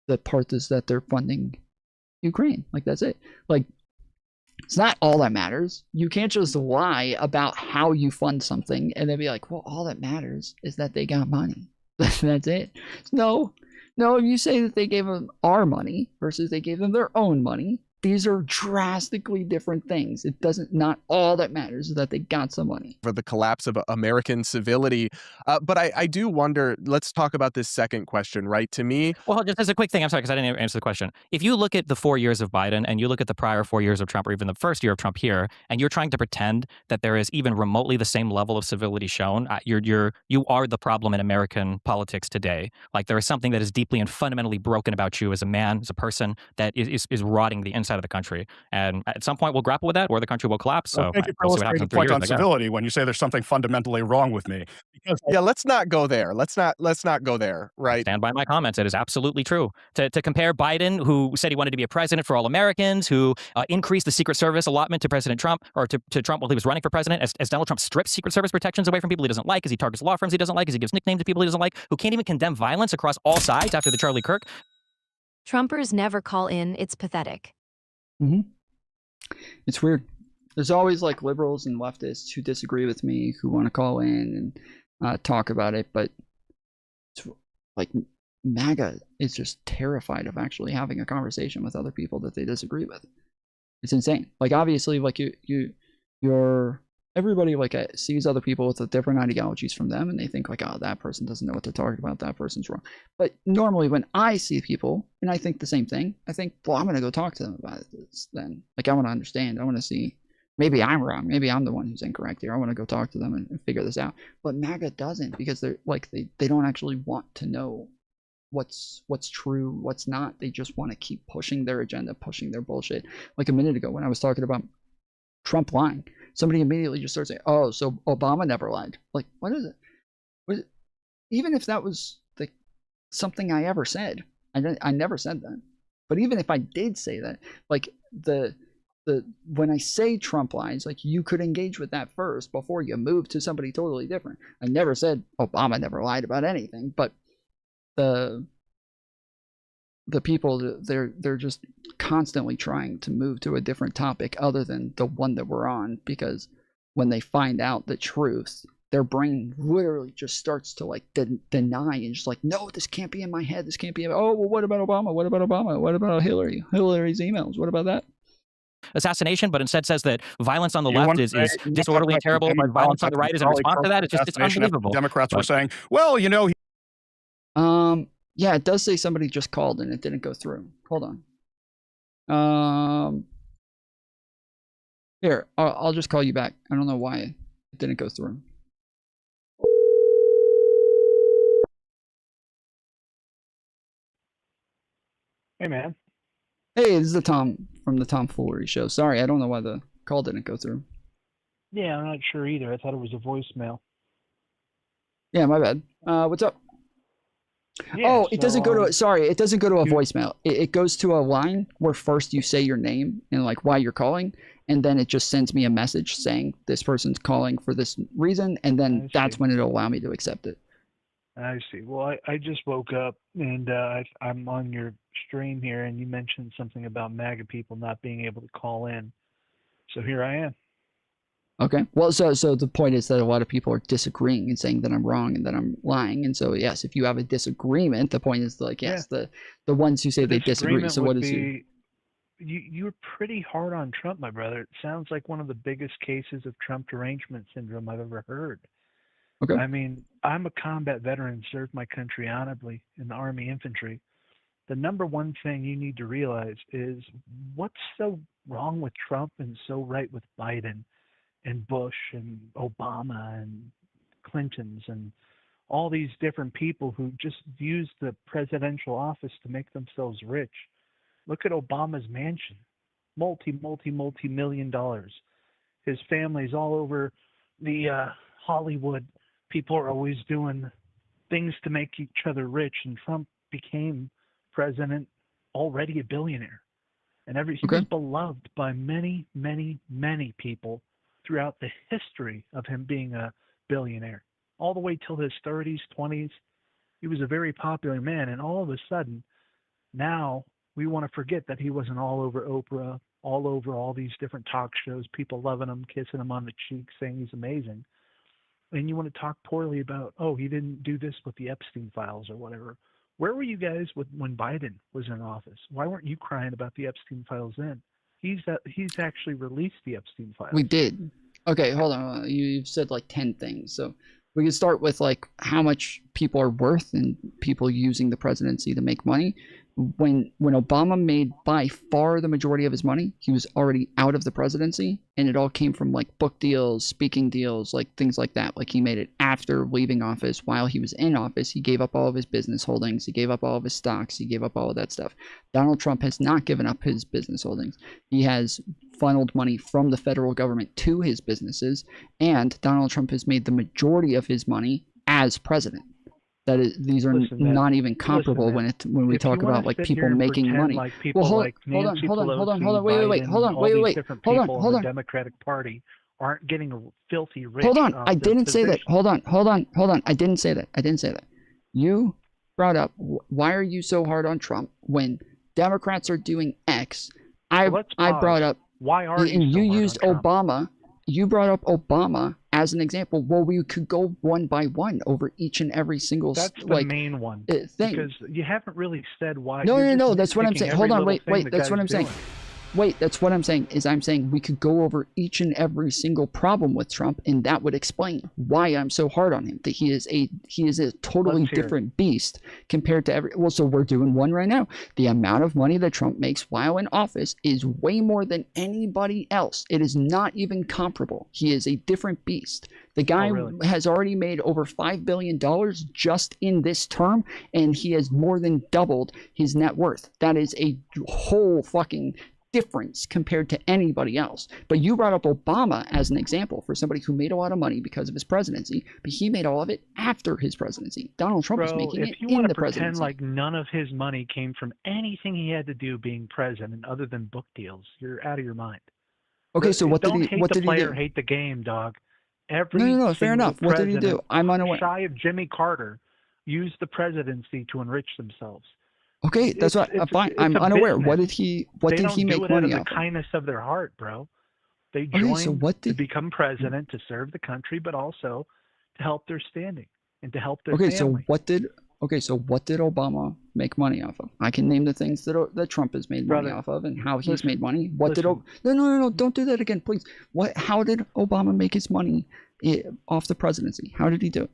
the part is that they're funding Ukraine. Like, that's it. Like, it's not all that matters. You can't just lie about how you fund something and then be like, well, all that matters is that they got money. That's it. No, you say that they gave them our money versus they gave them their own money. These are drastically different things. It doesn't, not all that matters is that they got some money. For the collapse of American civility. But I do wonder, let's talk about this second question, right? To me. Well, just as a quick thing, I'm sorry, because I didn't answer the question. If you look at the 4 years of Biden and you look at the prior 4 years of Trump, or even the first year of Trump here, and you're trying to pretend that there is even remotely the same level of civility shown, you are the problem in American politics today. Like, there is something that is deeply and fundamentally broken about you as a man, as a person, that is rotting the inside of the country, and at some point we'll grapple with that, or the country will collapse. So thank you for illustrating the point on civility when you say there's something fundamentally wrong with me. Because let's not go there. Let's not go there. Right. Stand by my comments. It is absolutely true. To compare Biden, who said he wanted to be a president for all Americans, who increased the Secret Service allotment to President Trump, or to Trump while he was running for president, as Donald Trump strips Secret Service protections away from people he doesn't like, as he targets law firms he doesn't like, as he gives nicknames to people he doesn't like, who can't even condemn violence across all sides after the Charlie Kirk. Trumpers never call in. It's pathetic. Mm-hmm. It's weird. There's always like liberals and leftists who disagree with me, who want to call in and talk about it, but it's like MAGA is just terrified of actually having a conversation with other people that they disagree with. It's insane. Like, obviously, like you're everybody like sees other people with different ideologies from them, and they think like, oh, that person doesn't know what they're talking about. That person's wrong. But normally, when I see people and I think the same thing, I think, well, I'm gonna go talk to them about this. Then, like, I want to understand. I want to see. Maybe I'm wrong. Maybe I'm the one who's incorrect here. I want to go talk to them and figure this out. But MAGA doesn't, because they're like they don't actually want to know what's true, what's not. They just want to keep pushing their agenda, pushing their bullshit. Like a minute ago when I was talking about Trump lying, somebody immediately just started saying, "Oh, so Obama never lied." Like, what is it? Even if that was like something I ever said, I never said that. But even if I did say that, like when I say Trump lies, like, you could engage with that first before you move to somebody totally different. I never said Obama never lied about anything, but the people, they're just constantly trying to move to a different topic other than the one that we're on, because when they find out the truth, their brain literally just starts to like deny and just like, no, this can't be in my head. This can't be. Oh, well, what about Obama? What about Obama? What about Hillary? Hillary's emails? What about that? Assassination, but instead says that violence on the left is disorderly and terrible, but violence on the right is in response to that. It's unbelievable. Democrats were saying, well, you know. Yeah, it does say somebody just called and it didn't go through. Hold on. Here, I'll just call you back. I don't know why it didn't go through. Hey, man. Hey, this is the Tom from the Tom Foolery show. Sorry, I don't know why the call didn't go through. Yeah, I'm not sure either. I thought it was a voicemail. Yeah, my bad. What's up? Yeah, oh, it doesn't go to. Sorry, it doesn't go to a voicemail. It goes to a line where first you say your name and like why you're calling, and then it just sends me a message saying this person's calling for this reason, and then that's when it'll allow me to accept it. I see. Well, I just woke up and I'm on your stream here, and you mentioned something about MAGA people not being able to call in. So here I am. Okay. Well, so the point is that a lot of people are disagreeing and saying that I'm wrong and that I'm lying. And so, yes, if you have a disagreement, the point is like, yes, the ones who say they disagree. So what is you're pretty hard on Trump, my brother. It sounds like one of the biggest cases of Trump derangement syndrome I've ever heard. Okay. I mean, I'm a combat veteran, served my country honorably in the Army infantry. The number one thing you need to realize is what's so wrong with Trump and so right with Biden and Bush and Obama and Clintons and all these different people who just use the presidential office to make themselves rich. Look at Obama's mansion, multi-million dollars. His family's all over the Hollywood. People are always doing things to make each other rich, and Trump became president already a billionaire. And he was beloved by many, many, many people throughout the history of him being a billionaire. All the way till his 30s, 20s, he was a very popular man. And all of a sudden, now we want to forget that he wasn't all over Oprah, all over all these different talk shows, people loving him, kissing him on the cheek, saying he's amazing. And you want to talk poorly about, oh, he didn't do this with the Epstein files or whatever. Where were you guys when Biden was in office? Why weren't you crying about the Epstein files then? He's actually released the Epstein files. We did. Okay, hold on. You've said like 10 things. So we can start with like how much people are worth and people using the presidency to make money. When Obama made by far the majority of his money, he was already out of the presidency, and it all came from like book deals, speaking deals, like things like that. Like he made it after leaving office. While he was in office, he gave up all of his business holdings, he gave up all of his stocks, he gave up all of that stuff. Donald Trump has not given up his business holdings. He has funneled money from the federal government to his businesses, and Donald Trump has made the majority of his money as president. That is, these are not even comparable when we talk about like people making money. Like people well, like Nancy Pelosi, wait, hold on. Different people in the Democratic Party aren't getting filthy rich. Hold on, I didn't say that. Hold on. I didn't say that. You brought up why are you so hard on Trump when Democrats are doing X? I brought up why are you used Obama. You brought up Obama as an example. Well, we could go one by one over each and every single That's the main one thing. Because you haven't really said why. No. That's what I'm saying. Hold on, wait. That's what I'm saying. Wait, that's what I'm saying, is I'm saying we could go over each and every single problem with Trump, and that would explain why I'm so hard on him, that he is a totally different beast compared to well, so we're doing one right now. The amount of money that Trump makes while in office is way more than anybody else. It is not even comparable. He is a different beast. The guy has already made over $5 billion just in this term, and he has more than doubled his net worth. That is a whole fucking difference compared to anybody else. But you brought up Obama as an example for somebody who made a lot of money because of his presidency, but he made all of it after his presidency. Donald Trump is making it in the presidency. If you want to pretend like none of his money came from anything he had to do being president other than book deals, you're out of your mind. Okay, so what did he do? Hate the game, dog. Every no, fair enough. What did he do? I'm unaware. Shy of Jimmy Carter used the presidency to enrich themselves. Okay, that's what. Fine. I'm unaware. Business. What did he make money off? The kindness of their heart, bro. They joined to become president to serve the country, but also to help their standing and to help their family. So what did Obama make money off of? I can name the things that Trump has made money off of and how he's made money. No, don't do that again, please. How did Obama make his money off the presidency? How did he do it?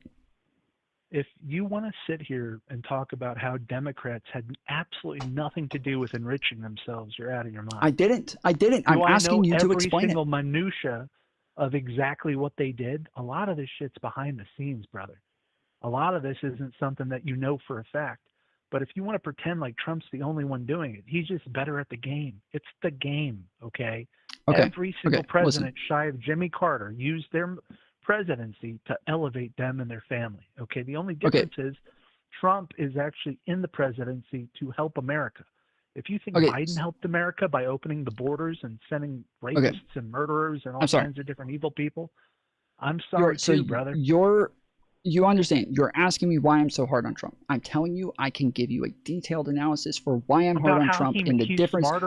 If you want to sit here and talk about how Democrats had absolutely nothing to do with enriching themselves, you're out of your mind. I didn't. I'm asking you to explain every single minutia of exactly what they did. A lot of this shit's behind the scenes, brother. A lot of this isn't something that you know for a fact. But if you want to pretend like Trump's the only one doing it, he's just better at the game. It's the game, okay? Every single president shy of Jimmy Carter used their presidency to elevate them and their family. Okay, the only difference is Trump is actually in the presidency to help America. If you think Biden helped America by opening the borders and sending rapists and murderers and all kinds of different evil people, I'm sorry brother. You understand. You're asking me why I'm so hard on Trump. I'm telling you, I can give you a detailed analysis for why I'm hard on Trump and the difference. Hold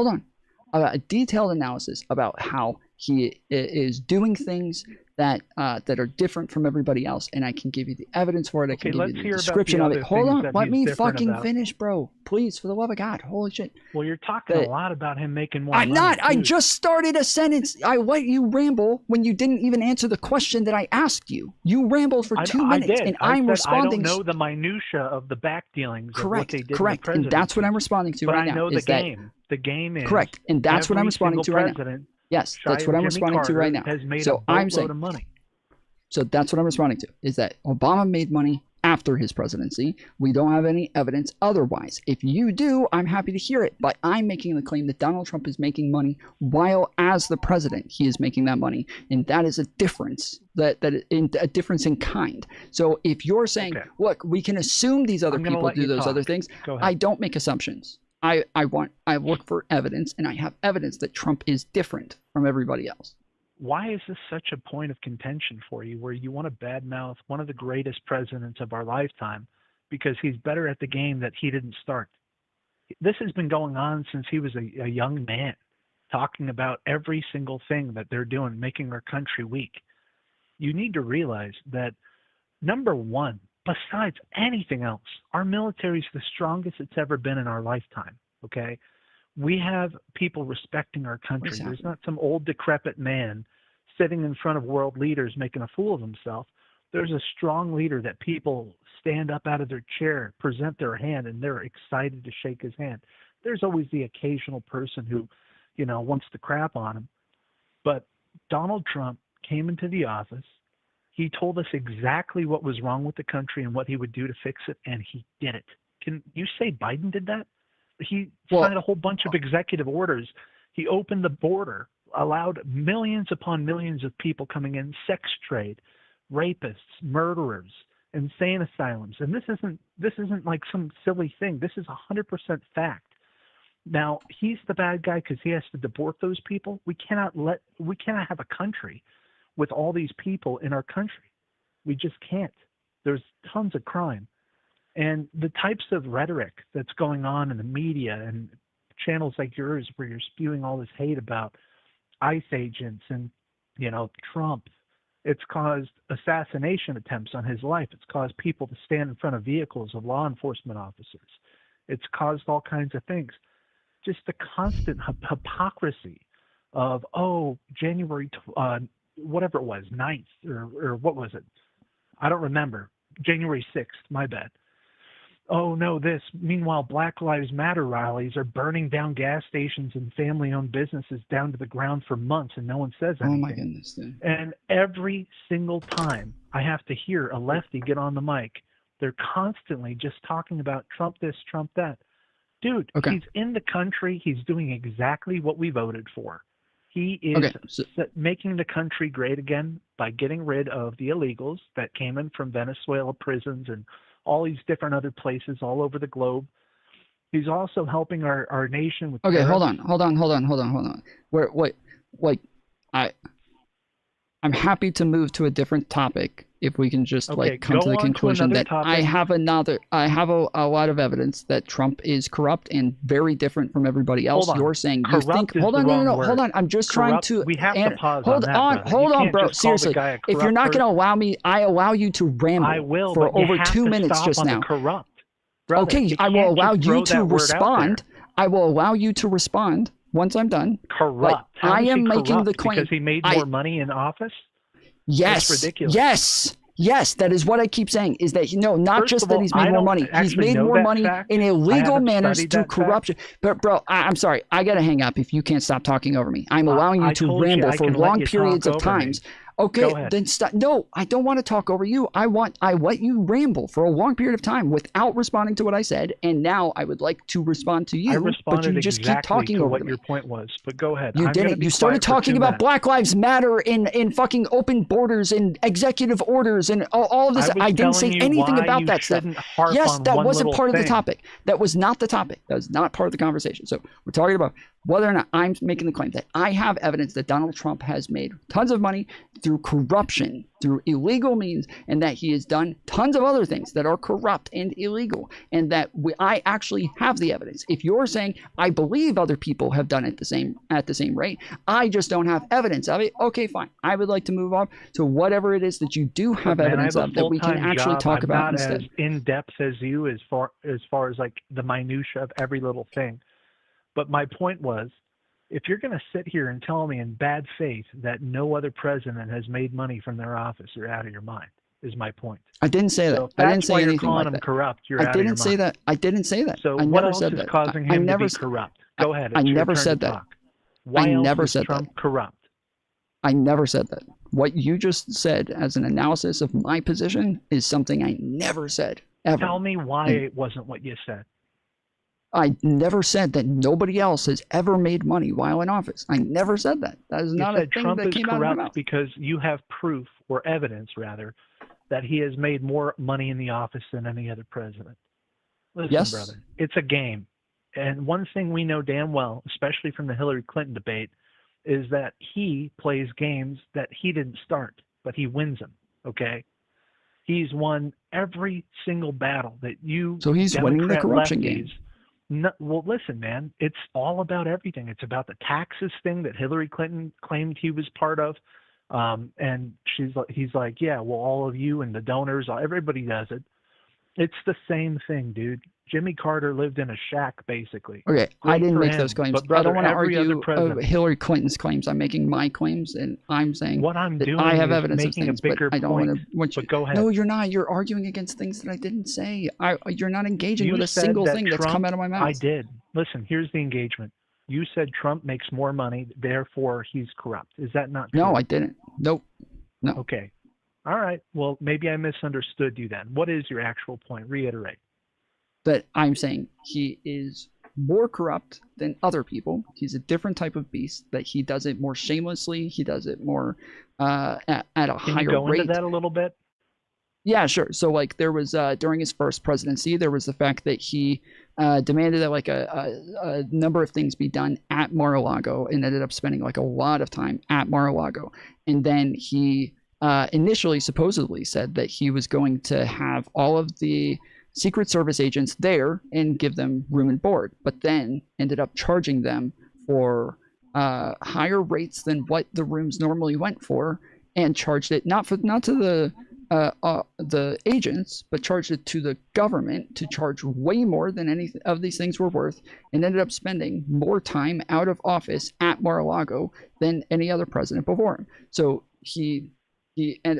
on. A detailed analysis about how he is doing things that are different from everybody else, and I can give you the evidence for it. I can give you the description of it. Hold on, let me fucking finish, bro. Please, for the love of God, holy shit. Well, you're talking a lot about him making more money. I'm not. I just started a sentence. I let you ramble when you didn't even answer the question that I asked you. You rambled for 2 minutes, and I'm responding. I don't know the minutia of the back dealings. Correct, of what they did correct, and that's what I'm responding to right now. I know the game. The game is correct, and that's what I'm responding to right now. Yes, that's what I'm responding to right now. So I'm saying, so that's what I'm responding to, is that Obama made money after his presidency. We don't have any evidence otherwise. If you do, I'm happy to hear it, but I'm making the claim that Donald Trump is making money while as the president, he is making that money, and that is a difference, a difference in kind. So if you're saying, look, we can assume these other people do those other things, I don't make assumptions. I look for evidence, and I have evidence that Trump is different from everybody else. Why is this such a point of contention for you, where you want to badmouth one of the greatest presidents of our lifetime because he's better at the game that he didn't start? This has been going on since he was a young man, talking about every single thing that they're doing, making our country weak. You need to realize that, number one, besides anything else, our military is the strongest it's ever been in our lifetime, okay? We have people respecting our country. Exactly. There's not some old decrepit man sitting in front of world leaders making a fool of himself. There's a strong leader that people stand up out of their chair, present their hand, and they're excited to shake his hand. There's always the occasional person who, wants to crap on him. But Donald Trump came into the office. He told us exactly what was wrong with the country and what he would do to fix it, and he did it. Can you say Biden did that? He signed a whole bunch of executive orders. He opened the border, allowed millions upon millions of people coming in, sex trade, rapists, murderers, insane asylums. And this isn't like some silly thing. This is 100% fact. Now, he's the bad guy because he has to deport those people. We cannot have a country with all these people in our country. We just can't. There's tons of crime. And the types of rhetoric that's going on in the media and channels like yours, where you're spewing all this hate about ICE agents and, Trump, it's caused assassination attempts on his life. It's caused people to stand in front of vehicles of law enforcement officers. It's caused all kinds of things. just the constant hypocrisy of, oh, January, whatever it was, 9th, or what was it? I don't remember. January 6th, my bad. Oh, no, this. Meanwhile, Black Lives Matter rallies are burning down gas stations and family-owned businesses down to the ground for months, and no one says anything. Oh, my goodness, dude. And every single time I have to hear a lefty get on the mic, they're constantly just talking about Trump this, Trump that. Dude, he's in the country. He's doing exactly what we voted for. He is making the country great again by getting rid of the illegals that came in from Venezuela prisons and all these different other places all over the globe. He's also helping our nation with Okay, tariffs. hold on. I'm happy to move to a different topic if we can just come to the conclusion that I have a lot of evidence that Trump is corrupt and very different from everybody else. You're saying you think hold on. I'm just trying to we have to pause hold on, bro. Seriously. If you're not going to allow me, I allow you to ramble I will, for but you over have 2 to minutes stop just on the now. corrupt. Brother, Okay, I will allow you to respond. I will allow you to respond once I'm done. Corrupt. But I am making the claim because he made more money in office. Yes. That's ridiculous. Yes, that is what I keep saying, is that, not First just of that all, he's made I more don't money. He's actually made know more that money fact. in I illegal haven't manners studied through that fact. corruption. But, bro, I'm sorry. I got to hang up if you can't stop talking over me. I'm allowing you I to told you ramble I for can let long you periods talk of over me. times. Go Okay, ahead. then stop. No, I don't want to talk over you. I let you ramble for a long period of time without responding to what I said, and now I would like to respond to you, I but responded you just exactly keep talking to over what me. your point was, but go ahead. You I'm gonna didn't. be You started quiet for talking 2 about minutes. Black Lives Matter in fucking open borders and executive orders and all of this. I didn't say telling you anything why about you that stuff. shouldn't harp Yes, on that one wasn't little part of the thing. topic. That was not the topic. That was not part of the conversation. So we're talking about whether or not I'm making the claim that I have evidence that Donald Trump has made tons of money through corruption, through illegal means, and that he has done tons of other things that are corrupt and illegal, and that I actually have the evidence. If you're saying I believe other people have done it at the same rate, I just don't have evidence of it. Okay, fine. I would like to move on to whatever it is that you do have Man, evidence I have of a that we can full-time actually job. talk I'm about not instead. as in depth as you as far as like the minutia of every little thing. But my point was, if you're going to sit here and tell me in bad faith that no other president has made money from their office, you're out of your mind. Is my point. I didn't say that. So if I didn't that's say why you're anything calling like him that. corrupt, you're I out of your didn't say mind. that. I didn't say that. So I what never else said is that. causing I him never to be corrupt? Go ahead. I It's your never turn said to that. talk. Why I else never is said Trump that. corrupt? I never said that. What you just said as an analysis of my position is something I never said, ever. Tell me why And it wasn't what you said. I never said that nobody else has ever made money while in office. I never said that. That is You not a said thing Trump that is came out of my corrupt mouth. because you have proof or evidence, rather, that he has made more money in the office than any other president. Listen, Yes. brother, it's a game. And one thing we know damn well, especially from the Hillary Clinton debate, is that he plays games that he didn't start, but he wins them, okay? He's won every single battle that you So he's winning the Democrat corruption lefties. game. No, well, listen, man, it's all about everything. It's about the taxes thing that Hillary Clinton claimed he was part of. And he's like, yeah, well, all of you and the donors, everybody does it. It's the same thing, dude. Jimmy Carter lived in a shack, basically. Okay, I Great didn't for make him, those claims. but I brother, don't want to every other argue president. Hillary Clinton's claims. I'm making my claims, and I'm saying What I'm that doing I have is evidence of making a things, but bigger I don't point. want you. But go ahead. No, you're not. You're arguing against things that I didn't say. You're not engaging You with a said single that thing that's Trump- come out of my mouth. I did. Listen, here's the engagement. You said Trump makes more money, therefore he's corrupt. Is that not true? No, I didn't. Nope. No. Okay. All right. Well, maybe I misunderstood you then. What is your actual point? Reiterate. That I'm saying he is more corrupt than other people. He's a different type of beast. That he does it more shamelessly. He does it more at a Can higher you go rate. into that a little bit? Yeah, sure. So like there was during his first presidency, there was the fact that he demanded that like a number of things be done at Mar-a-Lago and ended up spending like a lot of time at Mar-a-Lago. And then he initially supposedly said that he was going to have all of the Secret Service agents there and give them room and board, but then ended up charging them for higher rates than what the rooms normally went for, and charged it not to the the agents, but charged it to the government to charge way more than any of these things were worth, and ended up spending more time out of office at Mar-a-Lago than any other president before him. So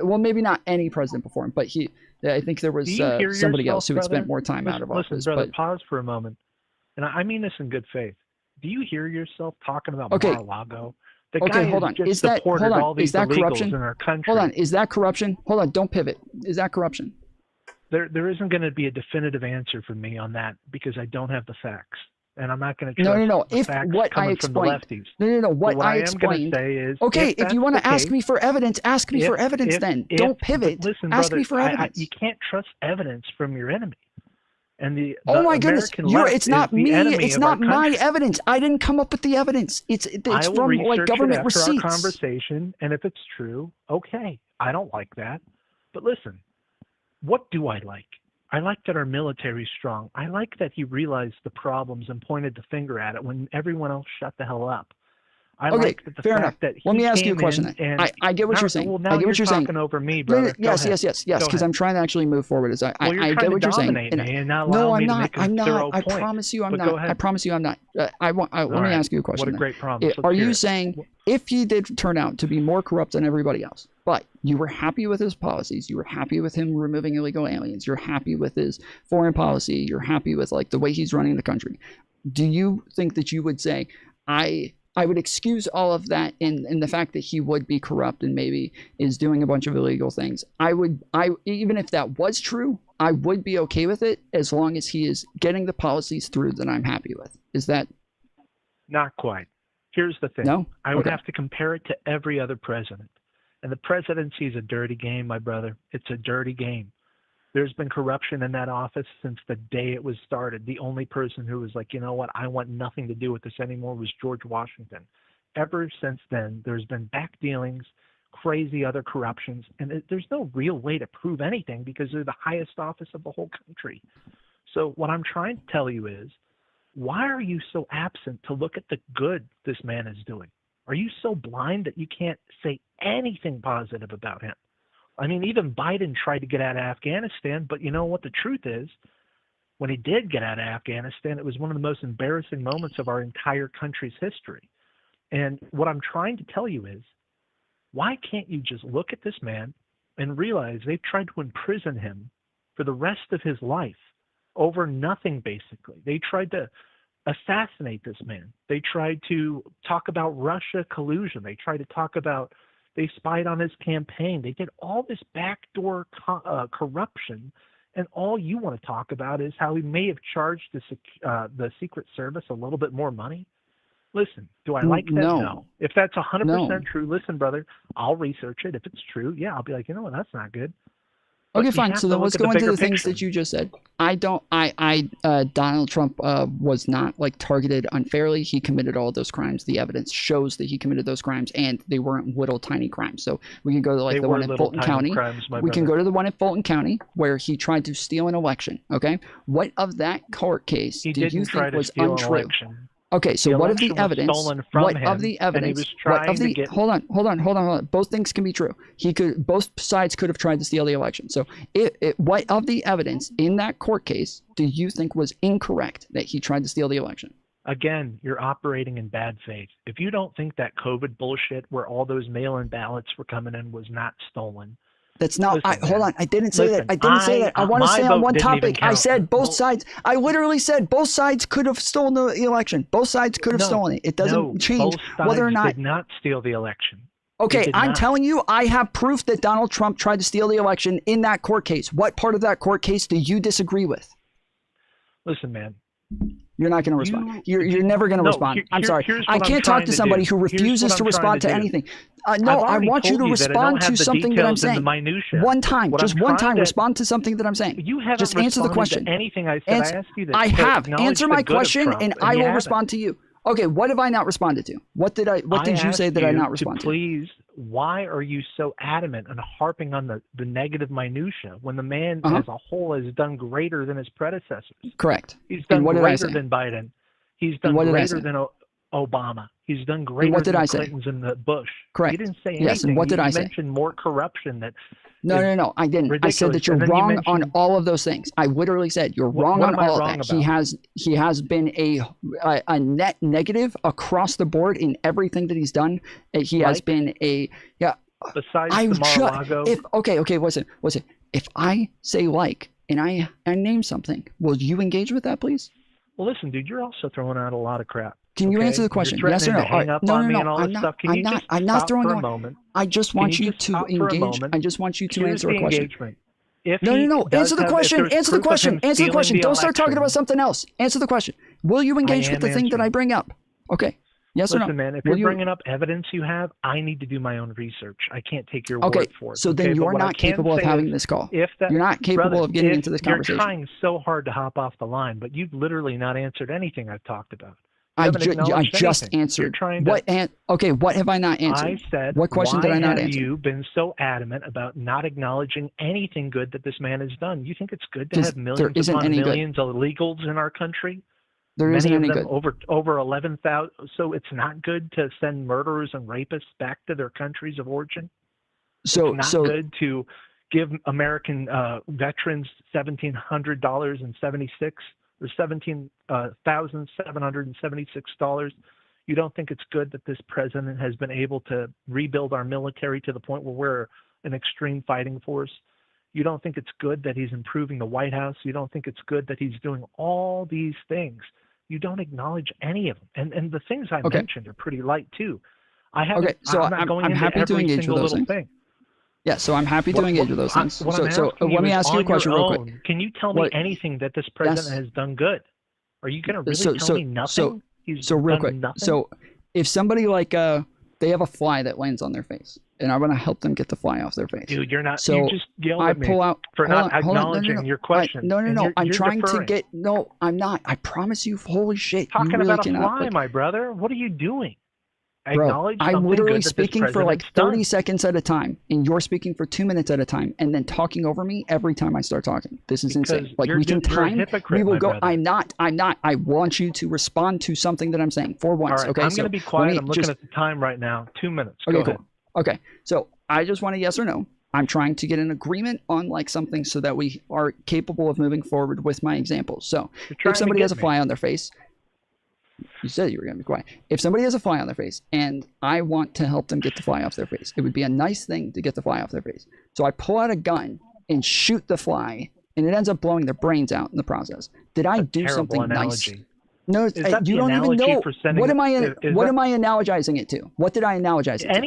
well, maybe not any president before him, but I think there was somebody else who had spent more time out of office. Listen, brother, but pause for a moment. And I mean this in good faith. Do you hear yourself talking about Okay. Mar-a-Lago? The guy hold has on. just Is that supported hold on? all these Is that illegals corruption? in our country. Hold on. Is that corruption? Hold on. Don't pivot. Is that corruption? There isn't going to be a definitive answer from me on that because I don't have the facts. And I'm not going to trust No. the If facts what I coming from the explained, lefties. no. What But I am explained. going to say is, Okay, if you want to ask case, me for evidence, ask me for evidence. Don't pivot. But listen, ask brother, me for evidence. you can't trust evidence from your enemy. And the Oh my goodness! American left It's not is the me. enemy It's of not our my country. evidence. I didn't come up with the evidence. It's I will from research like government it after receipts. our conversation, and if it's true, okay. I don't like that, but listen, what do I like? I like that our military is strong. I like that he realized the problems and pointed the finger at it when everyone else shut the hell up. I Okay, like that the fair fact enough. that he Let me ask you a came question in then. and I get what now- you're saying. Well, now I get you're what you're saying. talking over me, brother. Go Yes, ahead. yes, Go because ahead. I'm trying to actually move forward. Well, I you're get trying what to you're saying. dominate And me and not no, allow I'm me to not. make a I'm not. thorough I point. promise you, I'm But not. go ahead. I promise you, I'm not. Let me right. ask you a question. What a then. great promise. Let's Are hear you it. saying if he did turn out to be more corrupt than everybody else, but you were happy with his policies, you were happy with him removing illegal aliens, you're happy with his foreign policy, you're happy with like the way he's running the country, do you think that you would say, I would excuse all of that in the fact that he would be corrupt and maybe is doing a bunch of illegal things? Even if that was true, I would be okay with it as long as he is getting the policies through that I'm happy with. Is that? Not quite. Here's the thing. No? I would Okay. have to compare it to every other president. And the presidency is a dirty game, my brother. It's a dirty game. There's been corruption in that office since the day it was started. The only person who was like, you know what, I want nothing to do with this anymore was George Washington. Ever since then, there's been back dealings, crazy other corruptions, and there's no real way to prove anything because they're the highest office of the whole country. So what I'm trying to tell you is, why are you so absent to look at the good this man is doing? Are you so blind that you can't say anything positive about him? I mean, even Biden tried to get out of Afghanistan, but you know what the truth is? When he did get out of Afghanistan, it was one of the most embarrassing moments of our entire country's history. And what I'm trying to tell you is, why can't you just look at this man and realize they've tried to imprison him for the rest of his life over nothing, basically. They tried to assassinate this man. They tried to talk about Russia collusion. They tried to talk about they spied on his campaign. They did all this backdoor corruption, and all you want to talk about is how he may have charged the Secret Service a little bit more money. Listen, do I like that? No. If that's 100% true, listen, brother, I'll research it. If it's true, yeah, I'll be like, you know what, that's not good. Okay, fine. So then let's go into the things that you just said. Donald Trump was not like targeted unfairly. He committed all of those crimes. The evidence shows that he committed those crimes, and they weren't little tiny crimes. So we can go to like the one in Fulton County. We can go to the one in Fulton County where he tried to steal an election. Okay, what of that court case do you think was untrue? Okay, so what of the evidence? What of the evidence? What of the? Hold on. Both things can be true. Both sides could have tried to steal the election. So, what of the evidence in that court case do you think was incorrect that he tried to steal the election? Again, you're operating in bad faith. If you don't think that COVID bullshit, where all those mail-in ballots were coming in, was not stolen. That's not. Hold on. I didn't say that. I didn't say that. I want to say on one topic. I said both sides. I literally said both sides could have stolen the election. Both sides could have stolen it. It doesn't change whether or not. Did not steal the election. Okay, I'm telling you, I have proof that Donald Trump tried to steal the election in that court case. What part of that court case do you disagree with? Listen, man. You're not going to respond. You're never going to respond. I'm sorry. I can't talk to somebody who refuses to respond to anything. No, I want you to respond to something that I'm saying. One time, just one time, respond to something that I'm saying. You haven't just answer the question. To anything I said. I asked you that. I have. Answer my question, and I will respond to you. Okay, what have I not responded to? What did you say that I not responded to? Please, why are you so adamant and harping on the negative minutia when the man as a whole has done greater than his predecessors? Correct. He's done greater than Biden. He's done greater than Obama. He's done greater than the Clintons and the Bush. Correct. You didn't say anything. Yes, and what did I say? You mentioned more corruption that No. I didn't. Ridiculous. I said that you're wrong on all of those things. I literally said you're wrong on all of that. He has been a net negative across the board in everything that he's done. He has been a Besides the Mar-a-Lago. Okay. Listen. If I say and I name something, will you engage with that, please? Well, listen, dude, you're also throwing out a lot of crap. Can you answer the question? Yes or no? I'm not throwing on. I just want you to engage. I just want you to answer a question. No. Answer the question. Answer the question. Answer the question. Don't start talking about something else. Answer the question. Will you engage with the thing that I bring up? Okay. Yes or no? Listen, man, if you're bringing up evidence you have, I need to do my own research. I can't take your word for it. So then you're not capable of having this call. You're not capable of getting into this conversation. You're trying so hard to hop off the line, but you've literally not answered anything I've talked about. I just answered. What have I not answered? I said, what question did I not answer? Why have you been so adamant about not acknowledging anything good that this man has done? You think it's good to have millions upon millions of illegals in our country? There isn't any good. Over 11,000. So it's not good to send murderers and rapists back to their countries of origin? It's not good to give American veterans $1,700.76 or $17,776. You don't think it's good that this president has been able to rebuild our military to the point where we're an extreme fighting force? You don't think it's good that he's improving the White House? You don't think it's good that he's doing all these things? You don't acknowledge any of them. And the things I mentioned are pretty light too. I'm happy to engage with those things. Yeah, so I'm happy to engage with those things. So let me ask you a question real quick. Can you tell me anything that this president has done good? Are you going to really tell me nothing? So real quick. Nothing? So if somebody they have a fly that lands on their face, and I want to help them get the fly off their face. Dude, you're not. So you just yelled at me for not acknowledging your question. No. I'm trying to get. No, I'm not. I promise you. Holy shit! Talking you really about a cannot, fly, my brother. What are you doing? Bro, I'm literally speaking for like 30 seconds at a time, and you're speaking for 2 minutes at a time, and then talking over me every time I start talking. This is insane. Like we can time. We will go. I'm not. I want you to respond to something that I'm saying for once. All right, Okay. I'm going to be quiet. I'm looking at the time right now. 2 minutes. Okay. Go Cool. ahead. Okay. So I just want a yes or no. I'm trying to get an agreement on like something so that we are capable of moving forward with my examples. So if somebody has a fly on their face. You said you were going to be quiet. If somebody has a fly on their face and I want to help them get the fly off their face, it would be a nice thing to get the fly off their face. So I pull out a gun and shoot the fly, and it ends up blowing their brains out in the process. Did I do something nice? No, you don't even know. What am I analogizing it to? What did I analogize it to?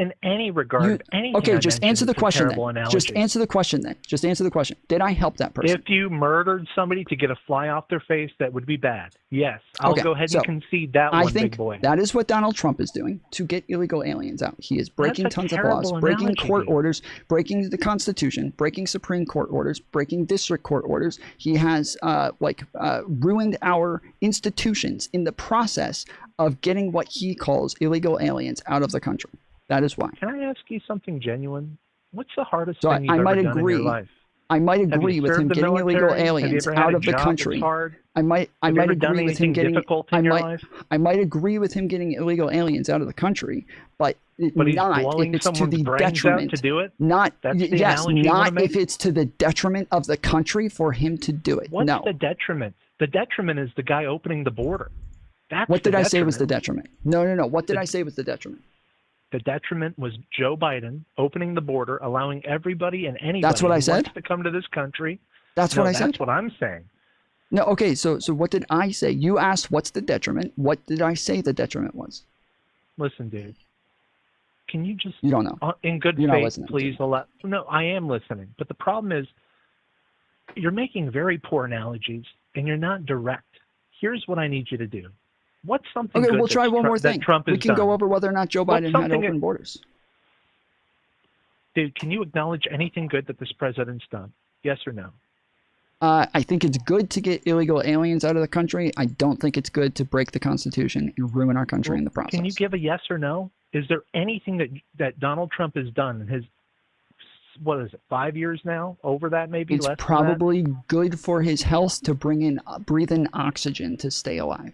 In any regard, anything. Okay, just answer the question then. Just answer the question then. Just answer the question. Did I help that person? If you murdered somebody to get a fly off their face, that would be bad. Yes, I'll go ahead and concede that one, big boy. That is what Donald Trump is doing to get illegal aliens out. He is breaking tons of laws, breaking court orders, breaking the Constitution, breaking Supreme Court orders, breaking district court orders. He has ruined our institutions in the process of getting what he calls illegal aliens out of the country. That is why. Can I ask you something genuine? What's the hardest thing you've ever done in your life? I might agree with him getting illegal aliens out of the country. I might agree with him getting I might agree with him getting illegal aliens out of the country, but not if it's to the detriment to do it. Not if it's to the detriment of the country for him to do it. What's the detriment? The detriment is the guy opening the border. What did I say was the detriment? No. What did I say was the detriment? The detriment was Joe Biden opening the border, allowing everybody and anybody who wants to come to this country. That's what I said. That's what I'm saying. No, okay. So what did I say? You asked what's the detriment. What did I say the detriment was? Listen, dude. Can you just... You don't know. In good faith, please allow... No, I am listening. But the problem is you're making very poor analogies and you're not direct. Here's what I need you to do. What's something good we'll try one more thing. Trump has we can go over whether or not Joe Biden had open borders. Dude, can you acknowledge anything good that this president's done? Yes or no? I think it's good to get illegal aliens out of the country. I don't think it's good to break the Constitution and ruin our country in the process. Can you give a yes or no? Is there anything that Donald Trump has done in his, 5 years now? Over that, maybe? It's less probably good for his health to breathe in oxygen to stay alive.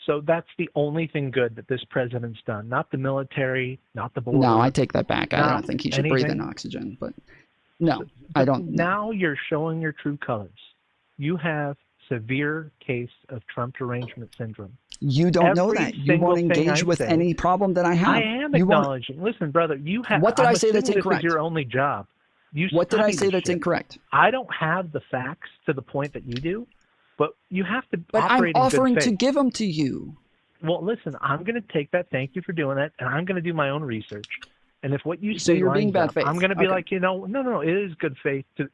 So that's the only thing good that this president's done. Not the military, not the border. No, I take that back. I not don't think he should breathe in anything. oxygen, but no, I don't. Now you're showing your true colors. You have severe case of Trump derangement syndrome. You don't know Every that. You single won't thing engage I with say, any problem that I have. I am You won't- acknowledging. Listen, brother, you have. What did I say that's assuming incorrect? This is your only job. You What did I study say this that's shit. incorrect? I don't have the facts to the point that you do, but you have to But I'm operate in good offering to faith. give them to you. Well, listen, I'm going to take that. Thank you for doing that, and I'm going to do my own research. And if what you So say you're being lines bad up, faith. I'm going to be Okay. like, no, it is good faith to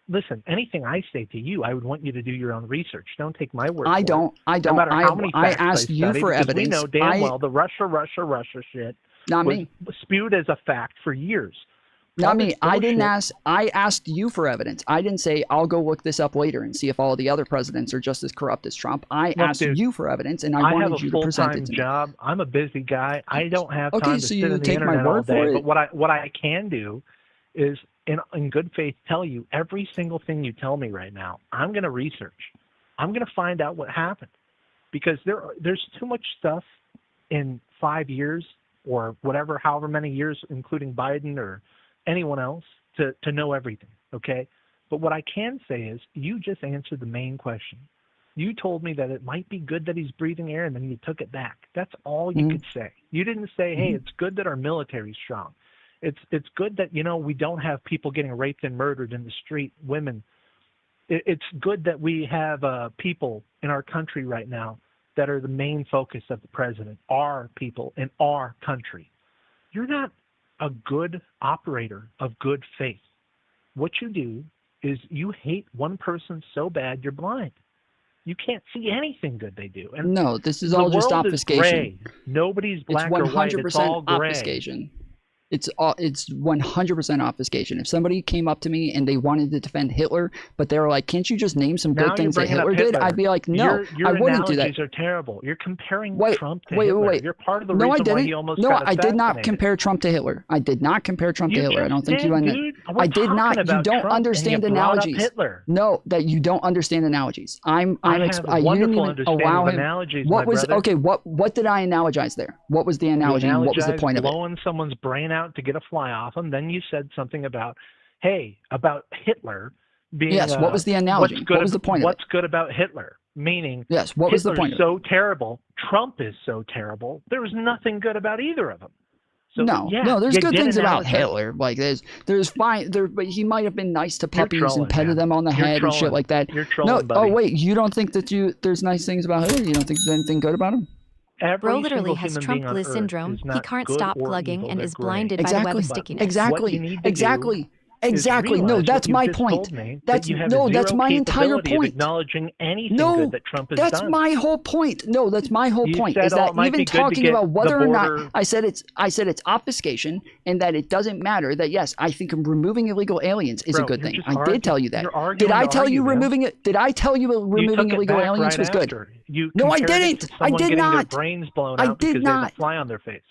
listen. Anything I say to you, I would want you to do your own research. Don't take my word. I for it. don't. No matter how many I facts asked you study, for because evidence. We know damn well the Russia shit Not was me. spewed as a fact for years. Not All me. this I didn't bullshit- ask. I asked you for evidence. I didn't say I'll go look this up later and see if all the other presidents are just as corrupt as Trump. I Look, asked dude, you for evidence, and I have wanted a you to present full-time it to me. job. I'm a busy guy. I don't have Okay, time to so sit you on the take my internet all word for day. it? But what I can do is, in good faith, tell you every single thing you tell me right now. I'm going to research. I'm going to find out what happened, because there's too much stuff in 5 years or whatever, however many years, including Biden or anyone else, to know everything. Okay, but what I can say is you just answered the main question. You told me that it might be good that he's breathing air, and then you took it back. That's all you could say. You didn't say, hey, it's good that our military's strong. It's good that, we don't have people getting raped and murdered in the street, women. It's good that we have people in our country right now that are the main focus of the president, our people in our country. You're not a good operator of good faith. What you do is you hate one person so bad you're blind. You can't see anything good they do. And No, this is the all just world is obfuscation. gray. Nobody's black or white. It's all gray. obfuscation. It's 100% obfuscation. If somebody came up to me and they wanted to defend Hitler, but they were like, "Can't you just name some Now good you're things that bringing up Hitler did?" Hitler. I'd be like, "No, your I wouldn't do that." analogies are terrible. You're comparing Wait, Trump to wait, Hitler. wait. You're part of the No, I reason why didn't. he almost No, got I did not assassinated. compare Trump to Hitler. I did not compare Trump to You Hitler. I don't just think you did, under. dude. We're I did not. talking You about don't Trump, understand and you brought up analogies. Hitler. No, that you don't understand analogies. I have a you didn't wonderful even understanding allow of him. analogies, What my was brother. okay? What did I analogize there? What was the analogy? And what was the You point of it? blowing someone's brain out to get a fly off him. Then you said something about, about Hitler being. Yes, what was the analogy? What's good What was the point of it? What's good about Hitler? Meaning, Yes, what was the Hitler's point of it? so terrible. Trump is so terrible. There was nothing good about either of them. So, No, yeah, no, there's you good did things about analogize. Hitler. Like there's fine there, but he might have been nice to You're puppies trolling, and petted man. them on the You're head and shit trolling. like that. You're trolling, No, buddy. oh wait, you don't think that there's nice things about Hitler? You don't think there's anything good about him? Every Bro literally single has human Trump being on Bliss Earth syndrome. is He not can't good stop or plugging evil, and they're is gray. blinded by the web of stickiness. Exactly. What you need to Exactly. do Exactly. is No, realize that's what you my just point. told me, That's that you have no, that's zero my entire capability of point. acknowledging anything No, good that Trump has that's done. my whole point. No, that's my whole You point. said, Is oh, that it might even be good to talking get about whether the or not border- I said it's obfuscation, and that it doesn't matter. That yes, I think removing illegal aliens is Bro, a good you're thing. just I arguing- did tell you that. you're arguing Did I to tell you argue, man. removing it? Did I tell you removing took it illegal back aliens right was good? after. You No, I compared it didn't. to I someone did getting not. their brains blown I out did because they have not. a fly on their face.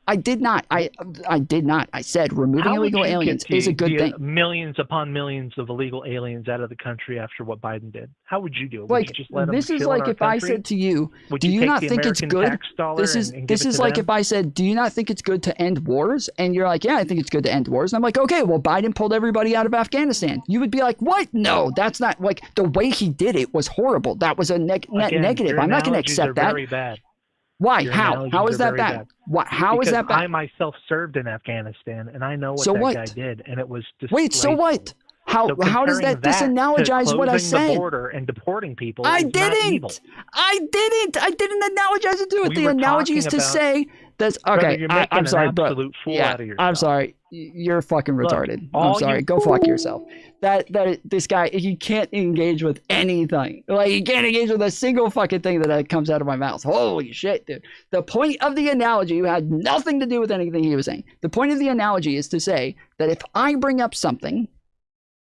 I did not. I did not. I said removing How would illegal you aliens get is a good thing. millions upon millions of illegal aliens out of the country after what Biden did? How would you do it? Would Like you just let them this is chill in like our if I country? said to you, Would do you take not the think it's American good? tax dollar This is and give this it is to like them? if I said, do you not think it's good to end wars? And you're like, yeah, I think it's good to end wars. And I'm like, okay, well, Biden pulled everybody out of Afghanistan. You would be like, what? No, that's not like the way he did it was horrible. That was a net Again, negative. your I'm not going to analogies accept are that. Very bad. Why? Your How? analogies How is are that very bad? What? How is Because that bad? I myself served in Afghanistan, and I know what So that what? guy did, and it was Wait, so what? How So how does comparing that disanalogize to what I closing said? the border and deporting people I is not evil. didn't. I didn't analogize it to it. We The were analogy is talking to about- say that's Brother, okay. you're I'm making sorry, an bro. absolute fool Yeah, out of yourself. I'm sorry. You're fucking Look, retarded. I'm all sorry. you- Go fuck yourself. That this guy, he can't engage with anything. Like he can't engage with a single fucking thing that comes out of my mouth. Holy shit, dude. The point of the analogy had nothing to do with anything he was saying. The point of the analogy is to say that if I bring up something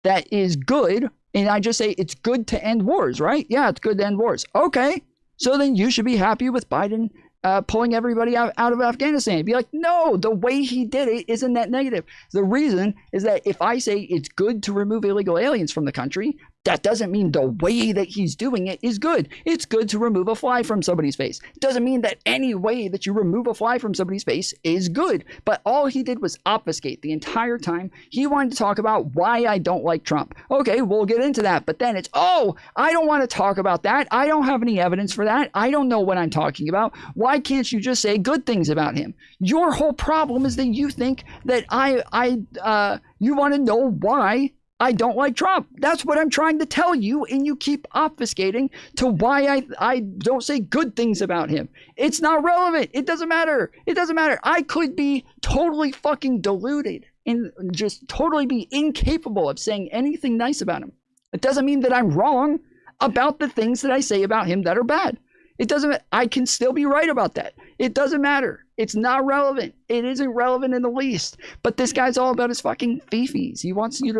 that is good, and I just say it's good to end wars, right? Yeah, it's good to end wars. Okay, so then you should be happy with Biden pulling everybody out of Afghanistan. Be like, no, the way he did it is a net negative. The reason is that if I say it's good to remove illegal aliens from the country, That doesn't mean the way that he's doing it is good. It's good to remove a fly from somebody's face. It doesn't mean that any way that you remove a fly from somebody's face is good. But all he did was obfuscate the entire time. He wanted to talk about why I don't like Trump. Okay, we'll get into that. But then it's, oh, I don't want to talk about that. I don't have any evidence for that. I don't know what I'm talking about. Why can't you just say good things about him? Your whole problem is that you think that you want to know why I don't like Trump. That's what I'm trying to tell you, and you keep obfuscating to why I don't say good things about him. It's not relevant. It doesn't matter. It doesn't matter. I could be totally fucking deluded and just totally be incapable of saying anything nice about him. It doesn't mean that I'm wrong about the things that I say about him that are bad. It doesn't, I can still be right about that. It doesn't matter. It's not relevant. It isn't relevant in the least. But this guy's all about his fucking fifis. He wants you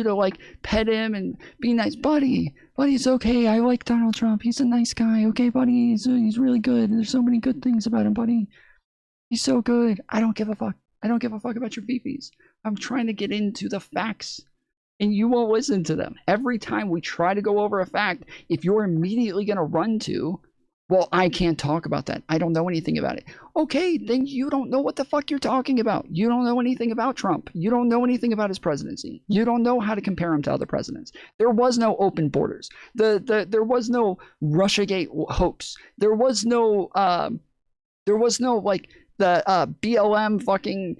to like pet him and be nice. Buddy, it's okay. I like Donald Trump. He's a nice guy. Okay, buddy, he's really good. There's so many good things about him, buddy. He's so good. I don't give a fuck. I don't give a fuck about your fifis. I'm trying to get into the facts. And you won't listen to them. Every time we try to go over a fact, if you're immediately going to run to, well, I can't talk about that. I don't know anything about it. Okay, then you don't know what the fuck you're talking about. You don't know anything about Trump. You don't know anything about his presidency. You don't know how to compare him to other presidents. There was no open borders. There was no Russiagate hoax. There was no like the BLM fucking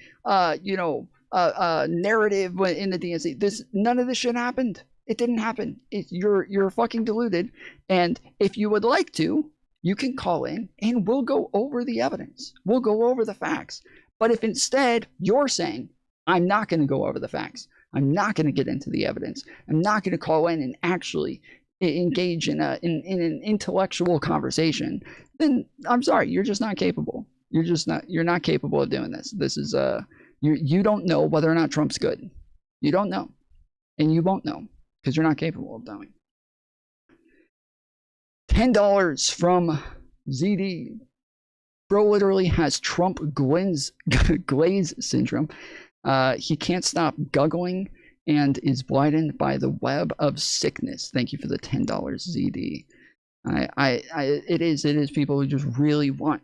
narrative in the DNC. None of this shit happened. It didn't happen. You're fucking deluded. And if you would like to, you can call in and we'll go over the evidence. We'll go over the facts. But if instead you're saying, I'm not going to go over the facts, I'm not going to get into the evidence, I'm not going to call in and actually engage in an intellectual conversation, then I'm sorry, you're just not capable. You're not capable of doing this. This is you don't know whether or not Trump's good. You don't know. And you won't know because you're not capable of knowing. $10 from ZD. Bro literally has Trump glaze syndrome. He can't stop guggling and is blinded by the web of sickness. Thank you for the $10, ZD. It is people who just really want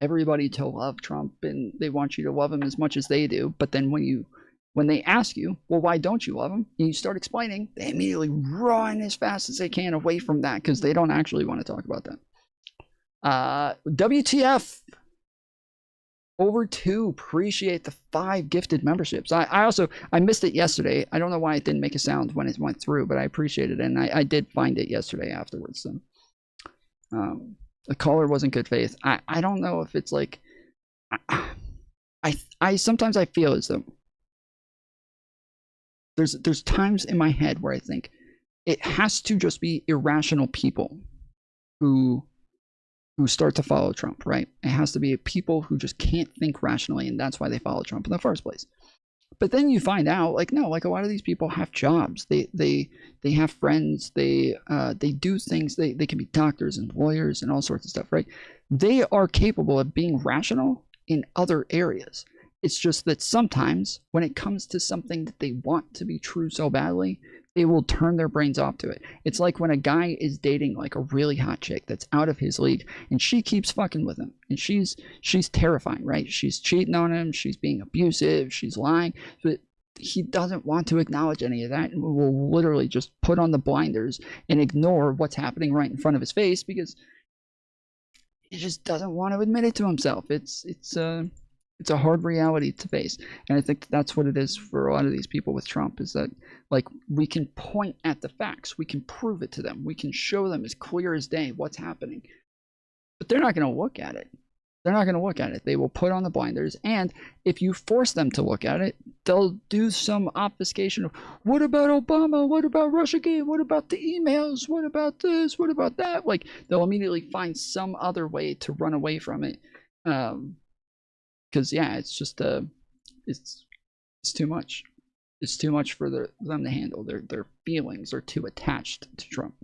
everybody to love Trump, and they want you to love him as much as they do. But then when they ask you, well, why don't you love him? And you start explaining, they immediately run as fast as they can away from that because they don't actually want to talk about that. WTF over 2. Appreciate the 5 gifted memberships. I missed it yesterday. I don't know why it didn't make a sound when it went through, but I appreciate it, and I did find it yesterday afterwards. So the caller wasn't good faith. I don't know if it's like I sometimes I feel as though there's times in my head where I think it has to just be irrational people who start to follow Trump, right? It has to be people who just can't think rationally, and that's why they follow Trump in the first place. But then you find out, like, no, like a lot of these people have jobs. They have friends. They do things. They can be doctors and lawyers and all sorts of stuff, right? They are capable of being rational in other areas. It's just that sometimes when it comes to something that they want to be true so badly, they will turn their brains off to it. It's like when a guy is dating like a really hot chick that's out of his league and she keeps fucking with him and she's terrifying, right? She's cheating on him, she's being abusive, she's lying, but he doesn't want to acknowledge any of that and will literally just put on the blinders and ignore what's happening right in front of his face because he just doesn't want to admit it to himself. It's a hard reality to face. And I think that's what it is for a lot of these people with Trump, is that like we can point at the facts, we can prove it to them, we can show them as clear as day what's happening, but they're not going to look at it. They're not going to look at it. They will put on the blinders, and if you force them to look at it, they'll do some obfuscation of, what about Obama? What about Russiagate? What about the emails? What about this? What about that? Like, they'll immediately find some other way to run away from it. Because yeah, it's just it's too much. It's too much for them to handle. Their feelings are too attached to Trump.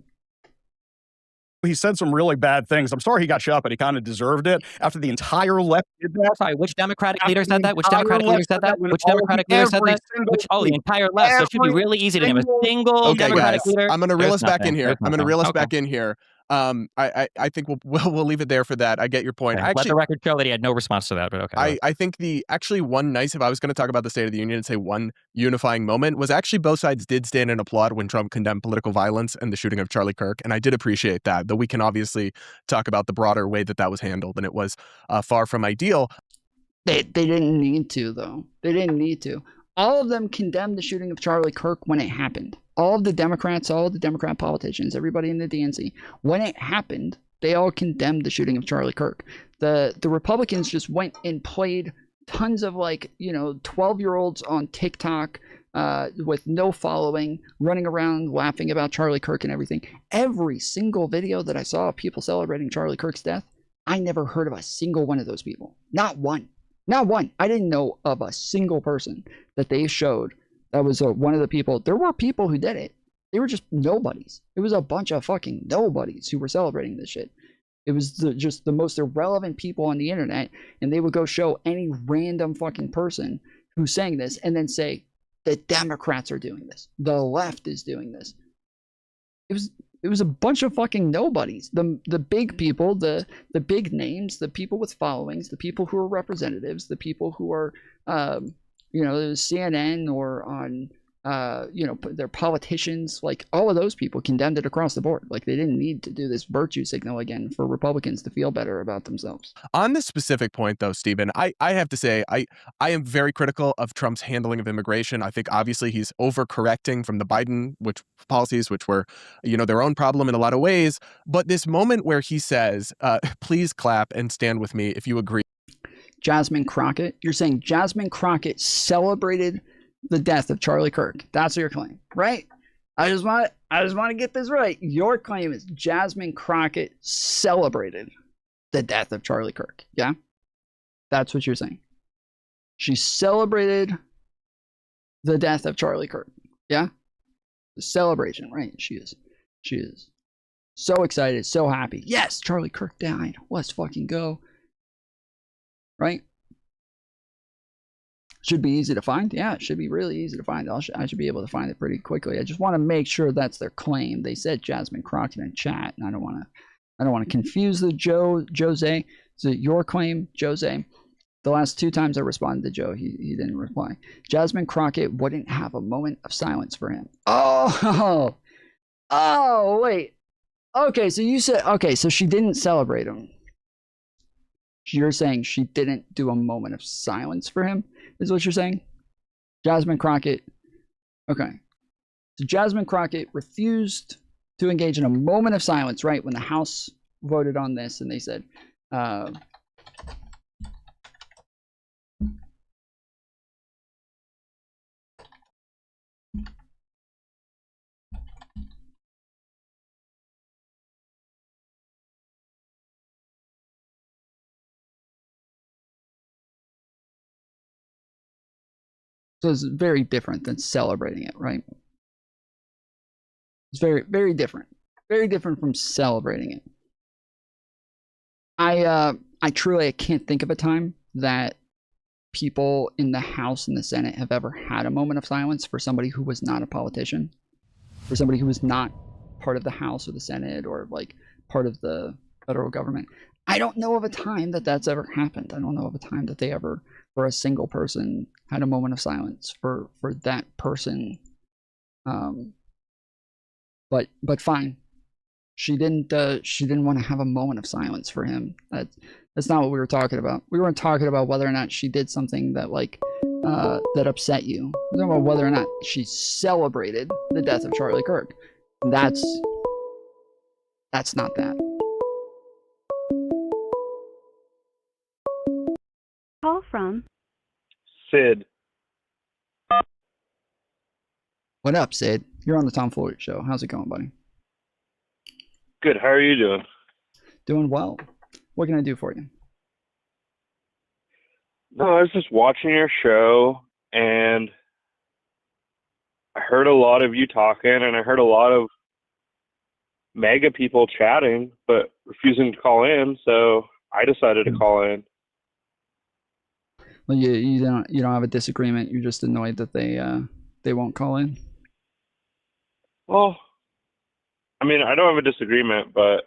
he said some really bad things. I'm sorry he got shot, but he kind of deserved it after the entire left did that. Sorry, which Democratic leader said that? Which Democratic leader said that? Which Democratic leader said that? The entire left. So it should be really easy to name a single Democratic leader. I'm going to reel us back in here. There's I'm going to reel us nothing. back in here. I think we'll leave it there for that. I get your point. Okay. Actually, let the record show that he had no response to that, but okay. I think if I was going to talk about the State of the Union and say one unifying moment was actually both sides did stand and applaud when Trump condemned political violence and the shooting of Charlie Kirk. And I did appreciate that, though we can obviously talk about the broader way that was handled, and it was far from ideal. They didn't need to, though. They didn't need to. All of them condemned the shooting of Charlie Kirk when it happened. All of the Democrats, all of the Democrat politicians, everybody in the DNC, when it happened, they all condemned the shooting of Charlie Kirk. The Republicans just went and played tons of 12-year-olds on TikTok with no following, running around laughing about Charlie Kirk and everything. Every single video that I saw of people celebrating Charlie Kirk's death, I never heard of a single one of those people. Not one. Not one. I didn't know of a single person that they showed that was one of the people. There were people who did it. They were just nobodies. It was a bunch of fucking nobodies who were celebrating this shit. It was just the most irrelevant people on the internet, and they would go show any random fucking person who's saying this and then say, the Democrats are doing this. The left is doing this. It was a bunch of fucking nobodies. The big people, the big names, the people with followings, the people who are representatives, the people who are, CNN or on, they're politicians. Like all of those people condemned it across the board. Like they didn't need to do this virtue signal again for Republicans to feel better about themselves. On this specific point, though, Stephen, I have to say I am very critical of Trump's handling of immigration. I think obviously he's overcorrecting from the Biden policies, which were, their own problem in a lot of ways. But this moment where he says, please clap and stand with me if you agree. Jasmine Crockett, you're saying Jasmine Crockett celebrated the death of Charlie Kirk. That's your claim, right? I just want to get this right. Your claim is Jasmine Crockett celebrated the death of Charlie Kirk. Yeah? That's what you're saying. She celebrated the death of Charlie Kirk. Yeah? The celebration, right? She is so excited, so happy. Yes, Charlie Kirk died. Let's fucking go. Right? Should be easy to find. Yeah, it should be really easy to find. I should be able to find it pretty quickly. I just want to make sure that's their claim. They said Jasmine Crockett in chat, and I don't want to confuse the Jose. Is it your claim, Jose? The last two times I responded to Joe, he didn't reply. Jasmine Crockett wouldn't have a moment of silence for him. Oh, wait. Okay, so you said so she didn't celebrate him. You're saying she didn't do a moment of silence for him, is what you're saying? Jasmine Crockett. Okay. So Jasmine Crockett refused to engage in a moment of silence, right, when the House voted on this, and they said, so it's very different than celebrating it, right? It's very, very different. Very different from celebrating it. I truly can't think of a time that people in the House and the Senate have ever had a moment of silence for somebody who was not a politician, for somebody who was not part of the House or the Senate or like part of the federal government. I don't know of a time that that's ever happened. I don't know of a time that they ever, for a single person, had a moment of silence for that person. But fine. She didn't want to have a moment of silence for him. That's not what we were talking about. We weren't talking about whether or not she did something that that upset you. We're talking about whether or not she celebrated the death of Charlie Kirk. That's not that. Call from Sid. What up, Sid? You're on the Tom Foolery Show. How's it going, buddy? Good. How are you doing? Doing well. What can I do for you? No, I was just watching your show, and I heard a lot of you talking, and I heard a lot of MAGA people chatting, but refusing to call in. So I decided to call in. Well, you don't have a disagreement. You're just annoyed that they won't call in. Well, I mean, I don't have a disagreement, but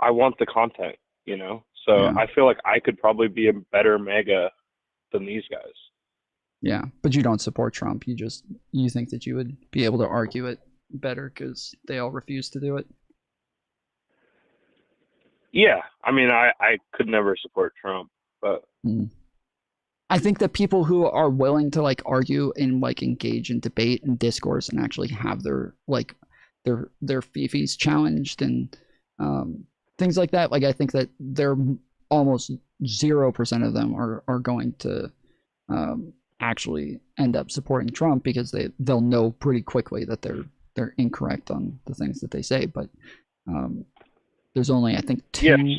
I want the content, you know? So Yeah. I feel like I could probably be a better MAGA than these guys. Yeah, but you don't support Trump. You think that you would be able to argue it better because they all refuse to do it. Yeah, I mean, I could never support Trump, but I think that people who are willing to like argue and like engage in debate and discourse and actually have their like their fifis challenged and things like that, like I think that they're almost 0% of them are going to actually end up supporting Trump because they'll know pretty quickly that they're incorrect on the things that they say. But there's only, I think, two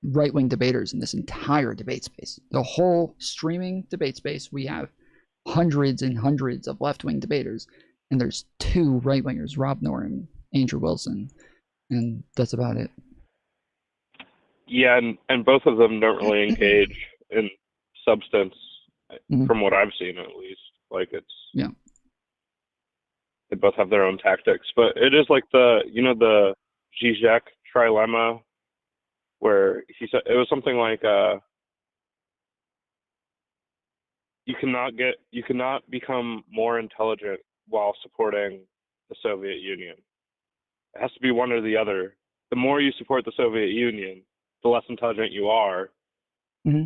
right-wing debaters in this entire debate space. The whole streaming debate space, we have hundreds and hundreds of left-wing debaters, and there's two right-wingers, Rob Noor and Andrew Wilson, and that's about it. yeah, and both of them don't really engage in substance, from what I've seen at least. Like yeah, they both have their own tactics, but it is like the Zizek trilemma, where he said it was something like you cannot become more intelligent while supporting the Soviet Union. It has to be one or the other. The more you support the Soviet Union, the less intelligent you are.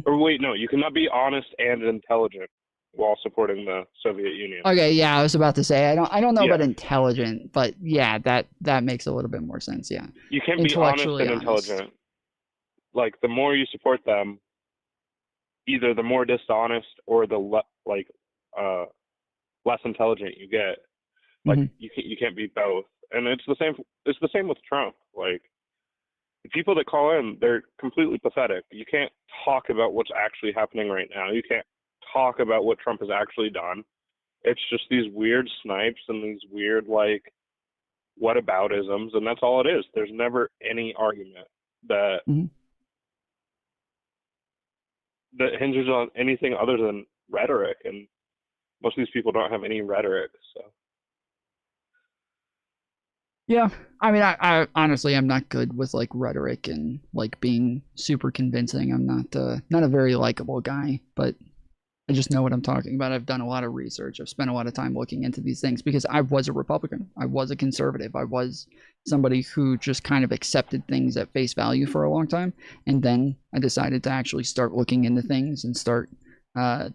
Or wait, no, you cannot be honest and intelligent while supporting the Soviet Union. Okay, yeah, I was about to say I don't know about intelligent, but yeah, that makes a little bit more sense. Yeah, you can't be honest and intelligent. Like the more you support them, either the more dishonest or the less intelligent you get. Like you can't be both, and it's the same. It's the same with Trump. Like the people that call in, they're completely pathetic. You can't talk about what's actually happening right now. You can't talk about what Trump has actually done. It's just these weird snipes and these weird like whataboutisms, and that's all it is. There's never any argument that that hinges on anything other than rhetoric, and most of these people don't have any rhetoric. So yeah, I mean, I honestly I'm not good with like rhetoric and like being super convincing. I'm not a very likable guy, but I just know what I'm talking about. I've done a lot of research. I've spent a lot of time looking into these things because I was a Republican. I was a conservative. I was somebody who just kind of accepted things at face value for a long time. And then I decided to actually start looking into things and start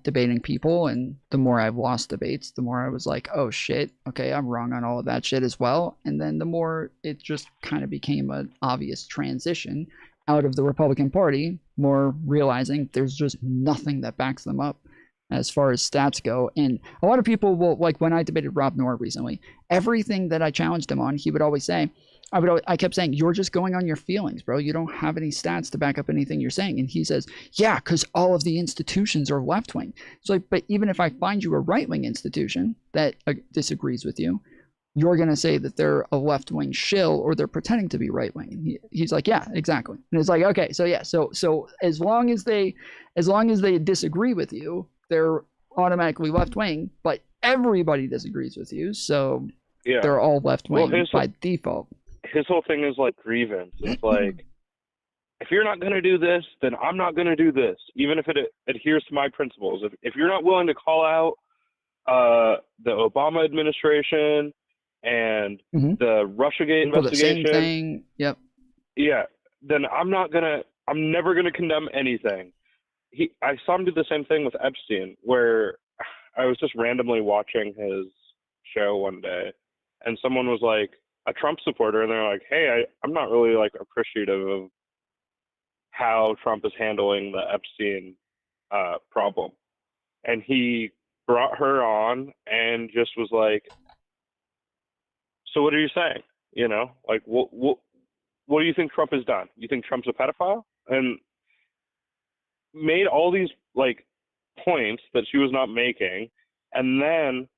debating people. And the more I've lost debates, the more I was like, oh shit, okay, I'm wrong on all of that shit as well. And then the more it just kind of became an obvious transition out of the Republican Party, more realizing there's just nothing that backs them up as far as stats go. And a lot of people will, like when I debated Rob Noor recently, everything that I challenged him on, he would always say, I kept saying, you're just going on your feelings, bro. You don't have any stats to back up anything you're saying. And he says, yeah, because all of the institutions are left-wing. So like, but even if I find you a right-wing institution that disagrees with you, you're going to say that they're a left-wing shill or they're pretending to be right-wing. He's like, yeah, exactly. And it's like, okay, so yeah, so as long as they disagree with you, they're automatically left-wing, but everybody disagrees with you, so they're all left-wing by default. His whole thing is like grievance. It's like, if you're not going to do this, then I'm not going to do this, even if it adheres to my principles. If you're not willing to call out the Obama administration and the Russiagate investigation, for the same thing, yep. Yeah, then I'm never gonna condemn anything. I saw him do the same thing with Epstein, where I was just randomly watching his show one day, and someone was like a Trump supporter, and they're like, "Hey, I'm not really like appreciative of how Trump is handling the Epstein problem," and he brought her on and just was like, "So what are you saying? You know, like what do you think Trump has done? You think Trump's a pedophile?" And made all these like points that she was not making, and then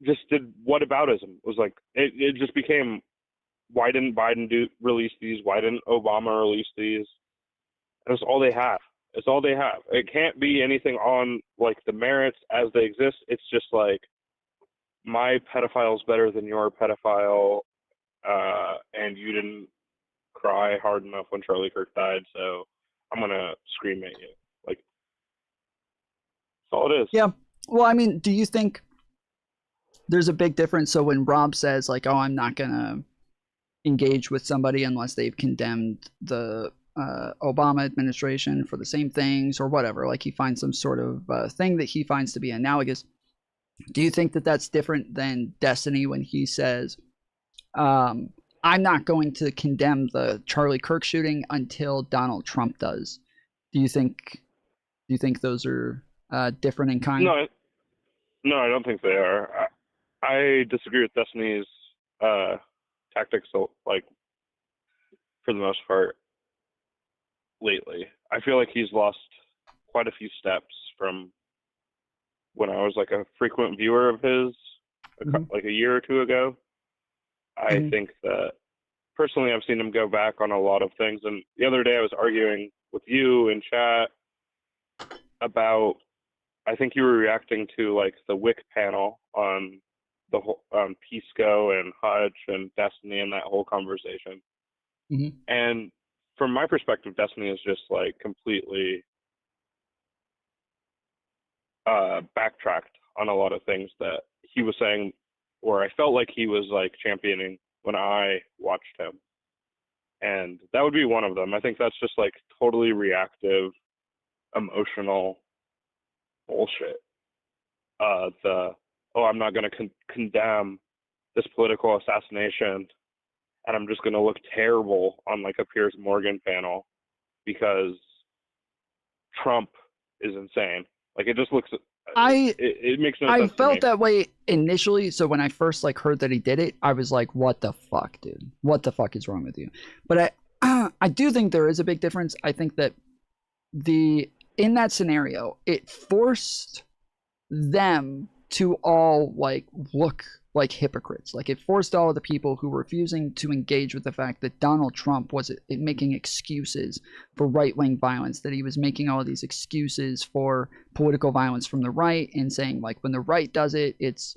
just did whataboutism. It was like it just became, why didn't Biden release these? Why didn't Obama release these? That's all they have. It's all they have. It can't be anything on like the merits as they exist. It's just like, my pedophile's better than your pedophile, and you didn't cry hard enough when Charlie Kirk died, so I'm gonna scream at you. Like, that's all it is. Yeah. Well, I mean, do you think there's a big difference? So when Rob says like, "Oh, I'm not gonna engage with somebody unless they've condemned the Obama administration for the same things or whatever," like he finds some sort of thing that he finds to be analogous. Do you think that that's different than Destiny when he says, "I'm not going to condemn the Charlie Kirk shooting until Donald Trump does"? Do you think those are different in kind? No, I don't think they are. I disagree with Destiny's tactics, like, for the most part, lately. I feel like he's lost quite a few steps from when I was like a frequent viewer of his, like a year or two ago. I think that personally I've seen him go back on a lot of things. And the other day I was arguing with you in chat about, I think you were reacting to like the WIC panel on the whole Pisco and Hutch and Destiny and that whole conversation. And from my perspective, Destiny is just like completely backtracked on a lot of things that he was saying, or I felt like he was like championing when I watched him. And that would be one of them. I think that's just like totally reactive, emotional bullshit. I'm not going to condemn this political assassination, and I'm just going to look terrible on like a Piers Morgan panel because Trump is insane. Like, it just looks, it makes no sense. I to me. felt that way initially. So when I first like heard that he did it, I was like, "What the fuck, dude? What the fuck is wrong with you?" But I do think there is a big difference. I think that in that scenario, it forced them to all like look like hypocrites. Like, it forced all of the people who were refusing to engage with the fact that Donald Trump was making excuses for right-wing violence, that he was making all of these excuses for political violence from the right, and saying like, when the right does it, it's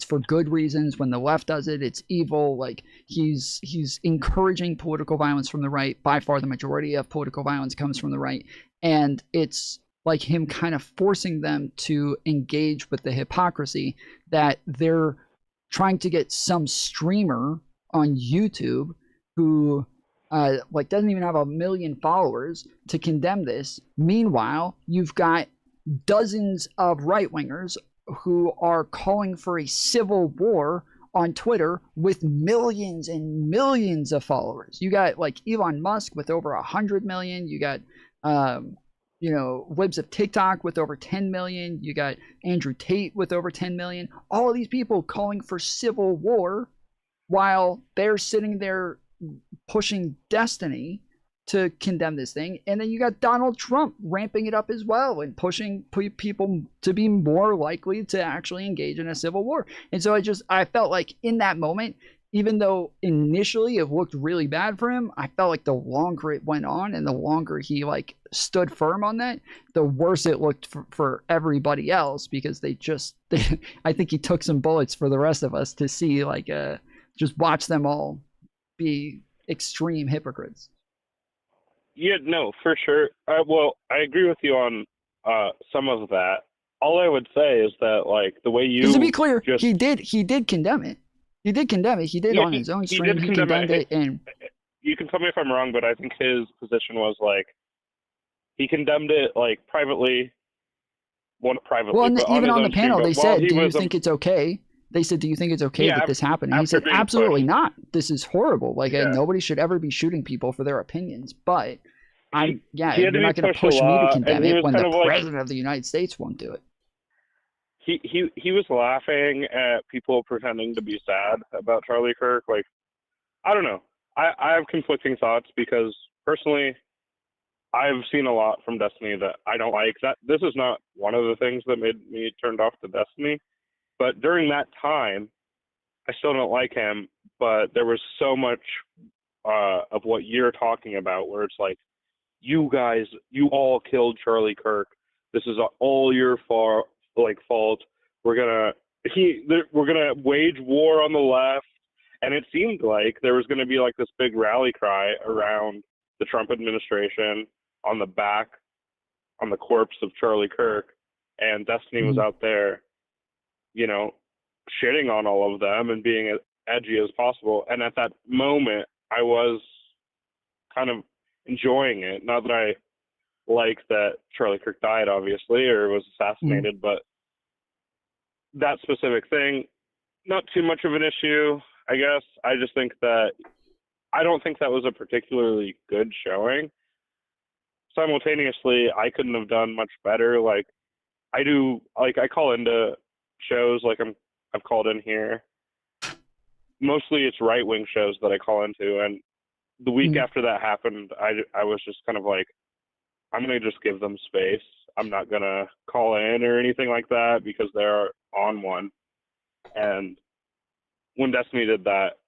for good reasons. When the left does it, it's evil. Like, he's encouraging political violence from the right. By far the majority of political violence comes from the right. And it's like him kind of forcing them to engage with the hypocrisy that they're trying to get some streamer on YouTube who like doesn't even have 1 million followers to condemn this. Meanwhile, you've got dozens of right-wingers who are calling for a civil war on Twitter with millions and millions of followers. You got like Elon Musk with over 100 million. You got Libs of TikTok with over 10 million. You got Andrew Tate with over 10 million. All of these people calling for civil war while they're sitting there pushing Destiny to condemn this thing. And then you got Donald Trump ramping it up as well and pushing people to be more likely to actually engage in a civil war. And so I felt like in that moment, even though initially it looked really bad for him, I felt like the longer it went on and the longer he like stood firm on that, the worse it looked for everybody else, because I think he took some bullets for the rest of us to see, like, just watch them all be extreme hypocrites. Yeah, no, for sure. Well, I agree with you on some of that. All I would say is that, like, the way you, to be clear, he did condemn it. He did condemn it. He did on his own stream. He condemned it. And you can tell me if I'm wrong, but I think his position was like, he condemned it like privately. Well, but even on the panel, they said, "Do you think it's okay?" They said, "Do you think it's okay that this happened?" And he said, "Absolutely not. This is horrible. Like, nobody should ever be shooting people for their opinions." But you're not going to push me to condemn it when the president of the United States won't do it. He was laughing at people pretending to be sad about Charlie Kirk. Like, I don't know. I have conflicting thoughts, because personally, I've seen a lot from Destiny that I don't like. That this is not one of the things that made me turned off to Destiny. But during that time, I still don't like him, but there was so much of what you're talking about where it's like, you guys, you all killed Charlie Kirk. This is all your fault. We're gonna wage war on the left, and it seemed like there was gonna be like this big rally cry around the Trump administration on the corpse of Charlie Kirk, and Destiny was out there, shitting on all of them and being as edgy as possible. And at that moment, I was kind of enjoying it. Not that I like that Charlie Kirk died, obviously, or was assassinated, but that specific thing, not too much of an issue, I guess. I just think that I don't think that was a particularly good showing. Simultaneously, I couldn't have done much better. Like, I call into shows like I've called in here. Mostly it's right-wing shows that I call into, and the week after that happened, I was just kind of like, I'm going to just give them space. I'm not going to call in or anything like that because they're on one. And when Destiny did that,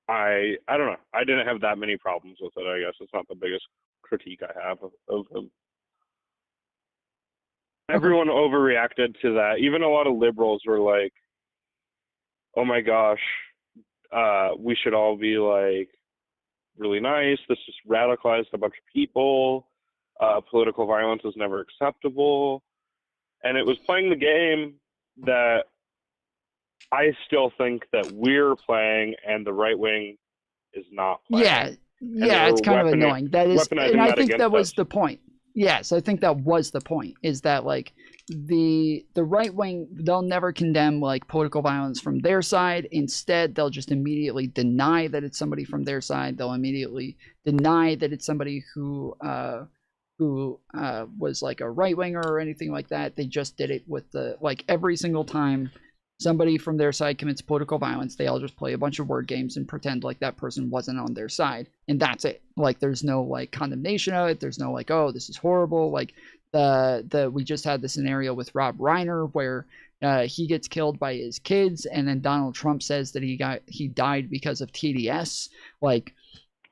I don't know. I didn't have that many problems with it, I guess. It's not the biggest critique I have of him. Everyone overreacted to that. Even a lot of liberals were like, oh my gosh, we should all be like really nice. This just radicalized a bunch of people. Political violence is never acceptable. And it was playing the game that I still think that we're playing and the right wing is not playing. Yeah, it's kind of annoying. That is, and I think that was the point. Yes, I think that was the point, is that like the right wing, they'll never condemn like political violence from their side. Instead, they'll just immediately deny that it's somebody from their side. They'll immediately deny that it's somebody who was like a right winger or anything like that. They just did it with every single time somebody from their side commits political violence, they all just play a bunch of word games and pretend like that person wasn't on their side, and that's it. Like, there's no like condemnation of it. There's no like, oh, this is horrible. Like we just had the scenario with Rob Reiner where he gets killed by his kids, and then Donald Trump says that he died because of TDS. Like,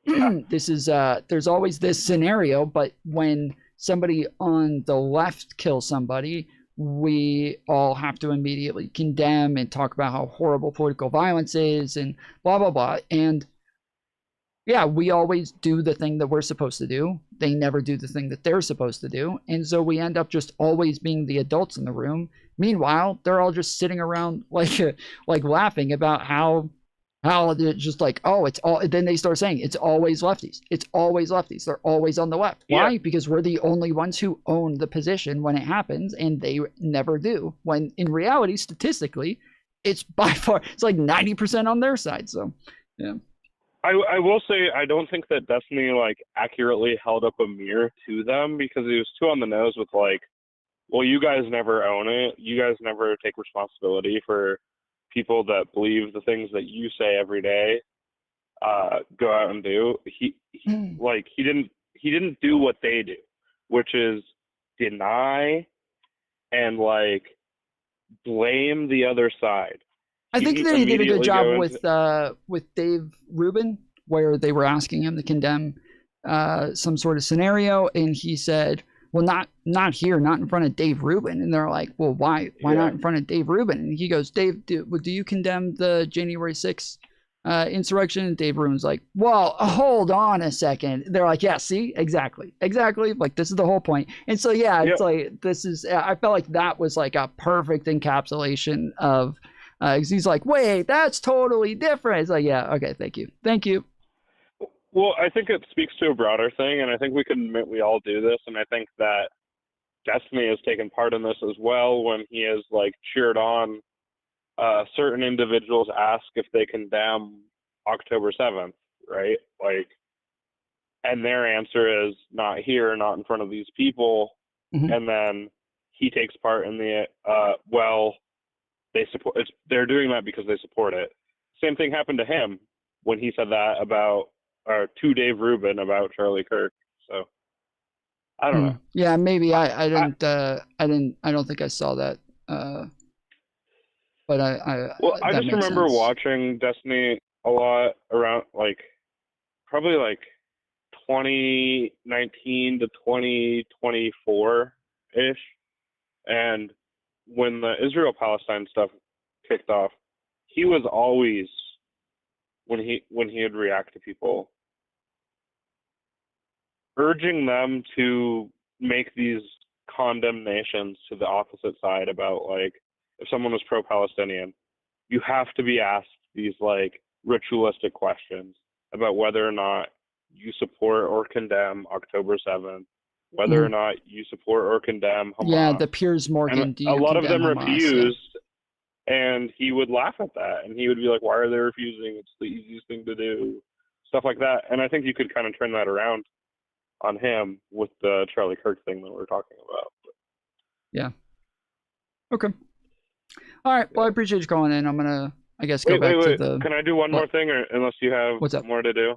this is there's always this scenario, but when somebody on the left kills somebody, we all have to immediately condemn and talk about how horrible political violence is and blah, blah, blah. And yeah, we always do the thing that we're supposed to do. They never do the thing that they're supposed to do. And so we end up just always being the adults in the room. Meanwhile, they're all just sitting around like laughing about how it's just like, oh, it's all, then they start saying it's always lefties. It's always lefties. They're always on the left. Why? Yeah. Because we're the only ones who own the position when it happens, and they never do. When in reality, statistically, it's by far, it's like 90% on their side. So, yeah. I will say, I don't think that Destiny like accurately held up a mirror to them, because he was too on the nose with like, well, you guys never own it. You guys never take responsibility for people that believe the things that you say every day, go out and do. He didn't do what they do, which is deny and like blame the other side. I think that he did a good job with Dave Rubin, where they were asking him to condemn some sort of scenario, and he said, well, not here, not in front of Dave Rubin. And they're like, well, why not in front of Dave Rubin? And he goes, Dave, do you condemn the January 6th insurrection? And Dave Rubin's like, well, hold on a second. They're like, yeah, see, exactly. Like, this is the whole point. And so, yeah, it's like, I felt like that was like a perfect encapsulation of, because he's like, wait, that's totally different. It's like, yeah, okay, thank you. Well, I think it speaks to a broader thing, and I think we can admit we all do this, and I think that Destiny has taken part in this as well when he has like cheered on certain individuals ask if they condemn October 7th, right? Like, and their answer is not here, not in front of these people, and then he takes part in the they're doing that because they support it. Same thing happened to him when he said that about to Dave Rubin about Charlie Kirk. So I don't know. Yeah, maybe I don't think I saw that. but I that just makes remember sense. watching Destiny a lot around probably 2019 to 2024 ish, and when the Israel Palestine stuff kicked off, he was always when he'd react to people, urging them to make these condemnations to the opposite side about if someone was pro-Palestinian, you have to be asked these ritualistic questions about whether or not you support or condemn October 7th, whether or not you support or condemn Hamas. Yeah, the Piers Morgan. And Do you a lot of them condemn Hamas? refused, and he would laugh at that, and he would be like, "Why are they refusing? It's the easiest thing to do," stuff like that. And I think you could kind of turn that around on him with the Charlie Kirk thing that we're talking about. Yeah. Okay. All right. Well, I appreciate you calling in. I'm gonna, I guess, go back to the. Can I do one more thing, or unless you have more to do?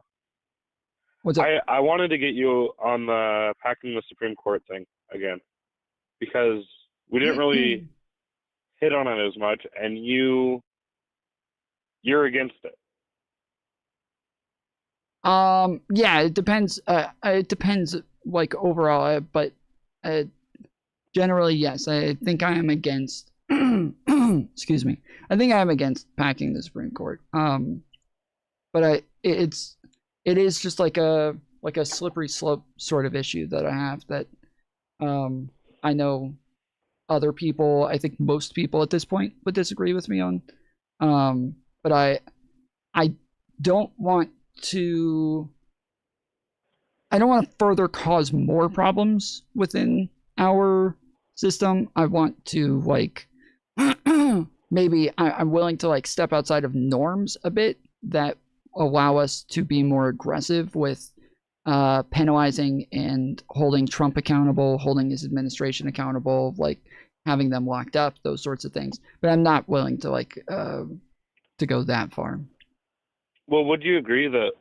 What's up? I wanted to get you on the packing the Supreme Court thing again, because we didn't really hit on it as much, and you're against it. Yeah, it depends. It depends, overall, but generally, yes. I think I am against. Excuse me. I think I am against packing the Supreme Court. But it is just like a slippery slope sort of issue that I have that, I know other people, I think most people at this point would disagree with me on. But I don't want to further cause more problems within our system. I want to maybe I'm willing to step outside of norms a bit that allow us to be more aggressive with penalizing and holding Trump accountable, holding his administration accountable, having them locked up, those sorts of things. But I'm not willing to to go that far. Well, would you agree that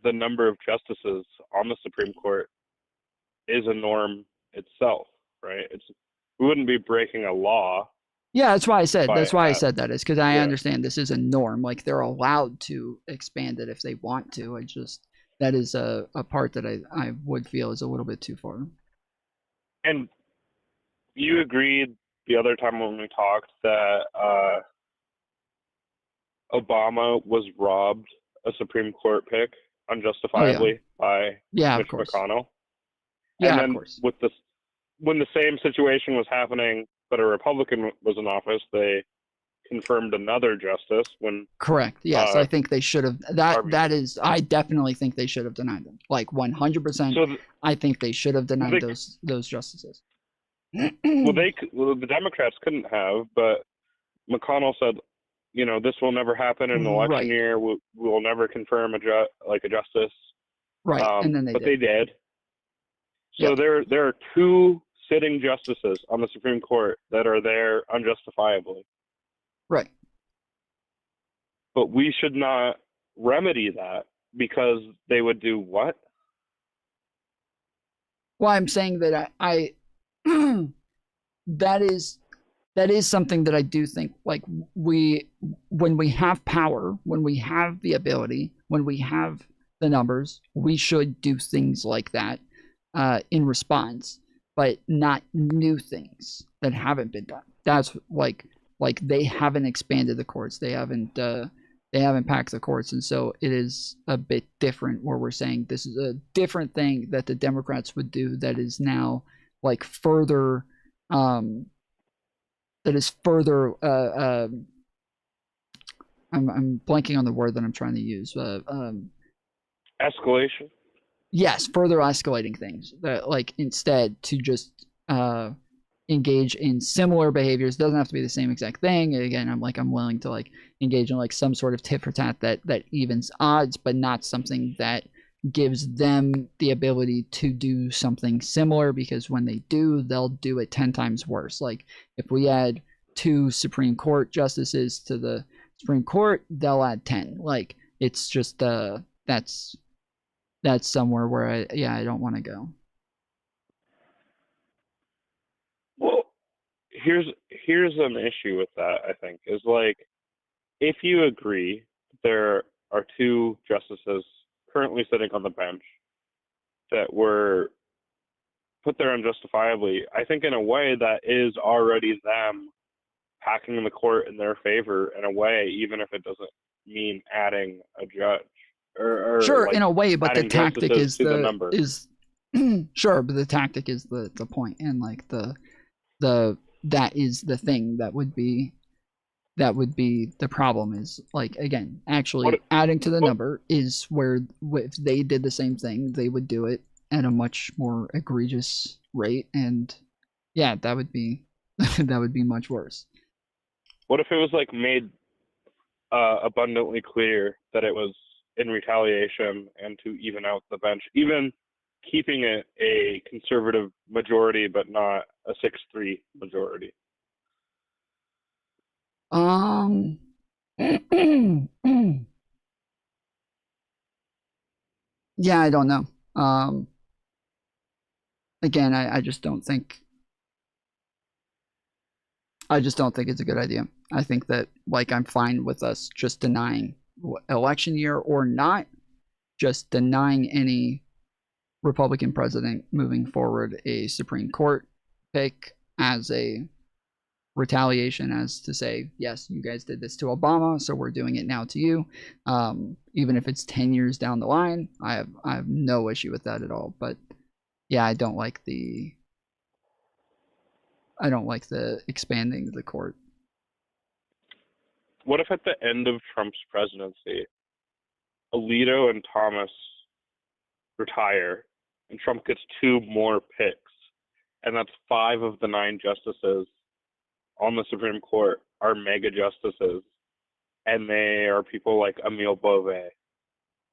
the number of justices on the Supreme Court is a norm itself, right? We wouldn't be breaking a law. Yeah, that's why I said that is because I understand this is a norm. They're allowed to expand it if they want to. That is a part that I would feel is a little bit too far. And you agreed the other time when we talked that Obama was robbed a Supreme Court pick unjustifiably by Mitch McConnell. Yeah, and then of course. When the same situation was happening, but a Republican was in office, they confirmed another justice when. Correct. Yes, I think they should have. That is, I definitely think they should have denied them. 100%. I think they should have denied those justices. Well, the Democrats couldn't have, but McConnell said, this will never happen in an election year. We will never confirm a justice. Right, and then they did. So there are two sitting justices on the Supreme Court that are there unjustifiably. Right. But we should not remedy that because they would do what? Well, I'm saying that I that is something that I do think when we have power, when we have the ability, when we have the numbers, we should do things like that in response, but not new things that haven't been done. That's like they haven't expanded the courts, they haven't packed the courts, and so it is a bit different where we're saying this is a different thing that the Democrats would do that is now further I'm blanking on the word that I'm trying to use. Escalation. Yes, further escalating things. That instead to just engage in similar behaviors. Doesn't have to be the same exact thing. Again, I'm willing to engage in some sort of tit for tat that evens odds, but not something that gives them the ability to do something similar, because when they do, they'll do it 10 times worse. If we add 2 Supreme Court justices to the Supreme Court, they'll add 10. It's just that's somewhere where I don't want to go. Well, here's an issue with that. I think is like, if you agree there are two justices currently sitting on the bench that were put there unjustifiably, I think in a way that is already them packing the court in their favor in a way, even if it doesn't mean adding a judge or sure, like in a way, but the adding tactic justices is to the number. sure, but the tactic is the point, and like the that is the thing that would be the problem, is like, again, actually adding to the number is where, if they did the same thing, they would do it at a much more egregious rate, and yeah, that would be that would be much worse. What if it was like made abundantly clear that it was in retaliation and to even out the bench, even keeping it a conservative majority but not a 6-3 majority? Yeah, I don't know. Again, I just don't think it's a good idea. I think that, like, I'm fine with us just denying election year or not, just denying any Republican president moving forward a Supreme Court pick as a retaliation, as to say, yes, you guys did this to Obama, so we're doing it now to you. Even if it's 10 years down the line, I have no issue with that at all. But yeah, I don't like the expanding the court. What if at the end of Trump's presidency, Alito and Thomas retire and Trump gets 2 more picks, and that's 5 of the 9 justices on the Supreme Court are mega justices, and they are people like Emile Beauvais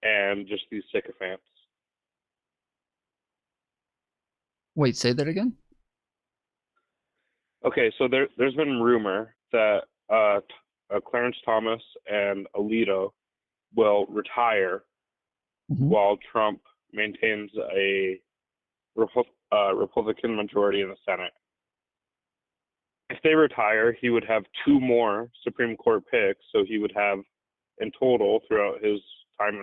and just these sycophants? Wait, say that again? Okay, so there's been rumor that Clarence Thomas and Alito will retire while Trump maintains a Republican majority in the Senate. If they retire, he would have 2 more Supreme Court picks, so he would have, in total, throughout his time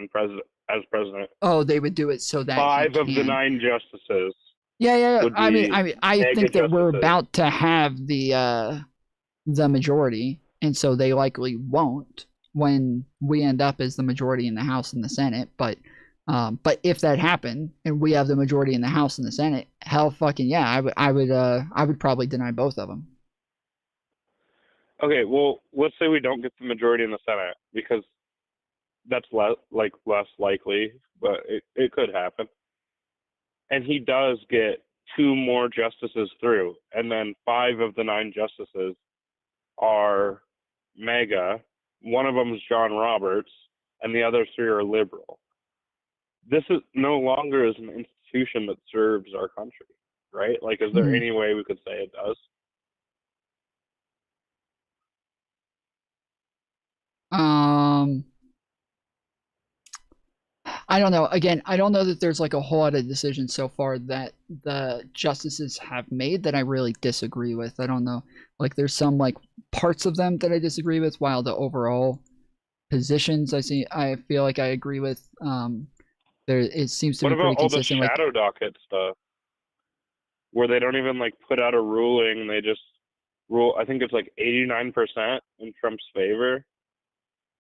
as president, Oh, they would do it so that 5 of the 9 justices. Yeah. would I be mean, I think that we're about to have the majority, and so they likely won't when we end up as the majority in the House and the Senate. But if that happened and we have the majority in the House and the Senate, hell fucking yeah, I would probably deny both of them. Okay, well, let's say we don't get the majority in the Senate, because that's less likely, but it could happen. And he does get 2 more justices through, and then 5 of the 9 justices are mega. One of them is John Roberts, and the other 3 are liberal. This is no longer is an institution that serves our country, right? Like, is there any way we could say it does? I don't know. Again, I don't know that there's like a whole lot of decisions so far that the justices have made that I really disagree with. I don't know. Like, there's some like parts of them that I disagree with, while the overall positions I feel like I agree with. It seems to What be pretty about all the consistent. shadow docket stuff, where they don't even like put out a ruling? They just rule. I think it's like 89% in Trump's favor,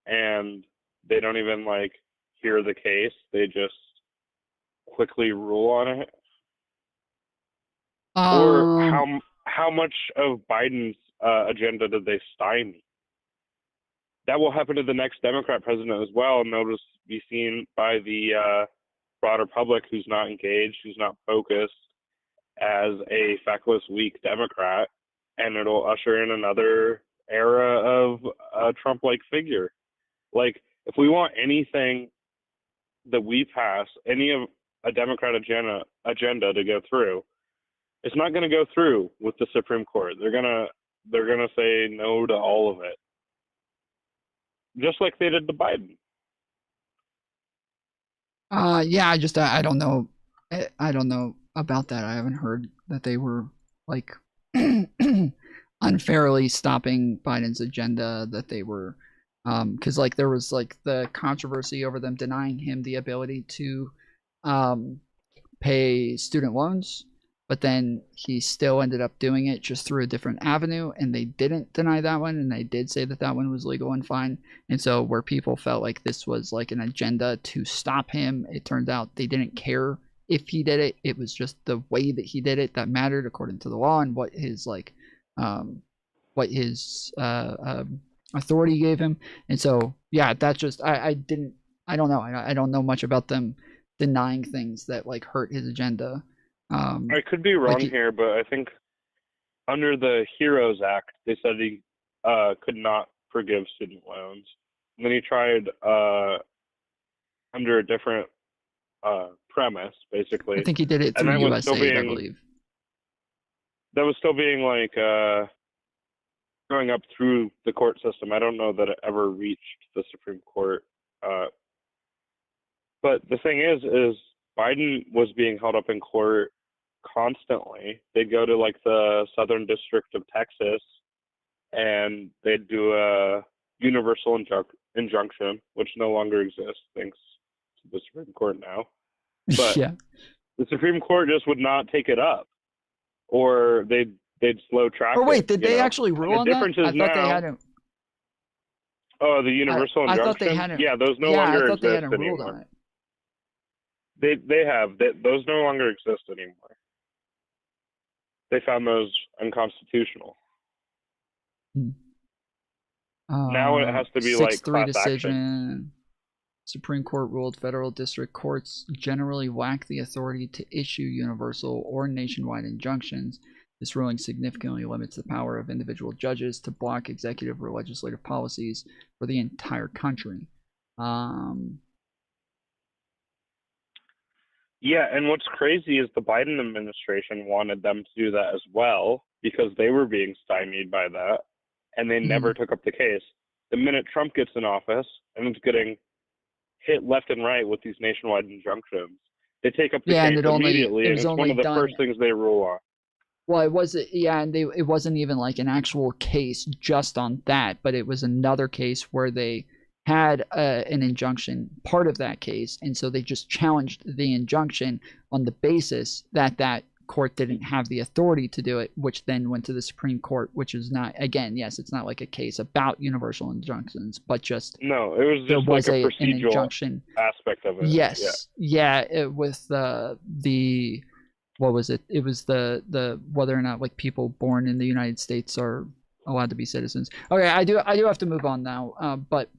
and they don't even like hear the case. They just quickly rule on it. Or how much of Biden's agenda did they stymie? That will happen to the next Democrat president as well, and they'll just be seen by the broader public who's not engaged, who's not focused, as a feckless, weak Democrat, and it'll usher in another era of a Trump-like figure. Like, if we want anything that we pass, any of a Democrat agenda to go through, it's not going to go through with the Supreme Court. They're gonna say no to all of it, just like they did to Biden. Yeah, I don't know. I don't know about that. I haven't heard that they were like unfairly stopping Biden's agenda, that they were, because like there was like the controversy over them denying him the ability to pay student loans, but then he still ended up doing it just through a different avenue, and they didn't deny that one, and they did say that that one was legal and fine. And so where people felt like this was like an agenda to stop him, it turned out they didn't care if he did it. It was just the way that he did it that mattered according to the law, and what his like authority gave him. And so yeah, that's just I don't know. I don't know much about them denying things that like hurt his agenda. I could be wrong here, but I think under the HEROES Act, they said he could not forgive student loans. And then he tried under a different premise, basically. I think he did it through USAID, I believe. That was still being like going up through the court system. I don't know that it ever reached the Supreme Court. But the thing is Biden was being held up in court constantly. They'd go to like the Southern District of Texas, and they'd do a universal injunction, which no longer exists thanks to the Supreme Court now. But yeah, the Supreme Court just would not take it up, or they'd slow track. Or wait, it, did they actually rule on that? I thought they hadn't. Oh, the universal injunction. I thought they hadn't. Yeah, those no yeah, longer I thought exist they hadn't ruled anymore. on it. They have. Those no longer exist anymore. They found those unconstitutional. Now it has to be like 6-3 class action. decision. Supreme Court ruled federal district courts generally lack the authority to issue universal or nationwide injunctions. This ruling significantly limits the power of individual judges to block executive or legislative policies for the entire country. Yeah, and what's crazy is the Biden administration wanted them to do that as well because they were being stymied by that, and they never took up the case. The minute Trump gets in office and it's getting hit left and right with these nationwide injunctions, they take up the case immediately, and it's one of the first things they rule on. Well, it wasn't, yeah, and it wasn't even like an actual case just on that, but it was another case where they had an injunction part of that case, and so they just challenged the injunction on the basis that that court didn't have the authority to do it, which then went to the Supreme Court, which is not, again, yes, it's not like a case about universal injunctions, but just no, it was just like a procedural injunction aspect of it. Yes, yeah, with the what was it? It was the whether or not like people born in the United States are allowed to be citizens. Okay, I do have to move on now, but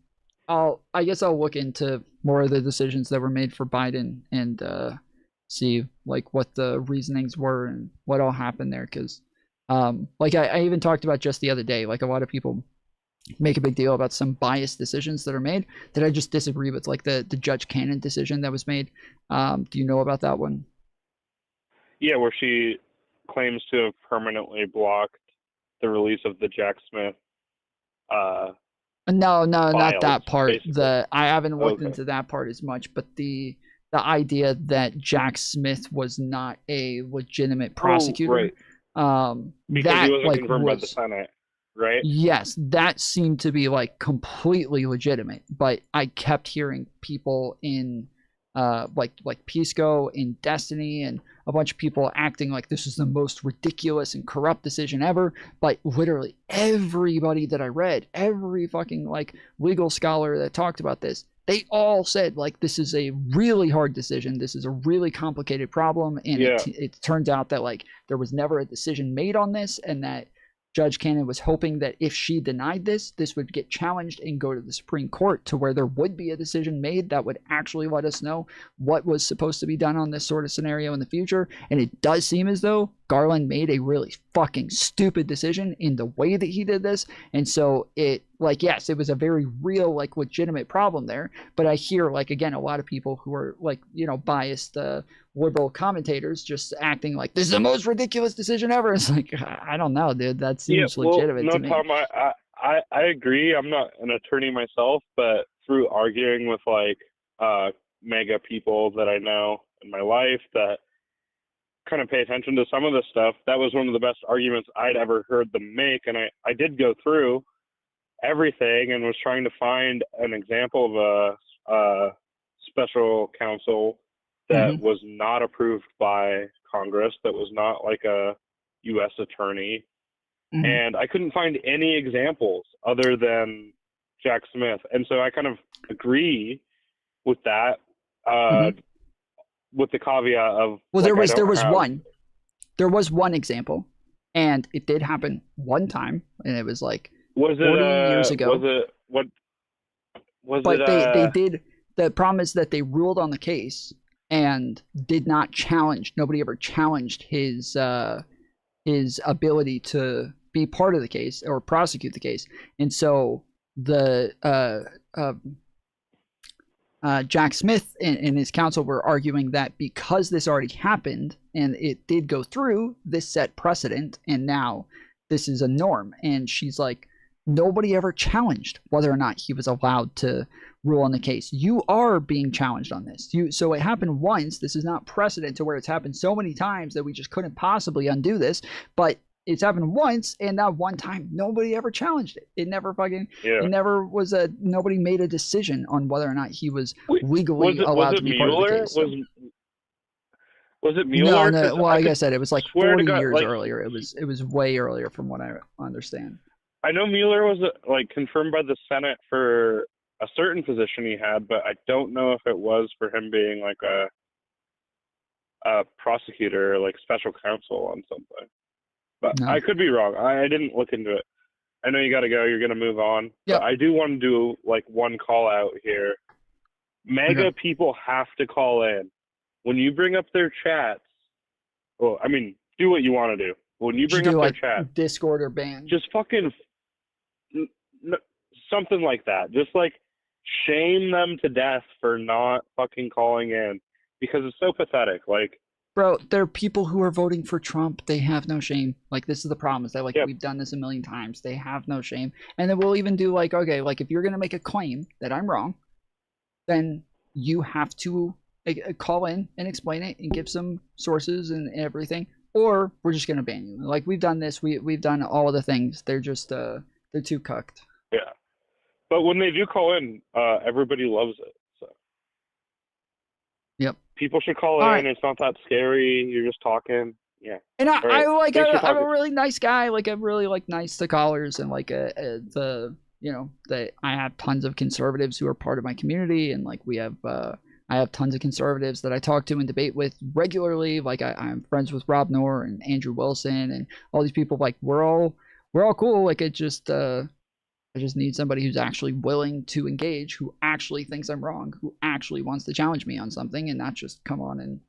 I guess I'll look into more of the decisions that were made for Biden and see like what the reasonings were and what all happened there, because like I even talked about just the other day, like a lot of people make a big deal about some biased decisions that are made that I just disagree with, like the Judge Cannon decision that was made. Do you know about that one? Yeah, where she claims to have permanently blocked the release of the Jack Smith No, not files, that part. basically. I haven't looked into that part as much, but the idea that Jack Smith was not a legitimate prosecutor, right. Because that he wasn't like confirmed by the Senate, right? Yes, that seemed to be like completely legitimate, but I kept hearing people in like Pisco, in Destiny, and a bunch of people acting like this is the most ridiculous and corrupt decision ever. But literally everybody that I read, every fucking like legal scholar that talked about this, they all said like this is a really hard decision, this is a really complicated problem, and it turns out that like there was never a decision made on this, and that Judge Cannon was hoping that if she denied this, this would get challenged and go to the Supreme Court, to where there would be a decision made that would actually let us know what was supposed to be done on this sort of scenario in the future. And it does seem as though Garland made a really fucking stupid decision in the way that he did this. And so it, like, yes, it was a very real, like, legitimate problem there. But I hear, like, again, a lot of people who are, like, you know, biased liberal commentators just acting like this is the most ridiculous decision ever. It's like, I don't know, dude. That seems legitimate to me. Tom, I agree. I'm not an attorney myself, but through arguing with, like, mega people that I know in my life, that kind of pay attention to some of this stuff, that was one of the best arguments I'd ever heard them make. And I did go through everything and was trying to find an example of a special counsel that was not approved by Congress, that was not like a U.S. attorney. And I couldn't find any examples other than Jack Smith. And so I kind of agree with that, with the caveat of, well, like, there was one example, and it did happen one time, and it was like 40 years ago. They did. The problem is that they ruled on the case and did not challenge. Nobody ever challenged his ability to be part of the case or prosecute the case, and so the Jack Smith and his counsel were arguing that because this already happened and it did go through, this set precedent, and now this is a norm. And she's like, nobody ever challenged whether or not he was allowed to rule on the case. You are being challenged on this. So it happened once. This is not precedent to where it's happened so many times that we just couldn't possibly undo this. But it's happened once, and that one time nobody ever challenged it. It never it never was nobody made a decision on whether or not he was legally allowed to be part of the case. So. Was it Mueller? No, well, like I said, it was like 40 years earlier. It was way earlier from what I understand. I know Mueller was like confirmed by the Senate for a certain position he had, but I don't know if it was for him being like a prosecutor, like special counsel on something. But I could be wrong. I didn't look into it. I know you got to go. You're going to move on. Yep. But I do want to do like one call out here. Mega people have to call in. When you bring up their chats, well, I mean, do what you want to do. When you bring up their chat, Discord or ban, just fucking something like that. Just like shame them to death for not fucking calling in, because it's so pathetic. Like, bro, there are people who are voting for Trump. They have no shame. Like, this is the problem, is that like we've done this a million times. They have no shame. And then we'll even do like, okay, like if you're gonna make a claim that I'm wrong, then you have to call in and explain it and give some sources and everything, or we're just gonna ban you. Like, we've done this. We've done all of the things. They're just they're too cucked. Yeah, but when they do call in, everybody loves it. So yep, people should call in. Right. It's not that scary. You're just talking. Yeah, and I'm a really nice guy. Like, I'm really like nice to callers, and like I have tons of conservatives who are part of my community, and like I have tons of conservatives that I talk to and debate with regularly. Like I'm friends with Rob Noor and Andrew Wilson and all these people. Like we're all cool. Like I just need somebody who's actually willing to engage, who actually thinks I'm wrong, who actually wants to challenge me on something, and not just come on and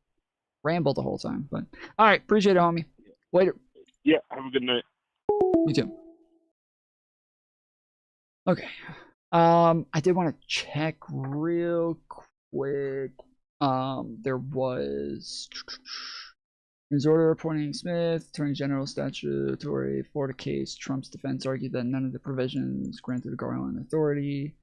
ramble the whole time. But all right, appreciate it, homie. Later. Yeah, have a good night. You too. Okay. I did want to check real quick. There was news order appointing Smith, Attorney General statutory Florida case. Trump's defense argued that none of the provisions granted a Garland authority.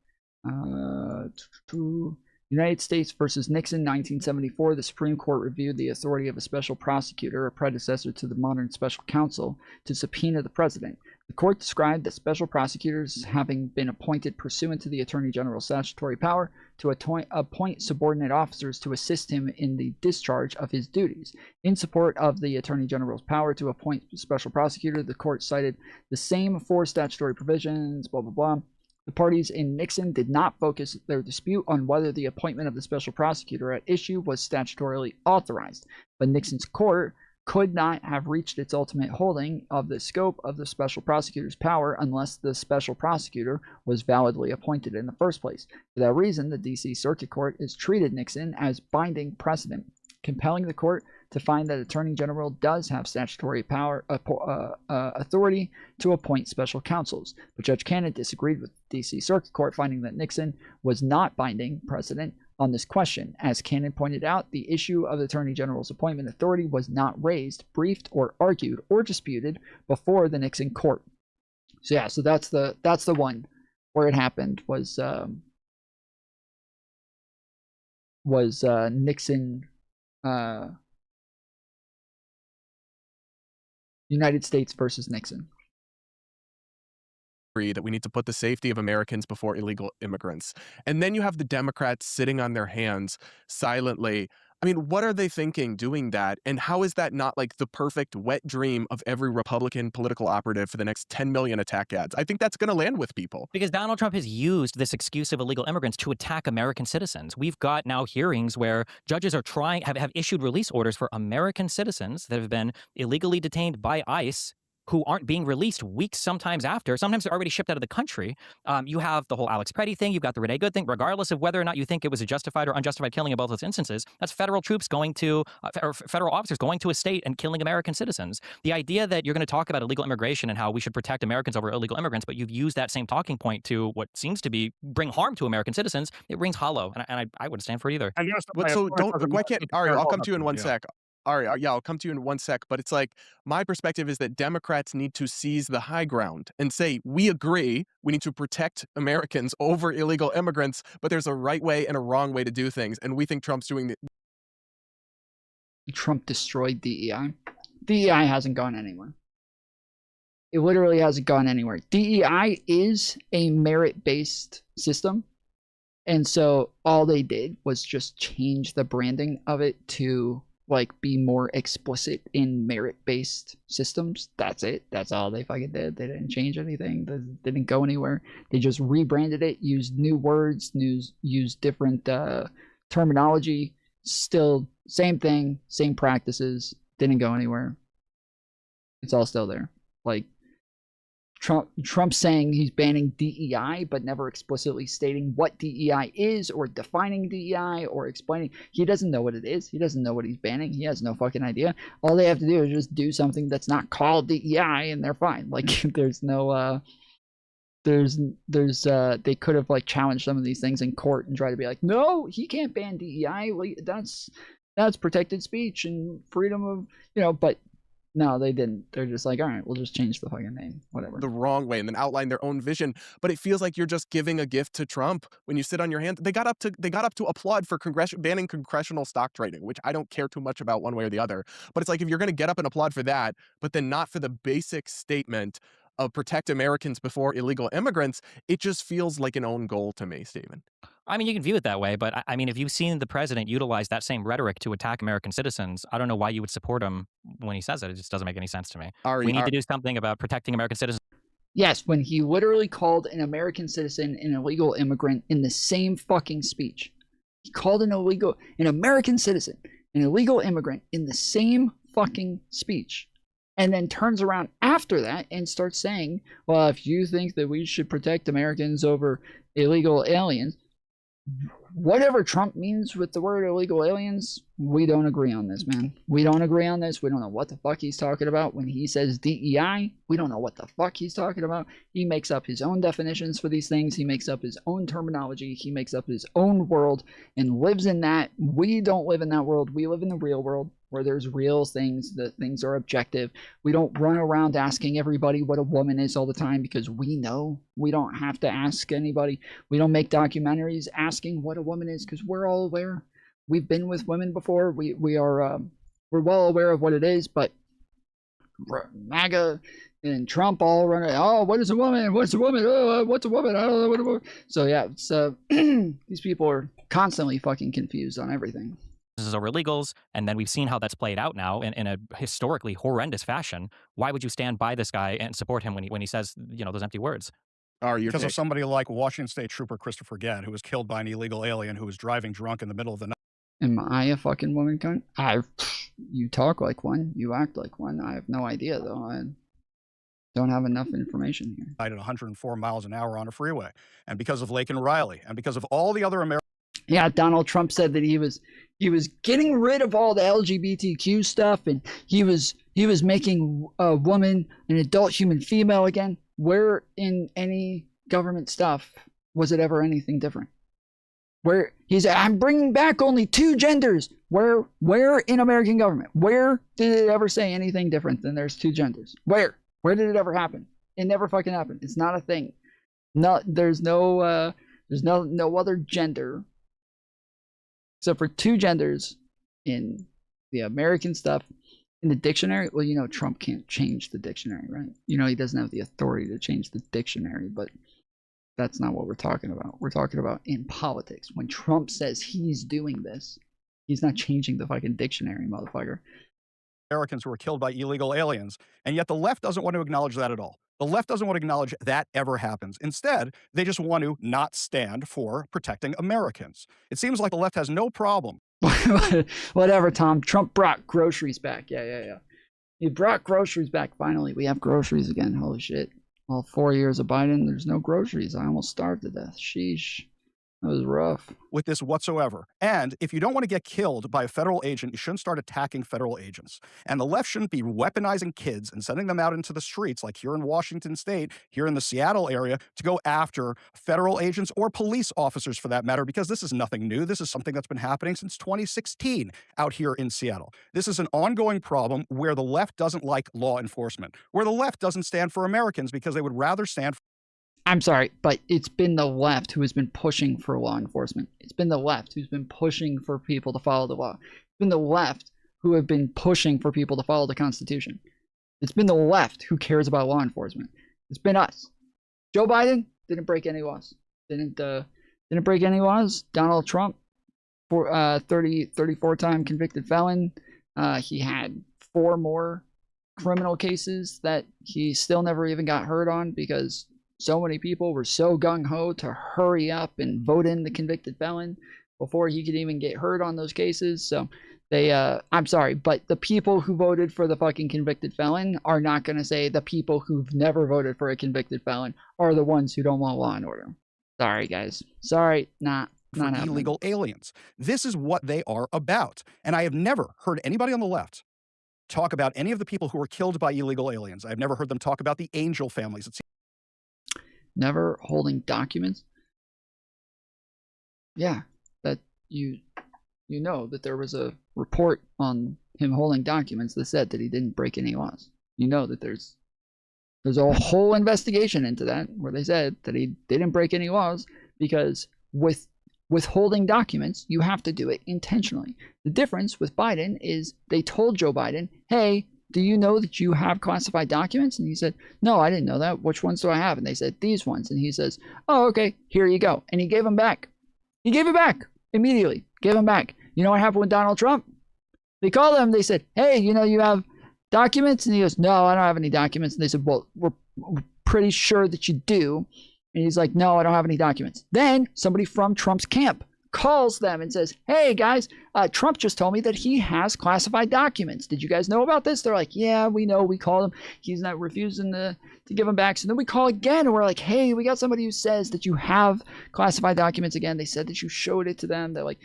United States versus Nixon, 1974. The Supreme Court reviewed the authority of a special prosecutor, a predecessor to the modern special counsel, to subpoena the president. The court described the special prosecutors having been appointed pursuant to the Attorney General's statutory power to appoint subordinate officers to assist him in the discharge of his duties. In support of the Attorney General's power to appoint special prosecutor, the court cited the same four statutory provisions, blah, blah, blah. The parties in Nixon did not focus their dispute on whether the appointment of the special prosecutor at issue was statutorily authorized, but Nixon's court could not have reached its ultimate holding of the scope of the special prosecutor's power unless the special prosecutor was validly appointed in the first place. For that reason, the D.C. Circuit Court has treated Nixon as binding precedent, compelling the court to find that Attorney General does have statutory power authority to appoint special counsels. But Judge Cannon disagreed with the D.C. Circuit Court, finding that Nixon was not binding precedent on this question. As Cannon pointed out, the issue of the Attorney General's appointment authority was not raised, briefed, or argued, or disputed before the Nixon court. So yeah, so that's the one where it happened, was Nixon United States versus Nixon. That we need to put the safety of Americans before illegal immigrants. And then you have the Democrats sitting on their hands silently. I mean, what are they thinking doing that? And how is that not like the perfect wet dream of every Republican political operative for the next 10 million attack ads? I think that's going to land with people. Because Donald Trump has used this excuse of illegal immigrants to attack American citizens. We've got now hearings where judges are have issued release orders for American citizens that have been illegally detained by ICE who aren't being released weeks sometimes after. Sometimes they're already shipped out of the country. You have the whole Alex Petty thing. You've got the Renee Good thing. Regardless of whether or not you think it was a justified or unjustified killing in both those instances, that's federal troops going to, or federal officers going to a state and killing American citizens. The idea that you're going to talk about illegal immigration and how we should protect Americans over illegal immigrants, but you've used that same talking point to what seems to be bring harm to American citizens, it rings hollow. And I wouldn't stand for it either. So why can't, Ari, I'll come to you in one sec. Ari, yeah, I'll come to you in one sec. But it's like, my perspective is that Democrats need to seize the high ground and say, we agree, we need to protect Americans over illegal immigrants, but there's a right way and a wrong way to do things. And we think Trump's doing Trump destroyed DEI. DEI hasn't gone anywhere. It literally hasn't gone anywhere. DEI is a merit-based system. And so all they did was just change the branding of it to like be more explicit in merit-based systems. That's it. That's all they fucking did. They didn't change anything. They didn't go anywhere. They just rebranded it, used new words, used different terminology. Still same thing, same practices. Didn't go anywhere. It's all still there. Like Trump saying he's banning DEI, but never explicitly stating what DEI is or defining DEI or explaining. He doesn't know what it is. He doesn't know what he's banning. He has no fucking idea. All they have to do is just do something that's not called DEI and they're fine. Like there's no they could have like challenged some of these things in court and try to be like, no, he can't ban DEI. That's protected speech and freedom of, but no, they didn't. They're just like, all right, we'll just change the fucking name, whatever. The wrong way and then outline their own vision. But it feels like you're just giving a gift to Trump when you sit on your hands. They got up to applaud for banning congressional stock trading, which I don't care too much about one way or the other. But it's like, if you're going to get up and applaud for that, but then not for the basic statement of protect Americans before illegal immigrants, it just feels like an own goal to me, Stephen. I mean, you can view it that way, but I mean, if you've seen the president utilize that same rhetoric to attack American citizens, I don't know why you would support him when he says it. It just doesn't make any sense to me. We need to do something about protecting American citizens. Yes, when he literally called an American citizen an illegal immigrant in the same fucking speech. He called an American citizen an illegal immigrant in the same fucking speech. And then turns around after that and starts saying, well, if you think that we should protect Americans over illegal aliens, whatever Trump means with the word illegal aliens, we don't agree on this, man. We don't agree on this. We don't know what the fuck he's talking about. When he says DEI, we don't know what the fuck he's talking about. He makes up his own definitions for these things. He makes up his own terminology. He makes up his own world and lives in that. We don't live in that world. We live in the real world, where there's real things, that things are objective. We don't run around asking everybody what a woman is all the time because we know. We don't have to ask anybody. We don't make documentaries asking what a woman is because we're all aware. We've been with women before. We're well aware of what it is, but MAGA and Trump all run, oh, what is a woman? What's a woman? Oh, what's a woman? I don't know what a woman. So yeah, so these people are constantly fucking confused on everything. Over illegals, and then we've seen how that's played out now in a historically horrendous fashion. Why would you stand by this guy and support him when he says, those empty words? Because of somebody like Washington State Trooper Christopher Gadd, who was killed by an illegal alien who was driving drunk in the middle of the night. Am I a fucking woman cunt? You talk like one. You act like one. I have no idea, though. I don't have enough information here. At 104 miles an hour on a freeway. And because of Laken Riley, and because of all the other Americans. Yeah, Donald Trump said that he was getting rid of all the LGBTQ stuff, and he was making a woman an adult human female again. Where in any government stuff was it ever anything different? Where he said, I'm bringing back only 2 genders. Where in American government? Where did it ever say anything different than there's 2 genders? Where did it ever happen? It never fucking happened. It's not a thing. There's no other gender except for 2 genders in the American stuff. In the dictionary? Well, you know, Trump can't change the dictionary, right? You know, he doesn't have the authority to change the dictionary, but that's not what we're talking about. We're talking about in politics. When Trump says he's doing this, he's not changing the fucking dictionary, motherfucker. Americans who were killed by illegal aliens, and yet the left doesn't want to acknowledge that at all. The left doesn't want to acknowledge that ever happens. Instead, they just want to not stand for protecting Americans. It seems like the left has no problem. Whatever, Tom. Trump brought groceries back. Yeah. He brought groceries back. Finally, we have groceries again. Holy shit. All 4 years of Biden, there's no groceries. I almost starved to death. Sheesh. That was rough. With this whatsoever. And if you don't want to get killed by a federal agent, you shouldn't start attacking federal agents. And the left shouldn't be weaponizing kids and sending them out into the streets, like here in Washington State, here in the Seattle area, to go after federal agents or police officers for that matter, because this is nothing new. This is something that's been happening since 2016 out here in Seattle. This is an ongoing problem where the left doesn't like law enforcement, where the left doesn't stand for Americans because they would rather stand for I'm sorry, but it's been the left who has been pushing for law enforcement. It's been the left who's been pushing for people to follow the law. It's been the left who have been pushing for people to follow the Constitution. It's been the left who cares about law enforcement. It's been us. Joe Biden didn't break any laws. Didn't break any laws. Donald Trump, 34-time convicted felon. He had 4 more criminal cases that he still never even got heard on because so many people were so gung-ho to hurry up and vote in the convicted felon before he could even get heard on those cases. So they, I'm sorry, but the people who voted for the fucking convicted felon are not going to say the people who've never voted for a convicted felon are the ones who don't want law and order. Sorry, guys. Sorry, not illegal aliens. This is what they are about. And I have never heard anybody on the left talk about any of the people who were killed by illegal aliens. I've never heard them talk about the Angel families. Never holding documents. Yeah, that you know that there was a report on him holding documents that said that he didn't break any laws. You know that there's a whole investigation into that where they said that he didn't break any laws because with withholding documents, you have to do it intentionally. The difference with Biden is they told Joe Biden, hey, do you know that you have classified documents? And he said, no, I didn't know that. Which ones do I have? And they said, these ones. And he says, oh, okay, here you go. And he gave them back. He gave it back immediately. Gave them back. You know what happened with Donald Trump? They called him. They said, hey, you know, you have documents? And he goes, no, I don't have any documents. And they said, well, we're pretty sure that you do. And he's like, no, I don't have any documents. Then somebody from Trump's camp calls them and says, hey guys, Trump just told me that he has classified documents. Did you guys know about this? They're like, yeah, we know. We called him. He's not refusing to give them back. So then we call again and we're like, hey, we got somebody who says that you have classified documents again. They said that you showed it to them. They're like,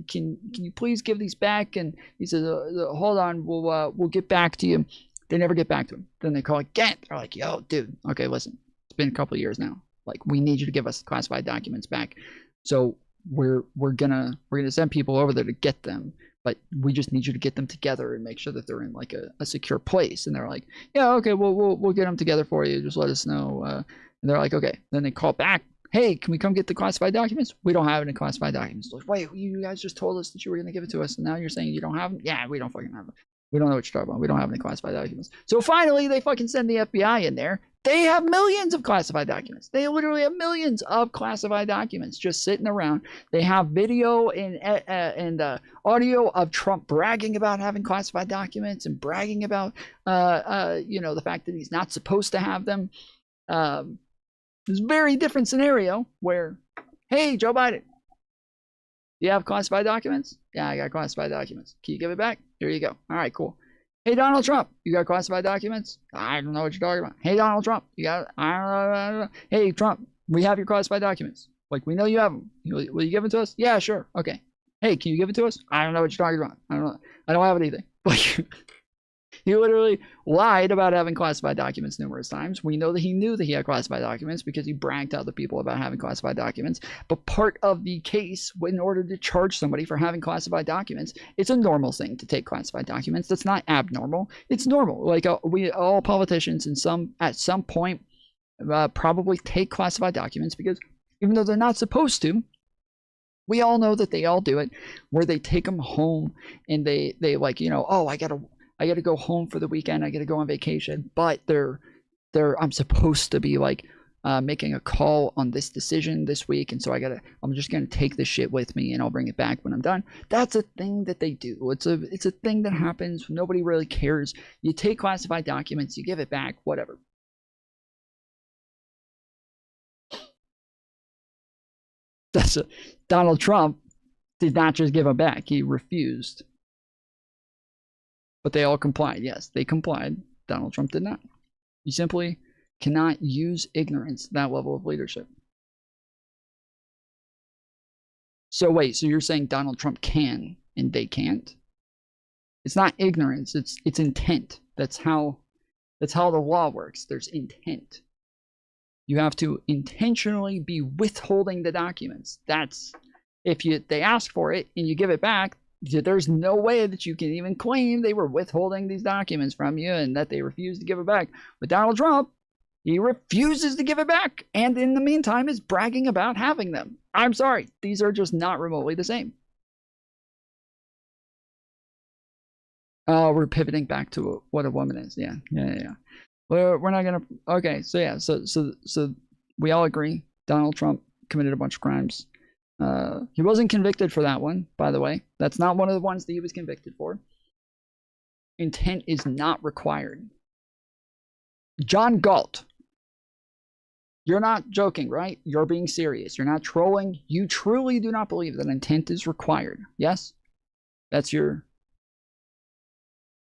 can you please give these back? And he says, hold on, we'll get back to you. They never get back to him. Then they call again. They're like, yo, dude, okay, listen, it's been a couple of years now. Like, we need you to give us classified documents back. So we're gonna send people over there to get them, but we just need you to get them together and make sure that they're in like a secure place. And they're like, yeah, okay, we'll get them together for you. Just let us know. And they're like, okay. Then they call back. Hey, can we come get the classified documents? We don't have any classified documents. Like, wait, you guys just told us that you were gonna give it to us, and now you're saying you don't have them? Yeah, we don't fucking have them. We don't know what you're talking about. We don't have any classified documents. So finally, they fucking send the FBI in there. They have millions of classified documents. They literally have millions of classified documents just sitting around. They have video and audio of Trump bragging about having classified documents and bragging about, the fact that he's not supposed to have them. It's a very different scenario where, hey, Joe Biden, do you have classified documents? Yeah, I got classified documents. Can you give it back? Here you go. All right, cool. Hey, Donald Trump, you got classified documents? I don't know what you're talking about. Hey, Donald Trump, you got it? I don't know. Hey, Trump, we have your classified documents. Like, we know you have them. Will you give it to us? Yeah, sure. Okay. Hey, can you give it to us? I don't know what you're talking about. I don't know. I don't have anything. Like, he literally lied about having classified documents numerous times. We know that he knew that he had classified documents because he bragged to other people about having classified documents. But part of the case, in order to charge somebody for having classified documents, it's a normal thing to take classified documents. That's not abnormal. It's normal. Like we all politicians at some point probably take classified documents because even though they're not supposed to, we all know that they all do it, where they take them home and they like, oh, I got to go home for the weekend. I got to go on vacation, but I'm supposed to be like making a call on this decision this week, and so I'm just gonna take this shit with me, and I'll bring it back when I'm done. That's a thing that they do. It's a thing that happens. Nobody really cares. You take classified documents, you give it back, whatever. Donald Trump did not just give them back. He refused. But they all complied. Yes, they complied. Donald Trump did not. You simply cannot use ignorance, that level of leadership. So wait, so you're saying Donald Trump can and they can't? It's not ignorance, it's intent. That's how the law works. There's intent. You have to intentionally be withholding the documents. That's if they ask for it and you give it back, there's no way that you can even claim they were withholding these documents from you and that they refused to give it back. But Donald Trump, he refuses to give it back, and in the meantime is bragging about having them. I'm sorry, these are just not remotely the same. Oh, we're pivoting back to what a woman is. Yeah. We're not gonna. Okay, so yeah, so we all agree Donald Trump committed a bunch of crimes. He wasn't convicted for that one, by the way. That's not one of the ones that he was convicted for. Intent is not required. John Galt. You're not joking, right? You're being serious. You're not trolling. You truly do not believe that intent is required. Yes? That's an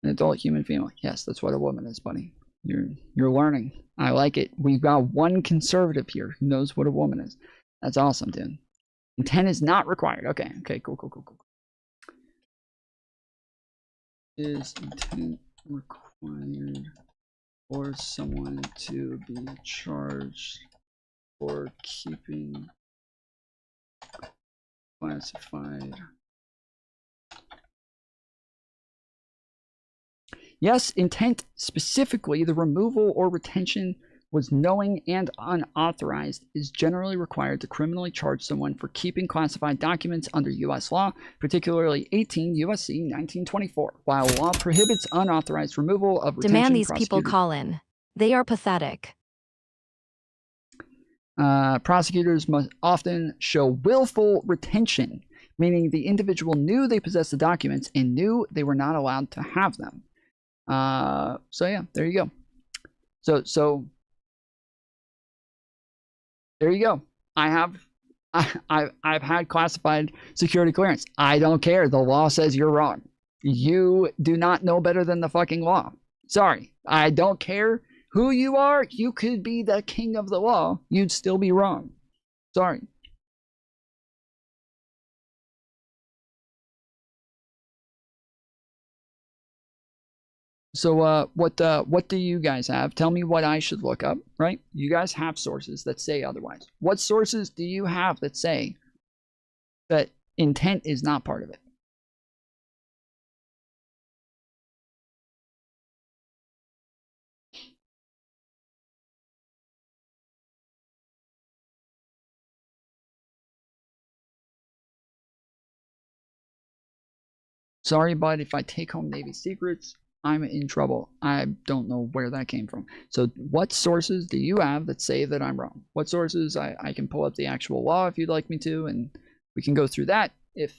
adult human female. Yes, that's what a woman is, buddy. You're learning. I like it. We've got one conservative here who knows what a woman is. That's awesome, dude. Intent is not required. Okay, cool. Is intent required for someone to be charged for keeping classified? Yes, intent, specifically the removal or retention was knowing and unauthorized, is generally required to criminally charge someone for keeping classified documents under U.S. law, particularly 18 U.S.C. 1924, while law prohibits unauthorized removal of retention. Demand these people call in. They are pathetic. Prosecutors must often show willful retention, meaning the individual knew they possessed the documents and knew they were not allowed to have them. So yeah, there you go. So there you go. I've had classified security clearance. I don't care. The law says you're wrong. You do not know better than the fucking law. Sorry. I don't care who you are. You could be the king of the law. You'd still be wrong. Sorry. So what do you guys have? Tell me what I should look up, right? You guys have sources that say otherwise. What sources do you have that say that intent is not part of it? Sorry, but if I take home Navy secrets, I'm in trouble. I don't know where that came from. So what sources do you have that say that I'm wrong? What sources? I can pull up the actual law if you'd like me to, and we can go through that. If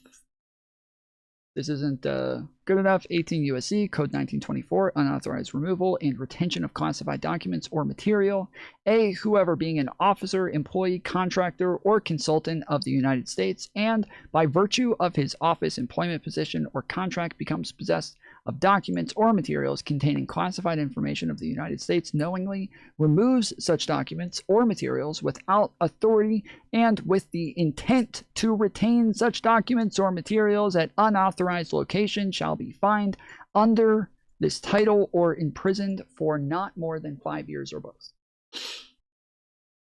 this isn't good enough, 18 U.S.C. Code 1924, unauthorized removal and retention of classified documents or material. A, whoever being an officer, employee, contractor, or consultant of the United States, and by virtue of his office, employment position, or contract becomes possessed of documents or materials containing classified information of the United States knowingly removes such documents or materials without authority and with the intent to retain such documents or materials at unauthorized location shall be fined under this title or imprisoned for not more than 5 years or both.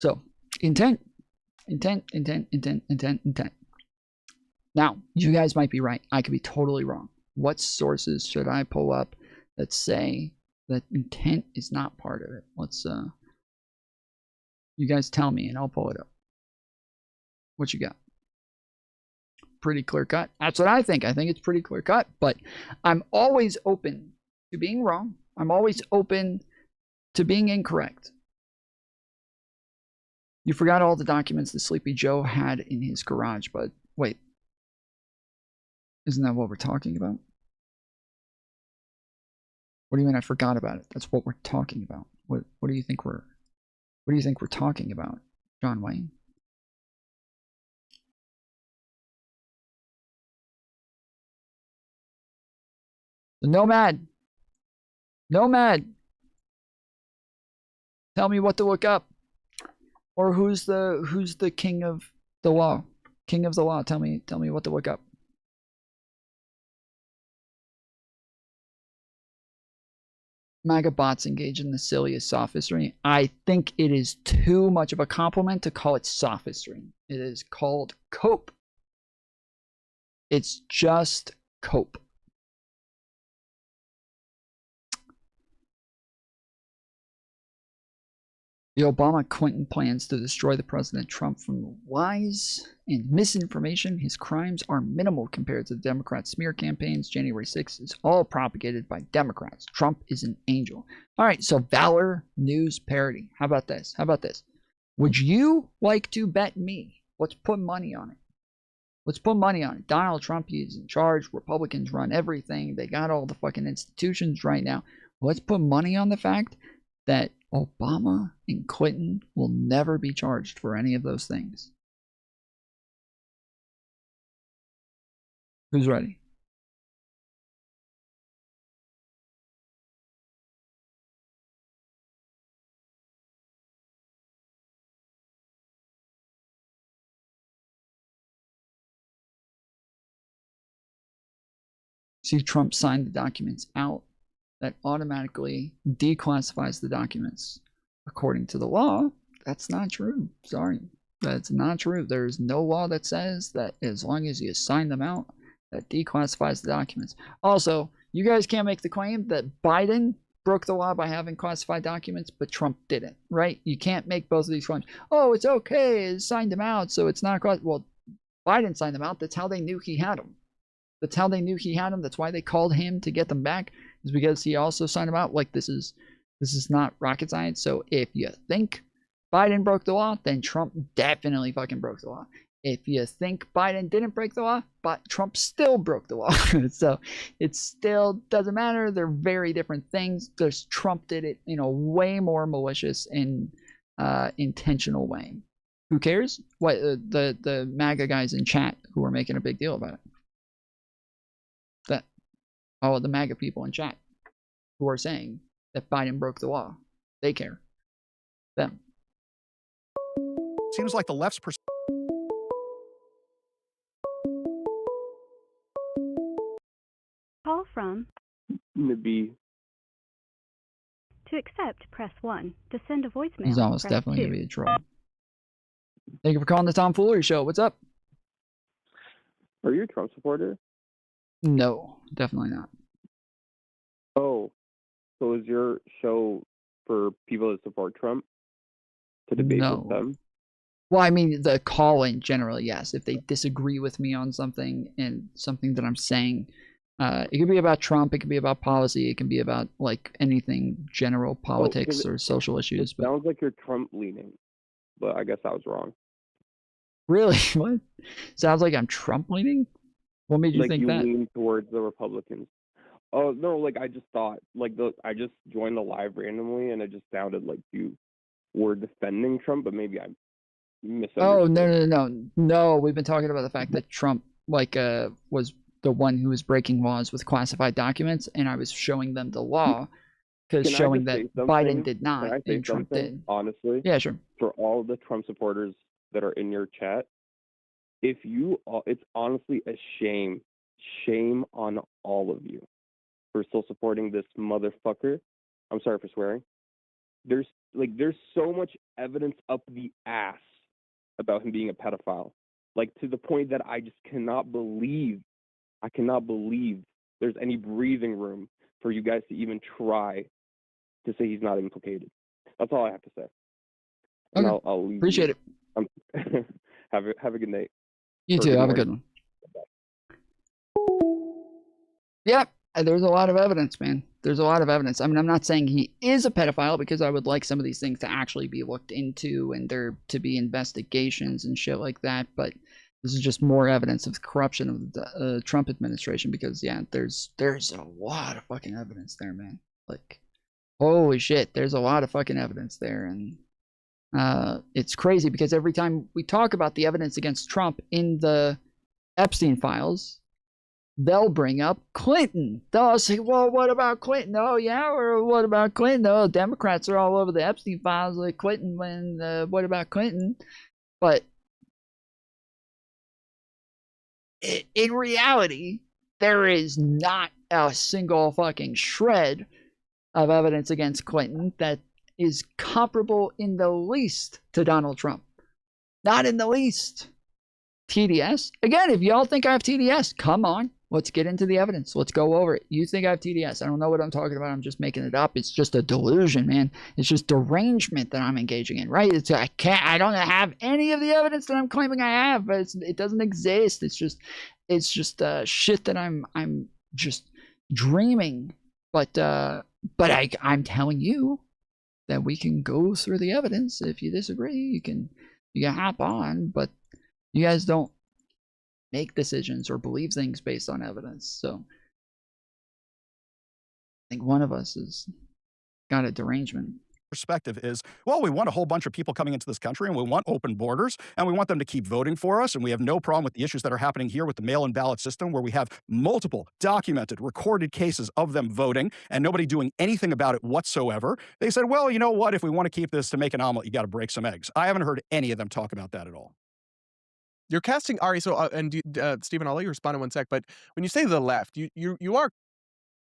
So, intent. Now, you guys might be right. I could be totally wrong. What sources should I pull up that say that intent is not part of it? Let's you guys tell me and I'll pull it up. What you got? Pretty clear cut. That's what I think. I think it's pretty clear cut, but I'm always open to being wrong. I'm always open to being incorrect. You forgot all the documents that Sleepy Joe had in his garage, but wait. Isn't that what we're talking about? What do you mean I forgot about it? That's what we're talking about. What do you think we're talking about, John Wayne? The Nomad. Tell me what to look up. Or who's the king of the law? King of the law. Tell me what to look up. MAGA bots engage in the silliest sophistry. I think it is too much of a compliment to call it sophistry. It is called cope. It's just cope. The Obama-Clinton plans to destroy the President Trump from lies and misinformation. His crimes are minimal compared to the Democrat smear campaigns. January 6th is all propagated by Democrats. Trump is an angel. All right, so Valor News parody. How about this? Would you like to bet me? Let's put money on it. Donald Trump is in charge. Republicans run everything. They got all the fucking institutions right now. Let's put money on the fact that Obama and Clinton will never be charged for any of those things. Who's ready? See, Trump signed the documents out. That automatically declassifies the documents. According to the law, that's not true. Sorry, that's not true. There's no law that says that as long as you sign them out, that declassifies the documents. Also, you guys can't make the claim that Biden broke the law by having classified documents, but Trump didn't, right? You can't make both of these claims. Oh, it's okay, it signed them out, so it's not classified. Well, Biden signed them out. That's how they knew he had them. That's how they knew he had them. That's why they called him to get them back. Is because he also signed them out. Like, this is not rocket science. So if you think Biden broke the law, then Trump definitely fucking broke the law. If you think Biden didn't break the law, but Trump still broke the law. So it still doesn't matter. They're very different things. Because Trump did it in a way more malicious and intentional way. Who cares? What the MAGA guys in chat who are making a big deal about it. All of the MAGA people in chat who are saying that Biden broke the law. They care. Them. Seems like the left's Call from. Maybe. To accept, press 1. To send a voicemail, He's almost press definitely 2. going to be a troll. Thank you for calling the Tom Foolery Show. What's up? Are you a Trump supporter? No, definitely not. Oh, so is your show for people that support Trump to debate with them? Well, I mean, the call-in generally, yes. If they disagree with me on something and something that I'm saying, it could be about Trump, it could be about policy, it can be about like anything general politics or social issues. It sounds like you're Trump leaning, but I guess I was wrong. Really? What? Sounds like I'm Trump leaning? What made you think that? Like you lean towards the Republicans. Oh no! Like I just thought, I just joined the live randomly, and it just sounded like you were defending Trump, but maybe I misunderstood. Oh no! We've been talking about the fact that Trump was the one who was breaking laws with classified documents, and I was showing them the law because showing that Biden did not and Trump did. Honestly, yeah, sure. For all the Trump supporters that are in your chat, it's honestly a shame on all of you for still supporting this motherfucker. I'm sorry for swearing. There's so much evidence up the ass about him being a pedophile, like to the point that I just cannot believe there's any breathing room for you guys to even try to say he's not implicated. That's all I have to say. And okay. I'll leave. Appreciate it. Have a good night. You too. Have a good one. Yep. There's a lot of evidence, man. There's a lot of evidence. I mean, I'm not saying he is a pedophile, because I would like some of these things to actually be looked into and there to be investigations and shit like that. But this is just more evidence of the corruption of the Trump administration, because yeah, there's a lot of fucking evidence there, man. Like, holy shit, there's a lot of fucking evidence there. And it's crazy, because every time we talk about the evidence against Trump in the Epstein files, they'll bring up Clinton. They'll say, well, what about Clinton? Oh, yeah, or what about Clinton? Oh, Democrats are all over the Epstein files like Clinton. What about Clinton? But in reality, there is not a single fucking shred of evidence against Clinton that is comparable in the least to Donald Trump. Not in the least. TDS? Again, if y'all think I have TDS, come on. Let's get into the evidence. Let's go over it. You think I have TDS. I don't know what I'm talking about. I'm just making it up. It's just a delusion, man. It's just derangement that I'm engaging in, right? I don't have any of the evidence that I'm claiming I have, but it doesn't exist. It's just shit that I'm just dreaming. But I'm telling you that we can go through the evidence. If you disagree, you can hop on, but you guys don't make decisions or believe things based on evidence. So I think one of us has got a derangement. Perspective is, well, we want a whole bunch of people coming into this country, and we want open borders, and we want them to keep voting for us, and we have no problem with the issues that are happening here with the mail-in ballot system, where we have multiple documented, recorded cases of them voting and nobody doing anything about it whatsoever. They said, well, you know what, if we want to keep this to make an omelet, you got to break some eggs. I haven't heard any of them talk about that at all. You're casting Ari. So, Stephen, I'll let you respond in one sec. But when you say the left, you are.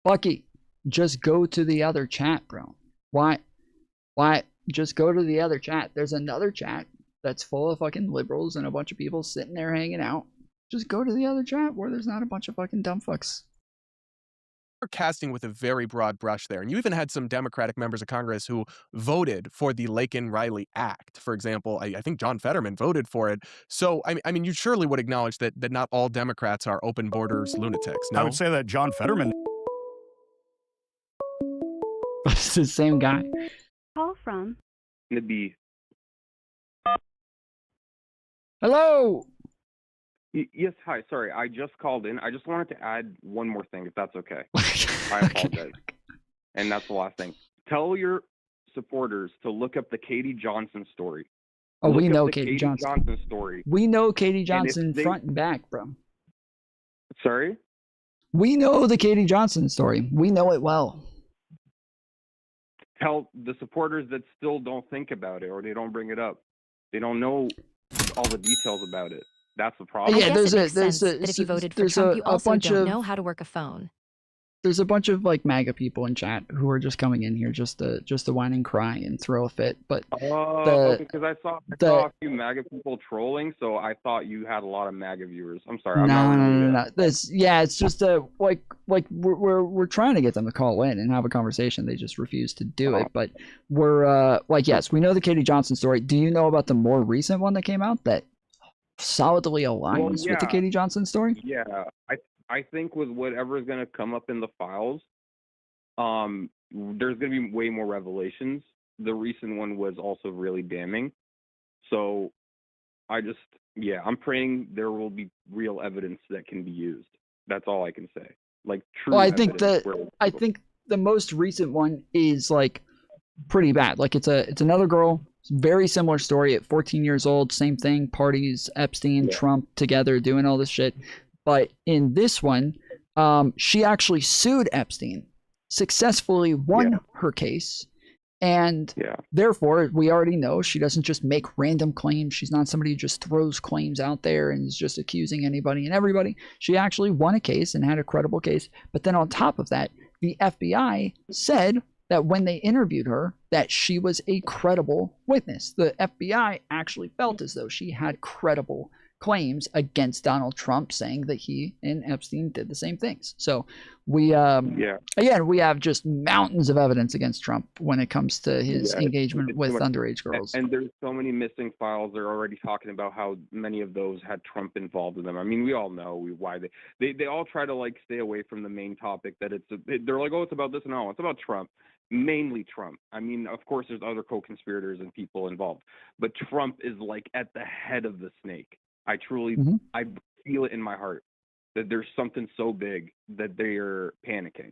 Bucky, just go to the other chat, bro. Why? Just go to the other chat. There's another chat that's full of fucking liberals and a bunch of people sitting there hanging out. Just go to the other chat where there's not a bunch of fucking dumb fucks. You're casting with a very broad brush there. And you even had some Democratic members of Congress who voted for the Laken-Riley Act. For example, I think John Fetterman voted for it. So, I mean, you surely would acknowledge that not all Democrats are open borders lunatics, no? I would say that John Fetterman... It's the same guy. Call from. It'd be. Hello. Yes, hi. Sorry, I just called in. I just wanted to add one more thing, if that's okay. I apologize. And that's the last thing. Tell your supporters to look up the Katie Johnson story. Oh, look we know the Katie Johnson story. We know Katie Johnson front and back, bro. Sorry? We know the Katie Johnson story. We know it well. Tell the supporters that still don't think about it, or they don't bring it up. They don't know all the details about it. That's the problem. Yeah, there's that if you voted for Trump, you also don't know how to work a phone. There's a bunch of like MAGA people in chat who are just coming in here just to whine and cry and throw a fit. But okay, because I saw a few MAGA people trolling, so I thought you had a lot of MAGA viewers. I'm sorry. No. It's just like we're trying to get them to call in and have a conversation. They just refuse to do it. But we're yes, we know the Katie Johnson story. Do you know about the more recent one that came out that solidly aligns with the Katie Johnson story? Yeah, I think with whatever is going to come up in the files, there's going to be way more revelations. The recent one was also really damning. So I'm praying there will be real evidence that can be used. That's all I can say. Like true. Well, I think the most recent one is like pretty bad. Like it's another girl. Very similar story at 14 years old, same thing, parties, Epstein, Trump together doing all this shit. But in this one, she actually sued Epstein, successfully won her case. And therefore, we already know she doesn't just make random claims. She's not somebody who just throws claims out there and is just accusing anybody and everybody. She actually won a case and had a credible case. But then on top of that, the FBI said that when they interviewed her, that she was a credible witness. The FBI actually felt as though she had credible claims against Donald Trump, saying that he and Epstein did the same things. So we again, we have just mountains of evidence against Trump when it comes to his engagement it's with so much- underage girls. And there's so many missing files. They're already talking about how many of those had Trump involved in them. I mean, we all know why they all try to like stay away from the main topic that they're like, oh, it's about this. No, it's about Trump. Mainly Trump. I mean, of course, there's other co-conspirators and people involved, but Trump is like at the head of the snake. I truly, I feel it in my heart that there's something so big that they're panicking.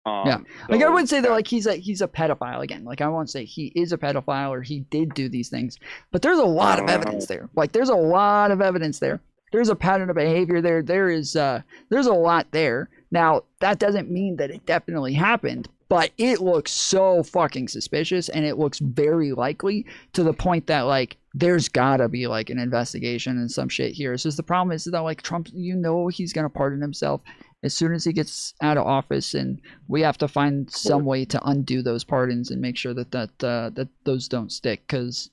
Like I wouldn't say that like he's a pedophile again. Like I won't say he is a pedophile or he did do these things, but there's a lot of evidence there. Like there's a lot of evidence there. There's a pattern of behavior there. There's a lot there. Now that doesn't mean that it definitely happened, but it looks so fucking suspicious, and it looks very likely to the point that like there's gotta be like an investigation and some shit here. It's just the problem is that like Trump, he's gonna pardon himself as soon as he gets out of office, and we have to find some way to undo those pardons and make sure that those don't stick, because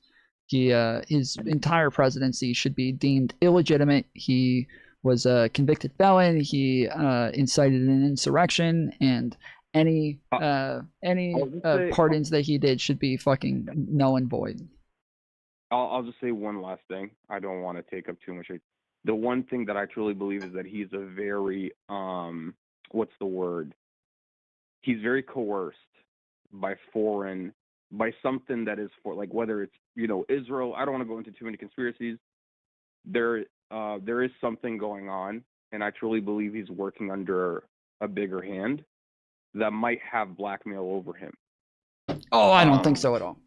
his entire presidency should be deemed illegitimate. He was a convicted felon. He incited an insurrection, and any pardons that he did should be fucking null and void. I'll just say one last thing. I don't want to take up too much. The one thing that I truly believe is that he's a very what's the word? He's very coerced by something that is for, like, whether it's Israel. I don't want to go into too many conspiracies. There is something going on, and I truly believe he's working under a bigger hand that might have blackmail over him. Oh, I don't think so at all.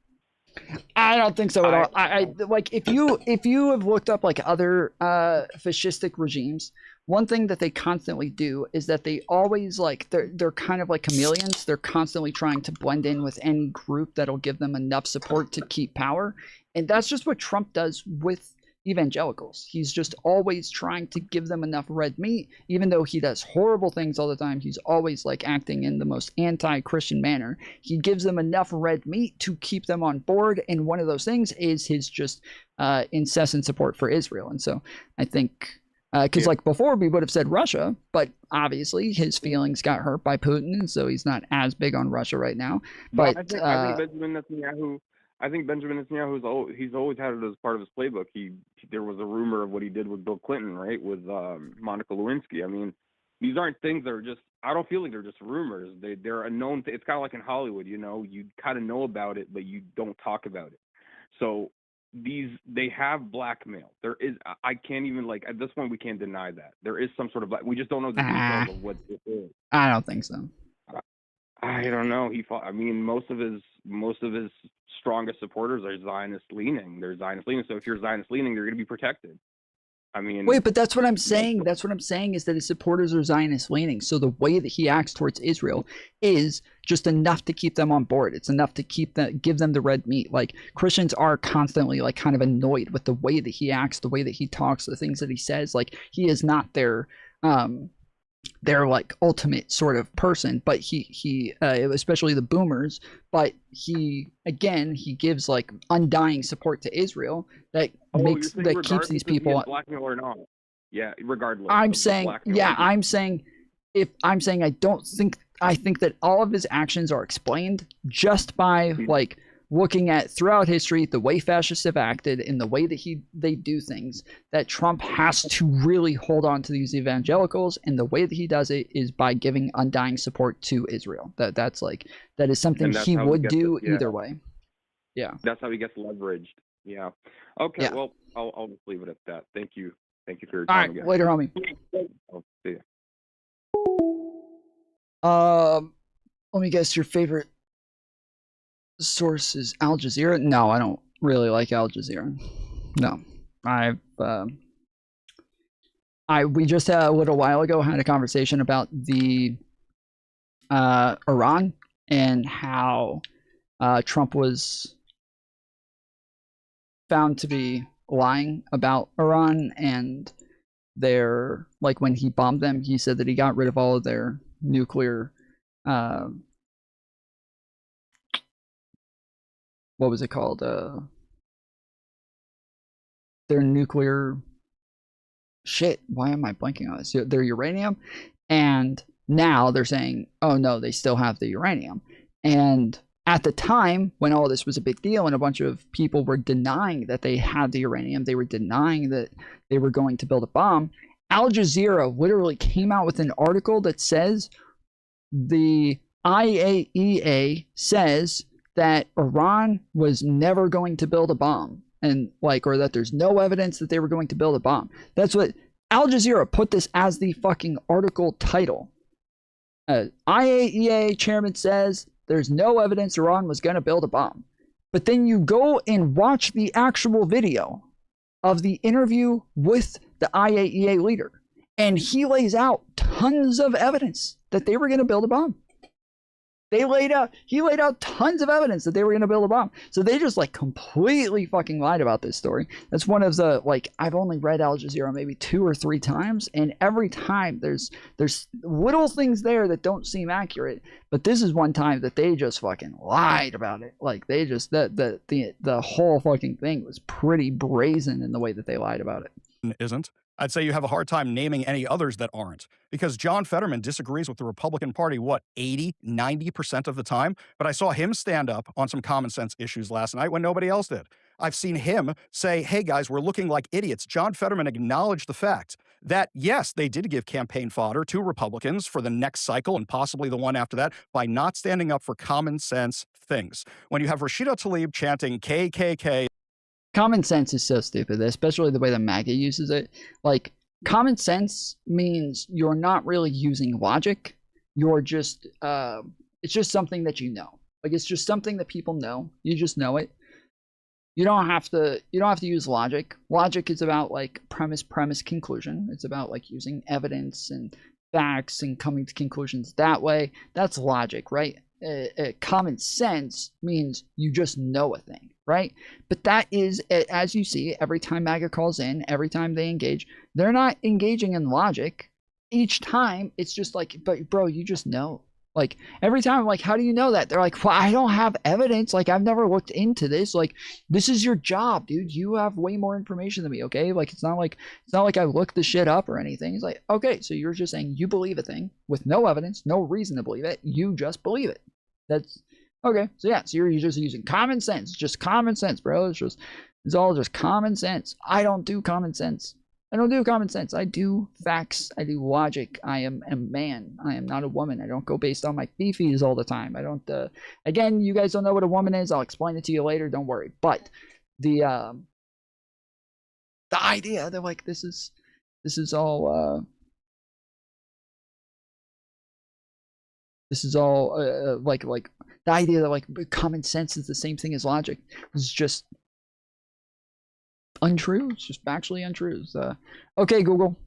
I don't think so at all. I like if you have looked up like other fascistic regimes, one thing that they constantly do is that they always like they're kind of like chameleons. They're constantly trying to blend in with any group that'll give them enough support to keep power, and that's just what Trump does with evangelicals. He's just always trying to give them enough red meat, even though he does horrible things all the time. He's always like acting in the most anti-Christian manner. He gives them enough red meat to keep them on board, and one of those things is his just incessant support for Israel. And so I think because like before we would have said Russia, but obviously his feelings got hurt by Putin, and so he's not as big on Russia right now. But I think Benjamin Netanyahu, he's always had it as part of his playbook. There was a rumor of what he did with Bill Clinton, right, with Monica Lewinsky. I mean, these aren't things that are just, I don't feel like they're just rumors. They're a known thing. It's kind of like in Hollywood, you kind of know about it, but you don't talk about it. So they have blackmail. There is, I can't even, like, at this point we can't deny that there is some sort of we just don't know the details of what this is. I don't think so. I don't know. I mean, most of his strongest supporters are Zionist leaning. They're Zionist leaning. So if you're Zionist leaning, you're going to be protected. I mean, wait, but that's what I'm saying. That's what I'm saying is that his supporters are Zionist leaning. So the way that he acts towards Israel is just enough to keep them on board. It's enough to give them the red meat. Like Christians are constantly like kind of annoyed with the way that he acts, the way that he talks, the things that he says. Like he is not their like ultimate sort of person, but he especially the boomers, but he gives like undying support to Israel that keeps these people blackmail or not. Yeah, regardless. I'm saying I think that all of his actions are explained just by like looking at throughout history the way fascists have acted and the way that they do things, that Trump has to really hold on to these evangelicals, and the way that he does it is by giving undying support to Israel. That is something he would do either way. Yeah, that's how he gets leveraged. Yeah. Okay. Yeah. Well, I'll just leave it at that. Thank you for your time. All right, later, homie. I'll see you. Let me guess, your favorite source is Al Jazeera? No, I don't really like Al Jazeera. No, we just a little while ago had a conversation about the Iran and how Trump was found to be lying about Iran, and their, like, when he bombed them, he said that he got rid of all of their nuclear what was it called? Their nuclear shit, why am I blanking on this? Their uranium, and now they're saying, oh no, they still have the uranium. And at the time when all this was a big deal and a bunch of people were denying that they had the uranium, they were denying that they were going to build a bomb, Al Jazeera literally came out with an article that says the IAEA says that Iran was never going to build a bomb, and like, or that there's no evidence that they were going to build a bomb. That's what Al Jazeera put this as the fucking article title. IAEA chairman says there's no evidence Iran was going to build a bomb. But then you go and watch the actual video of the interview with the IAEA leader, and he lays out tons of evidence that they were going to build a bomb. He laid out tons of evidence that they were going to build a bomb. So they just like completely fucking lied about this story. That's one of the, like, I've only read Al Jazeera maybe 2 or 3 times, and every time there's little things there that don't seem accurate, but this is one time that they just fucking lied about it. Like, they just, the whole fucking thing was pretty brazen in the way that they lied about it. Isn't. I'd say you have a hard time naming any others that aren't, because John Fetterman disagrees with the Republican Party, 80, 90% of the time? But I saw him stand up on some common sense issues last night when nobody else did. I've seen him say, hey guys, we're looking like idiots. John Fetterman acknowledged the fact that, yes, they did give campaign fodder to Republicans for the next cycle and possibly the one after that by not standing up for common sense things. When you have Rashida Tlaib chanting KKK, common sense is so stupid, especially the way that MAGA uses it. Like, common sense means you're not really using logic. You're just, it's just something that you know. Like, it's just something that people know. You just know it. You don't have to use logic. Logic is about like premise, conclusion. It's about like using evidence and facts and coming to conclusions that way. That's logic, right? Common sense means you just know a thing, right? But that is, as you see, every time MAGA calls in, every time they engage, they're not engaging in logic. Each time, it's just like, but bro, you just know. Like, every time I'm like, how do you know that? They're like, well, I don't have evidence. Like, I've never looked into this. Like, this is your job, dude. You have way more information than me, okay? Like, it's not like I looked the shit up or anything. It's like, okay, so you're just saying you believe a thing with no evidence, no reason to believe it. You just believe it. That's okay. So yeah, so you're just using common sense. Just common sense, bro. It's all just common sense. I don't do common sense. I don't do common sense. I do facts. I do logic. I am a man. I am not a woman. I don't go based on my fifis all the time. I don't, again, you guys don't know what a woman is. I'll explain it to you later. Don't worry. But the idea that like, this is all, like the idea that like common sense is the same thing as logic is just untrue. It's just factually untrue. Okay, Google,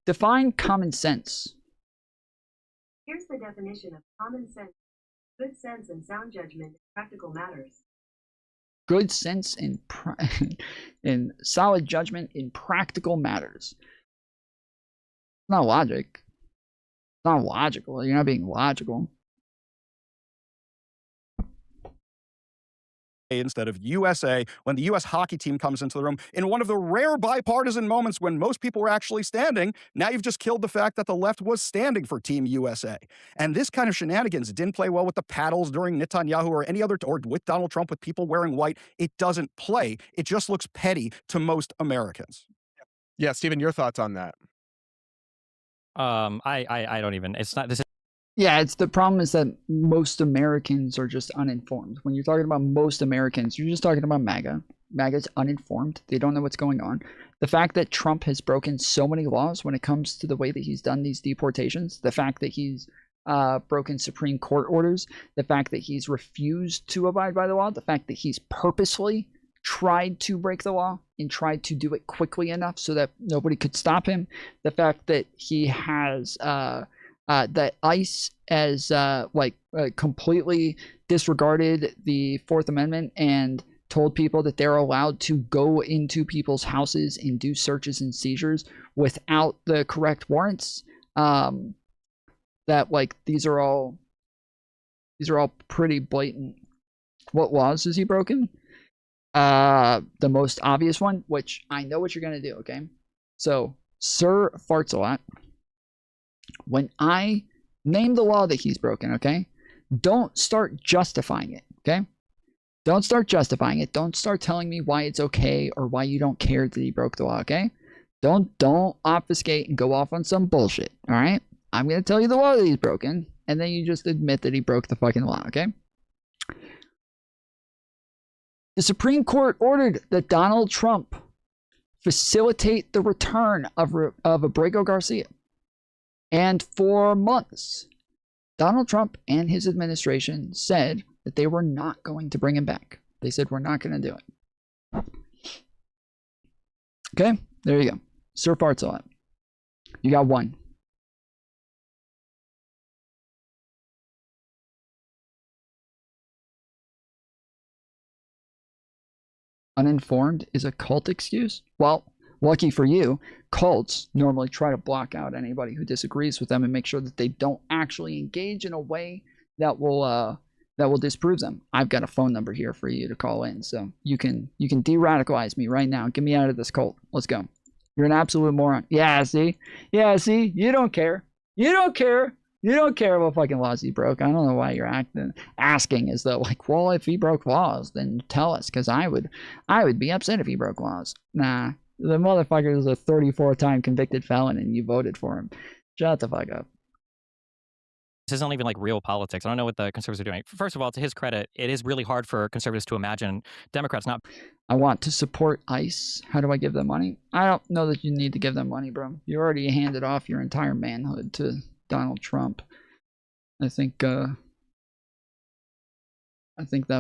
define common sense. Here's the definition of common sense: good sense and sound judgment in practical matters. Good sense and solid judgment in practical matters. It's not logic. It's not logical. You're not being logical. Instead of USA, when the U.S. hockey team comes into the room, in one of the rare bipartisan moments when most people were actually standing, now you've just killed the fact that the left was standing for Team USA. And this kind of shenanigans didn't play well with the paddles during Netanyahu or any other, or with Donald Trump with people wearing white. It doesn't play. It just looks petty to most Americans. Yeah, Stephen, your thoughts on that? I don't even, it's not, this is. Yeah, it's the problem is that most Americans are just uninformed. When you're talking about most Americans, you're just talking about MAGA. MAGA's uninformed. They don't know what's going on. The fact that Trump has broken so many laws when it comes to the way that he's done these deportations, the fact that he's broken Supreme Court orders, the fact that he's refused to abide by the law, the fact that he's purposely tried to break the law and tried to do it quickly enough so that nobody could stop him, the fact that he has that ICE has completely disregarded the Fourth Amendment and told people that they're allowed to go into people's houses and do searches and seizures without the correct warrants. That like these are all pretty blatant. What laws has he broken? The most obvious one, which I know what you're gonna do, okay? So, Sir farts a lot. When I name the law that he's broken, okay? Don't start justifying it, okay? Don't start justifying it. Don't start telling me why it's okay or why you don't care that he broke the law, okay? Don't obfuscate and go off on some bullshit, all right? I'm going to tell you the law that he's broken, and then you just admit that he broke the fucking law, okay? The Supreme Court ordered that Donald Trump facilitate the return of Abrego Garcia. And for months, Donald Trump and his administration said that they were not going to bring him back. They said, we're not going to do it. Okay, there you go. Sir farts a lot. You got one. Uninformed is a cult excuse? Well, lucky for you, cults normally try to block out anybody who disagrees with them and make sure that they don't actually engage in a way that will disprove them. I've got a phone number here for you to call in, so you can de-radicalize me right now. Get me out of this cult. Let's go. You're an absolute moron. Yeah, see? Yeah, see? You don't care. You don't care. You don't care what fucking laws he broke. I don't know why you're asking as though, like, well, if he broke laws, then tell us, because I would be upset if he broke laws. Nah, the motherfucker is a 34-time convicted felon, and you voted for him. Shut the fuck up. This isn't even like real politics. I don't know what the conservatives are doing. First of all, to his credit, it is really hard for conservatives to imagine Democrats not. I want to support ICE. How do I give them money? I don't know that you need to give them money, bro. You already handed off your entire manhood to Donald Trump. I think that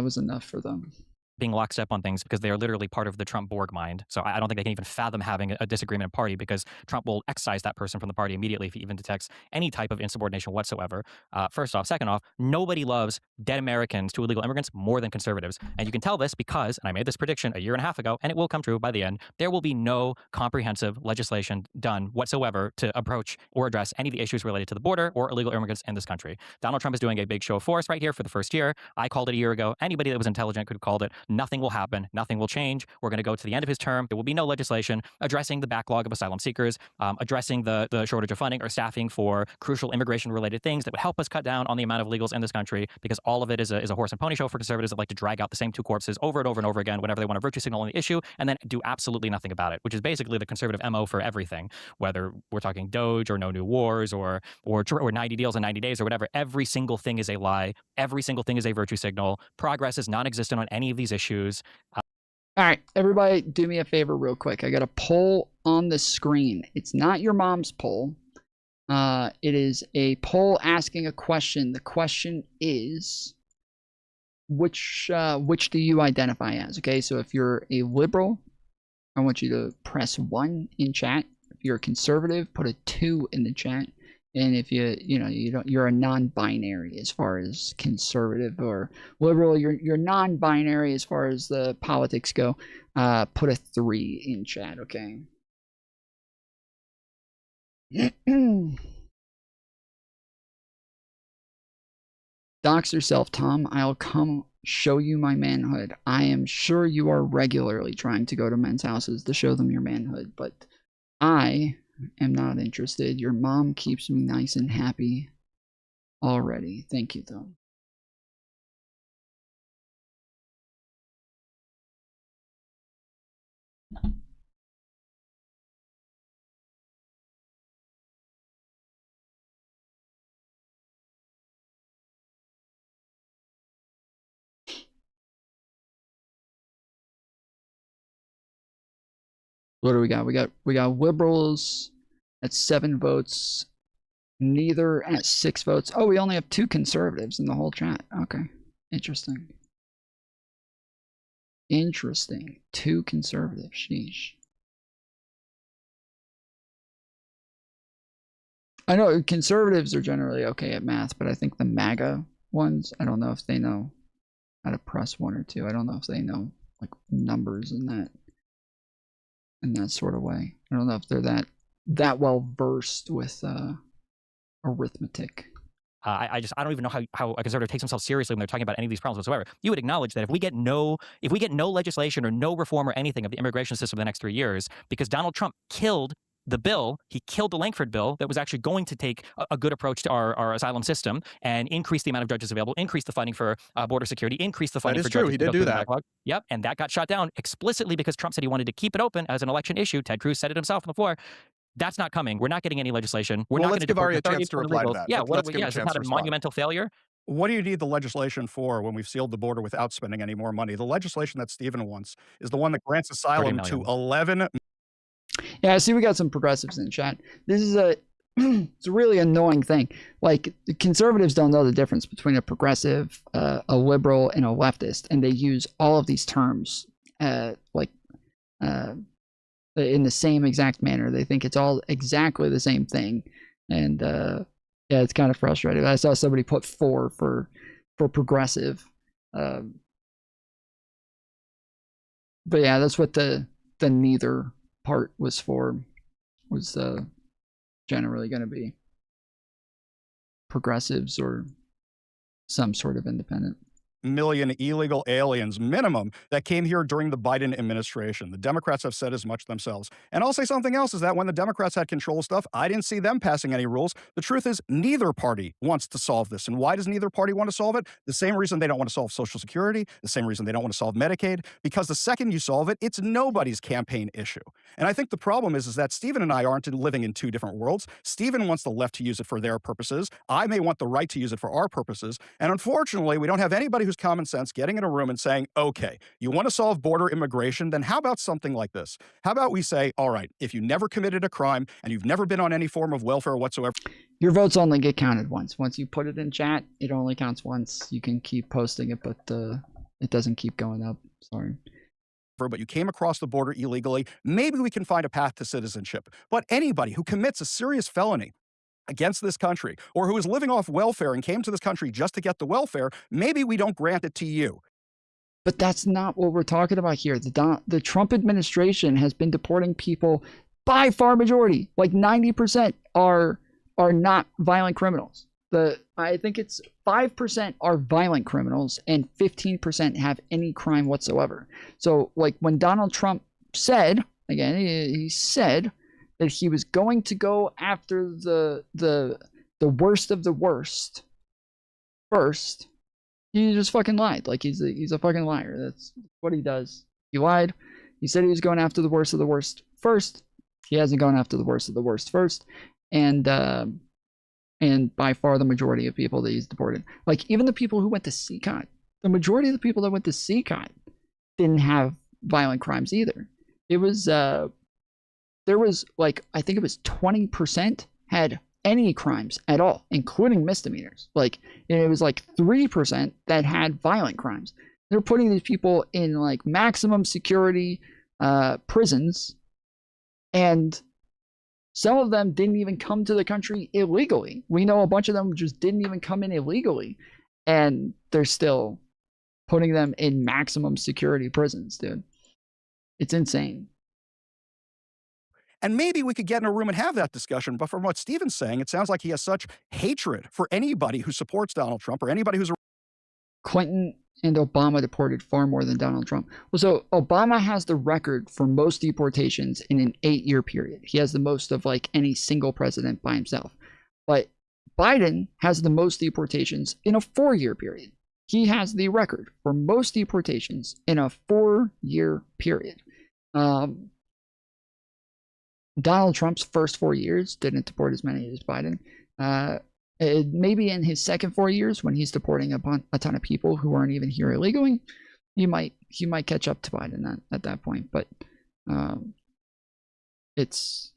was enough for them. Being lockstep on things because they are literally part of the Trump Borg mind. So I don't think they can even fathom having a disagreement party because Trump will excise that person from the party immediately if he even detects any type of insubordination whatsoever. First off. Second off, nobody loves dead Americans to illegal immigrants more than conservatives. And you can tell this because, and I made this prediction a year and a half ago, and it will come true by the end, there will be no comprehensive legislation done whatsoever to approach or address any of the issues related to the border or illegal immigrants in this country. Donald Trump is doing a big show of force right here for the first year. I called it a year ago. Anybody that was intelligent could have called it. Nothing will happen. Nothing will change. We're going to go to the end of his term. There will be no legislation addressing the backlog of asylum seekers, addressing the shortage of funding or staffing for crucial immigration-related things that would help us cut down on the amount of illegals in this country, because all of it is a horse and pony show for conservatives that like to drag out the same two corpses over and over and over again whenever they want to virtue signal on the issue and then do absolutely nothing about it, which is basically the conservative MO for everything, whether we're talking Doge or no new wars or 90 deals in 90 days or whatever. Every single thing is a lie. Every single thing is a virtue signal. Progress is non-existent on any of these issues. All right, everybody do me a favor real quick. I got a poll on the screen. It's not your mom's poll. It is a poll asking a question. The question is, which do you identify as? Okay, so if you're a liberal, I want you to press 1 in chat. If you're a conservative, put a 2 in the chat. And if you're a non-binary as far as conservative or liberal, you're non-binary as far as the politics go, put a 3 in chat, okay? Dox yourself, Tom. I'll come show you my manhood. I am sure you are regularly trying to go to men's houses to show them your manhood, but I am not interested. Your mom keeps me nice and happy already. Thank you, though. What do we got? We got liberals at 7 votes. Neither at 6 votes. Oh, we only have 2 conservatives in the whole chat. Okay. Interesting. Interesting. 2 conservatives. Sheesh. I know conservatives are generally okay at math, but I think the MAGA ones, I don't know if they know how to press 1 or 2. I don't know if they know like numbers in that sort of way. I don't know if they're that well versed with arithmetic. I don't even know how a conservative takes themselves seriously when they're talking about any of these problems whatsoever. You would acknowledge that if we get no legislation or no reform or anything of the immigration system in the next 3 years, because Donald Trump killed the bill, he killed the Langford bill that was actually going to take a good approach to our asylum system and increase the amount of judges available, increase the funding for border security, increase the funding for judges. He did do that. Yep, and that got shut down explicitly because Trump said he wanted to keep it open as an election issue. Ted Cruz said it himself on the floor. That's not coming. We're not getting any legislation. We're not going to give Ari a deport chance to reply to that. Yeah, Let's give him a is chance that to a respond. monumental failure? What do you need the legislation for when we've sealed the border without spending any more money? The legislation that Stephen wants is the one that grants asylum to 11. Yeah, I see we got some progressives in chat. This is it's a really annoying thing. Like, the conservatives don't know the difference between a progressive, a liberal, and a leftist, and they use all of these terms in the same exact manner. They think it's all exactly the same thing, and yeah, it's kind of frustrating. I saw somebody put 4 for progressive, but yeah, that's what the neither part was for. Was generally going to be progressives or some sort of independent. Million illegal aliens minimum that came here during the Biden administration. The Democrats have said as much themselves. And I'll say something else is that when the Democrats had control of stuff, I didn't see them passing any rules. The truth is neither party wants to solve this. And why does neither party want to solve it? The same reason they don't want to solve Social Security, the same reason they don't want to solve Medicaid, because the second you solve it, it's nobody's campaign issue. And I think the problem is that Stephen and I aren't living in two different worlds. Stephen wants the left to use it for their purposes. I may want the right to use it for our purposes. And unfortunately, we don't have anybody who's common sense getting in a room and saying, okay, you want to solve border immigration, then how about something like this? How about we say, all right, if you never committed a crime and you've never been on any form of welfare whatsoever. Your votes only get counted once. Once you put it in chat, it only counts once. You can keep posting it, but it doesn't keep going up. Sorry. But you came across the border illegally, maybe we can find a path to citizenship. But anybody who commits a serious felony against this country, or who is living off welfare and came to this country just to get the welfare, maybe we don't grant it to you. But that's not what we're talking about here. The Trump administration has been deporting people by far majority, like 90% are not violent criminals. I think it's 5% are violent criminals and 15% have any crime whatsoever. So like when Donald Trump said, again, he said that he was going to go after the worst of the worst first, he just fucking lied. Like he's a fucking liar. That's what he does. He lied. He said he was going after the worst of the worst first. He hasn't gone after the worst of the worst first. And by far the majority of people that he's deported, like even the people who went to CCOT, the majority of the people that went to CCOT didn't have violent crimes either. It was there was like, I think it was 20% had any crimes at all, including misdemeanors. Like it was like 3% that had violent crimes. They're putting these people in like maximum security prisons, and some of them didn't even come to the country illegally. We know a bunch of them just didn't even come in illegally, and they're still putting them in maximum security prisons, dude. It's insane. And maybe we could get in a room and have that discussion. But from what Stephen's saying, it sounds like he has such hatred for anybody who supports Donald Trump or anybody who's Clinton and Obama deported far more than Donald Trump. Well, so Obama has the record for most deportations in an 8-year period. He has the most of like any single president by himself. But Biden has the most deportations in a 4-year period. He has the record for most deportations in a 4-year period. Donald Trump's first 4 years didn't deport as many as Biden. Maybe in his second 4 years, when he's deporting a ton of people who aren't even here illegally, he might catch up to Biden at that point. But it's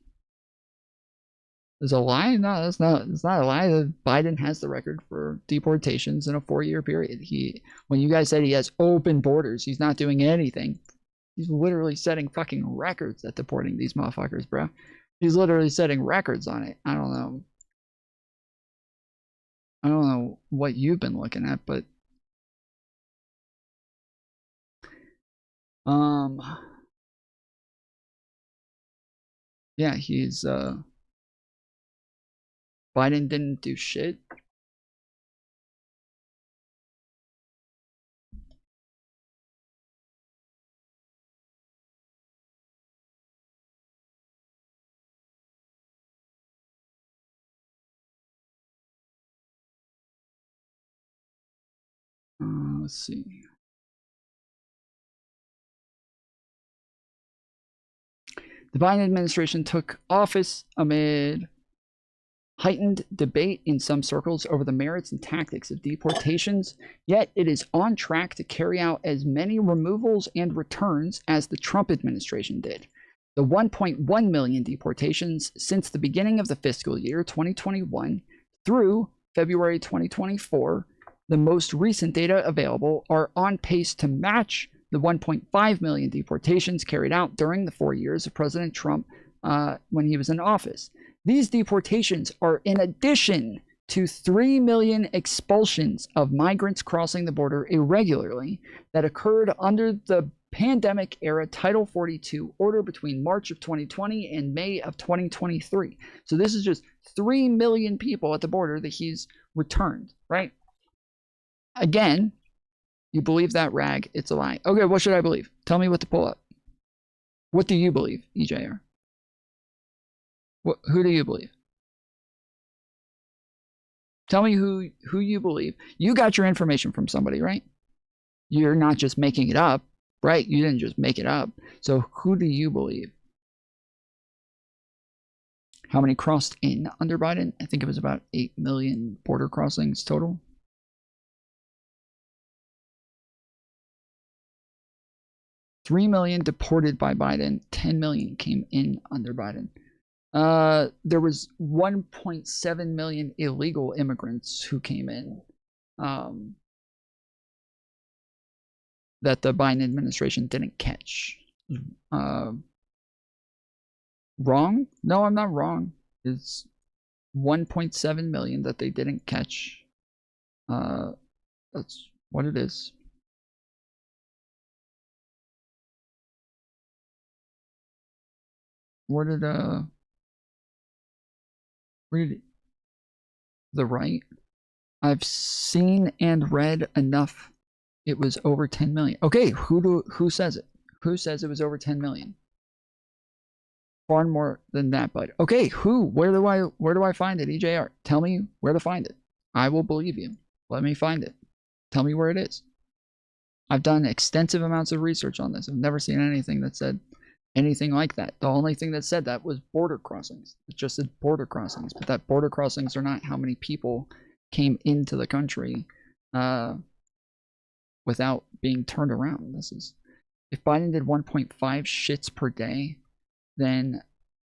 a lie. No, it's not a lie. Biden has the record for deportations in a 4-year period. When you guys said he has open borders, he's not doing anything. He's literally setting fucking records at deporting these motherfuckers, bro. He's literally setting records on it. I don't know what you've been looking at, but yeah, he's Biden didn't do shit. Let's see. The Biden administration took office amid heightened debate in some circles over the merits and tactics of deportations, yet it is on track to carry out as many removals and returns as the Trump administration did. The 1.1 million deportations since the beginning of the fiscal year 2021 through February 2024, the most recent data available, are on pace to match the 1.5 million deportations carried out during the 4 years of President Trump when he was in office. These deportations are in addition to 3 million expulsions of migrants crossing the border irregularly that occurred under the pandemic-era Title 42 order between March of 2020 and May of 2023. So this is just 3 million people at the border that he's returned, right? Again, you believe that rag, it's a lie. Okay, what should I believe? Tell me what to pull up. What do you believe, EJR? Who do you believe? Tell me who you believe. You got your information from somebody, right? You're not just making it up, right? You didn't just make it up. So who do you believe? How many crossed in under Biden? I think it was about 8 million border crossings total. $3 million deported by Biden, 10 million came in under Biden. There was 1.7 million illegal immigrants who came in that the Biden administration didn't catch. Wrong? No, I'm not wrong. It's 1.7 million that they didn't catch. That's what it is. Where did the right? I've seen and read enough. It was over 10 million. Okay, who says it? Who says it was over 10 million? Far more than that, but okay, who? Where do I find it? EJR, tell me where to find it. I will believe you. Let me find it. Tell me where it is. I've done extensive amounts of research on this. I've never seen anything that said anything like that. The only thing that said that was border crossings. It just said border crossings, but that border crossings are not how many people came into the country without being turned around. This is, if Biden did 1.5 shits per day, then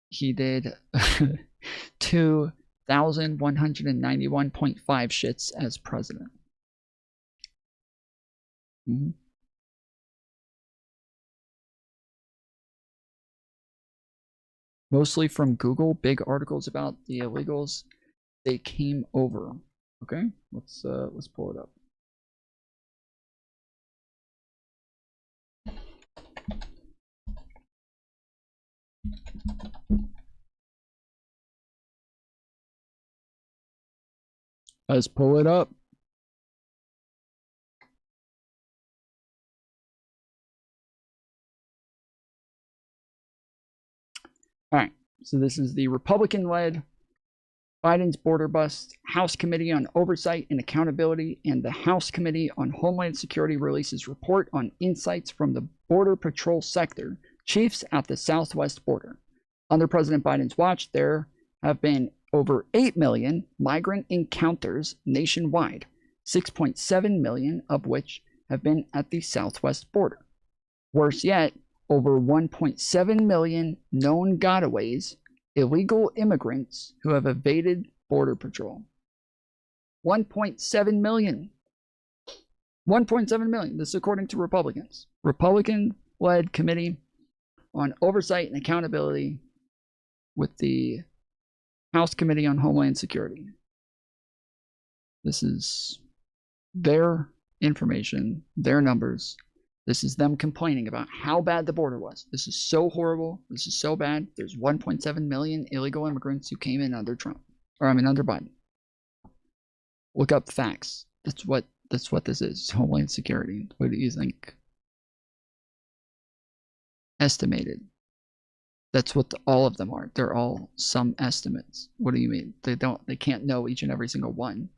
he did 2,191.5 shits as president. Mm-hmm. Mostly from Google, big articles about the illegals. They came over. Okay, let's pull it up. Let's pull it up. All right, so this is the Republican-led Biden's border bust. House Committee on Oversight and Accountability and the House Committee on Homeland Security releases report on insights from the Border Patrol sector chiefs at the southwest border. Under President Biden's watch, there have been over 8 million migrant encounters nationwide, 6.7 million of which have been at the southwest border. Worse yet, over 1.7 million known gotaways, illegal immigrants who have evaded Border Patrol. 1.7 million. 1.7 million. This is according to Republicans. Republican-led Committee on Oversight and Accountability with the House Committee on Homeland Security. This is their information, their numbers. This is them complaining about how bad the border was. This is so horrible. This is so bad. There's 1.7 million illegal immigrants who came in under Trump, or I mean under Biden. Look up facts. That's what this is. Homeland Security. What do you think? Estimated. That's what all of them are. They're all some estimates. What do you mean? They can't know each and every single one.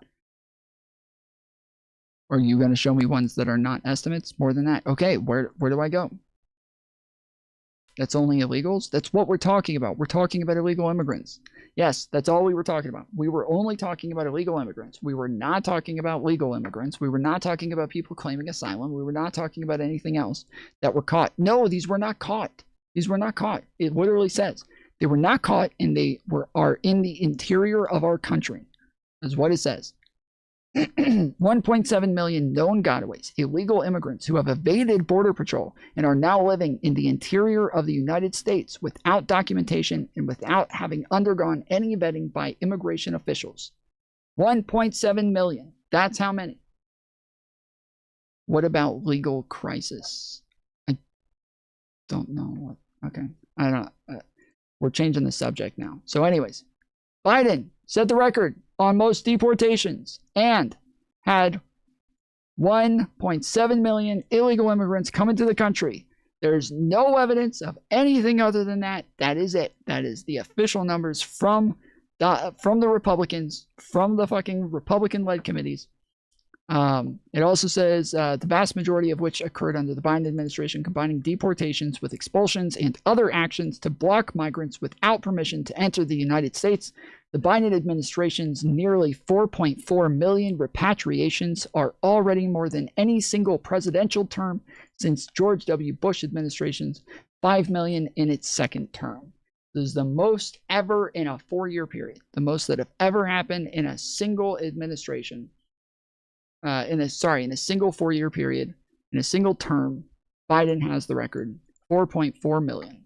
Are you going to show me ones that are not estimates more than that? Okay, where do I go? That's only illegals? That's what we're talking about. We're talking about illegal immigrants. Yes, that's all we were talking about. We were only talking about illegal immigrants. We were not talking about legal immigrants. We were not talking about people claiming asylum. We were not talking about anything else that were caught. No, these were not caught. These were not caught. It literally says they were not caught, and they are in the interior of our country. That's what it says. 1.7 million known gotaways, illegal immigrants who have evaded Border Patrol and are now living in the interior of the United States without documentation and without having undergone any vetting by immigration officials. 1.7 million. That's how many. What about legal crisis? I don't know what. Okay. I don't know. We're changing the subject now. So anyways, Biden set the record on most deportations and had 1.7 million illegal immigrants come into the country. There's no evidence of anything other than that. That is it. That is the official numbers from the Republicans, from the fucking Republican-led committees. It also says the vast majority of which occurred under the Biden administration, combining deportations with expulsions and other actions to block migrants without permission to enter the United States. The Biden administration's nearly 4.4 million repatriations are already more than any single presidential term since George W. Bush administration's 5 million in its second term. This is the most ever in a 4-year period, the most that have ever happened in a single administration. In a single 4-year period, in a single term, Biden has the record, 4.4 million.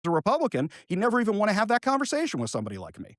As a Republican, he'd never even want to have that conversation with somebody like me.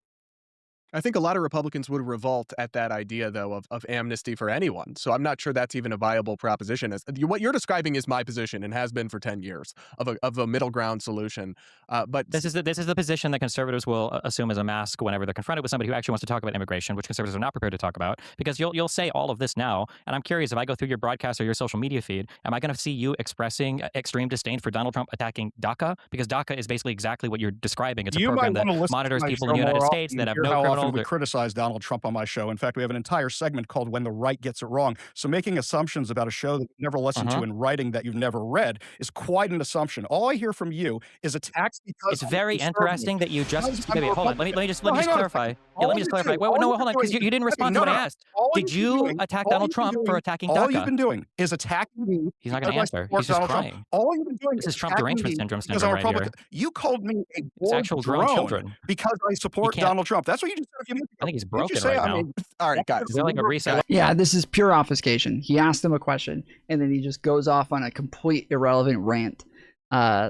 I think a lot of Republicans would revolt at that idea, though, of amnesty for anyone. So I'm not sure that's even a viable proposition. What you're describing is my position and has been for 10 years of a middle ground solution. But this is the position that conservatives will assume as a mask whenever they're confronted with somebody who actually wants to talk about immigration, which conservatives are not prepared to talk about. Because you'll say all of this now, and I'm curious, if I go through your broadcast or your social media feed, am I going to see you expressing extreme disdain for Donald Trump attacking DACA? Because DACA is basically exactly what you're describing. It's a program that monitors people in the United States that have no criminal. We criticize Donald Trump on my show. In fact, we have an entire segment called When the Right Gets It Wrong. So making assumptions about a show that you've never listened to in writing that you've never read is quite an assumption. All I hear from you is attacks because it's very interesting that you just hold on. Let me just clarify. Let me just clarify. Hold on, because you didn't respond to what I asked. Did you attack Donald Trump for attacking DACA? All you've been doing is attacking me. He's not going to answer. He's just crying. All you've been doing is Trump derangement syndrome right here. You called me a it's actual grown children because I support Donald Trump. That's what you just said a few minutes ago. I think he's broken right now. All right, guys. Is there like a reset? Yeah, this is pure obfuscation. He asked him a question, and then he just goes off on a complete irrelevant rant.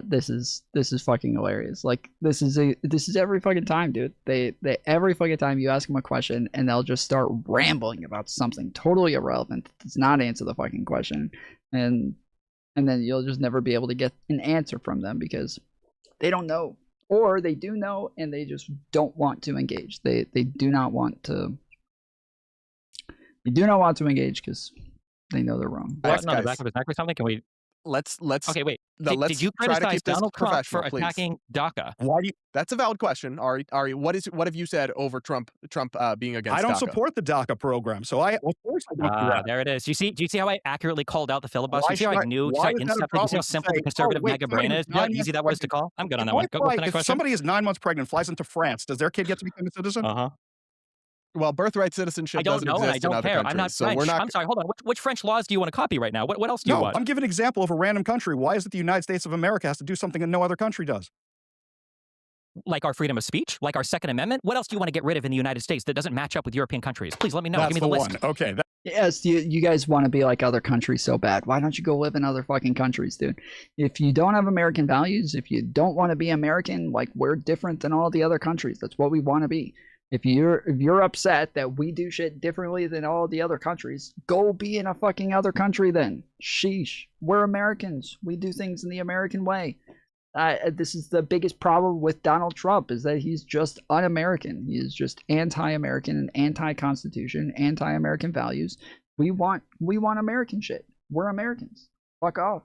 This is fucking hilarious. Like this is every fucking time, dude. They every fucking time you ask them a question, and they'll just start rambling about something totally irrelevant that does not answer the fucking question, and then you'll just never be able to get an answer from them because they don't know, or they do know and they just don't want to engage. They do not want to. They do not want to engage because they know they're wrong. Back up exactly something. Can we? Let's okay, wait. Did you criticize Donald Trump for attacking DACA? Why do you? That's a valid question, Ari. What have you said over Trump being against? I don't DACA? support the DACA program, so of course I don't do that. There it is. Do you see how I accurately called out the filibuster? Do you see how I knew? Do you see how simple the conservative mega brain is? How easy that was to call? I'm good on that one. Go to the next question. If somebody is 9 months pregnant, flies into France, does their kid get to become a citizen? Well, birthright citizenship doesn't exist and I don't in other care. countries, I'm not French. I'm sorry. Hold on. Which French laws do you want to copy right now? What else do you want? I'm giving an example of a random country. Why is it the United States of America has to do something that no other country does? Like our freedom of speech? Like our Second Amendment? What else do you want to get rid of in the United States that doesn't match up with European countries? Please let me know. Give me the list. Okay. Yes, you guys want to be like other countries so bad. Why don't you go live in other fucking countries, dude? If you don't have American values, if you don't want to be American, like we're different than all the other countries. That's what we want to be. If you're upset that we do shit differently than all the other countries, go be in a fucking other country then. Sheesh. We're Americans. We do things in the American way. This is the biggest problem with Donald Trump, is that he's just un-American. He is just anti-American and anti-Constitution, anti-American values. We want American shit. We're Americans. Fuck off.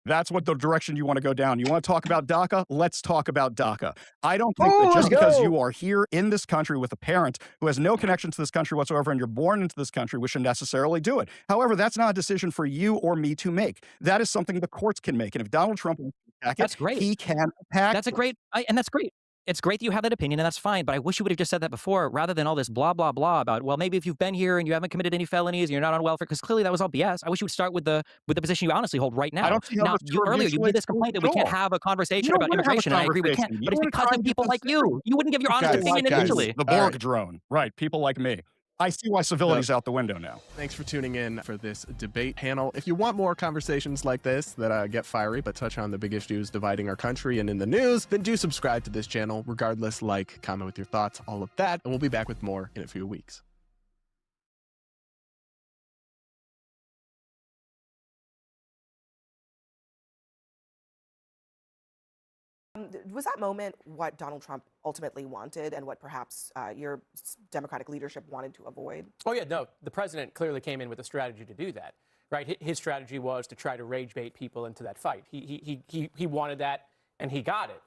That's what the direction you want to go down. You want to talk about DACA? Let's talk about DACA. I don't think that just because you are here in this country with a parent who has no connection to this country whatsoever and you're born into this country, we should necessarily do it. However, that's not a decision for you or me to make. That is something the courts can make. And if Donald Trump wants to attack That's it, great. he can attack That's a great, and that's great. It's great that you have that opinion, and that's fine. But I wish you would have just said that before, rather than all this blah blah blah about, well, maybe if you've been here and you haven't committed any felonies, and you're not on welfare, because clearly that was all BS. I wish you would start with the position you honestly hold right now. I don't see how Now, those two are earlier you mutually made this complaint that we can't have a conversation about immigration, and I agree we can't. But it's because of people like you. You wouldn't give your honest opinion initially. The Borg drone, right? People like me. I see why civility's out the window now. Thanks for tuning in for this debate panel. If you want more conversations like this that get fiery but touch on the big issues dividing our country and in the news, then do subscribe to this channel. Regardless, like, comment with your thoughts, all of that, and we'll be back with more in a few weeks. Was that moment what Donald Trump ultimately wanted and what perhaps your Democratic leadership wanted to avoid? Oh, yeah, no. The president clearly came in with a strategy to do that, right? His strategy was to try to rage bait people into that fight. He wanted that, and he got it.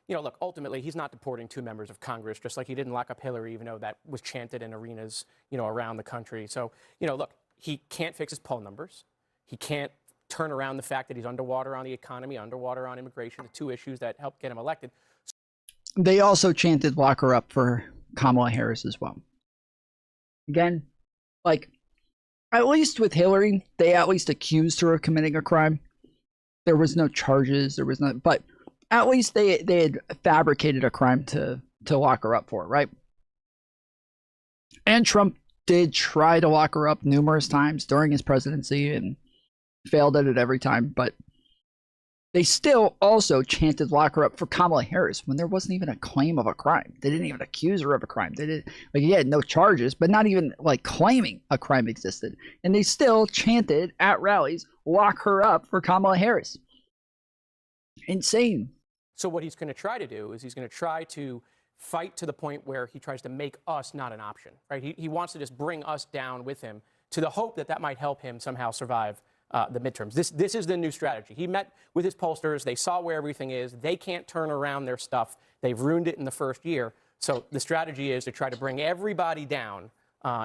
You know, look, ultimately, he's not deporting 2 members of Congress, just like he didn't lock up Hillary, even though that was chanted in arenas, you know, around the country. So, you know, look, he can't fix his poll numbers. He can't turn around the fact that he's underwater on the economy, underwater on immigration, the 2 issues that helped get him elected. They also chanted lock her up for Kamala Harris as well. Again, like, at least with Hillary, they at least accused her of committing a crime. There was no charges, there was no, but at least they had fabricated a crime to lock her up for, right? And Trump did try to lock her up numerous times during his presidency and failed at it every time, but they still also chanted lock her up for Kamala Harris when there wasn't even a claim of a crime. They didn't even accuse her of a crime. They did, like, he had no charges, but not even like claiming a crime existed. And they still chanted at rallies, lock her up for Kamala Harris. Insane. So what he's going to try to do is he's going to try to fight to the point where he tries to make us not an option, right? He wants to just bring us down with him to the hope that that might help him somehow survive the midterms. This is the new strategy. He met with his pollsters. They saw where everything is. They can't turn around their stuff. They've ruined it in the first year. So the strategy is to try to bring everybody down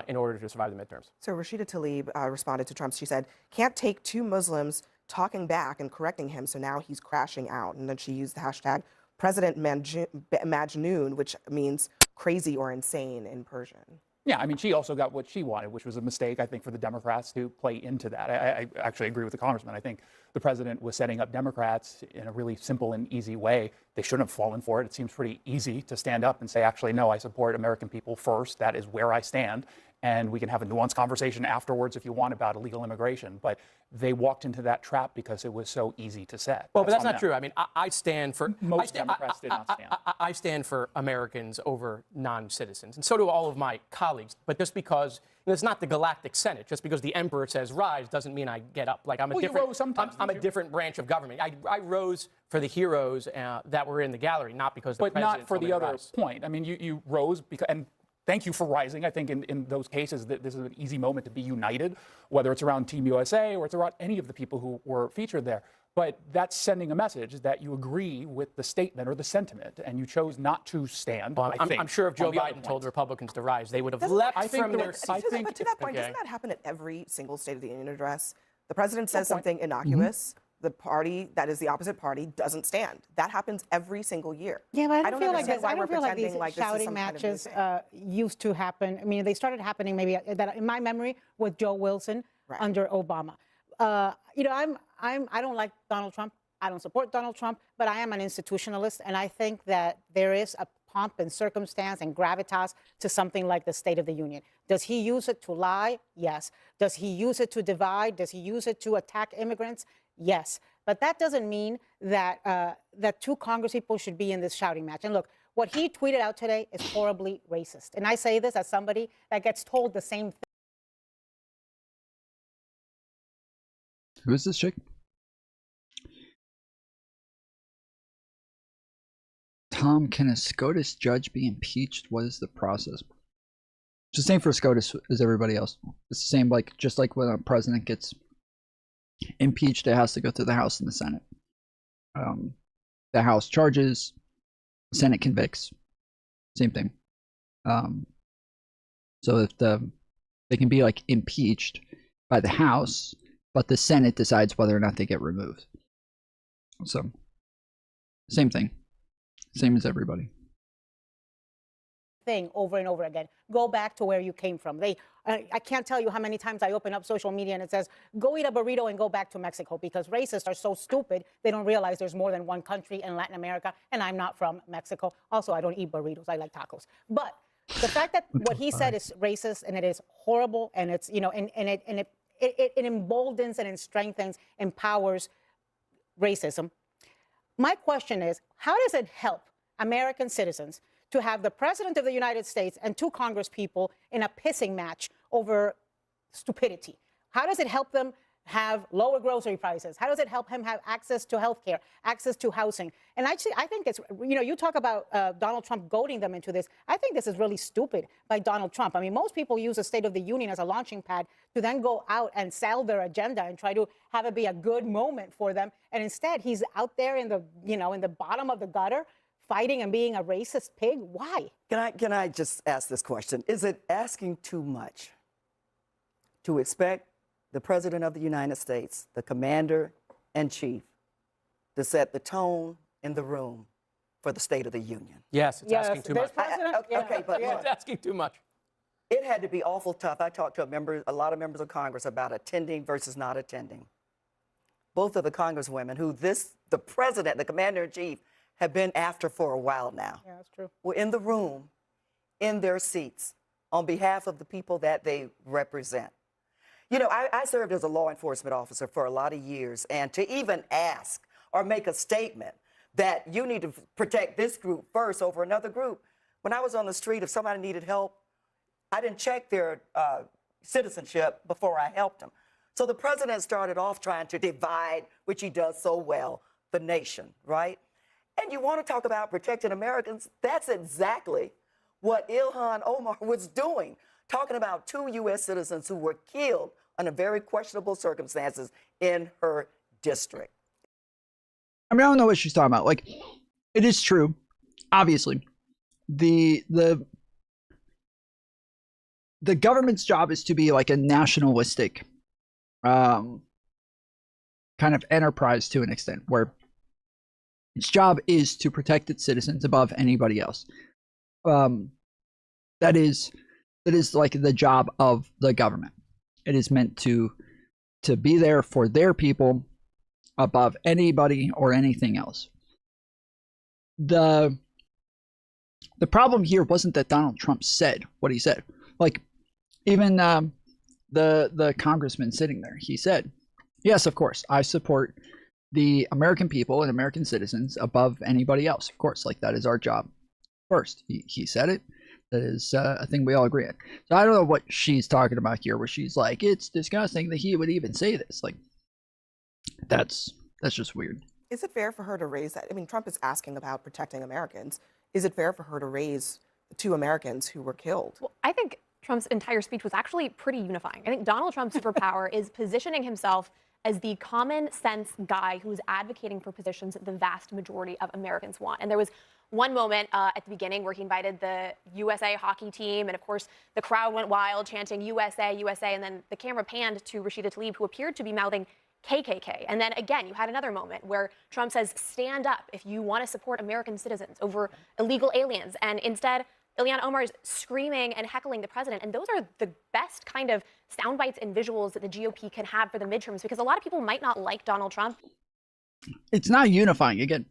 in order to survive the midterms. So Rashida Tlaib responded to Trump. She said, can't take 2 Muslims talking back and correcting him, so now he's crashing out. And then she used the hashtag President Majnoon, which means crazy or insane in Persian. Yeah, I mean, she also got what she wanted, which was a mistake, I think, for the Democrats to play into that. I actually agree with the congressman. I think the president was setting up Democrats in a really simple and easy way. They shouldn't have fallen for it. It seems pretty easy to stand up and say, actually, no, I support American people first. That is where I stand. And we can have a nuanced conversation afterwards if you want about illegal immigration. But they walked into that trap because it was so easy to set. Well, but that's not true. I mean, I stand for most Democrats did not stand. I stand for Americans over non-citizens, and so do all of my colleagues. But just because it's not the Galactic Senate, just because the emperor says rise doesn't mean I get up. Like I'm a different. I'm a different branch of government. I rose for the heroes that were in the gallery, not because the president. But not for the other point. I mean, you rose because and. Thank you for rising. I think in those cases that this is an easy moment to be united, whether it's around Team USA or it's around any of the people who were featured there. But that's sending a message that you agree with the statement or the sentiment, and you chose not to stand. Well, I'm sure if Joe Biden told Republicans to rise, they would have leapt from their seats. But to that point, doesn't that happen at every single State of the Union address? The president says something innocuous. The party that is the opposite party doesn't stand. That happens every single year. Yeah, but I don't feel like understand why we're these pretending like this is shouting some kind of matches new thing. used to happen. I mean, they started happening maybe that in my memory with Joe Wilson under Obama. You know, I don't like Donald Trump. I don't support Donald Trump, but I am an institutionalist, and I think that there is a pomp and circumstance and gravitas to something like the State of the Union. Does he use it to lie? Yes. Does he use it to divide? Does he use it to attack immigrants? Yes. But that doesn't mean that that 2 congresspeople should be in this shouting match. And look, what he tweeted out today is horribly racist. And I say this as somebody that gets told the same thing. Who is this chick? Tom, can a SCOTUS judge be impeached? What is the process? It's the same for SCOTUS as everybody else. It's the same, like just like when a president gets impeached, it has to go through the House and the Senate. The House charges, the Senate convicts. Same thing. So if they can be like impeached by the House, but the Senate decides whether or not they get removed. So same thing, same as everybody. Thing over and over again. Go back to where you came from. I can't tell you how many times I open up social media and it says, go eat a burrito and go back to Mexico, because racists are so stupid, they don't realize there's more than one country in Latin America, and I'm not from Mexico. Also, I don't eat burritos, I like tacos. But the fact that what he said is racist and it is horrible, and it's, you know, and it emboldens and it strengthens, empowers racism. My question is, how does it help American citizens to have the President of the United States and 2 Congress people in a pissing match over stupidity? How does it help them have lower grocery prices? How does it help him have access to health care, access to housing? And actually, I think it's, you know, you talk about Donald Trump goading them into this. I think this is really stupid by Donald Trump. I mean, most people use the State of the Union as a launching pad to then go out and sell their agenda and try to have it be a good moment for them. And instead, he's out there in the, you know, in the bottom of the gutter, fighting and being a racist pig. Why? Can I just ask this question? Is it asking too much to expect the President of the United States, the Commander-in-Chief, to set the tone in the room for the State of the Union? Yes, it's asking too much. Okay, but It's asking too much. It had to be awful tough. I talked to a lot of members of Congress about attending versus not attending. Both of the Congresswomen who the President, the Commander-in-Chief, have been after for a while now. Yeah, that's true. Were in the room, in their seats, on behalf of the people that they represent. You know, I served as a law enforcement officer for a lot of years, and to even ask or make a statement that you need to protect this group first over another group. When I was on the street, if somebody needed help, I didn't check their citizenship before I helped them. So the president started off trying to divide, which he does so well, the nation, right? And you want to talk about protecting Americans? That's exactly what Ilhan Omar was doing, talking about 2 U.S. citizens who were killed under very questionable circumstances in her district. I mean, I don't know what she's talking about. Like, it is true, obviously. The government's job is to be like a nationalistic kind of enterprise to an extent, where its job is to protect its citizens above anybody else. That is like the job of the government. It is meant to be there for their people above anybody or anything else. The problem here wasn't that Donald Trump said what he said. Like, even the congressman sitting there, he said, yes, of course, I support the American people and American citizens above anybody else. Of course, like, that is our job first. He said it. That is a thing we all agree on. So I don't know what she's talking about here, where she's like, it's disgusting that he would even say this. Like, that's just weird. Is it fair for her to raise that? I mean, Trump is asking about protecting Americans. Is it fair for her to raise the 2 Americans who were killed? Well, I think Trump's entire speech was actually pretty unifying. I think Donald Trump's superpower is positioning himself as the common sense guy who's advocating for positions that the vast majority of Americans want. And there was one moment at the beginning where he invited the USA hockey team, and of course the crowd went wild chanting USA, USA, and then the camera panned to Rashida Tlaib, who appeared to be mouthing KKK. And then again, you had another moment where Trump says, stand up if you want to support American citizens over illegal aliens. And instead, Ilhan Omar is screaming and heckling the president. And those are the best kind of sound bites and visuals that the GOP can have for the midterms, because a lot of people might not like Donald Trump. It's not unifying. Again,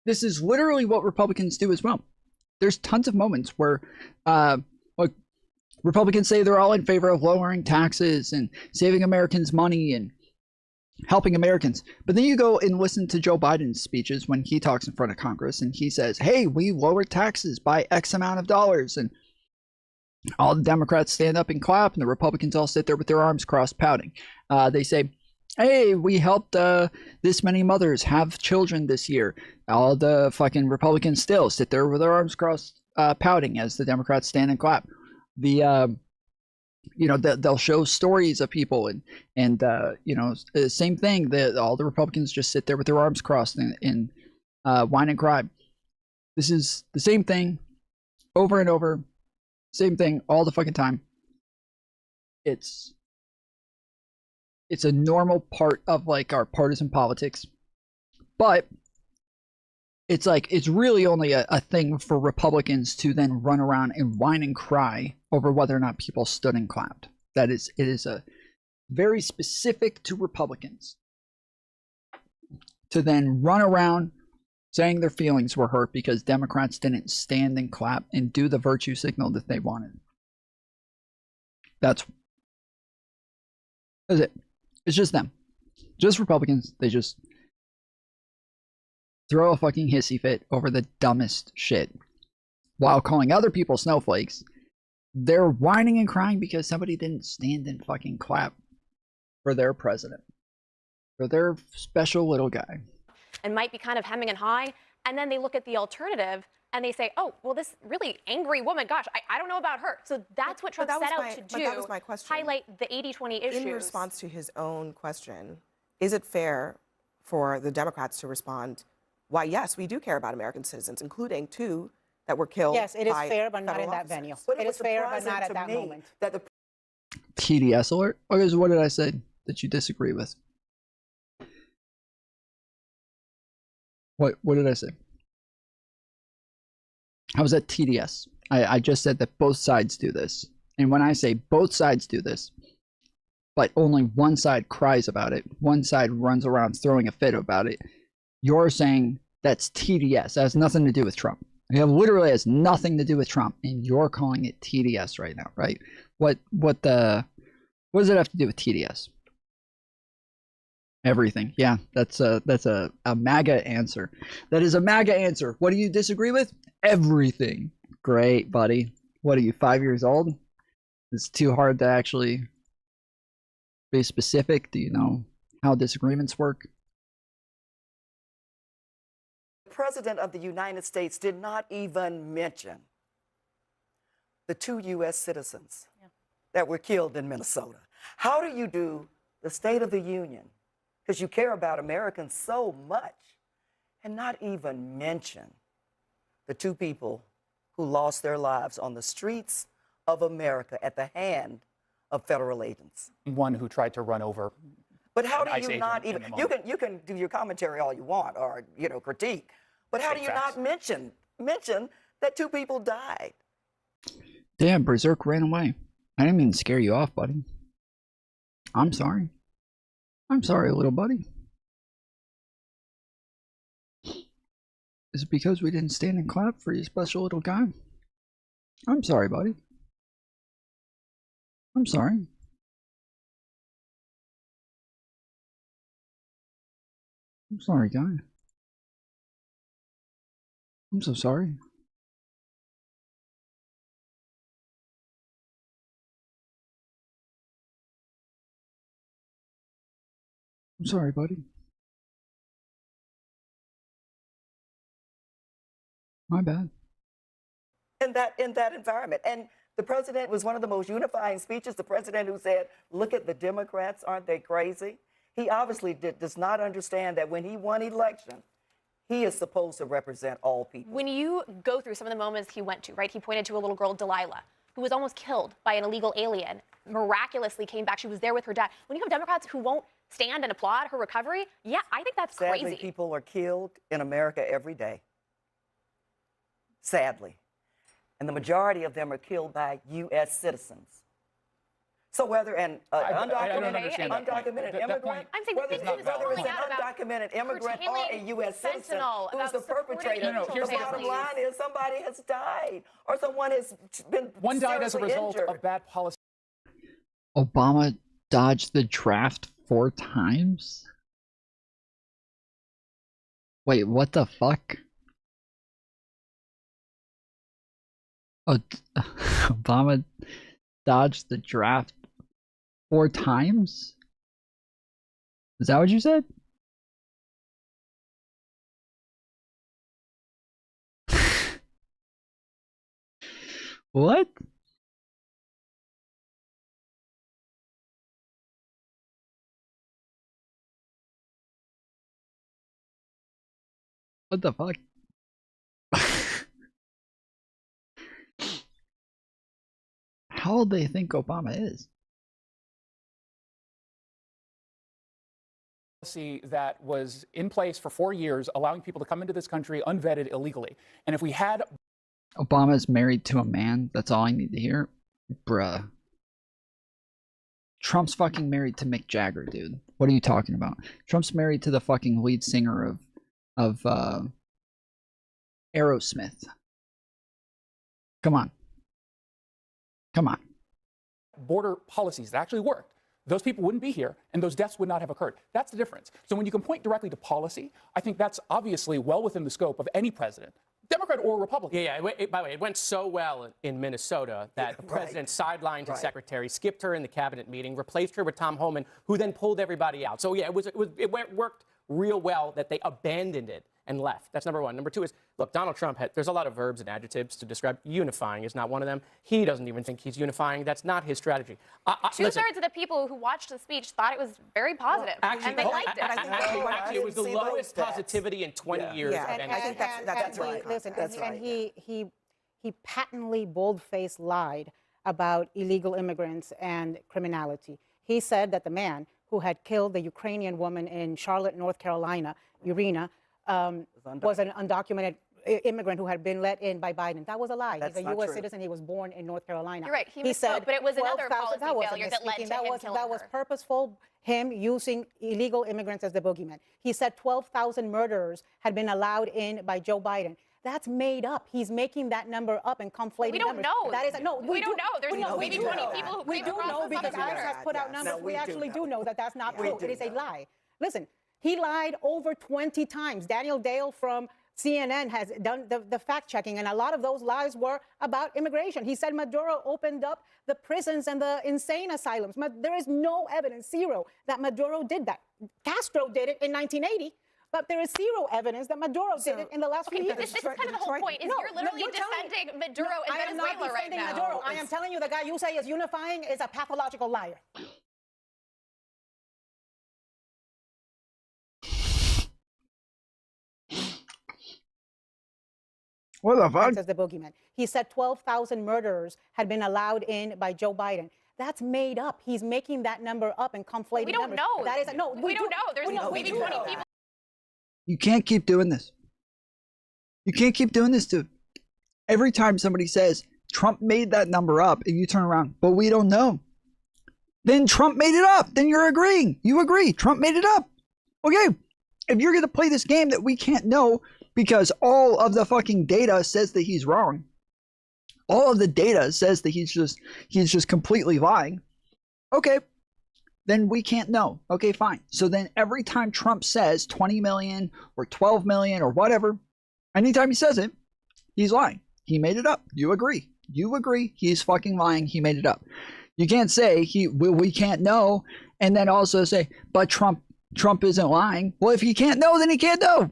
this is literally what Republicans do as well. There's tons of moments where like, Republicans say they're all in favor of lowering taxes and saving Americans money and helping Americans. But then you go and listen to Joe Biden's speeches when he talks in front of Congress, and he says, hey, we lowered taxes by X amount of dollars. And all the Democrats stand up and clap, and the Republicans all sit there with their arms crossed pouting. They say, hey, we helped this many mothers have children this year. All the fucking Republicans still sit there with their arms crossed pouting as the Democrats stand and clap. You know, they'll show stories of people, and you know, same thing. All the Republicans just sit there with their arms crossed and whine and cry. This is the same thing over and over, same thing all the fucking time. It's a normal part of like our partisan politics, but it's like it's really only a thing for Republicans to then run around and whine and cry over whether or not people stood and clapped. It is a very specific to Republicans to then run around saying their feelings were hurt because Democrats didn't stand and clap and do the virtue signal that they wanted. That's it. It's just them. Just Republicans. They just throw a fucking hissy fit over the dumbest shit while calling other people snowflakes. They're whining and crying because somebody didn't stand and fucking clap for their president, for their special little guy. And might be kind of hemming and hawing. And then they look at the alternative and they say, oh, well, this really angry woman, gosh, I don't know about her. So that's what Trump set out to do, that was my question. highlight the 80-20 issues. In response to his own question, is it fair for the Democrats to respond, why, yes, we do care about American citizens, including 2 that were killed. Yes, it is by fair, but not federal in that officers. venue. But It is fair, but not at surprising that to me moment. that the TDS alert? Okay, so what did I say that you disagree with? What did I say? How was that TDS? I just said that both sides do this. And when I say both sides do this, but only one side cries about it, one side runs around throwing a fit about it, you're saying that's TDS. That has nothing to do with Trump. It literally has nothing to do with Trump, and you're calling it TDS right now, right? What does it have to do with TDS? Everything. Yeah, that's a MAGA answer. That is a MAGA answer. What do you disagree with? Everything. Great, buddy. What are you, 5 years old? It's too hard to actually be specific. Do you know how disagreements work? The President of the United States did not even mention the 2 U.S. citizens that were killed in Minnesota. How do you do the State of the Union, because you care about Americans so much, and not even mention the 2 people who lost their lives on the streets of America at the hand of federal agents? One who tried to run over. But how an ICE do you agent not in even, the you moment. can do your commentary all you want, or, you know, critique, but how do you Facts. not mention that 2 people died? Damn, Berserk ran away. I didn't mean to scare you off, buddy. I'm sorry. I'm sorry, little buddy. Is it because we didn't stand and clap for you, special little guy? I'm sorry, buddy. I'm sorry. I'm sorry, guy. I'm so sorry. I'm sorry, buddy. My bad. In that environment. And the president was one of the most unifying speeches. The president who said, look at the Democrats, aren't they crazy? He obviously does not understand that when he won election, he is supposed to represent all people. When you go through some of the moments he went to, right, he pointed to a little girl, Delilah, who was almost killed by an illegal alien, miraculously came back. She was there with her dad. When you have Democrats who won't stand and applaud her recovery, yeah, I think that's Sadly, crazy. people are killed in America every day. Sadly. And the majority of them are killed by U.S. citizens. So whether an undocumented immigrant, whether it's an undocumented immigrant or a U.S. citizen who's the perpetrator, the bottom line is somebody has died or someone has been One died as a result injured. of bad policy. Obama dodged the draft 4 times? Wait, what the fuck? Obama dodged the draft 4 times? Is that what you said? What? What the fuck? How old do they think Obama is? Policy that was in place for 4 years, allowing people to come into this country unvetted illegally. And if we had Obama's married to a man, that's all I need to hear. Bruh. Trump's fucking married to Mick Jagger, dude. What are you talking about? Trump's married to the fucking lead singer of Aerosmith. Come on. Come on. border policies that actually worked, those people wouldn't be here and those deaths would not have occurred. That's the difference. So when you can point directly to policy, I think that's obviously well within the scope of any president, Democrat or Republican. Yeah, by the way, it went so well in Minnesota that the president sidelined his secretary, skipped her in the cabinet meeting, replaced her with Tom Homan, who then pulled everybody out. So yeah, it worked real well that they abandoned it and left. That's number one. Number two is, look, Donald Trump, there's a lot of verbs and adjectives to describe. Unifying is not one of them. He doesn't even think he's unifying. That's not his strategy. Two-thirds of the people who watched the speech thought it was very positive, and they liked it. Actually, it was the lowest positivity in 20 years. And I think that's right. Listen, and he patently, bold-faced lied about illegal immigrants and criminality. He said that the man who had killed the Ukrainian woman in Charlotte, North Carolina, Irina, was an undocumented immigrant who had been let in by Biden. That was a lie. He's a U.S. citizen. He was born in North Carolina. You're right. He said, but it was another policy failure that led to him killing That was purposeful, him using illegal immigrants as the boogeyman. He said 12,000 murderers had been allowed in by Joe Biden. That's made up. He's making that number up and conflating We don't numbers. know. That is no. We don't know. There's maybe 20 people who we came do across know this because other ICE has put out numbers. No, we actually do know that that's not We true. do It is a know. lie. Listen, he lied over 20 times. Daniel Dale from CNN has done the fact checking, and a lot of those lies were about immigration. He said Maduro opened up the prisons and the insane asylums. There is no evidence, zero, that Maduro did that. Castro did it in 1980. But there is zero evidence that Maduro did it in the last few years. This is kind of the whole point. Is you're literally defending Maduro in I am not Venezuela right defending now. Maduro. I am telling you the guy you say is unifying is a pathological liar. What the fuck? As the boogeyman. He said 12,000 murderers had been allowed in by Joe Biden. That's made up. He's making that number up and conflating We don't numbers. know. That is no. We don't know. There's maybe 20 people. You can't keep doing this. You can't keep doing this, dude. Every time somebody says Trump made that number up and you turn around, but we don't know. Then Trump made it up. Then you're agreeing. You agree. Trump made it up. Okay. If you're going to play this game that we can't know because all of the fucking data says that he's wrong. All of the data says that he's just completely lying. Okay. Then we can't know. Okay, fine. So then every time Trump says 20 million or 12 million or whatever, anytime he says it, he's lying. He made it up. You agree. You agree. He's fucking lying. He made it up. You can't say we can't know and then also say, but Trump isn't lying. Well, if he can't know, then he can't know.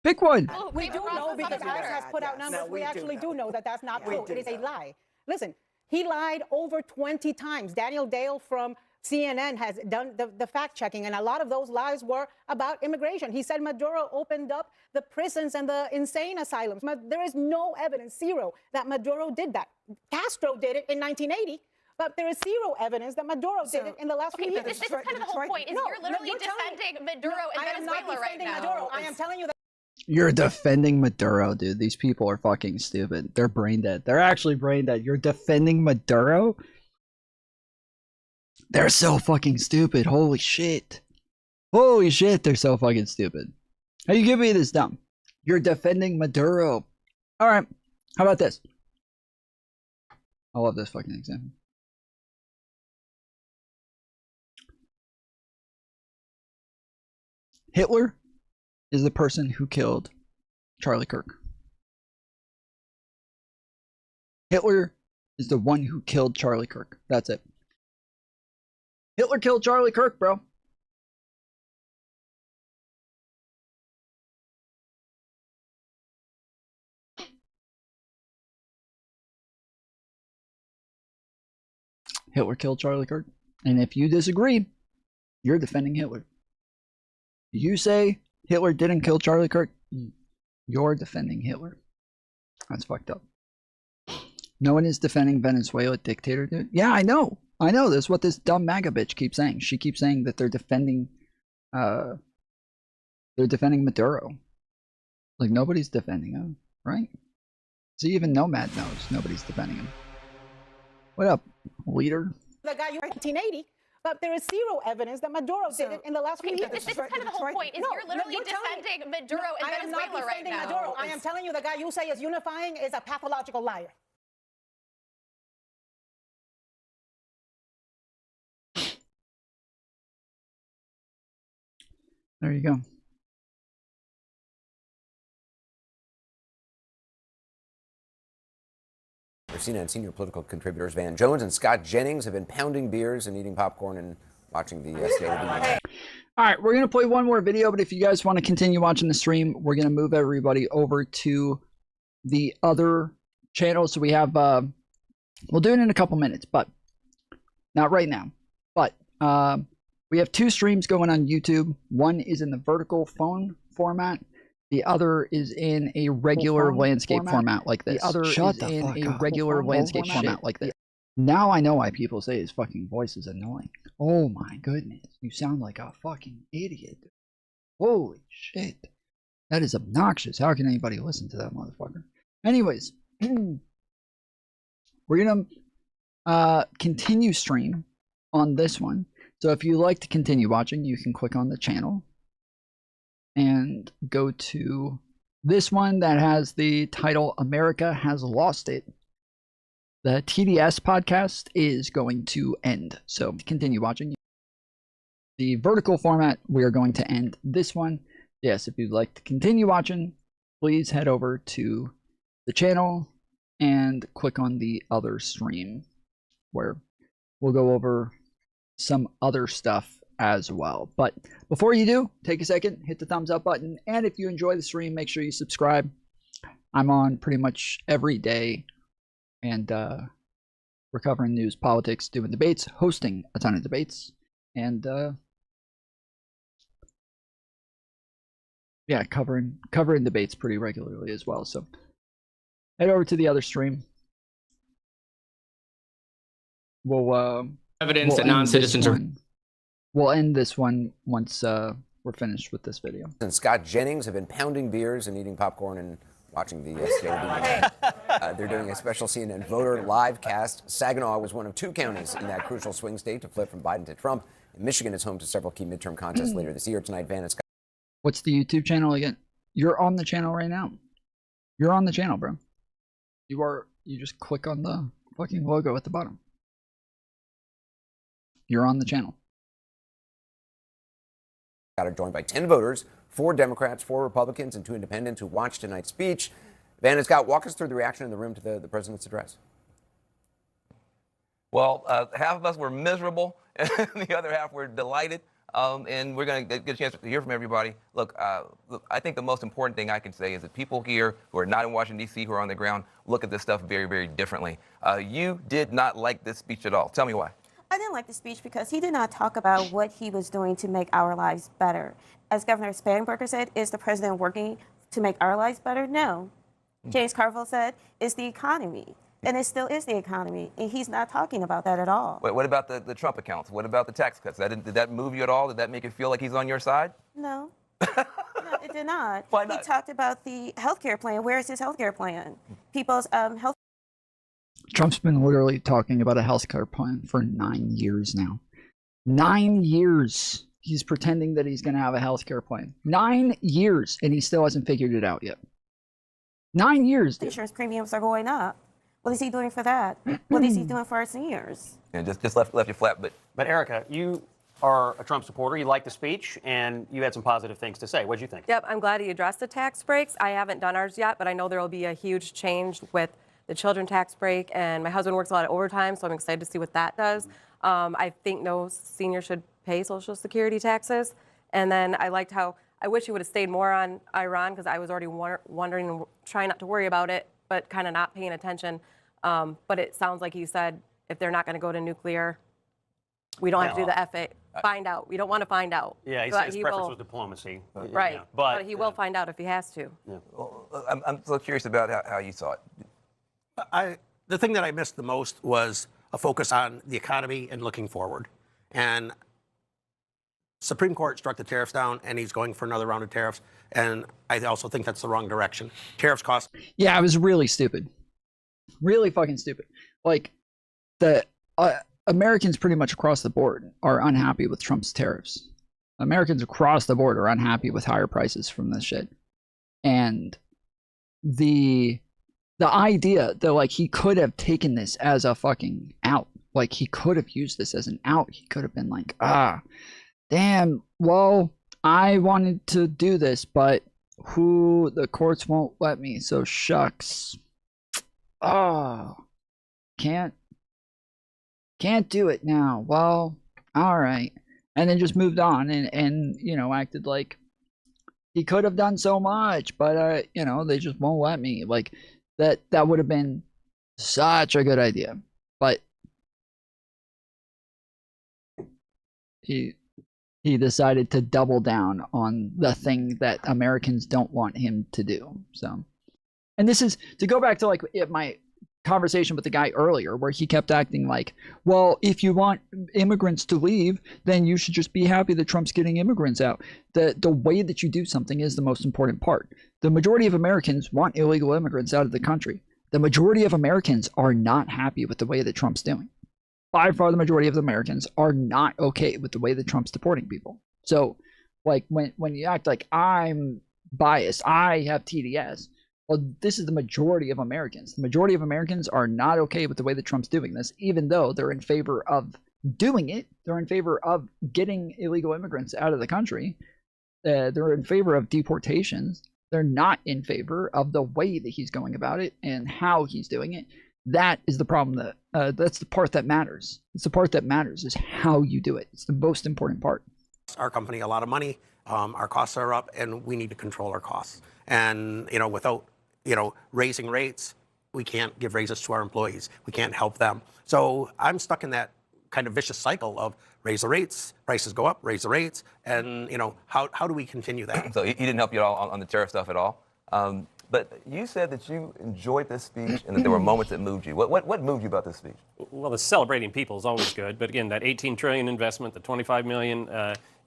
Pick one. We do know because ICE has put out numbers. We actually do know that that's not true. It is a lie. Listen, he lied over 20 times. Daniel Dale from CNN has done the fact checking, and a lot of those lies were about immigration. He said Maduro opened up the prisons and the insane asylums. There is no evidence, zero, that Maduro did that. Castro did it in 1980. But there is zero evidence that Maduro did it in the last few years. This is kind of the whole point. Is you're literally defending Maduro in Venezuela right now. Maduro. I am telling you that. You're defending Maduro, dude. These people are fucking stupid. They're brain dead. They're actually brain dead. You're defending Maduro? They're so fucking stupid. Holy shit. Holy shit, they're so fucking stupid. How you give me this dumb? You're defending Maduro. Alright, how about this? I love this fucking example. Hitler is the person who killed Charlie Kirk. Hitler is the one who killed Charlie Kirk. That's it. Hitler killed Charlie Kirk, bro. Hitler killed Charlie Kirk. And if you disagree, you're defending Hitler. You say Hitler didn't kill Charlie Kirk, You're defending Hitler. That's fucked up. No one is defending Venezuela dictator, dude. Yeah, I know. I know. That's what this dumb MAGA bitch keeps saying. She keeps saying that they're defending Maduro. Like, nobody's defending him, right? So even Nomad knows nobody's defending him. What up, leader? The guy you 1980, but there is zero evidence that Maduro did it in the last few years. This is kind of the whole point. Is you're literally defending Maduro in Venezuela right now. Maduro. I am telling you, the guy you say is unifying is a pathological liar. There you go. CNN senior political contributors Van Jones and Scott Jennings have been pounding beers and eating popcorn and watching the State of the Union. All right, we're going to play one more video, but if you guys want to continue watching the stream, we're going to move everybody over to the other channel. So we have, we'll do it in a couple minutes, but not right now. But we have two streams going on YouTube. One is in the vertical phone format. The other is in a regular landscape format like this. The other is in a regular landscape format like this. Now I know why people say his fucking voice is annoying. Oh my goodness. You sound like a fucking idiot. Holy shit. That is obnoxious. How can anybody listen to that motherfucker? Anyways. We're going to continue stream on this one. So if you like to continue watching, you can click on the channel and go to this one that has the title America Has Lost It. The TDS podcast is going to end. So continue watching. The vertical format, we are going to end this one. Yes, if you'd like to continue watching, please head over to the channel and click on the other stream where we'll go over some other stuff as well. But before you do, take a second, hit the thumbs up button, and if you enjoy the stream, make sure you subscribe. I'm on pretty much every day, and we're covering news, politics, doing debates, hosting a ton of debates, and yeah, covering debates pretty regularly as well. So head over to the other stream. We'll evidence that non-citizens are. We'll end this one once we're finished with this video. And Scott Jennings have been pounding beers and eating popcorn and watching the State of the Union. They're doing a special CNN voter live cast. Saginaw was one of two counties in that crucial swing state to flip from Biden to Trump. And Michigan is home to several key midterm contests later this year. Tonight, Van and Scott. What's the YouTube channel again? You're on the channel right now. You're on the channel, bro. You just click on the fucking logo at the bottom. You're on the channel. Are joined by 10 voters, 4 Democrats, 4 Republicans, and 2 independents who watched tonight's speech. Van and Scott, walk us through the reaction in the room to the president's address. Well, half of us were miserable, and the other half were delighted. And we're going to get a chance to hear from everybody. Look, I think the most important thing I can say is that people here who are not in Washington, D.C., who are on the ground, look at this stuff very, very differently. You did not like this speech at all. Tell me why. I didn't like the speech because he did not talk about what he was doing to make our lives better. As Governor Spanberger said, is the president working to make our lives better? No. James Carville said, it's the economy. And it still is the economy. And he's not talking about that at all. What about the Trump accounts? What about the tax cuts? Did that move you at all? Did that make it feel like he's on your side? No. No, it did not. Why not? He talked about the health care plan. Where is his health care plan? People's health. Trump's been literally talking about a healthcare plan for 9 years now. 9 years. He's pretending that he's going to have a healthcare plan. 9 years, and he still hasn't figured it out yet. 9 years. Insurance premiums are going up. What is he doing for that? What is he doing for our seniors? And just left you flat. But Erica, you are a Trump supporter. You liked the speech, and you had some positive things to say. What did you think? Yep, I'm glad he addressed the tax breaks. I haven't done ours yet, but I know there will be a huge change with the children tax break, and my husband works a lot of overtime, so I'm excited to see what that does. I think no senior should pay Social Security taxes. And then I liked how, I wish he would have stayed more on Iran, because I was already wondering and trying not to worry about it, but kind of not paying attention. But it sounds like he said if they're not going to go to nuclear We don't have to do the FA. Find out. We don't want to find out. Yeah, his But preference will- was diplomacy. Right. Yeah. But he will find out if he has to. I'm so curious about how you saw it. The thing that I missed the most was a focus on the economy and looking forward. And Supreme Court struck the tariffs down, and he's going for another round of tariffs. And I also think that's the wrong direction. Tariffs cost. Yeah, it was really stupid. Really fucking stupid. Like, the Americans pretty much across the board are unhappy with Trump's tariffs. Americans across the board are unhappy with higher prices from this shit. And the idea that, like, he could have taken this as a fucking out. Like, he could have used this as an out. He could have been like, damn, well, I wanted to do this, but the courts won't let me, so shucks. Can't do it now. Well, all right. And then just moved on and acted like he could have done so much, but they just won't let me. Like, that would have been such a good idea. But he decided to double down on the thing that Americans don't want him to do. So, and this is to go back to like my conversation with the guy earlier where he kept acting like, well, if you want immigrants to leave, then you should just be happy that Trump's getting immigrants out. The way that you do something is the most important part. The majority of Americans want illegal immigrants out of the country. The majority of Americans are not happy with the way that Trump's doing. By far, the majority of the Americans are not okay with the way that Trump's deporting people. So, like, when you act like I'm biased, I have TDS, well, this is the majority of Americans. The majority of Americans are not okay with the way that Trump's doing this, even though they're in favor of doing it. They're in favor of getting illegal immigrants out of the country. They're in favor of deportations. They're not in favor of the way that he's going about it and how he's doing it. That is the problem. That's the part that matters. It's the part that matters is how you do it. It's the most important part. Our company a lot of money. Our costs are up, and we need to control our costs. And without raising rates, we can't give raises to our employees. We can't help them. So I'm stuck in that kind of vicious cycle of raise the rates, prices go up, raise the rates, and how do we continue that? So he didn't help you at all on the tariff stuff at all. But you said that you enjoyed this speech and that there were moments that moved you. What moved you about this speech? Well, the celebrating people is always good. But again, that $18 trillion investment, the $25 million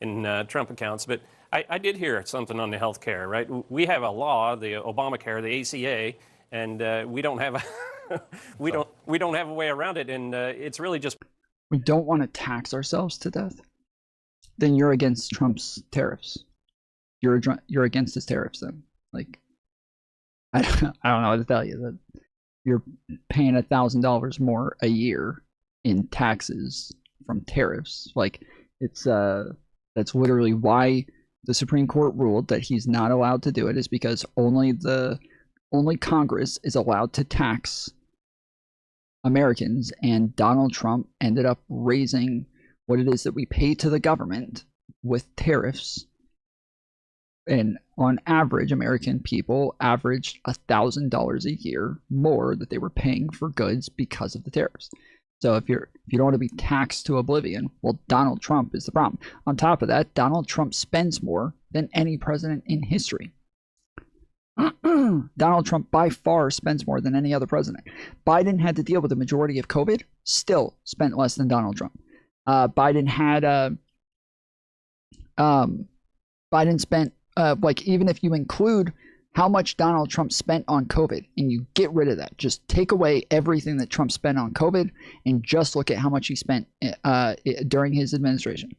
in Trump accounts. But I did hear something on the health care, right? We have a law, the Obamacare, the ACA, and we don't have we don't have a way around it. And it's really just we don't want to tax ourselves to death. Then you're against Trump's tariffs. You're against his tariffs. Then, like, I don't know how to tell you that you're paying $1,000 more a year in taxes from tariffs. Like, it's that's literally why the Supreme Court ruled that he's not allowed to do it, is because only Congress is allowed to tax Americans, and Donald Trump ended up raising what it is that we pay to the government with tariffs. And on average, American people averaged $1,000 a year more that they were paying for goods because of the tariffs. So if you don't want to be taxed to oblivion, well, Donald Trump is the problem. On top of that, Donald Trump spends more than any president in history. Donald Trump by far spends more than any other president. Biden had to deal with the majority of COVID, still spent less than Donald Trump. Biden spent like, even if you include how much Donald Trump spent on COVID and you get rid of that, just take away everything that Trump spent on COVID and just look at how much he spent during his administration.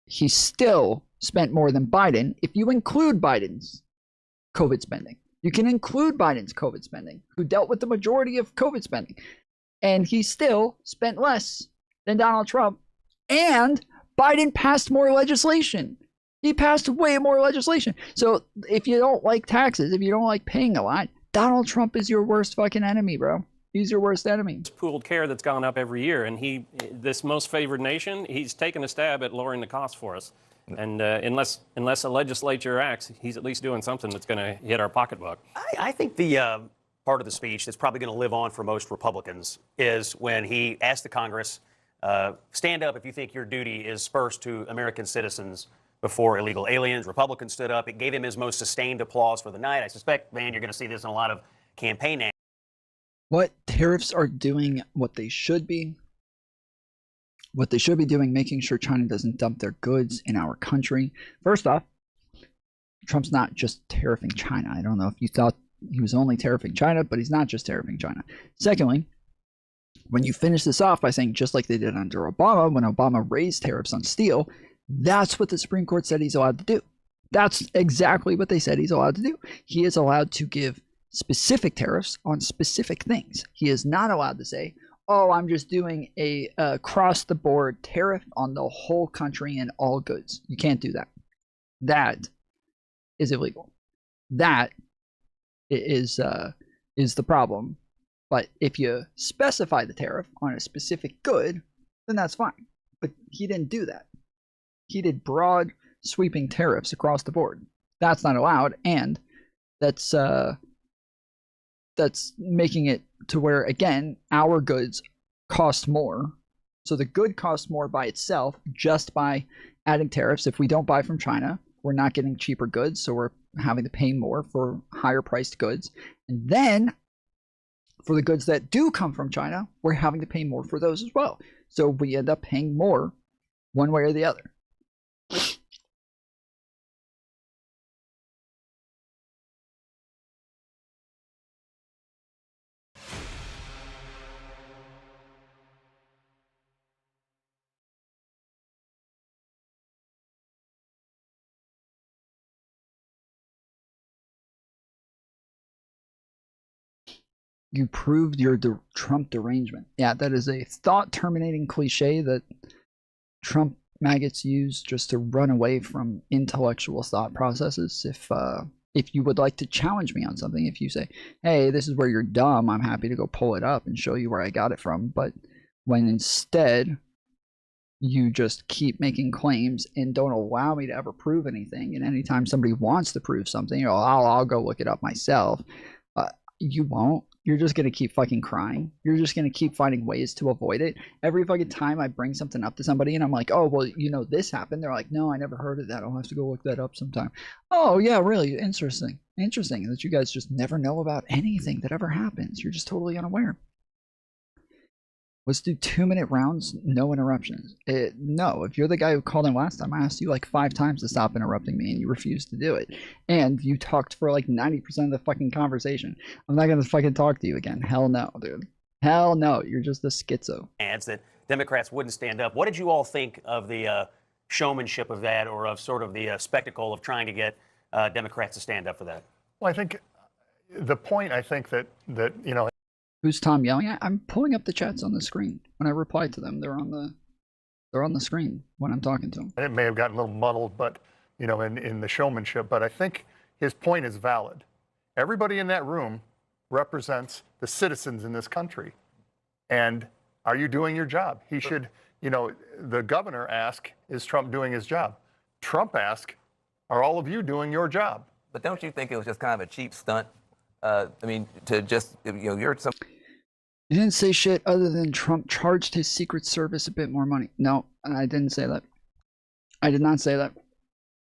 He still spent more than Biden if you include Biden's COVID spending. You can include Biden's COVID spending, who dealt with the majority of COVID spending. And he still spent less than Donald Trump. And Biden passed more legislation. He passed way more legislation. So if you don't like taxes, if you don't like paying a lot, Donald Trump is your worst fucking enemy, bro. He's your worst enemy. pooled care that's gone up every year. And this most favored nation, he's taken a stab at lowering the cost for us. And unless a legislature acts, he's at least doing something that's going to hit our pocketbook. I think the part of the speech that's probably going to live on for most Republicans is when he asked the Congress stand up if you think your duty is first to American citizens before illegal aliens. Republicans stood up. It gave him his most sustained applause for the night. I suspect, man, you're going to see this in a lot of campaign ads. What tariffs are doing what they should be. What they should be doing, making sure China doesn't dump their goods in our country. First off, Trump's not just tariffing China. I don't know if you thought he was only tariffing China, but he's not just tariffing China. Secondly, when you finish this off by saying just like they did under Obama, when Obama raised tariffs on steel, that's what the Supreme Court said he's allowed to do. That's exactly what they said he's allowed to do. He is allowed to give specific tariffs on specific things. He is not allowed to say, oh, I'm just doing a across-the-board tariff on the whole country and all goods. You can't do that. That is illegal. That is the problem. But if you specify the tariff on a specific good, then that's fine. But he didn't do that. He did broad, sweeping tariffs across the board. That's not allowed, and that's making it to where, again, our goods cost more. So the good costs more by itself just by adding tariffs. If we don't buy from China, we're not getting cheaper goods, so we're having to pay more for higher priced goods. And then for the goods that do come from China, we're having to pay more for those as well. So we end up paying more one way or the other. You proved your Trump derangement. Yeah, that is a thought-terminating cliche that Trump maggots use just to run away from intellectual thought processes. If you would like to challenge me on something, if you say, hey, this is where you're dumb, I'm happy to go pull it up and show you where I got it from. But when instead you just keep making claims and don't allow me to ever prove anything, and anytime somebody wants to prove something, I'll go look it up myself. You won't. You're just going to keep fucking crying. You're just going to keep finding ways to avoid it. Every fucking time I bring something up to somebody and I'm like, oh, well, this happened. They're like, no, I never heard of that. I'll have to go look that up sometime. Oh, yeah, really? Interesting. Interesting that you guys just never know about anything that ever happens. You're just totally unaware. Let's do 2-minute rounds, no interruptions. No, if you're the guy who called in last time, I asked you like 5 times to stop interrupting me and you refused to do it. And you talked for like 90% of the fucking conversation. I'm not going to fucking talk to you again. Hell no, dude. Hell no, you're just a schizo. Ads that Democrats wouldn't stand up. What did you all think of the showmanship of that, or of sort of the spectacle of trying to get Democrats to stand up for that? Well, I think the point, I think that Who's Tom yelling at? I'm pulling up the chats on the screen. When I reply to them, they're on the screen when I'm talking to them. It may have gotten a little muddled, but in the showmanship. But I think his point is valid. Everybody in that room represents the citizens in this country. And are you doing your job? He should, the governor asked, is Trump doing his job? Trump asked, are all of you doing your job? But don't you think it was just kind of a cheap stunt? To just, you're some. You didn't say shit other than Trump charged his Secret Service a bit more money. No, I didn't say that. I did not say that.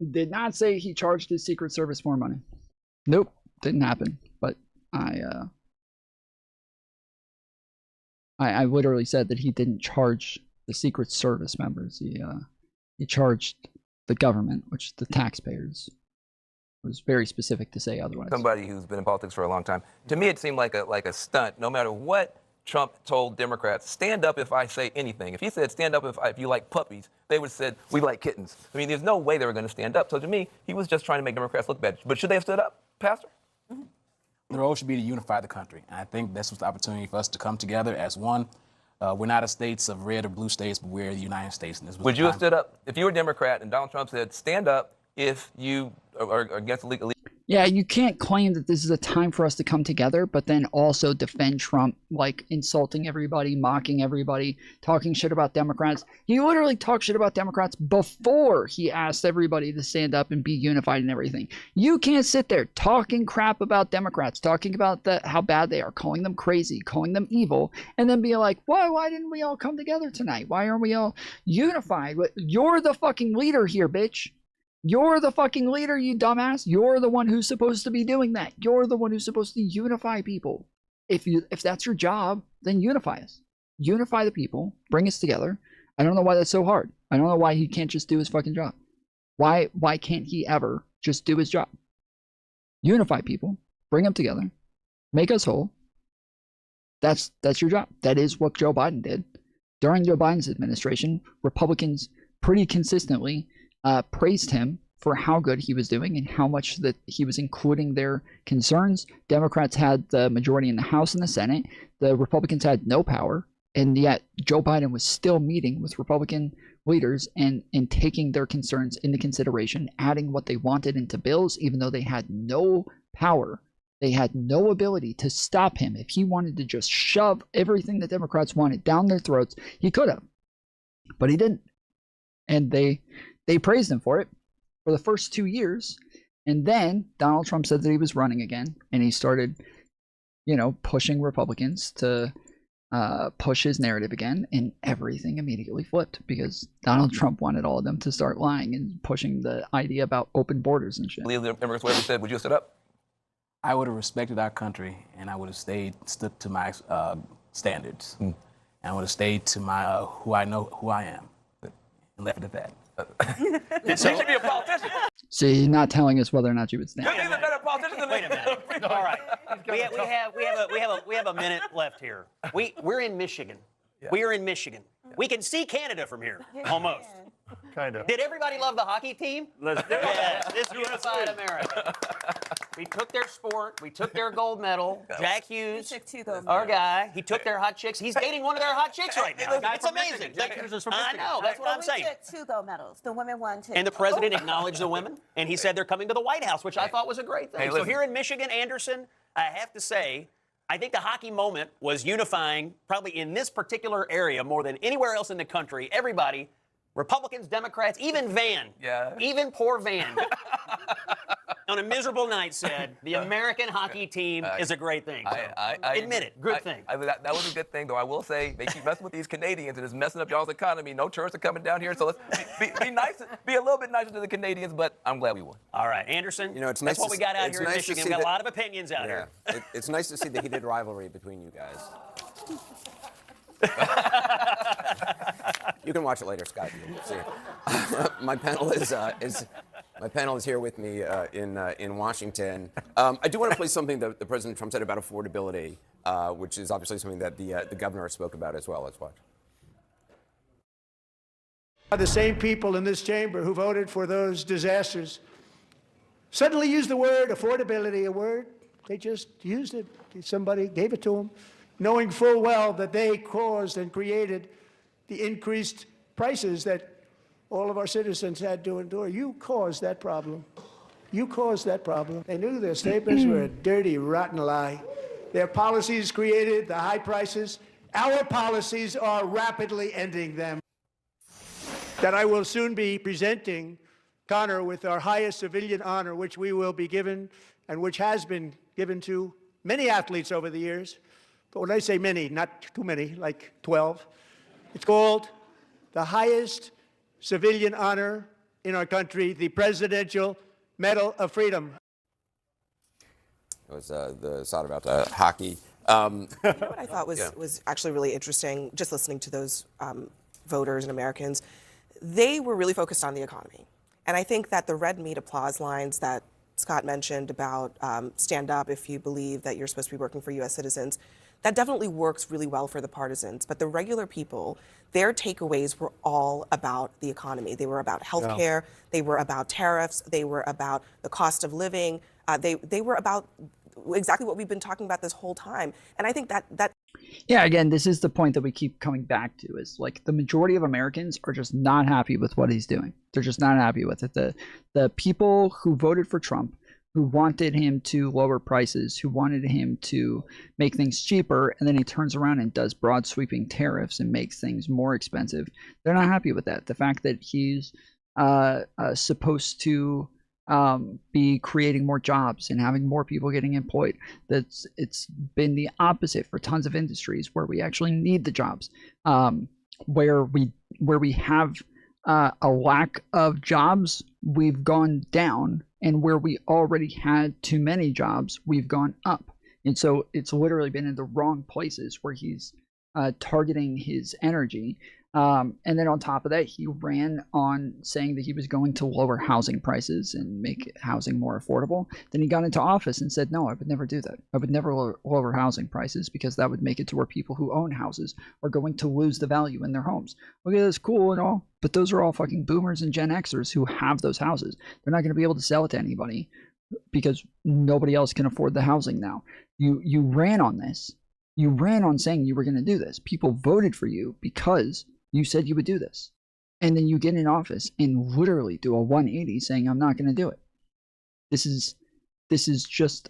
Did not say he charged his Secret Service more money. Nope, didn't happen. But I literally said that he didn't charge the Secret Service members. He charged the government, which is the taxpayers. It was very specific to say otherwise. Somebody who's been in politics for a long time. To me, it seemed like a stunt. No matter what Trump told Democrats, stand up if I say anything. If he said stand up if you like puppies, they would have said we like kittens. I mean, there's no way they were going to stand up. So to me, he was just trying to make Democrats look bad. But should they have stood up, Pastor? Mm-hmm. The role should be to unify the country. And I think this was the opportunity for us to come together as one. We're not a states of red or blue states, but we're the United States. And this was would you have stood up if you were a Democrat and Donald Trump said stand up if you are against illegal? Yeah, you can't claim that this is a time for us to come together, but then also defend Trump, like insulting everybody, mocking everybody, talking shit about Democrats. He literally talked shit about Democrats before he asked everybody to stand up and be unified and everything. You can't sit there talking crap about Democrats, talking about how bad they are, calling them crazy, calling them evil, and then be like, why didn't we all come together tonight? Why aren't we all unified? You're the fucking leader here, bitch. You're the fucking leader, you dumbass. You're the one who's supposed to be doing that. You're the one who's supposed to unify people. If that's your job, then unify us. Unify the people. Bring us together. I don't know why that's so hard. I don't know why he can't just do his fucking job. Why can't he ever just do his job? Unify people. Bring them together. Make us whole. That's your job. That is what Joe Biden did. During Joe Biden's administration, Republicans pretty consistently praised him for how good he was doing and how much that he was including their concerns. Democrats had the majority in the House and the Senate. The Republicans had no power, and yet Joe Biden was still meeting with Republican leaders and taking their concerns into consideration, adding what they wanted into bills, even though they had no power. They had no ability to stop him. If he wanted to just shove everything the Democrats wanted down their throats, he could have, but he didn't. And they praised him for it for the first 2 years. And then Donald Trump said that he was running again. And he started, pushing Republicans to push his narrative again. And everything immediately flipped because Donald Trump wanted all of them to start lying and pushing the idea about open borders and shit. Leave the immigrants, whatever said, would you have stood up? I would have respected our country, and I would have stuck to my standards. And I would have stayed to my who I am and left it at that. You should be a politician. See, you're not telling us whether or not you would stand. You're a better politician than me. Wait a minute. All right. We have a minute left here. We're in Michigan. Yeah. We are in Michigan. Yeah. We can see Canada from here, almost. Kind of. Did everybody love the hockey team? Let's do it. Yeah, this unified America. We took their sport. We took their gold medal. Jack Hughes, our guy, he took their hot chicks. He's dating one of their hot chicks right now. It's amazing. I know. That's what I'm saying. We took 2 gold medals. The women won 2. And the president acknowledged the women, and he said they're coming to the White House, which I thought was a great thing. Hey, so here in Michigan, Anderson, I have to say, I think the hockey moment was unifying probably in this particular area more than anywhere else in the country. Everybody, Republicans, Democrats, even Van, even poor Van, on a miserable night said, the American hockey team is a great thing. So, admit it, good thing. That was a good thing, though. I will say they keep messing with these Canadians and it's messing up y'all's economy. No tourists are coming down here, so let's be nice, be a little bit nicer to the Canadians, but I'm glad we won. All right, Anderson, it's that's nice what we got out here in Michigan. We got a lot of opinions out here. It's nice to see the heated rivalry between you guys. You can watch it later, Scott. See it. My panel is here with me in Washington. I do want to play something that the President Trump said about affordability, which is obviously something that the governor spoke about as well. Let's watch. The same people in this chamber who voted for those disasters suddenly used the word affordability, a word. They just used it. Somebody gave it to them, knowing full well that they caused and created the increased prices that all of our citizens had to endure. You caused that problem. You caused that problem. They knew their statements were a dirty, rotten lie. Their policies created the high prices. Our policies are rapidly ending them. That I will soon be presenting Connor with our highest civilian honor, which we will be given and which has been given to many athletes over the years. But when I say many, not too many, like 12, it's called the highest civilian honor in our country, the Presidential Medal of Freedom. It was the thought about hockey. You know what I thought was actually really interesting, just listening to those voters and Americans, they were really focused on the economy. And I think that the red meat applause lines that Scott mentioned about stand up if you believe that you're supposed to be working for U.S. citizens, that definitely works really well for the partisans. But the regular people, their takeaways were all about the economy. They were about healthcare, they were about tariffs, they were about the cost of living, they were about exactly what we've been talking about this whole time. And I think that yeah, again, this is the point that we keep coming back to, is like the majority of Americans are just not happy with what he's doing. They're just not happy with it. The people who voted for Trump, who wanted him to lower prices, who wanted him to make things cheaper, and then he turns around and does broad sweeping tariffs and makes things more expensive. They're not happy with that. The fact that he's supposed to be creating more jobs and having more people getting employed. It's been the opposite for tons of industries where we actually need the jobs, where we have a lack of jobs, we've gone down, and where we already had too many jobs, we've gone up. And so it's literally been in the wrong places where he's targeting his energy. And then on top of that, he ran on saying that he was going to lower housing prices and make housing more affordable. Then he got into office and said, no, I would never do that. I would never lower housing prices because that would make it to where people who own houses are going to lose the value in their homes. Okay, that's cool and all, but those are all fucking boomers and Gen Xers who have those houses. They're not going to be able to sell it to anybody because nobody else can afford the housing now. You ran on this. You ran on saying you were going to do this. People voted for you because you said you would do this. And then you get in office and literally do a 180 saying, I'm not going to do it. This is just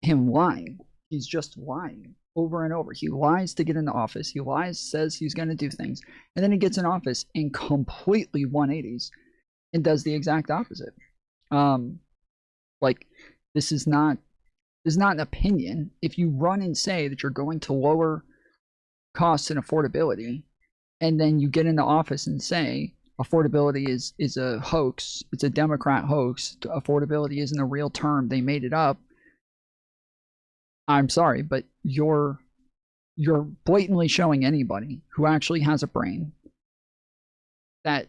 him lying. He's just lying over and over. He lies to get into office. He lies, says he's going to do things. And then he gets in office and completely 180s and does the exact opposite. Like, this is not an opinion. If you run and say that you're going to lower costs and affordability, and then you get into office and say affordability is a hoax, it's a Democrat hoax, affordability isn't a real term, they made it up, I'm sorry, but you're blatantly showing anybody who actually has a brain that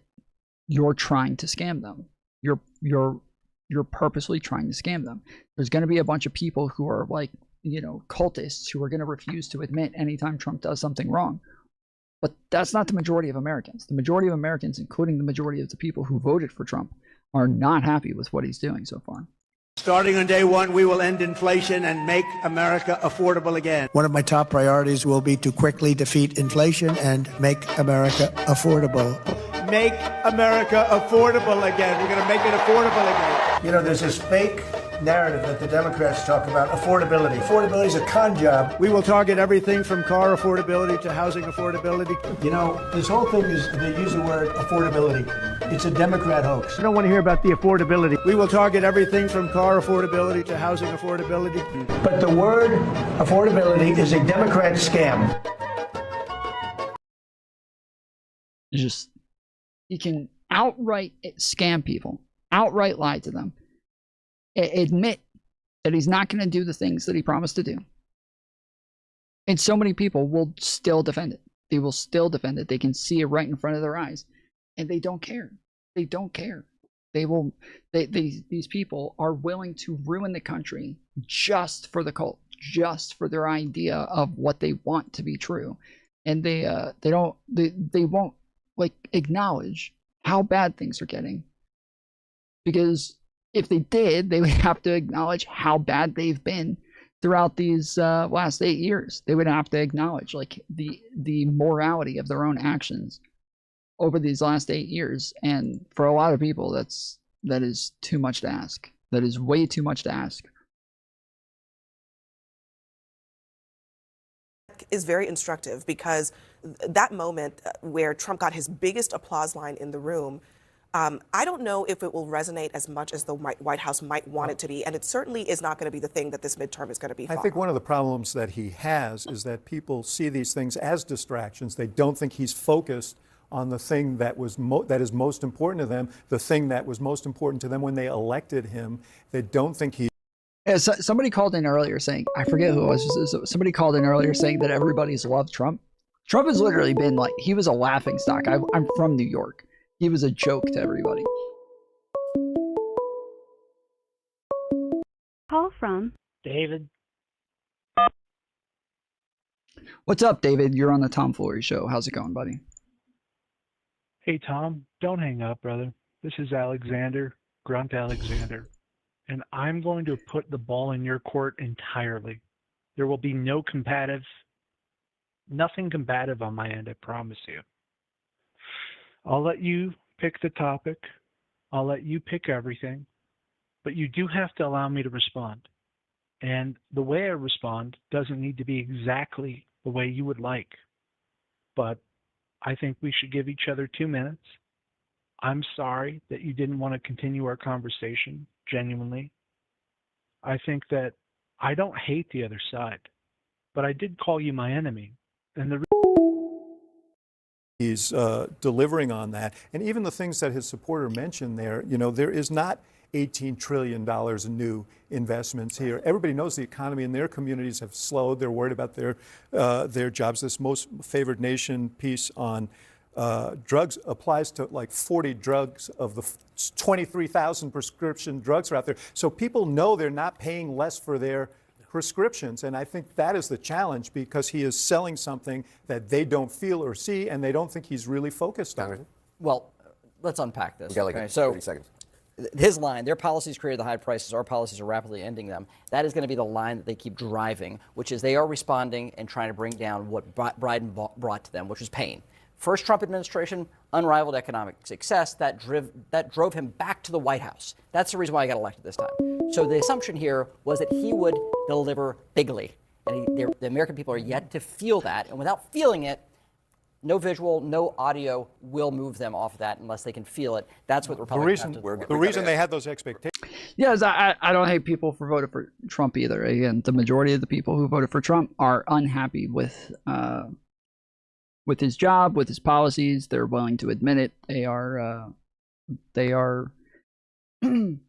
you're trying to scam them. You're purposely trying to scam them. There's going to be a bunch of people who are like, cultists who are going to refuse to admit anytime Trump does something wrong. But that's not the majority of Americans. The majority of Americans, including the majority of the people who voted for Trump, are not happy with what he's doing so far. Starting on day one, we will end inflation and make America affordable again. One of my top priorities will be to quickly defeat inflation and make America affordable. Make America affordable again. We're going to make it affordable again. There's this fake narrative that the Democrats talk about, affordability. Affordability is a con job. We will target everything from car affordability to housing affordability. This whole thing is, they use the word affordability. It's a Democrat hoax. I don't want to hear about the affordability. We will target everything from car affordability to housing affordability. But the word affordability is a Democrat scam. It's just, he can outright scam people, outright lie to them, admit that he's not going to do the things that he promised to do. And so many people will still defend it. They will still defend it. They can see it right in front of their eyes. And they don't care. They don't care. These people are willing to ruin the country just for the cult, just for their idea of what they want to be true. And they won't acknowledge how bad things are getting. Because if they did, they would have to acknowledge how bad they've been throughout these last 8 years. They would have to acknowledge the morality of their own actions over these last 8 years. And for a lot of people, that is too much to ask. That is way too much to ask. Is very instructive because that moment where Trump got his biggest applause line in the room, I don't know if it will resonate as much as the White House might want it to be, and it certainly is not going to be the thing that this midterm is going to be. I think one of the problems that he has is that people see these things as distractions. They don't think he's focused on the thing that is most important to them, the thing that was most important to them when they elected him. They don't think he. Yeah, somebody called in earlier saying, I forget who it was. Somebody called in earlier saying that everybody's loved Trump. Trump has literally been he was a laughing stock. I'm from New York. He was a joke to everybody. Call from David. What's up, David? You're on the Tom Foolery Show. How's it going, buddy? Hey, Tom, don't hang up, brother. This is Alexander, Grunt Alexander, and I'm going to put the ball in your court entirely. There will be no combatives, nothing combative on my end, I promise you. I'll let you pick the topic. I'll let you pick everything. but you do have to allow me to respond. And the way I respond doesn't need to be exactly the way you would like. But I think we should give each other 2 minutes. I'm sorry that you didn't want to continue our conversation, genuinely. I think that I don't hate the other side, but I did call you my enemy. And the He's delivering on that. And even the things that his supporter mentioned there, you know, there is not $18 trillion in new investments here. Everybody knows the economy in their communities have slowed. They're worried about their jobs. This most favored nation piece on drugs applies to like 40 drugs of the 23,000 prescription drugs are out there. So people know they're not paying less for their prescriptions. And I think that is the challenge, because he is selling something that they don't feel or see, and they don't think he's really focused on it. Well, let's unpack this. We got like okay? 30 seconds. His line, their policies created the high prices, our policies are rapidly ending them. That is going to be the line that they keep driving, which is they are responding and trying to bring down what Biden brought to them, which was pain. First Trump administration, unrivaled economic success, that drove him back to the White House. That's the reason why he got elected this time. So the assumption here was that he would deliver bigly. And the American people are yet to feel that. And without feeling it, no visual, no audio will move them off of that unless they can feel it. That's what Republicans have to do. The reason they had those expectations. Yes, I don't hate people for voting for Trump either. Again, the majority of the people who voted for Trump are unhappy with his job, with his policies. They're willing to admit it. They are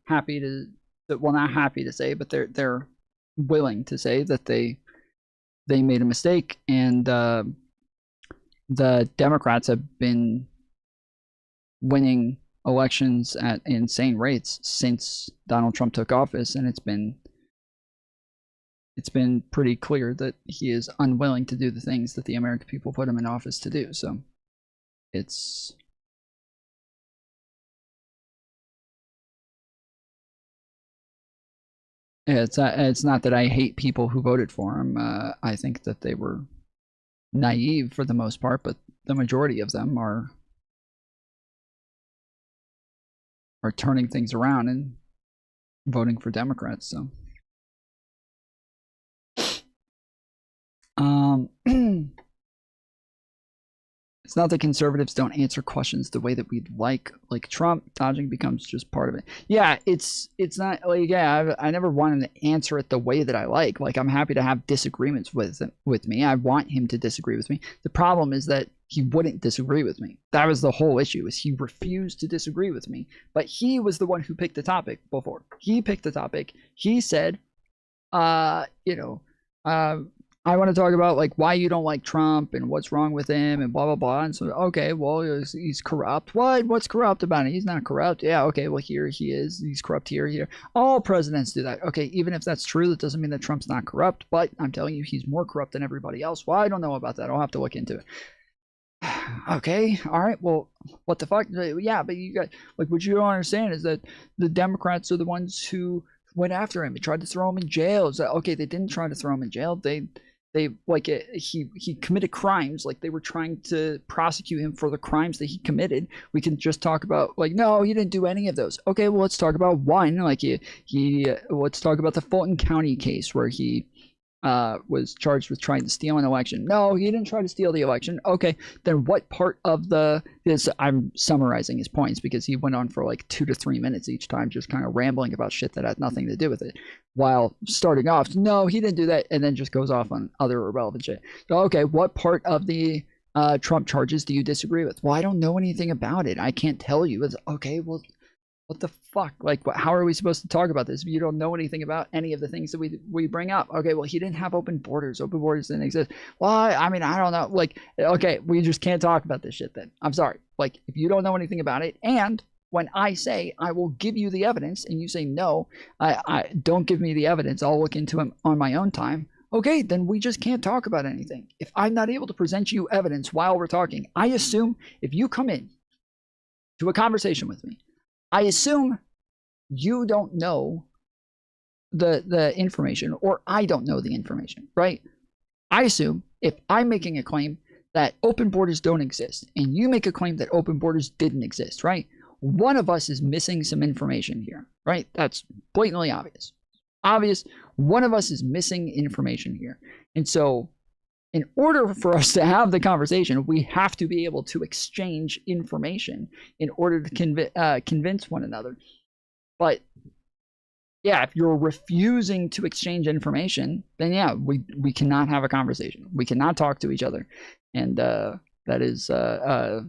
happy to, well, not happy to say, but they're willing to say that they made a mistake. And the Democrats have been winning elections at insane rates since Donald Trump took office, and it's been pretty clear that he is unwilling to do the things that the American people put him in office to do. So it's not that I hate people who voted for him. I think that they were naive for the most part, but the majority of them are turning things around and voting for Democrats. So it's not that conservatives don't answer questions the way that we'd like Trump. Dodging becomes just part of it. Yeah, it's not like, yeah, I never wanted to answer it the way that I like. Like, I'm happy to have disagreements with me. I want him to disagree with me. The problem is that he wouldn't disagree with me. That was the whole issue, is he refused to disagree with me. But he was the one who picked the topic before. He picked the topic. He said, I want to talk about like why you don't like Trump and what's wrong with him and blah blah blah. And so, okay, well, he's corrupt. What's corrupt about it? He's not corrupt. Yeah, okay, well, here he is. He's corrupt here. All presidents do that. Okay, even if that's true, that doesn't mean that Trump's not corrupt. But I'm telling you, he's more corrupt than everybody else. Well, I don't know about that. I'll have to look into it. Okay, all right, well, what the fuck? Yeah, but you got, like, what you don't understand is that the Democrats are the ones who went after him and tried to throw him in jail. So, okay, they didn't try to throw him in jail. They like, he committed crimes. Like, they were trying to prosecute him for the crimes that he committed. We can just talk about, like, no, he didn't do any of those. Okay, well, let's talk about one. Like, let's talk about the Fulton County case where he was charged with trying to steal an election. No, he didn't try to steal the election. Okay, then what part of this? I'm summarizing his points because he went on for like 2 to 3 minutes each time, just kind of rambling about shit that had nothing to do with it. While starting off, no, he didn't do that, and then just goes off on other irrelevant shit. So, okay, what part of the Trump charges do you disagree with? Well, I don't know anything about it. I can't tell you. It's okay, well, what the fuck? Like, how are we supposed to talk about this if you don't know anything about any of the things that we bring up? Okay, well, he didn't have open borders. Open borders didn't exist. Well, I mean, I don't know. Like, okay, we just can't talk about this shit then. I'm sorry. Like, if you don't know anything about it, and when I say I will give you the evidence and you say no, I don't give me the evidence, I'll look into it on my own time. Okay, then we just can't talk about anything. If I'm not able to present you evidence while we're talking, I assume if you come in to a conversation with me, I assume you don't know the information, or I don't know the information, right? I assume if I'm making a claim that open borders don't exist and you make a claim that open borders didn't exist, right? one of us is missing some information here, right? That's blatantly obvious. Obvious, one of us is missing information here. And so in order for us to have the conversation, we have to be able to exchange information in order to convince one another. But yeah, if you're refusing to exchange information, then yeah, we cannot have a conversation. We cannot talk to each other. And that is a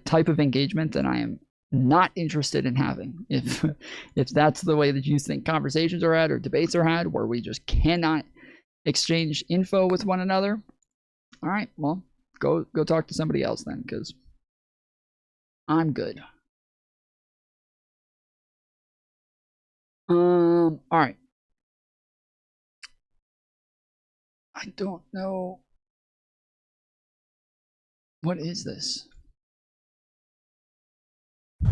type of engagement that I am not interested in having. If that's the way that you think conversations are had or debates are had, where we just cannot exchange info with one another, all right, well, go talk to somebody else then, because I'm good. All right. I don't know. What is this?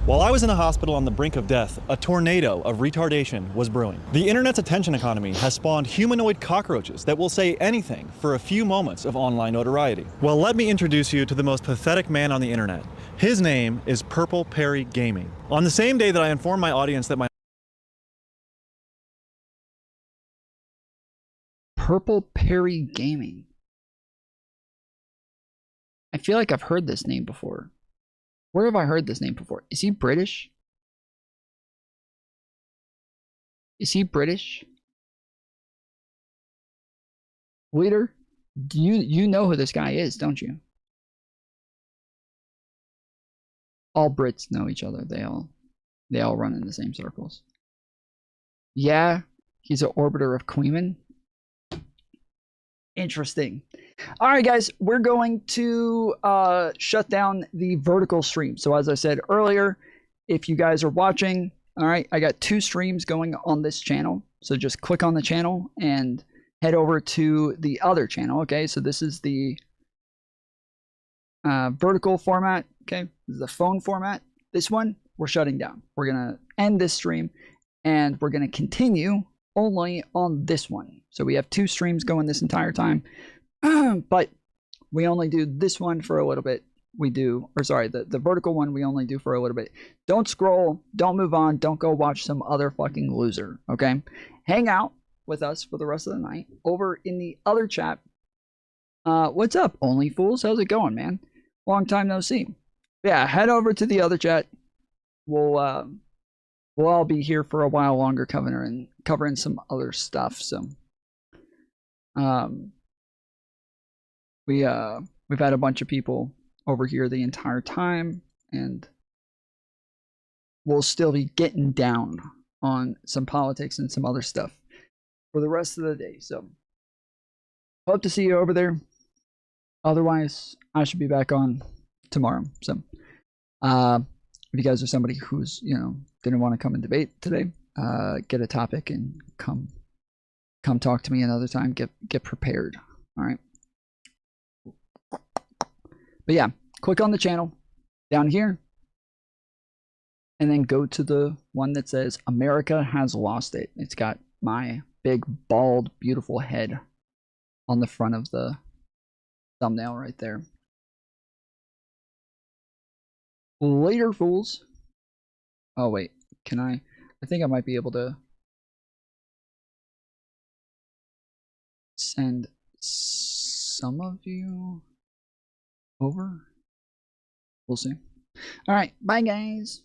While I was in a hospital on the brink of death, a tornado of retardation was brewing. The internet's attention economy has spawned humanoid cockroaches that will say anything for a few moments of online notoriety. Well, let me introduce you to the most pathetic man on the internet. His name is Purple Perry Gaming. On the same day that I informed my audience that my Purple Perry Gaming. I feel like I've heard this name before. Where have I heard this name before? Is he British? Is he British? Leader, do you know who this guy is, don't you? All Brits know each other. They all run in the same circles. Yeah, he's an orbiter of Queeman. Interesting. All right, guys, we're going to shut down the vertical stream. So as I said earlier, if you guys are watching, all right, I got 2 streams going on this channel. So just click on the channel and head over to the other channel. Okay, so this is the vertical format. Okay, this is the phone format. This one we're shutting down. We're gonna end this stream and we're gonna continue only on this one. So we have 2 streams going this entire time, but we only do this one for a little bit. The vertical one we only do for a little bit. Don't scroll, don't move on, don't go watch some other fucking loser, okay? Hang out with us for the rest of the night over in the other chat. What's up, Only Fools? How's it going, man? Long time no see. Yeah, head over to the other chat. We'll all be here for a while longer covering some other stuff. So we've had a bunch of people over here the entire time, and we'll still be getting down on some politics and some other stuff for the rest of the day. So hope to see you over there. Otherwise, I should be back on tomorrow. So if you guys are somebody who's, didn't want to come and debate today, get a topic and come talk to me another time. Get prepared. All right. But yeah, click on the channel down here and then go to the one that says America Has Lost It. It's got my big, bald, beautiful head on the front of the thumbnail right there. Later, fools. Oh, wait. Can I think I might be able to send some of you over. We'll see. All right. Bye, guys.